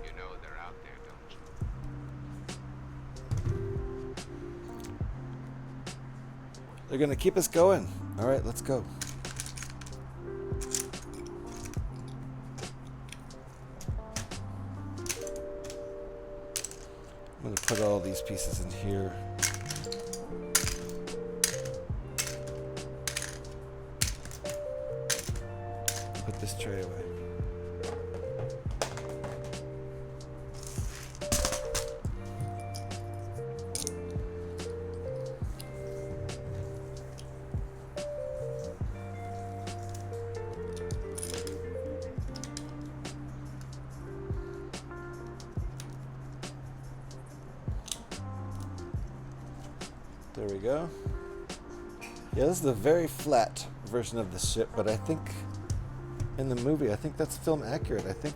You know they're out there, don't you? They're gonna keep us going. All right, let's go. I'm gonna put all these pieces in here. Put this tray away. There we go. Yeah, this is a very flat version of the ship, but I think in the movie, I think that's film accurate. I think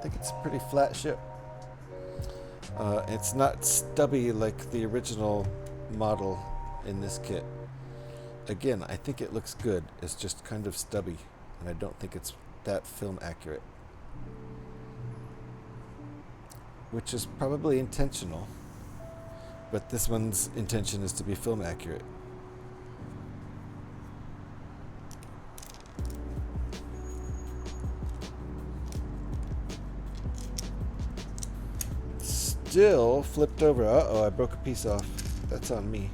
it's a pretty flat ship. It's not stubby like the original model in this kit. Again, I think it looks good. It's just kind of stubby, and I don't think it's that film accurate. Which is probably intentional. But this one's intention is to be film accurate. Still flipped over. Uh-oh, I broke a piece off. That's on me.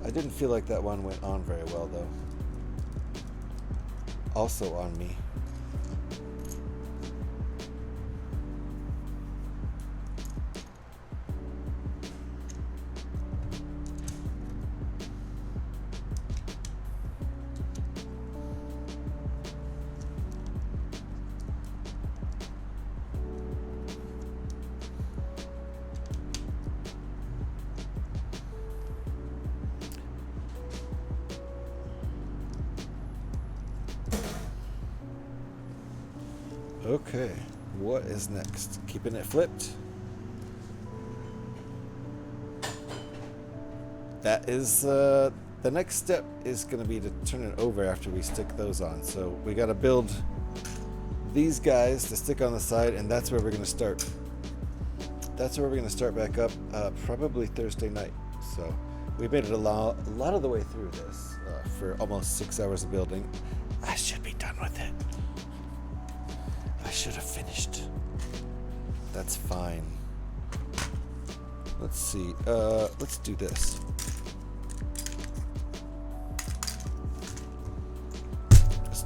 I didn't feel like that one went on very well, though. Also on me. Okay, what is next? Keeping it flipped. That is, the next step is going to be to turn it over after we stick those on. So we got to build these guys to stick on the side, and that's where we're going to start. That's where we're going to start back up, probably Thursday night. So we made it a lot of the way through this for almost 6 hours of building. I should be done with it. I should have finished. That's fine. Let's see. Let's do this.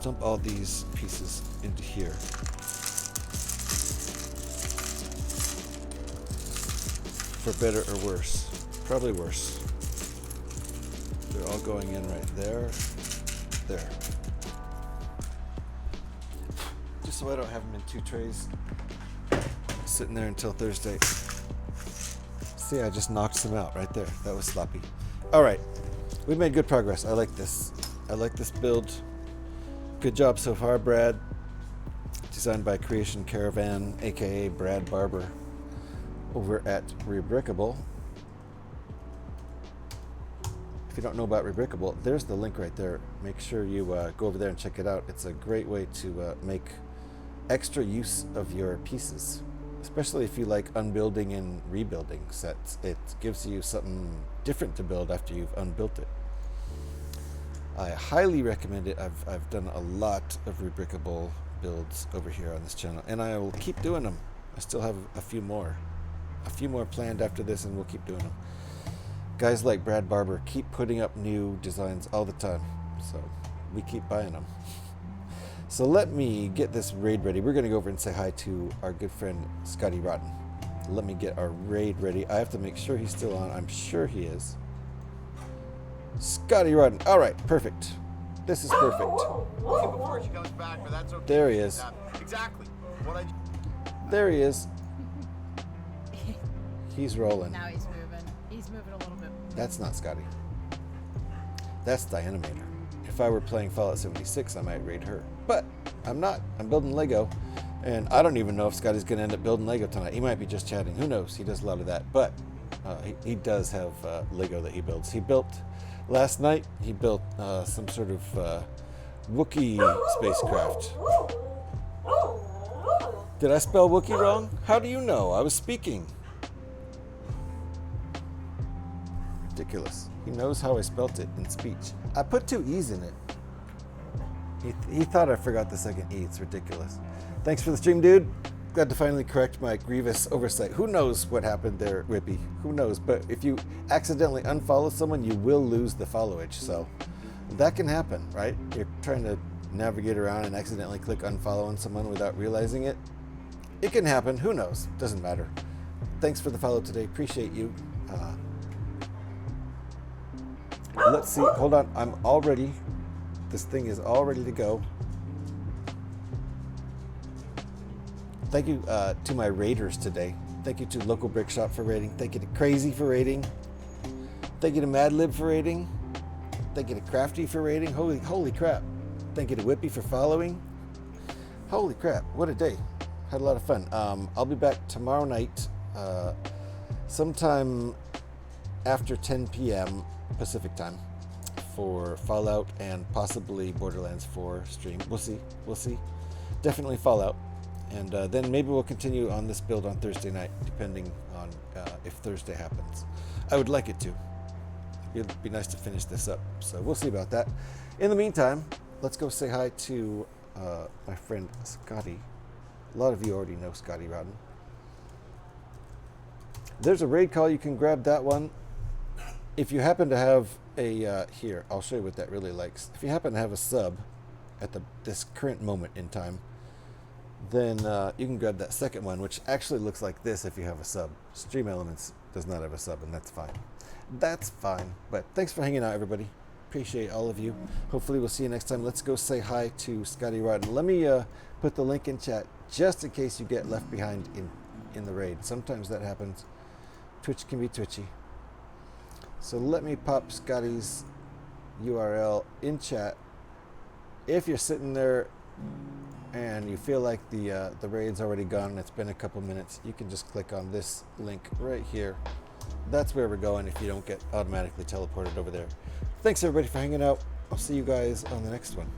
dump all these pieces into here. For better or worse. Probably worse. They're all going in right there. There. Just so I don't have them in 2 trays. Sitting there until Thursday. See, I just knocked some out right there. That was sloppy. Alright. We've made good progress. I like this. I like this build. Good job so far, Brad. Designed by Creation Caravan, aka Brad Barber, over at Rebrickable. If you don't know about Rebrickable, there's the link right there. Make sure you go over there and check it out. It's a great way to make extra use of your pieces, especially if you like unbuilding and rebuilding sets. It gives you something different to build after you've unbuilt it. I highly recommend it. I've done a lot of Rebrickable builds over here on this channel, and I will keep doing them. I still have a few more planned after this, and we'll keep doing them. Guys like Brad Barber keep putting up new designs all the time, so we keep buying them. So let me get this raid ready. We're going to go over and say hi to our good friend Scotty Rotten. Let me get our raid ready. I have to make sure he's still on. I'm sure he is. Scotty Rotten. All right, perfect. This is perfect. Before she comes back, but that's okay. There he is. Exactly. What I There he is. He's rolling. Now he's moving. He's moving a little bit. That's not Scotty. That's the animator. If I were playing Fallout 76, I might raid her. But I'm not. I'm building Lego. And I don't even know if Scotty's going to end up building Lego tonight. He might be just chatting. Who knows? He does a lot of that. But he does have Lego that he builds. He built, last night, he built some sort of Wookiee spacecraft. Did I spell Wookiee wrong? How do you know? I was speaking. Ridiculous. He knows how I spelt it in speech. I put 2 E's in it. He thought I forgot the second E. It's ridiculous. Thanks for the stream, dude. Glad to finally correct my grievous oversight. Who knows what happened there, Whippy? Who knows? But if you accidentally unfollow someone, you will lose the followage. So that can happen, right? You're trying to navigate around and accidentally click unfollow on someone without realizing it. It can happen. Who knows? Doesn't matter. Thanks for the follow today. Appreciate you. Let's see. Hold on. I'm all ready. This thing is all ready to go. Thank you to my raiders today. Thank you to Local Brick Shop for raiding. Thank you to Crazy for raiding. Thank you to Madlib for raiding. Thank you to Crafty for raiding. Holy crap. Thank you to Whippy for following. Holy crap. What a day. Had a lot of fun. I'll be back tomorrow night, sometime after 10 p.m. Pacific time for Fallout and possibly Borderlands 4 stream. We'll see. We'll see. Definitely Fallout. And then maybe we'll continue on this build on Thursday night, depending on if Thursday happens. I would like it to. It'd be nice to finish this up. So we'll see about that. In the meantime, let's go say hi to my friend Scotty. A lot of you already know Scotty Rotten. There's a raid call. You can grab that one. If you happen to have a, here, I'll show you what that really likes. If you happen to have a sub at this current moment in time, then you can grab that second one, which actually looks like this if you have a sub. Stream Elements does not have a sub, and that's fine. That's fine. But thanks for hanging out, everybody. Appreciate all of you. Hopefully we'll see you next time. Let's go say hi to Scotty Rotten. Let me put the link in chat just in case you get left behind in the raid. Sometimes that happens. Twitch can be twitchy. So let me pop Scotty's URL in chat. If you're sitting there and you feel like the raid's already gone and it's been a couple minutes, you can just click on this link right here. That's where we're going if you don't get automatically teleported over there. Thanks everybody for hanging out. I'll see you guys on the next one.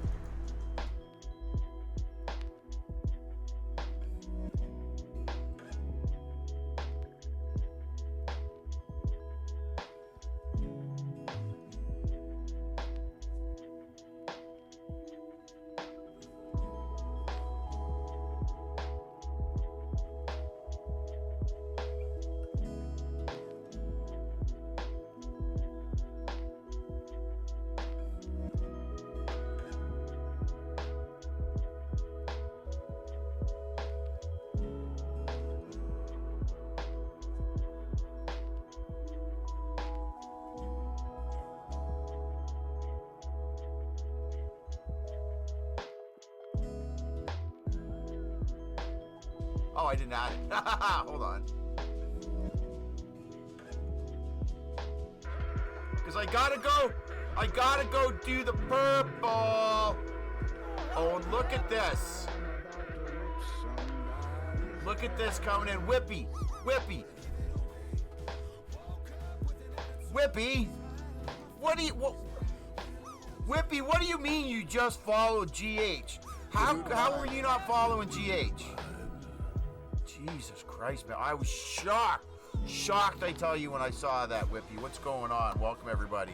Oh, I didn't add it. Hold on. Because I gotta go do the purple. Oh, and look at this. Look at this coming in. Whippy. Whippy. Whippy. Whippy, what do you mean you just followed GH? How were you not following GH? Jesus Christ, man. I was shocked. Shocked, I tell you, when I saw that, Whippy. What's going on? Welcome, everybody.